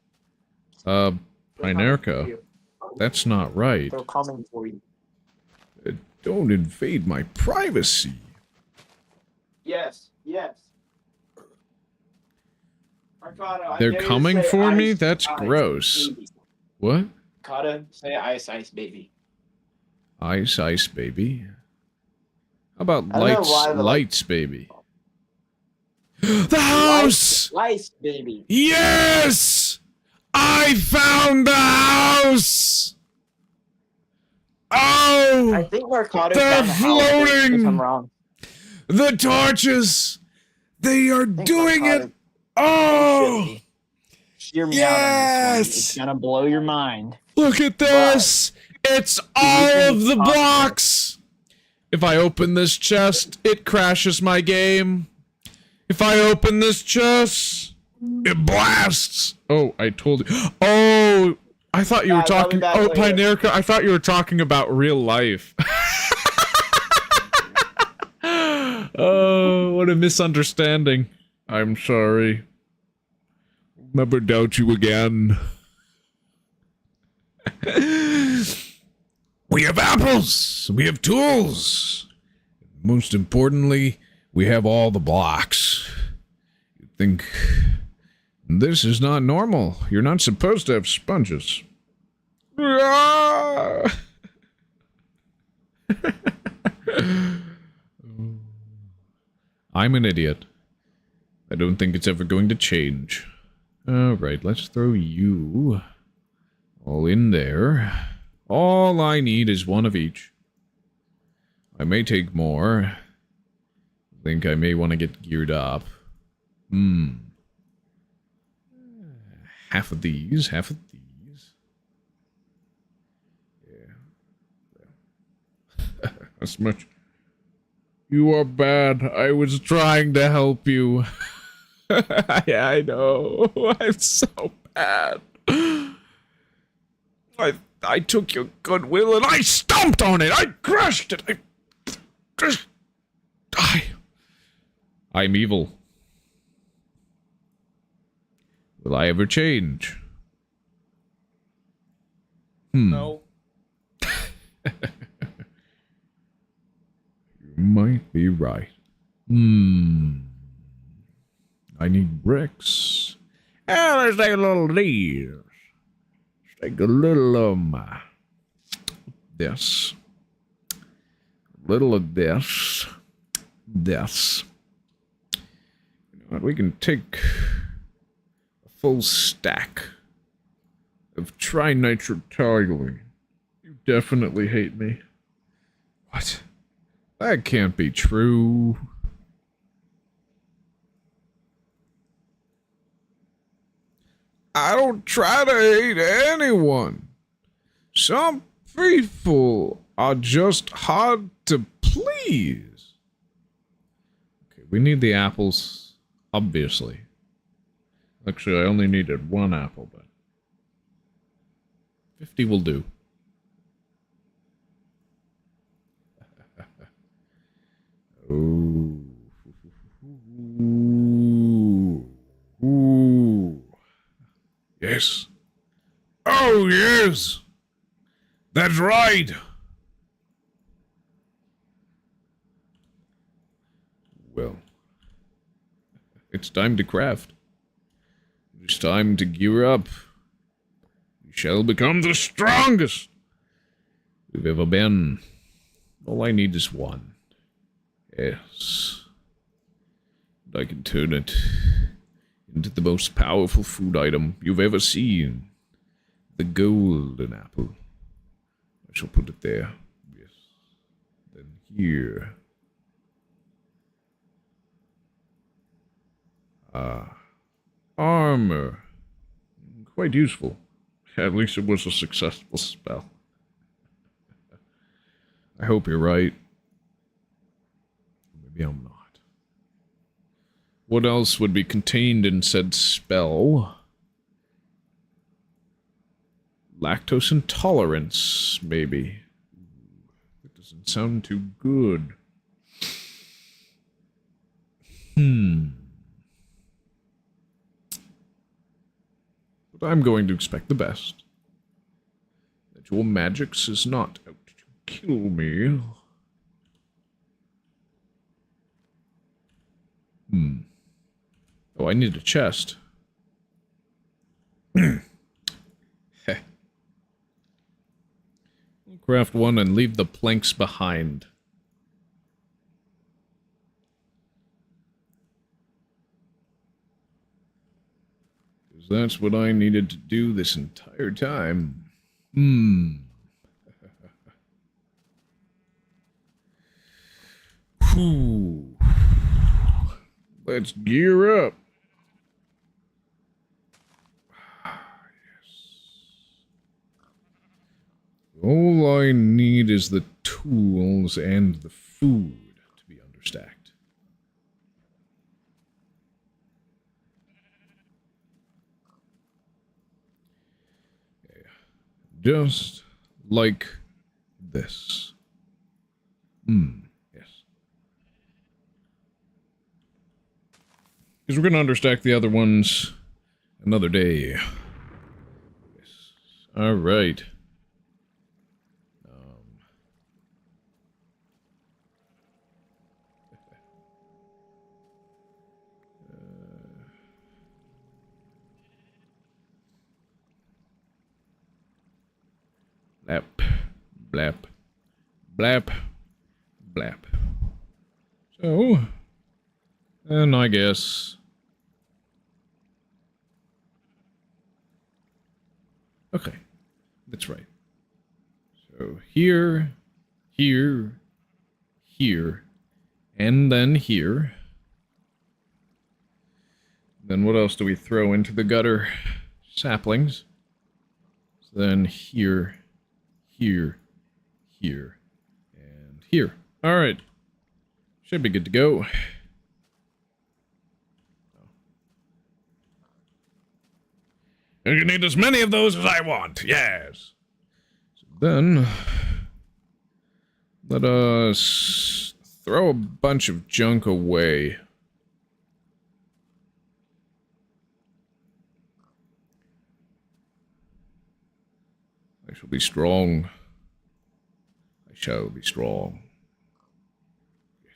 Pinerka, that's not right. They're coming for you. Don't invade my privacy. Yes. Mercado, I They're dare you to coming say for me? ice, That's ice, gross. baby. What? Mercado, say ice, baby. Ice, baby. How about I don't know lights, why, but, lights, baby? The house! Ice, baby. Yes! I found the house! Oh! I think Mercado They're found the house, floating! if I'm wrong. The torches! They are I think doing Mercado it! Oh! should be. Hear me out on this one. Yes! It's gonna blow your mind. Look at this! It's all of the blocks! If I open this chest, it crashes my game. If I open this chest, it blasts. Oh, I told you. Oh, I thought you were Guys, I'll be talking. back Oh, later. Pinerka, I thought you were talking about real life. Oh, what a misunderstanding. I'm sorry. Never doubt you again. We have apples! We have tools! Most importantly, we have all the blocks. You'd think this is not normal. You're not supposed to have sponges. Ah! I'm an idiot. I don't think it's ever going to change. Alright, let's throw you all in there. All I need is one of each. I may take more. I think I may want to get geared up. Half of these, half of these. Yeah. That's much. You are bad. I was trying to help you. Yeah, I know. I'm so bad. I took your goodwill and I stomped on it. I crushed it. I'm evil. Will I ever change? No. You might be right. I need bricks. Oh, let's take a little of these. Let's take a little, this. little of this. This. You know what, we can take a full stack of trinitrotoluene. You definitely hate me. What? That can't be true. I don't try to hate anyone. Some people are just hard to please. Okay, we need the apples, obviously. Actually, I only needed 1 apple, but 50 will do. Ooh. Ooh. Yes. Oh, yes. That's right. Well, it's time to craft. It's time to gear up. We shall become the strongest we've ever been. All I need is 1. Yes. And I can turn it into the most powerful food item you've ever seen. The golden apple. I shall put it there. Yes. Then here. Armor. Quite useful. At least it was a successful spell. I hope you're right. Maybe I'm not. What else would be contained in said spell? Lactose intolerance, maybe. That doesn't sound too good. But I'm going to expect the best. That your magix is not out to kill me. Oh, I need a chest. Heh. We'll craft 1 and leave the planks behind. Because that's what I needed to do this entire time. Whew. Let's gear up. All I need is the tools and the food to be understacked. Okay. Just like this. Yes. Because we're going to understack the other ones another day. Yes. All right. Blap, blap, blap, blap. So, and I guess... Okay, that's right. So here, here, here, and then here. Then what else do we throw into the gutter? Saplings. So then here, here, here, and here. Alright. Should be good to go. You can eat as many of those as I want, yes. So then, let us throw a bunch of junk away. I shall be strong. I shall be strong. Yes.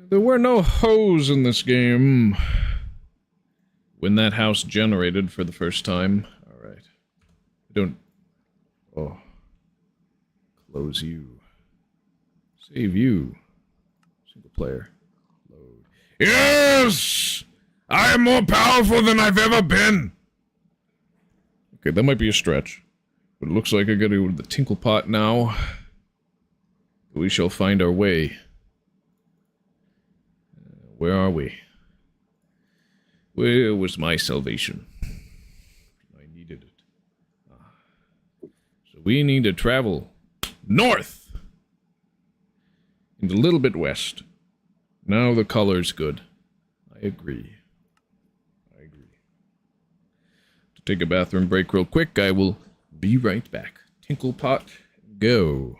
There were no hoes in this game. When that house generated for the first time. Alright. Don't... Oh. Close you. Save you. Single player. Load. Yes! I am more powerful than I've ever been! Okay, that might be a stretch. But it looks like I gotta go to the tinkle pot now. We shall find our way. Where are we? Where was my salvation? I needed it. So we need to travel north! And a little bit west. Now the color's good. I agree. To take a bathroom break real quick, I will be right back. Tinkle pot, go.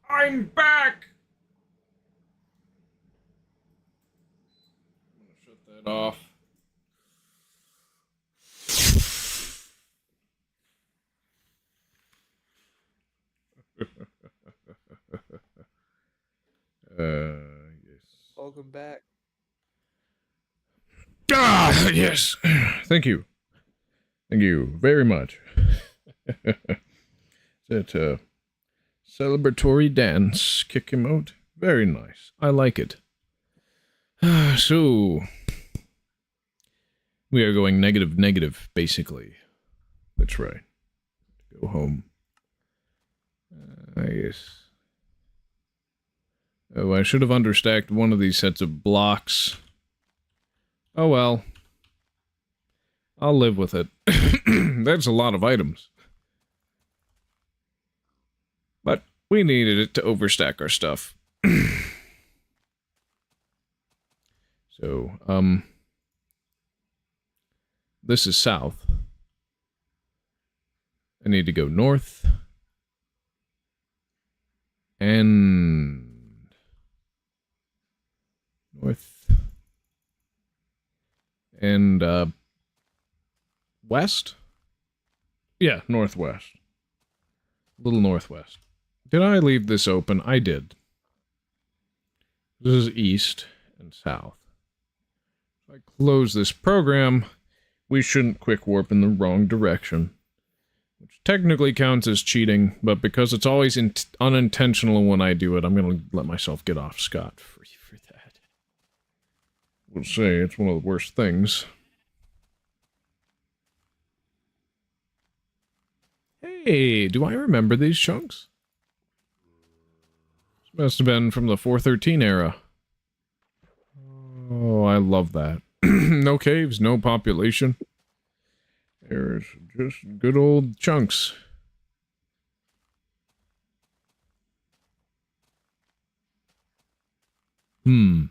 I'm back! Shut that off. Yes. Welcome back. Ah, yes. Thank you. Thank you very much. That, Celebratory dance. Kick him out. Very nice. I like it. So, we are going negative, negative, basically. That's right. Go home. Yes. Oh, I should have understacked one of these sets of blocks. Oh well. I'll live with it. That's a lot of items. But we needed it to overstack our stuff. So, this is south. I need to go north. And north. And, west? Yeah, northwest. A little northwest. Did I leave this open? I did. This is east and south. If I close this program, we shouldn't quick warp in the wrong direction. Which technically counts as cheating, but because it's always unintentional when I do it, I'm going to let myself get off scot-free for that. We'll say it's one of the worst things. Hey, do I remember these chunks? This must have been from the 413 era. Oh, I love that. No caves, no population. There's just good old chunks. I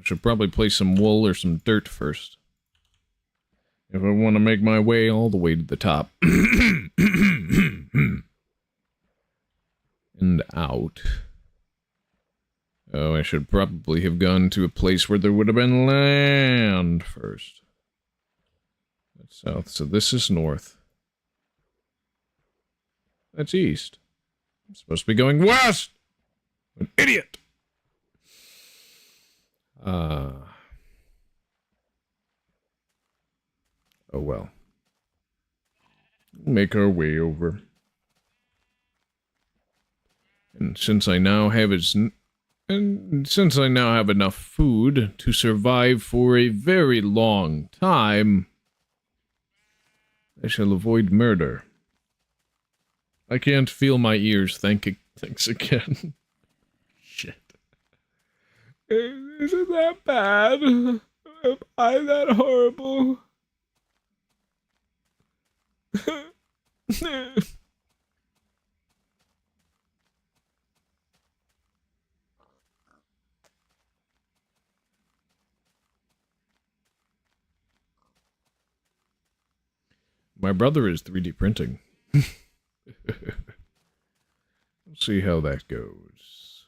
should probably place some wool or some dirt first. If I want to make my way all the way to the top. And out. Oh, I should probably have gone to a place where there would have been land first. That's south, so this is north. That's east. I'm supposed to be going west! An idiot! Oh well. Make our way over. And since I now have enough food to survive for a very long time, I shall avoid murder. I can't feel my ears, thanks again. Shit. Isn't that bad? Am I that horrible? My brother is 3D printing. We'll see how that goes.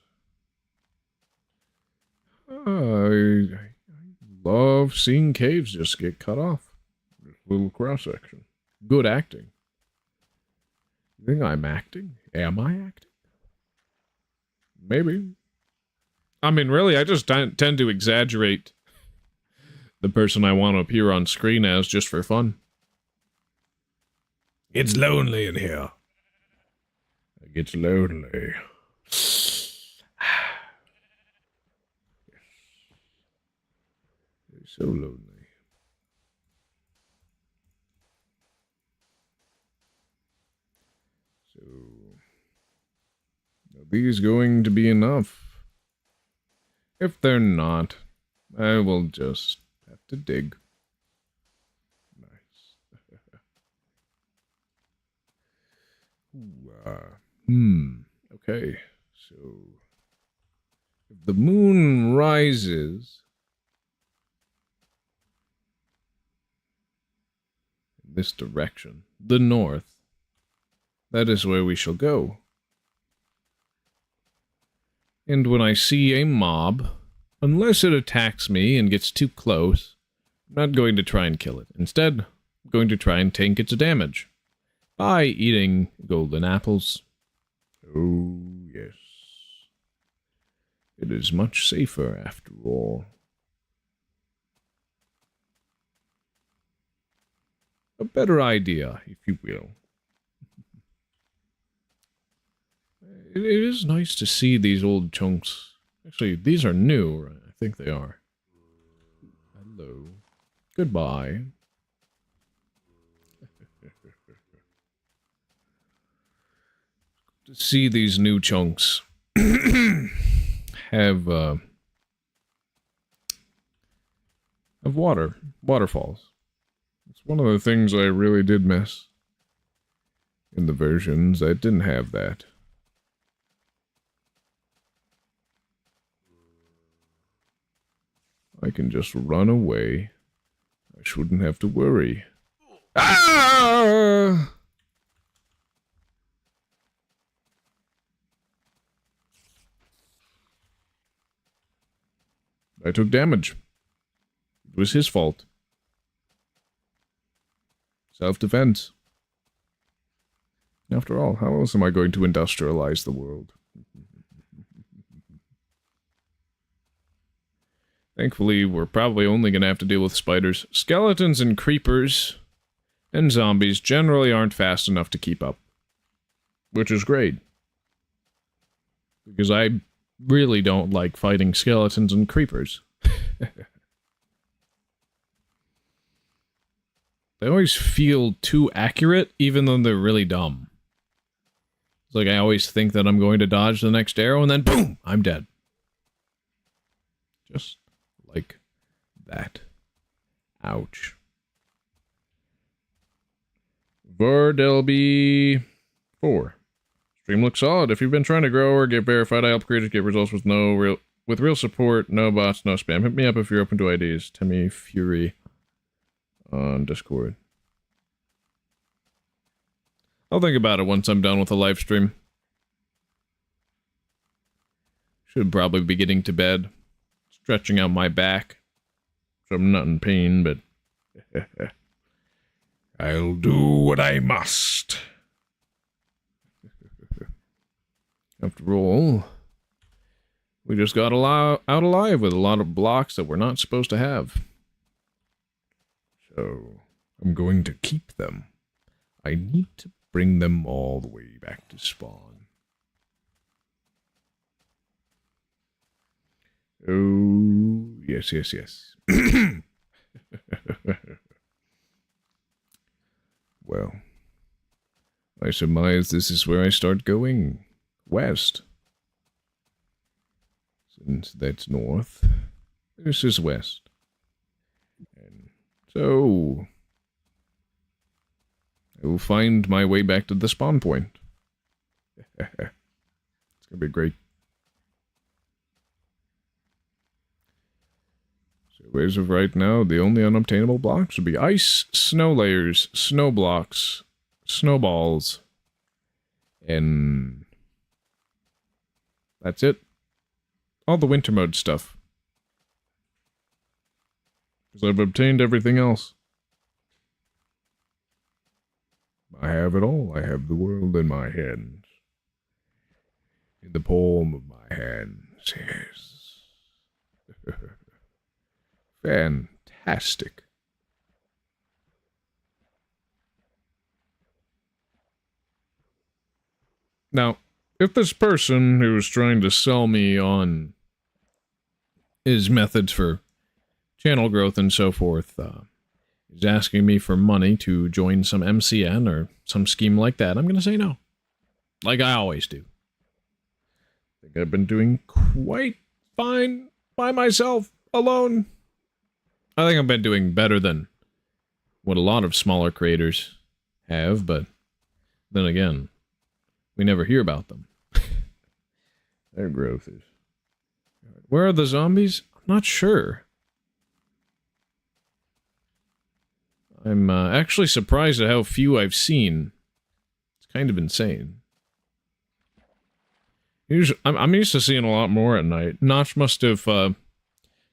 I love seeing caves just get cut off. Just a little cross-section. Good acting. You think I'm acting? Am I acting? Maybe. I mean, really, I just tend to exaggerate the person I want to appear on screen as just for fun. It's lonely in here. It gets lonely. It's so lonely. So, are these going to be enough? If they're not, I will just have to dig. Okay, so if the moon rises in this direction, the north, that is where we shall go. And when I see a mob, unless it attacks me and gets too close, I'm not going to try and kill it. Instead, I'm going to try and tank its damage by eating golden apples. Oh, yes. It is much safer, after all. A better idea, if you will. It is nice to see these old chunks. Actually, these are new, right? I think they are. Hello. Goodbye. To see these new chunks have waterfalls. It's one of the things I really did miss in the versions that didn't have that. I can just run away. I shouldn't have to worry. Ah! I took damage. It was his fault. Self-defense. After all, how else am I going to industrialize the world? Thankfully, we're probably only going to have to deal with spiders. Skeletons and creepers and zombies generally aren't fast enough to keep up. Which is great. Because I really don't like fighting skeletons and creepers. They always feel too accurate, even though they're really dumb. It's like I always think that I'm going to dodge the next arrow, and then boom! I'm dead. Just like that. Ouch. Vardelby 4. Stream looks solid. If you've been trying to grow or get verified, I help creators get results with real support, no bots, no spam. Hit me up if you're open to ideas. Timmy Fury on Discord. I'll think about it once I'm done with the live stream. Should probably be getting to bed. Stretching out my back. So I'm not in pain, but I'll do what I must. After all, we just got out alive with a lot of blocks that we're not supposed to have. So, I'm going to keep them. I need to bring them all the way back to spawn. Oh, yes, yes, yes. Well, I surmise this is where I start going west. Since that's north, this is west. And so, I will find my way back to the spawn point. It's gonna be great. So as of right now, the only unobtainable blocks would be ice, snow layers, snow blocks, snowballs, and that's it. All the winter mode stuff. Because I've obtained everything else. I have it all. I have the world in my hands. In the palm of my hands, yes. Fantastic. Now, if this person who was trying to sell me on his methods for channel growth and so forth is asking me for money to join some MCN or some scheme like that, I'm going to say no. Like I always do. I think I've been doing quite fine by myself, alone. I think I've been doing better than what a lot of smaller creators have, but then again, we never hear about them. Their growth is... Where are the zombies? I'm not sure. I'm actually surprised at how few I've seen. It's kind of insane. Usually, I'm used to seeing a lot more at night. Notch must have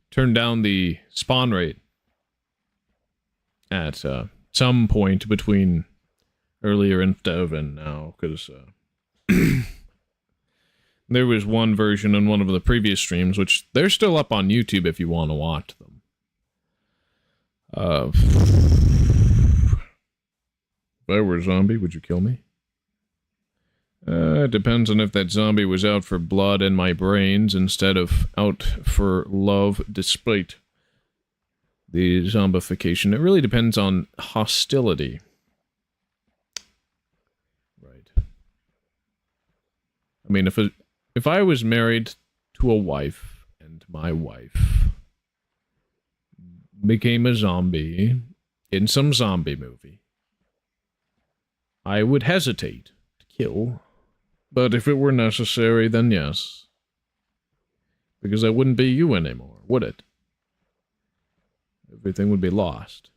turned down the spawn rate at some point between earlier Indev and now, because there was one version in one of the previous streams, which they're still up on YouTube if you want to watch them. If I were a zombie, would you kill me? It depends on if that zombie was out for blood and my brains instead of out for love despite the zombification. It really depends on hostility. Right. I mean, if I was married to a wife and my wife became a zombie in some zombie movie, I would hesitate to kill. But if it were necessary, then yes. Because I wouldn't be you anymore, would it? Everything would be lost.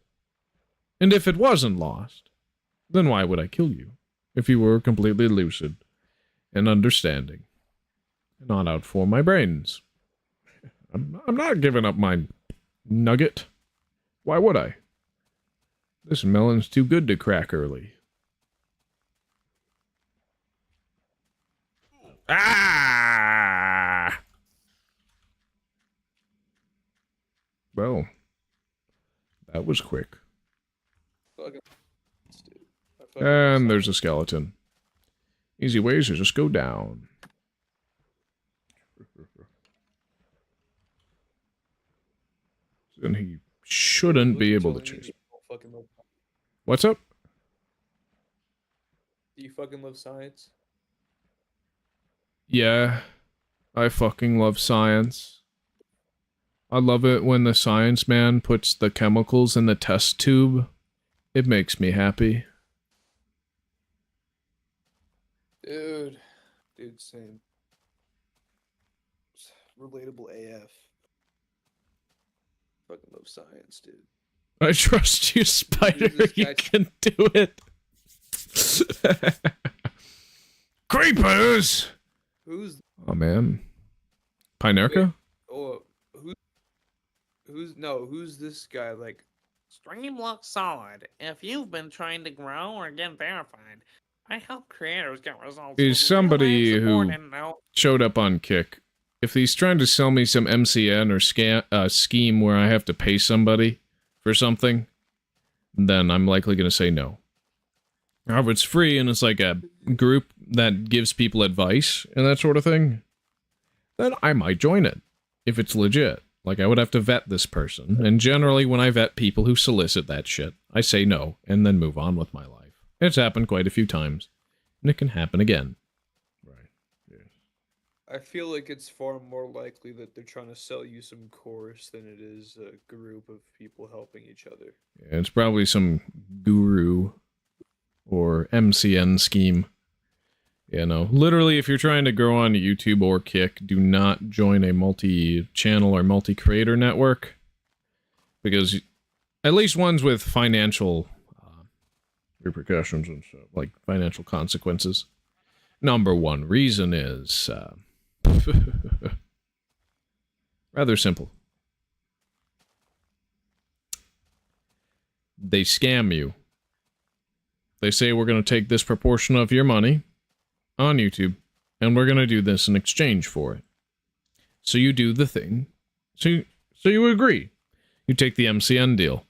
And if it wasn't lost, then why would I kill you? If you were completely lucid and understanding. And not out for my brains. I'm not giving up my nugget. Why would I? This melon's too good to crack early. Ah! Well, that was quick. Fucking And there's a skeleton. Easy ways to just go down. And he shouldn't be able to chase. What's up? Do you fucking love science? Yeah, I fucking love science. I love it when the science man puts the chemicals in the test tube. It makes me happy. Dude, same. Relatable AF. Fucking love science, dude. I trust you, Spider. You guy- can do it. Creepers! Who's Oh, man. Pinerka? oh who's this guy? Like, Streamlock Solid. If you've been trying to grow or get verified, I help creators get results. He's with somebody real-life support who and no- showed up on Kick. If he's trying to sell me some MCN or scheme where I have to pay somebody for something, then I'm likely going to say no. However, it's free and it's like a group that gives people advice and that sort of thing, then I might join it, if it's legit. Like, I would have to vet this person, and generally when I vet people who solicit that shit, I say no, and then move on with my life. It's happened quite a few times, and it can happen again. Right. Yes. I feel like it's far more likely that they're trying to sell you some course than it is a group of people helping each other. Yeah, it's probably some guru or MCN scheme. You know, literally, if you're trying to grow on YouTube or Kick, do not join a multi-channel or multi-creator network. Because at least ones with financial repercussions and stuff, like financial consequences. Number one reason is rather simple. They scam you. They say, we're going to take this proportion of your money on YouTube, and we're going to do this in exchange for it. So you do the thing. So you agree. You take the MCN deal.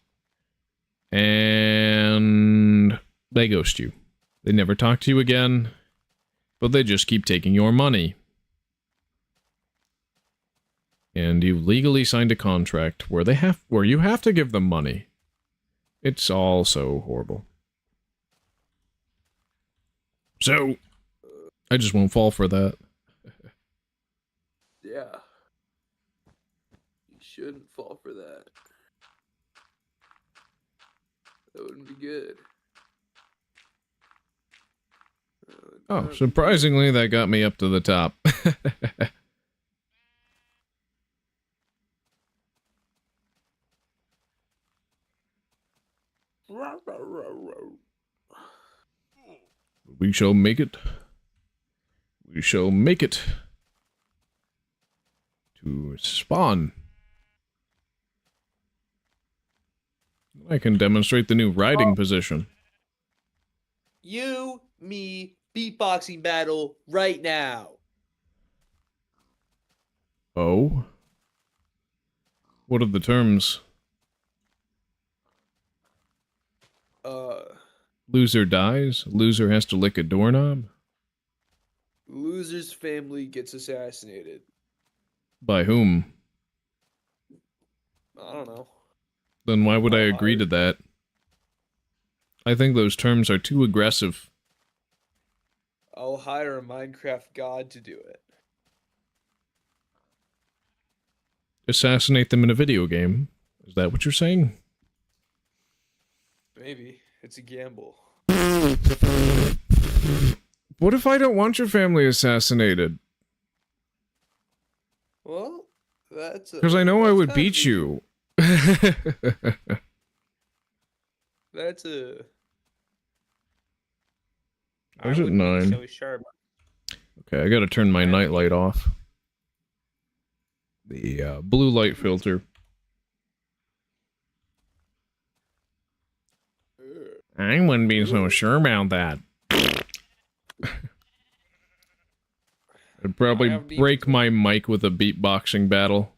And they ghost you. They never talk to you again, but they just keep taking your money. And you legally signed a contract where you have to give them money. It's all so horrible. So I just won't fall for that. Yeah. You shouldn't fall for that. That wouldn't be good. Oh, surprisingly, that got me up to the top. We shall make it. We shall make it. To spawn. I can demonstrate the new riding position. You, me, beatboxing battle right now. Oh? What are the terms? Loser dies. Loser has to lick a doorknob. The loser's family gets assassinated. By whom? I don't know. Then why would I I'll agree hire- to that? I think those terms are too aggressive. I'll hire a Minecraft god to do it. Assassinate them in a video game. Is that what you're saying? Maybe. It's a gamble. What if I don't want your family assassinated? Well, that's Because I know I would that's beat you. That's a. I was at 9. So sure. Okay, I gotta turn my nightlight off. The blue light filter. I wouldn't be so sure about that. I'd probably break my mic with a beatboxing battle.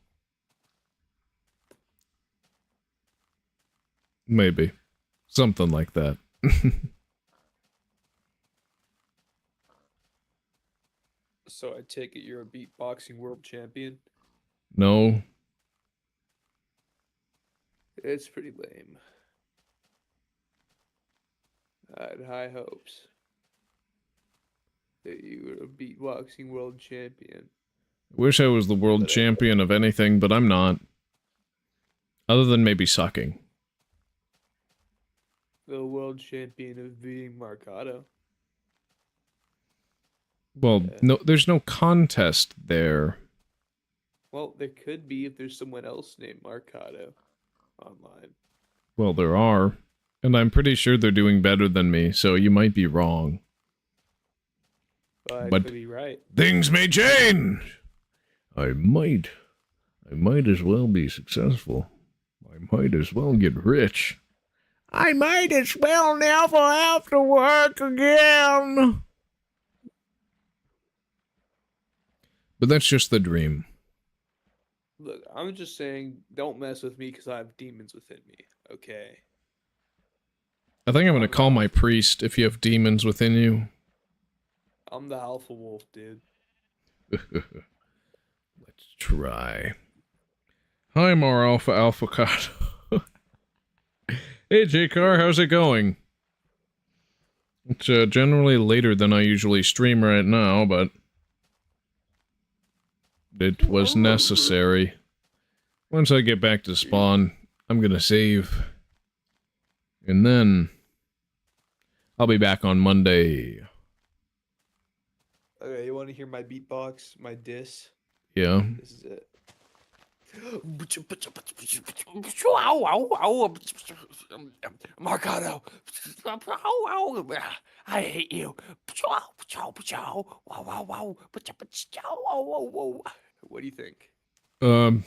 Maybe. Something like that. So I take it you're a beatboxing world champion? No. It's pretty lame. I had high hopes that you were a beatboxing world champion. Wish I was the world champion of anything, but I'm not. Other than maybe sucking. The world champion of beating Marcato. Well, Yeah. no, there's no contest there. Well, there could be if there's someone else named Marcato online. Well, there are. And I'm pretty sure they're doing better than me, so you might be wrong. But I But- could be right. Things may change! I might as well be successful. I might as well get rich. I might as well never have to work again! But that's just the dream. Look, I'm just saying, don't mess with me because I have demons within me, okay? I think I'm gonna call my priest if you have demons within you. I'm the alpha wolf, dude. Let's try. Hi, more Alpha Avocado. Hey, J-Car, how's it going? It's generally later than I usually stream right now, but it was necessary. Once I get back to spawn, I'm gonna save. And then I'll be back on Monday. Okay, you want to hear my beatbox, my diss? Yeah. This is it. Marcato! I hate you! What do you think? I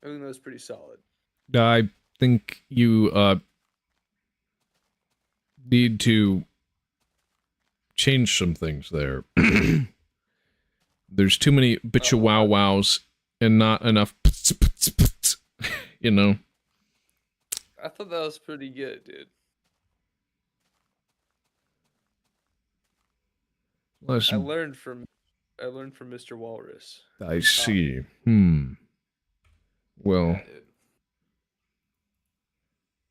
think that was pretty solid. I think you, need to change some things there. There's too many bitcha wow wows and not enough you know. I thought that was pretty good, dude. Less, I learned from Mr. Walrus. I see. Well, Yeah, dude.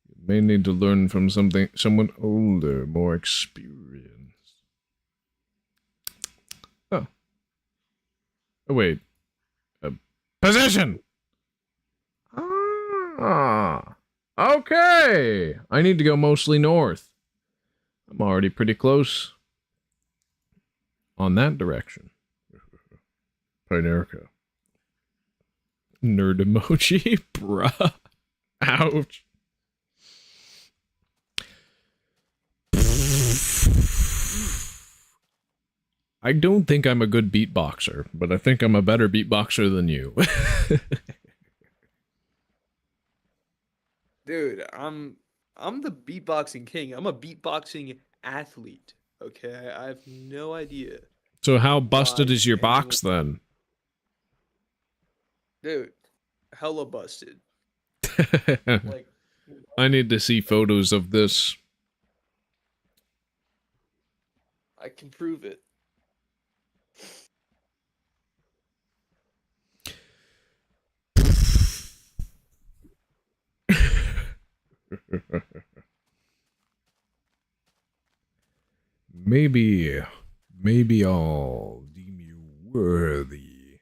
you may need to learn from someone older, more experienced. Oh. Oh, wait. Position! Ah. Okay! I need to go mostly north. I'm already pretty close. On that direction. Pinerica. Nerd emoji? Bruh. Ouch. I don't think I'm a good beatboxer, but I think I'm a better beatboxer than you. Dude, I'm the beatboxing king. I'm a beatboxing athlete. Okay, I have no idea. So how busted Why is your anyone- box then? Dude, hella busted. Like, I need to see photos of this. I can prove it. Maybe I'll deem you worthy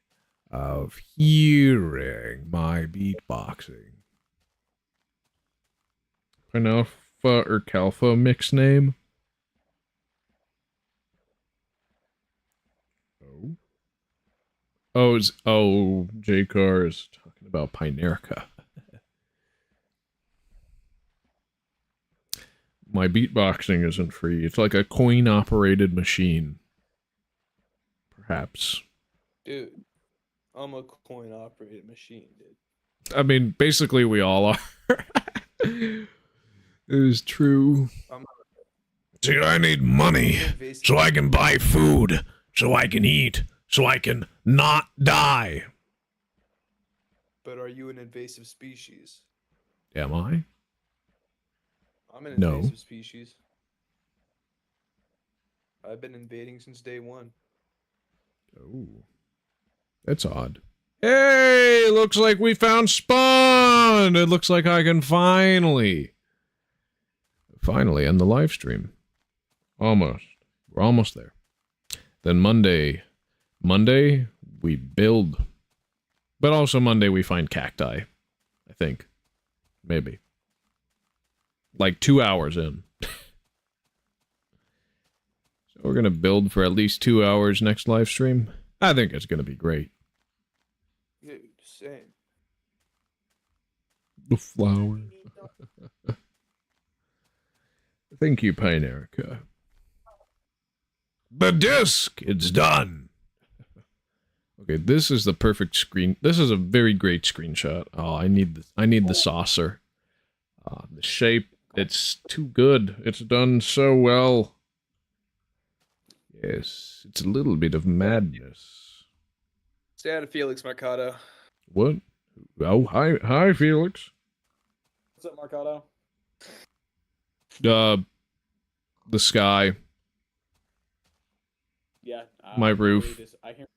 of hearing my beatboxing. Panalpha or Kalpha mix name? Oh. J-Car is talking about Pinerica. My beatboxing isn't free. It's like a coin-operated machine. Perhaps. Dude, I'm a coin-operated machine, dude. I mean, basically we all are. It is true. See, I need money so I can buy food, so I can eat, so I can not die. But are you an invasive species? Am I? I'm an No. invasive species. I've been invading since day one. Oh. That's odd. Hey, looks like we found spawn! It looks like I can finally end the live stream. Almost. We're almost there. Then Monday, we build. But also Monday we find cacti. I think. Maybe. Like 2 hours in. So we're gonna build for at least 2 hours next live stream. I think it's gonna be great. Dude, same. The flower. Thank you, Pine Erica. The disc, it's done. Okay, this is the perfect screen. This is a very great screenshot. Oh, I need the saucer. The shape, it's too good. It's done so well. Yes, it's a little bit of madness. Say hi to Felix Mercado. What? Oh, hi, Felix. What's up, Mercado? The sky, Yeah. my roof. I hear.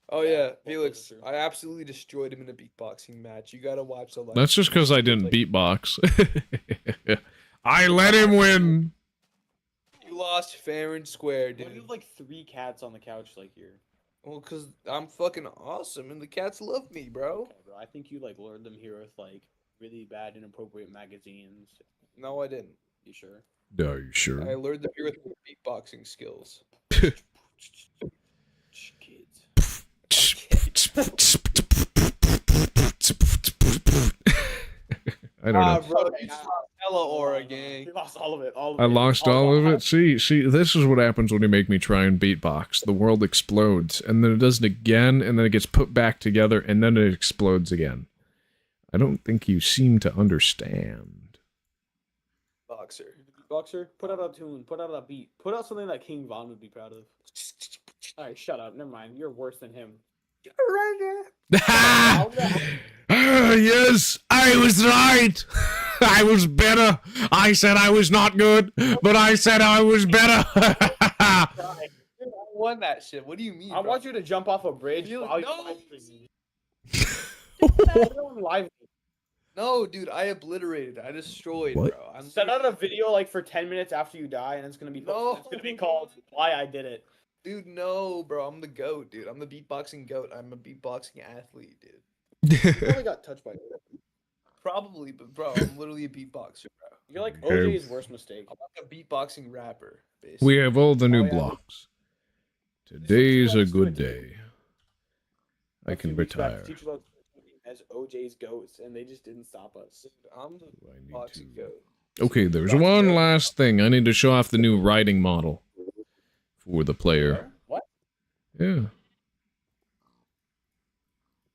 Oh Yeah, yeah, both those Felix. are true. I absolutely destroyed him in a beatboxing match. You gotta watch the live. That's just because I didn't beatbox. I let him win. You lost fair and square, Why do you dude. have like 3 cats on the couch like here? Well, cause I'm fucking awesome and the cats love me, bro. Okay, bro. I think you like lured them here with like really bad, inappropriate magazines. No, I didn't. You sure? Are you I sure? lured them here with my beatboxing skills. Shh, kids. I don't know. Bro, Okay, you nah. just lost hella aura, gang. We lost all of it. All of I it. lost all of it. See, this is what happens when you make me try and beatbox. The world explodes, and then it does it again, and then it gets put back together, and then it explodes again. I don't think you seem to understand. Boxer. Boxer, put out a tune. Put out a beat. Put out something that King Von would be proud of. All right, shut up. Never mind. You're worse than him. Yes, I was right. I was better. I said I was not good, but I said I was better. I won that shit. What do you mean? I bro? want you to jump off a bridge. You- while no. you're live. No, dude, I obliterated. I destroyed, What? bro. I'm Set out a video like for 10 minutes after you die, and it's gonna be No. it's gonna be called "Why I Did It." Dude, no, bro. I'm the goat, dude. I'm the beatboxing goat. I'm a beatboxing athlete, dude. You probably got touched by it. Probably, but bro, I'm literally a beatboxer, bro. You're like Okay. OJ's worst mistake. I'm like a beatboxing rapper, basically. We have all the new Oh, yeah. blocks. Today's a Let's do good it, dude. day. I A can few weeks back, retire. the teacher loved as OJ's goats, and they just didn't stop us. Dude, I'm the Do I need beatboxing to- goat. Okay, there's one last thing. I need to show off the new riding model for the player. What? Yeah.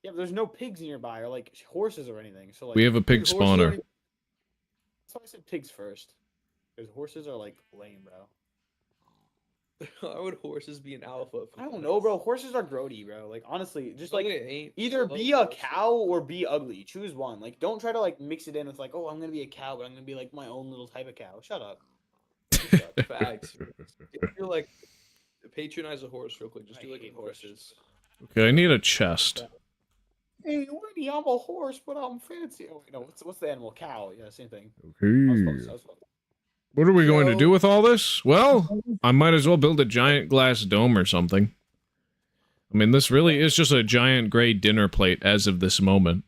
Yeah, but there's no pigs nearby or like horses or anything. So like We have a pig Dude, horses spawner. already- That's why I said pigs first. Because horses are like lame, bro. Why would horses be an alpha? I don't know, bro. Horses are grody, bro. Like honestly, just like it ain't. either I love be a horses. cow or be ugly. Choose one. Like don't try to like mix it in with like, oh, I'm gonna be a cow, but I'm gonna be like my own little type of cow. Shut up. Facts. If you're like patronize a horse real quick, just I do like hate horses. horses. Okay, I need a chest. Hey, Winnie, I'm a horse, but I'm fancy. Oh, wait, no, what's the animal? Cow. Yeah, same thing. I was Okay. close, I was close. What are we going to Yo. do with all this? Well, I might as well build a giant glass dome or something. I mean, this really is just a giant gray dinner plate as of this moment.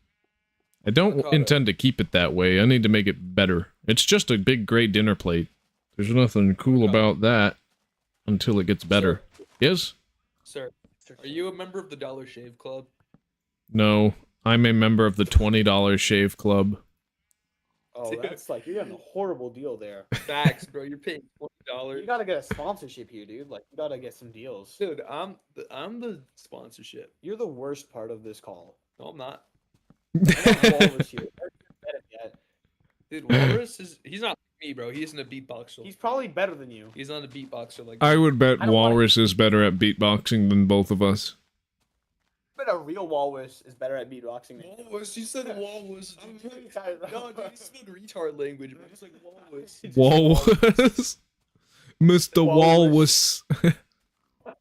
I don't Ricardo. intend to keep it that way. I need to make it better. It's just a big gray dinner plate. There's nothing cool about that until it gets better. Yes? Sir, are you a member of the Dollar Shave Club? No. I'm a member of the $20 Shave Club. Oh, Dude. that's like, you're getting a horrible deal there. Facts, bro. You're paying $20. You gotta get a sponsorship here, dude. Like, you gotta get some deals. Dude, I'm the sponsorship. You're the worst part of this call. No, I'm not. I'm not Walrus here. I haven't met him yet. Dude, Walrus he's not like me, bro. He isn't a beatboxer. He's probably better than you. He's not a beatboxer like I would bet I don't wanna- Walrus is better at beatboxing than both of us. But a real walrus is better at beatboxing than you. Walrus. You said walrus. I'm really tired. No, dude, you spelled retard language, bro. It's like walrus. Walrus. Mr. Walrus. Walrus. What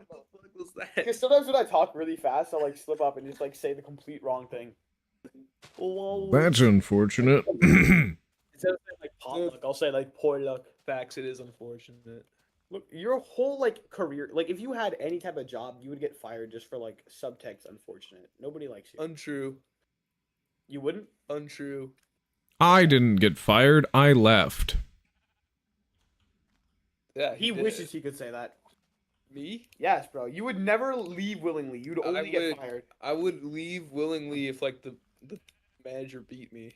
the fuck was that? Because sometimes when I talk really fast, I'll like slip up and just like say the complete wrong thing. That's unfortunate. Instead of saying like potluck, I'll say like poor luck. Facts, it is unfortunate. Look, your whole like career, like if you had any type of job, you would get fired just for like subtext. Unfortunate. Nobody likes you. Untrue. You wouldn't? Untrue. I didn't get fired. I left. Yeah, He did. wishes he could say that. Me? Yes, bro. You would never leave willingly. You'd only get would- fired. I would leave willingly if like the manager beat me.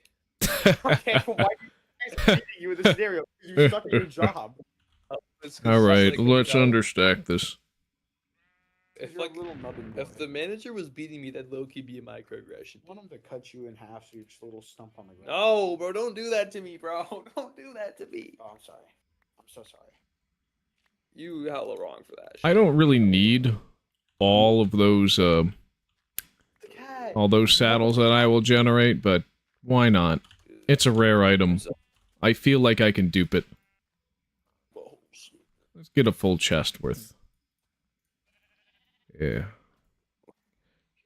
Okay, why do you guys beating you in this scenario? You're stuck in your job. It's All right, like when let's you- understack this. If You're like a little nubbin boy. if the manager was beating me, that'd low key be a microaggression. I want him to cut you in half so you're just a little stump on the ground. No, bro, don't do that to me, bro. Don't do that to me. Oh, I'm sorry. I'm so sorry. You hella wrong for that. I don't really need all of those The cat. all those saddles that I will generate, but why not? It's a rare item. I feel like I can dupe it. Oh, shit. Let's get a full chest worth. Yeah.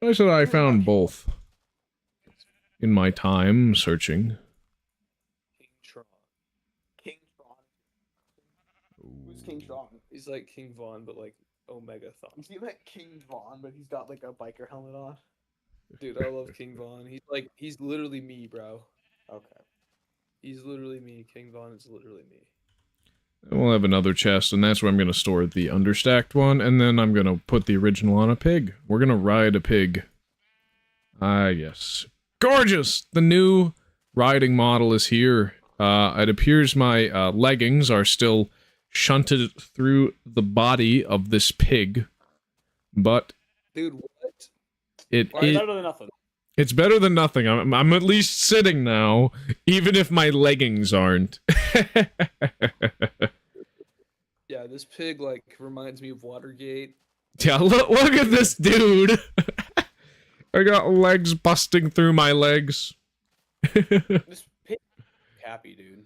I said I found both in my time searching. King Tron. King Tron. Who's King Tron? He's like King Vaughn, but like Omega Thon. Is he like King Vaughn, but he's got like a biker helmet on? Dude, I love King Vaughn. He's literally me, bro. Okay. He's literally me. King Vaughn is literally me. And we'll have another chest, and that's where I'm going to store the understacked one, and then I'm going to put the original on a pig. We're going to ride a pig. Ah, yes. Gorgeous! The new riding model is here. It appears my leggings are still shunted through the body of this pig, but Dude, what? it Why is... Better than nothing. It's better than nothing. I'm at least sitting now, even if my leggings aren't. Yeah, this pig like reminds me of Watergate. Yeah, look at this dude. I got legs busting through my legs. This pig Happy, dude.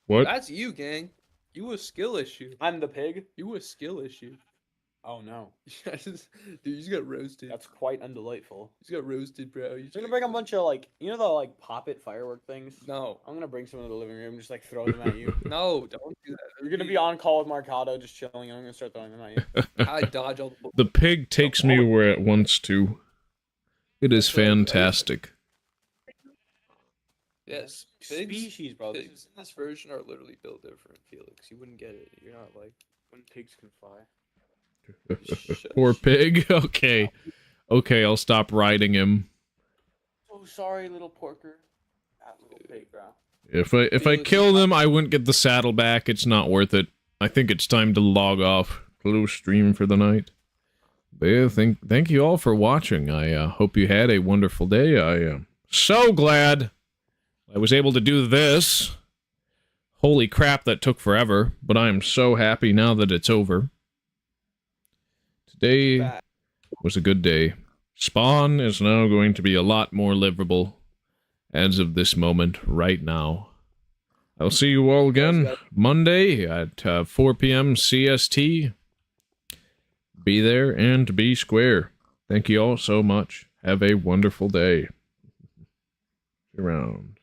What? That's you, gang. You a skill issue. I'm the pig. You a skill issue. Oh no. Dude, you just got roasted. That's quite undelightful. You just got roasted, bro. You I'm gonna bring a bunch of like, you know the like pop it firework things? No. I'm gonna bring some into the living room, just like throw them at you. No, don't do that. You're gonna be on call with Marcado, just chilling, and I'm gonna start throwing them at you. I dodge all the The pig takes me where it wants to. It is fantastic. Yes. Pigs, Species, bro. pigs in this version are literally built different, Felix. You wouldn't get it. You're not like When pigs can fly. Poor pig. Okay. Okay, I'll stop riding him. Oh, sorry, little porker. That little pig, bro. If I kill them, I wouldn't get the saddle back. It's not worth it. I think it's time to log off. Close stream for the night. But yeah, thank you all for watching. I hope you had a wonderful day. I am so glad I was able to do this. Holy crap, that took forever. But I am so happy now that it's over. Today was a good day. Spawn is now going to be a lot more livable as of this moment right now. I'll see you all again Monday at 4 p.m. CST. Be there and be square. Thank you all so much. Have a wonderful day. See you around.